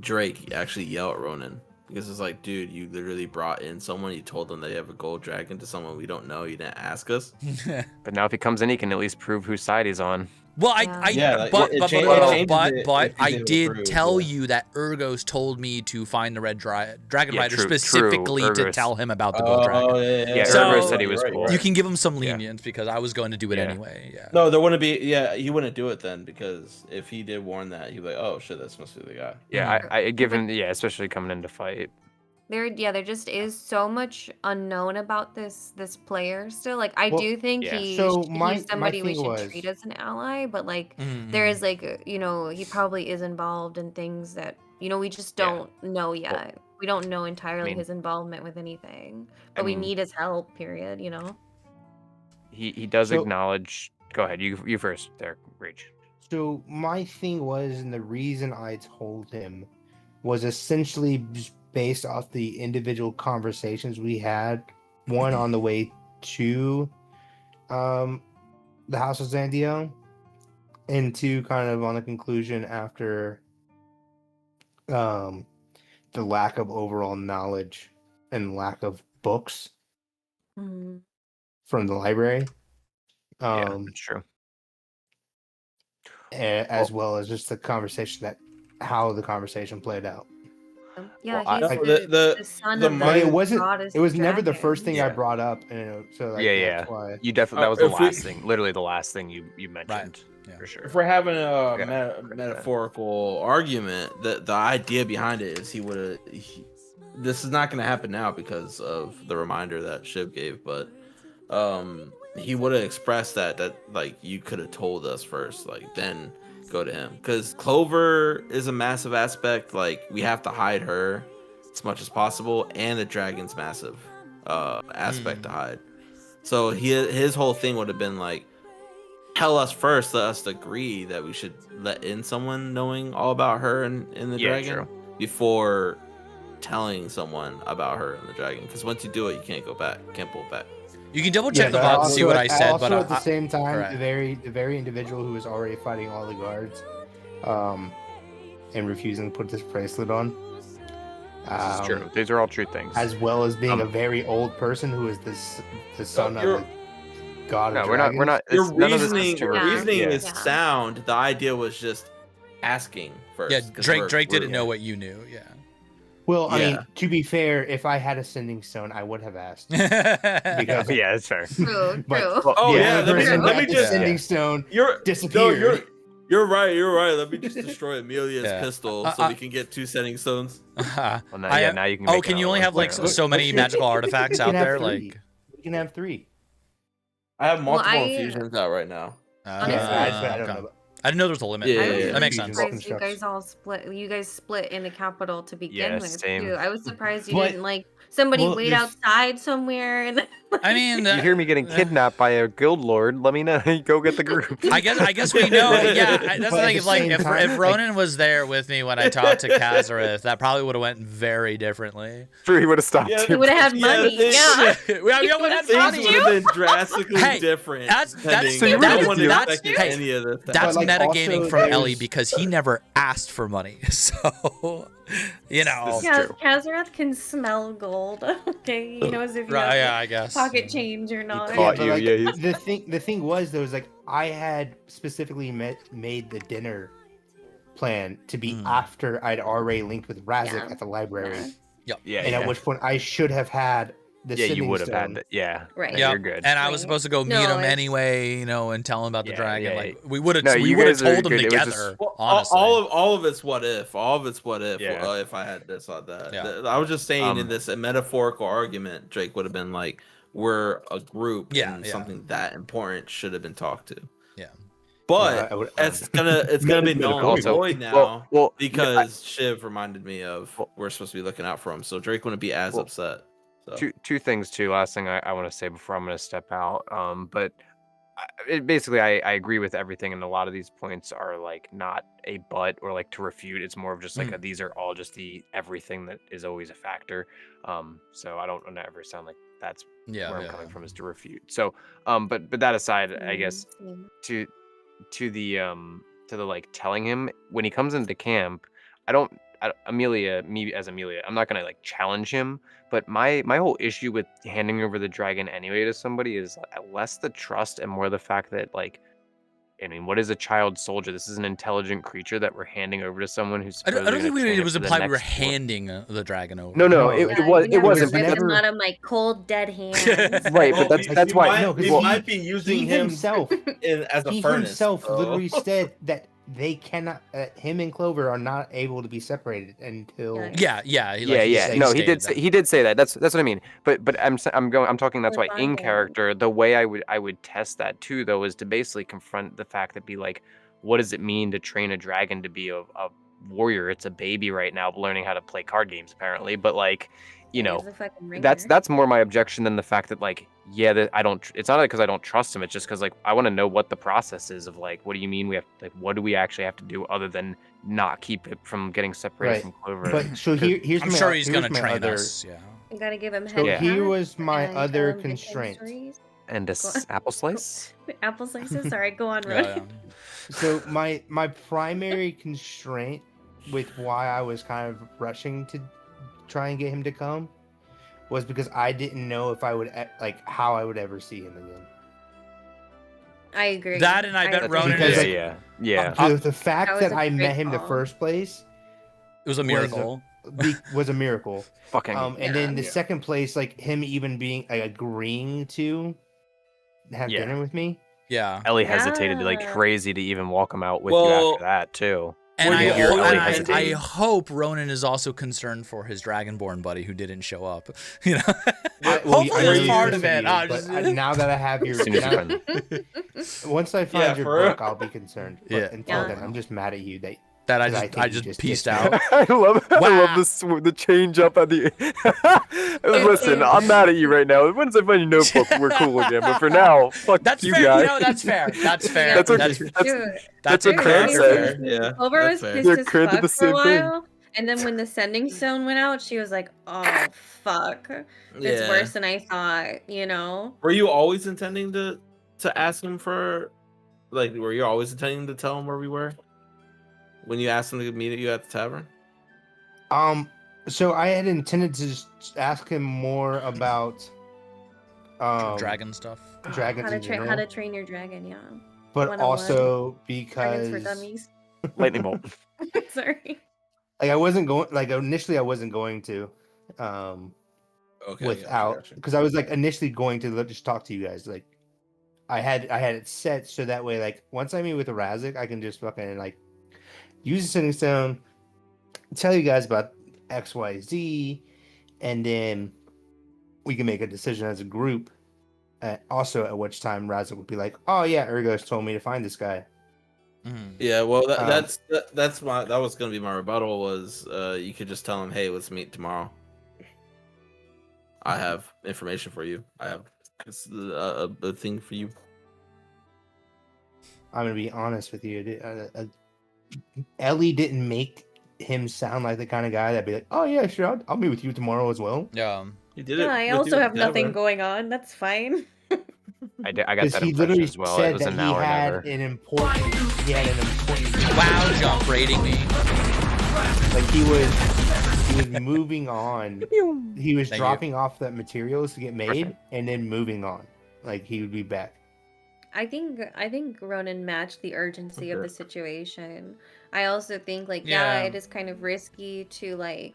Drake actually yell at Ronan because it's like, dude, you literally brought in someone. You told them they have a gold dragon to someone we don't know. You didn't ask us. But now if he comes in, he can at least prove whose side he's on. Well, but I did tell you that Urgos told me to find the red dragon rider specifically to tell him about the gold dragon. Yeah, so Urgos said he was cool. You can give him some lenience because I was going to do it anyway. Yeah. No, there wouldn't be. Yeah, he wouldn't do it then because if he did warn that, he'd be like, oh shit, that's must be the guy. Yeah, I give him. Yeah, especially coming into fight. There just is so much unknown about this player still. Like, I do think he's somebody we should treat as an ally, but like, there is like, you know, he probably is involved in things that, you know, we just don't know yet. Well, we don't know entirely his involvement with anything, but we need his help. Period. You know. He does acknowledge. Go ahead. You first, there, Reach. So my thing was, and the reason I told him was essentially just based off the individual conversations we had, one on the way to the House of Zandio, and two kind of on the conclusion after the lack of overall knowledge and lack of books from the library. Yeah, that's true. As well as just the conversation how the conversation played out. Yeah, well, he's the son of the it was never the first thing I brought up, and so like, that's why. You definitely that was the last thing, literally the last thing you mentioned, for sure. If we're having a metaphorical argument, the idea behind it is he would have. This is not going to happen now because of the reminder that Shiv gave, but he would have expressed that like you could have told us first, like then go to him, because Clover is a massive aspect. Like, we have to hide her as much as possible, and the dragon's massive aspect to hide. So his whole thing would have been like, tell us first, let us agree that we should let in someone knowing all about her and the dragon before telling someone about her and the dragon, because once you do it, you can't go back, can't pull back. You can double check the VOD to see what I said, also but at the same time, the very individual who was already fighting all the guards, and refusing to put this bracelet on. This is true. These are all true things. As well as being a very old person who is the son of the god. No, of we're not. Your reasoning is sound. The idea was just asking first. Yeah, Drake didn't know what you knew. Yeah. Well, I mean, to be fair, if I had a sending stone, I would have asked. Because, that's fair. True. Let me just sending stone. Disappeared. You're right. Let me just destroy Amelia's pistol so we can get 2 sending stones. Well, now you can. Can you only have like so many magical artifacts out there? Like, you can have 3. I have multiple infusions out right now. I don't know. I didn't know there was a limit. That makes sense. You guys all split. You guys split in the capital to begin with. Same. Too. I was surprised you didn't like somebody wait outside somewhere. And I mean, you hear me getting kidnapped by a guild lord? Let me know. Go get the group. I guess we know. Yeah, that's the thing. Like, if Ronan was there with me when I talked to Kazareth, that probably would have went very differently. Sure, he would have stopped. He would have had money. Yeah, things would have been drastically different. That's metagaming from Ellie because he never asked for money. So, you know. Yeah, Kazareth can smell gold. Okay, he knows if you have I guess pocket change or not. The thing was, though, is like I had specifically made the dinner plan to be after I'd already linked with Razik at the library. And at which point I should have had the you would have had that. Right. Yeah, you're good. And I was supposed to go meet him anyway, and tell him about the dragon. Like we would have told him together. Honestly, all of it's what if. All of it's what if. If I had this or that. I was just saying in this metaphorical argument, Drake would have been like, "We're a group, and something that important should have been talked to." Yeah. But it's gonna be null and void now because Shiv reminded me of we're supposed to be looking out for him, so Drake wouldn't be as upset. So. Two things too. Last thing I want to say before I'm going to step out. But basically I agree with everything, and a lot of these points are like not a but or like to refute. It's more of just like these are all just the everything that is always a factor. So I don't want to ever sound like that's where I'm coming from is to refute. So but that aside, I guess to the like telling him when he comes into camp, Amelia, me as Amelia, I'm not gonna like challenge him, but my whole issue with handing over the dragon anyway to somebody is less the trust and more the fact that like, I mean, what is a child soldier? This is an intelligent creature that we're handing over to someone who's. I don't think it was implied we were next war. handing the dragon over. No, it wasn't. Never out of my cold dead hands. Right, but that's why. He might be using himself as a he furnace. himself literally said that they cannot. Him and Clover are not able to be separated until. Yeah. No, he did say that. That's what I mean. But I'm talking. That's why in character, the way I would test that too, though, is to basically confront the fact that be like, what does it mean to train a dragon to be a warrior? It's a baby right now, learning how to play card games apparently. But like, you know, that's more my objection than the fact that like, that I don't. It's not because I don't trust him. It's just because like I want to know what the process is of like, what do you mean we have like, what do we actually have to do other than not keep it from getting separated from Clover? But so here's I'm sure he's gonna train us. Yeah. You gotta give him. So here was my other constraint. And this apple slice. Apple slices. Sorry, go on, Ronan. So my primary constraint with why I was kind of rushing to try and get him to come was because I didn't know if I would like how I would ever see him again. I agree. That and I bet Ronan because, is the fact that I met him the first place, it was a miracle. Was a miracle. Fucking. And then the second place, like him even being agreeing to have dinner with me. Yeah. Ellie hesitated like crazy to even walk him out with you after that too. And I hope Ronan is also concerned for his Dragonborn buddy who didn't show up. You know, hopefully that's part of it. Now that I have your, once I find your book, I'll be concerned. But until then, I'm just mad at you that I just pieced out. I love the change up at the. Listen, I'm mad at you right now. Once I find your notebook, we're cool again. But for now, fuck you fair. guys. You know, that's fair. That's fair. That's what Craig said. Yeah. Clover was pissed as fuck for a while, and then when the sending stone went out, she was like, "Oh fuck, it's worse than I thought." You know. Were you always intending to ask him for, like, were you always intending to tell him where we were? When you asked him to meet you at the tavern? So I had intended to just ask him more about dragon stuff. Dragons how to train your dragon, yeah. But also because Dragons for dummies. Lightning bolt. Sorry. Like I wasn't going like initially I wasn't going to without because I was like initially going to just talk to you guys. Like I had it set so that way like once I meet with a Razik, I can just fucking like use the sending stone, tell you guys about XYZ, and then we can make a decision as a group. Also, at which time Razik would be like, "Oh yeah, Urgos told me to find this guy." Yeah, well, that was gonna be my rebuttal. Was you could just tell him, "Hey, let's meet tomorrow. I have information for you. I have a thing for you." I'm gonna be honest with you. Ellie didn't make him sound like the kind of guy that'd be like, "Oh yeah, sure, I'll meet with you tomorrow as well." Yeah, he did it. I also have nothing going on. That's fine. I got that impression as well. It was an hour never. He had an important. Wow, jump rating me. Like he was moving on. He was dropping off the materials to get made and then moving on. Like he would be back. I think Ronan matched the urgency of the situation. I also think like it is kind of risky to like,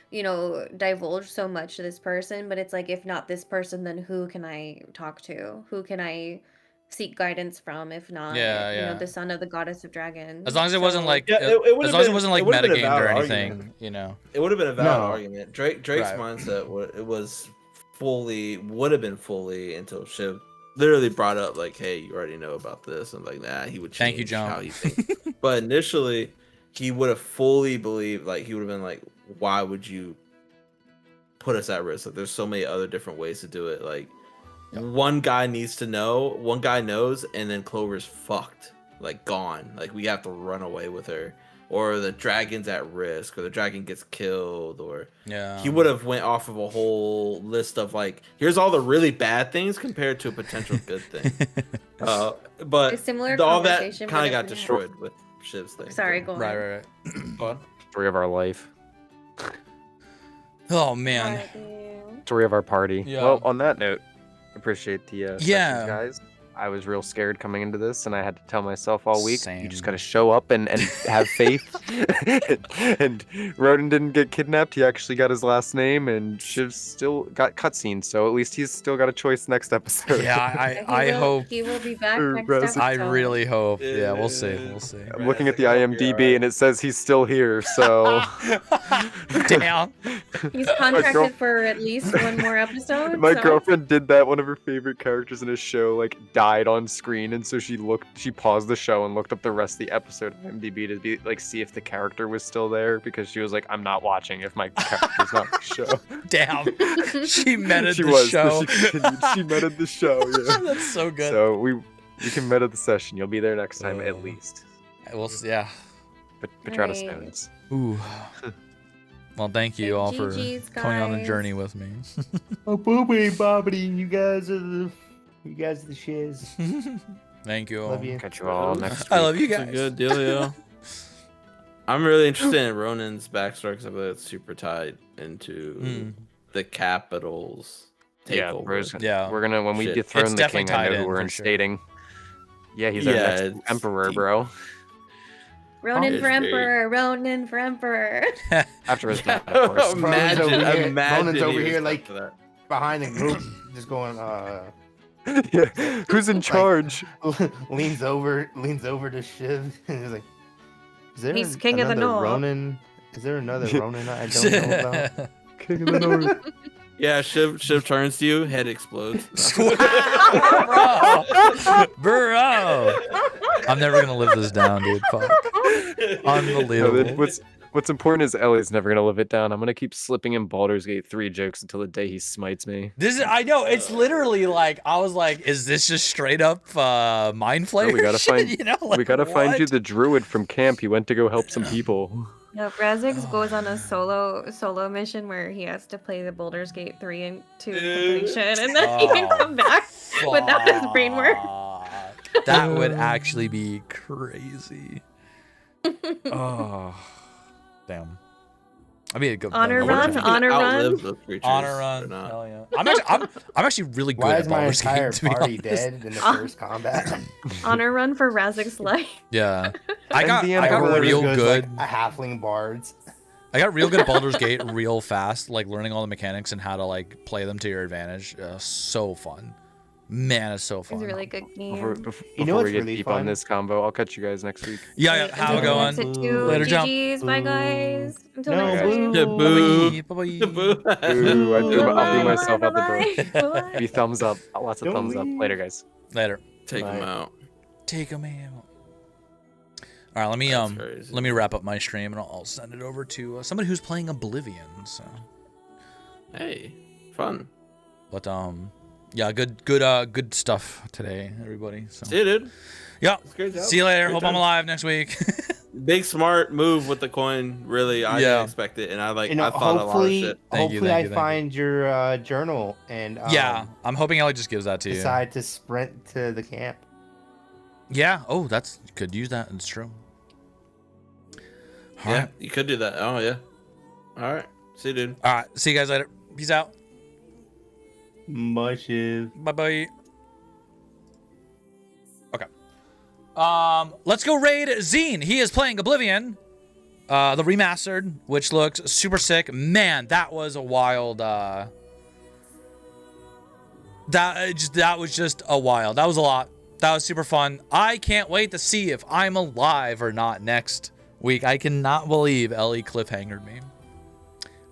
you know, divulge so much to this person, but it's like if not this person, then who can I talk to? Who can I seek guidance from if not you know, the son of the goddess of dragons? As long as it wasn't like as long as it wasn't like metagamed or anything, argument. You know. It would have been a valid argument. Drake's mindset would have been fully until Shiv literally brought up like, "Hey, you already know about this," and like, "Nah, he would change." Thank you, John. How he thinks. But initially, he would have fully believed. Like, he would have been like, "Why would you put us at risk? Like, there's so many other different ways to do it. Like, one guy needs to know, one guy knows, and then Clover's fucked, like gone. Like, we have to run away with her, or the dragon's at risk, or the dragon gets killed, or he would have went off of a whole list of like, here's all the really bad things compared to a potential good thing. But a similar all that conversation kind of would got have destroyed with Shiv's thing. Sorry, go on. Right. Go on. Story of our life. Oh man. Story of our party. Yeah. Well, on that note, appreciate the Yeah. sessions, guys. I was real scared coming into this, and I had to tell myself all week, you just Same. gotta show up and have faith. And Roden didn't get kidnapped. He actually got his last name, and Shiv still got cutscenes, so at least he's still got a choice next episode. Yeah, I hope. He will be back Or next Rose- episode. I really hope. Yeah, we'll see. We'll see. I'm looking at the IMDb, and it says he's still here, so... Damn. He's contracted for at least one more episode. My so- girlfriend did that. One of her favorite characters in a show like died on screen, and so she paused the show and looked up the rest of the episode on IMDb to be like see if the character was still there, because she was like, I'm not watching if my character's not in the show. Damn. She meted She the was, show. but she continued. She meted the show. Yeah. That's so good. So we can meta the session. You'll be there next time at least. We'll see. Yeah. Petrata Right. Stones. Ooh. Well, thank you all for GGs, coming on the guys. journey with me. Oh, boobity bobbity, you guys are the shiz. Thank you all. Love you. Catch you all next week. I love you It's a guys. good dealio. I'm really interested in Ronan's backstory because I believe it's super tied into the Capitals Yeah, takeover. Yeah. we're gonna when we Shit. dethrone It's the definitely king. I tied know in who we're for instating. Yeah, he's our Yeah, next it's emperor, deep. bro. Ronan It's for very- Emperor, Ronan for Emperor. After his death, of course. Imagine, Ronan's over here- imagine Ronan's he over was here, up like- for that. Behind the group, just going, Yeah, who's in charge? leans over to Shiv, and he's like, "Is there He's king of the another north." Ronan? Is there another Ronan I don't know about?" King of the North. Yeah, Shiv turns to you, head explodes. Bro. I'm never gonna live this down, dude. Fuck. Unbelievable. What's important is Ellie's never gonna live it down. I'm gonna keep slipping in Baldur's Gate 3 jokes until the day he smites me. This is, I know, it's literally like, I was like, is this just straight up mind flayer? we gotta shit? find You know, like, we gotta find you what? the druid from camp. He went to go help some people. Yep, Razix goes on a solo mission where he has to play the Baldur's Gate 3 into completion, and then he can come back without his brain work. Fuck. That would actually be crazy. Oh, damn. I mean, a good Honor good run, chance. honor run. Outlive those creatures Honor or run. not. Hell yeah. I'm actually really good Why at is my Baldur's Gate, entire to be party honest. dead in the first combat? Honor run for Razik's life. Yeah. I got Everyone real just goes good. like a halfling bards. I got real good at Baldur's Gate real fast, like learning all the mechanics and how to like play them to your advantage. So fun. Man, it's so It's fun. a really good game. You know Before what's we get really deep fun? on this combo, I'll catch you guys next week. Yeah, how it Until going? next at 2. Later, jump. GG's, bye guys. Until No, next boo. time. Yeah, boo. Bye-bye. Boo. Ooh, I'll do Bye-bye, myself out the door. bye-bye. Be thumbs up. Lots of Don't thumbs up. leave. Later, guys. Later. Take him Bye. out. Take them out. All right, let me That's crazy. let me wrap up my stream and I'll send it over to somebody who's playing Oblivion. So, Hey, fun. but yeah, good stuff today, everybody. So, See you, dude. yeah, Great job. see you later. Great Hope I'm time. alive next week. Big smart move with the coin. Really, I Yeah. didn't expect it, and I You know, thought a lot of hopefully, shit. Thank you, hopefully thank you, I thank you. find your journal and Yeah, I'm hoping Ellie just gives that to you. decide to sprint to the camp. Yeah. Oh, that's could use that. It's true. All Yeah, right. you could do that. Oh yeah. All right. See you, dude. All right. See you guys later. Peace out. Much is. Bye bye. Okay. Let's go raid Zine. He is playing Oblivion, the remastered, which looks super sick. Man, that was a wild. That was just a wild. That was a lot. That was super fun. I can't wait to see if I'm alive or not next week. I cannot believe Ellie cliffhangered me.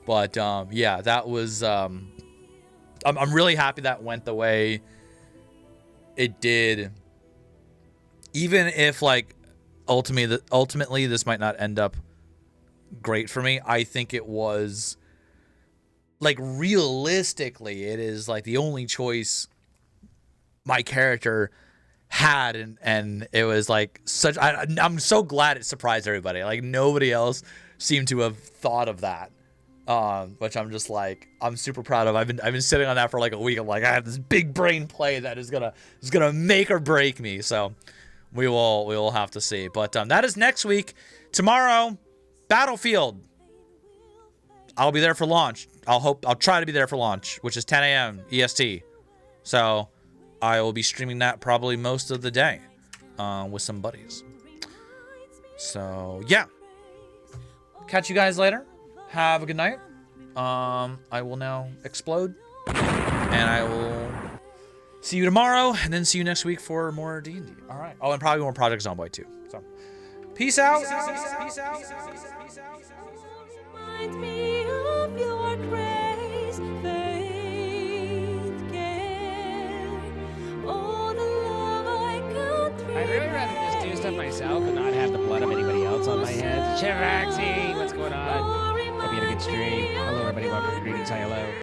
But yeah, that was. I'm really happy that went the way it did. Even if like ultimately this might not end up great for me, I think it was like realistically it is like the only choice my character had, and it was like such. I'm so glad it surprised everybody. Like nobody else seemed to have thought of that. Which I'm just like, I'm super proud of. I've been sitting on that for like a week. I'm like, I have this big brain play that is gonna make or break me. So we will have to see. But that is next week. Tomorrow, Battlefield. I'll be there for launch. I'll try to be there for launch, which is 10 a.m. EST. So I will be streaming that probably most of the day with some buddies. So yeah. Catch you guys later. Have a good night. I will now explode. And I will see you tomorrow, and then see you next week for more D&D. All right. Oh, and probably more Project Zomboid too. So, peace out. Peace out. Remind me of your grace, faith, care, all the love I could I'd really rather just do stuff myself and not have the blood of anybody else on my head. Chiraxi, what's going on? Hope you had a good stream. Hello, everybody. Welcome to Greetings. Hi, hello.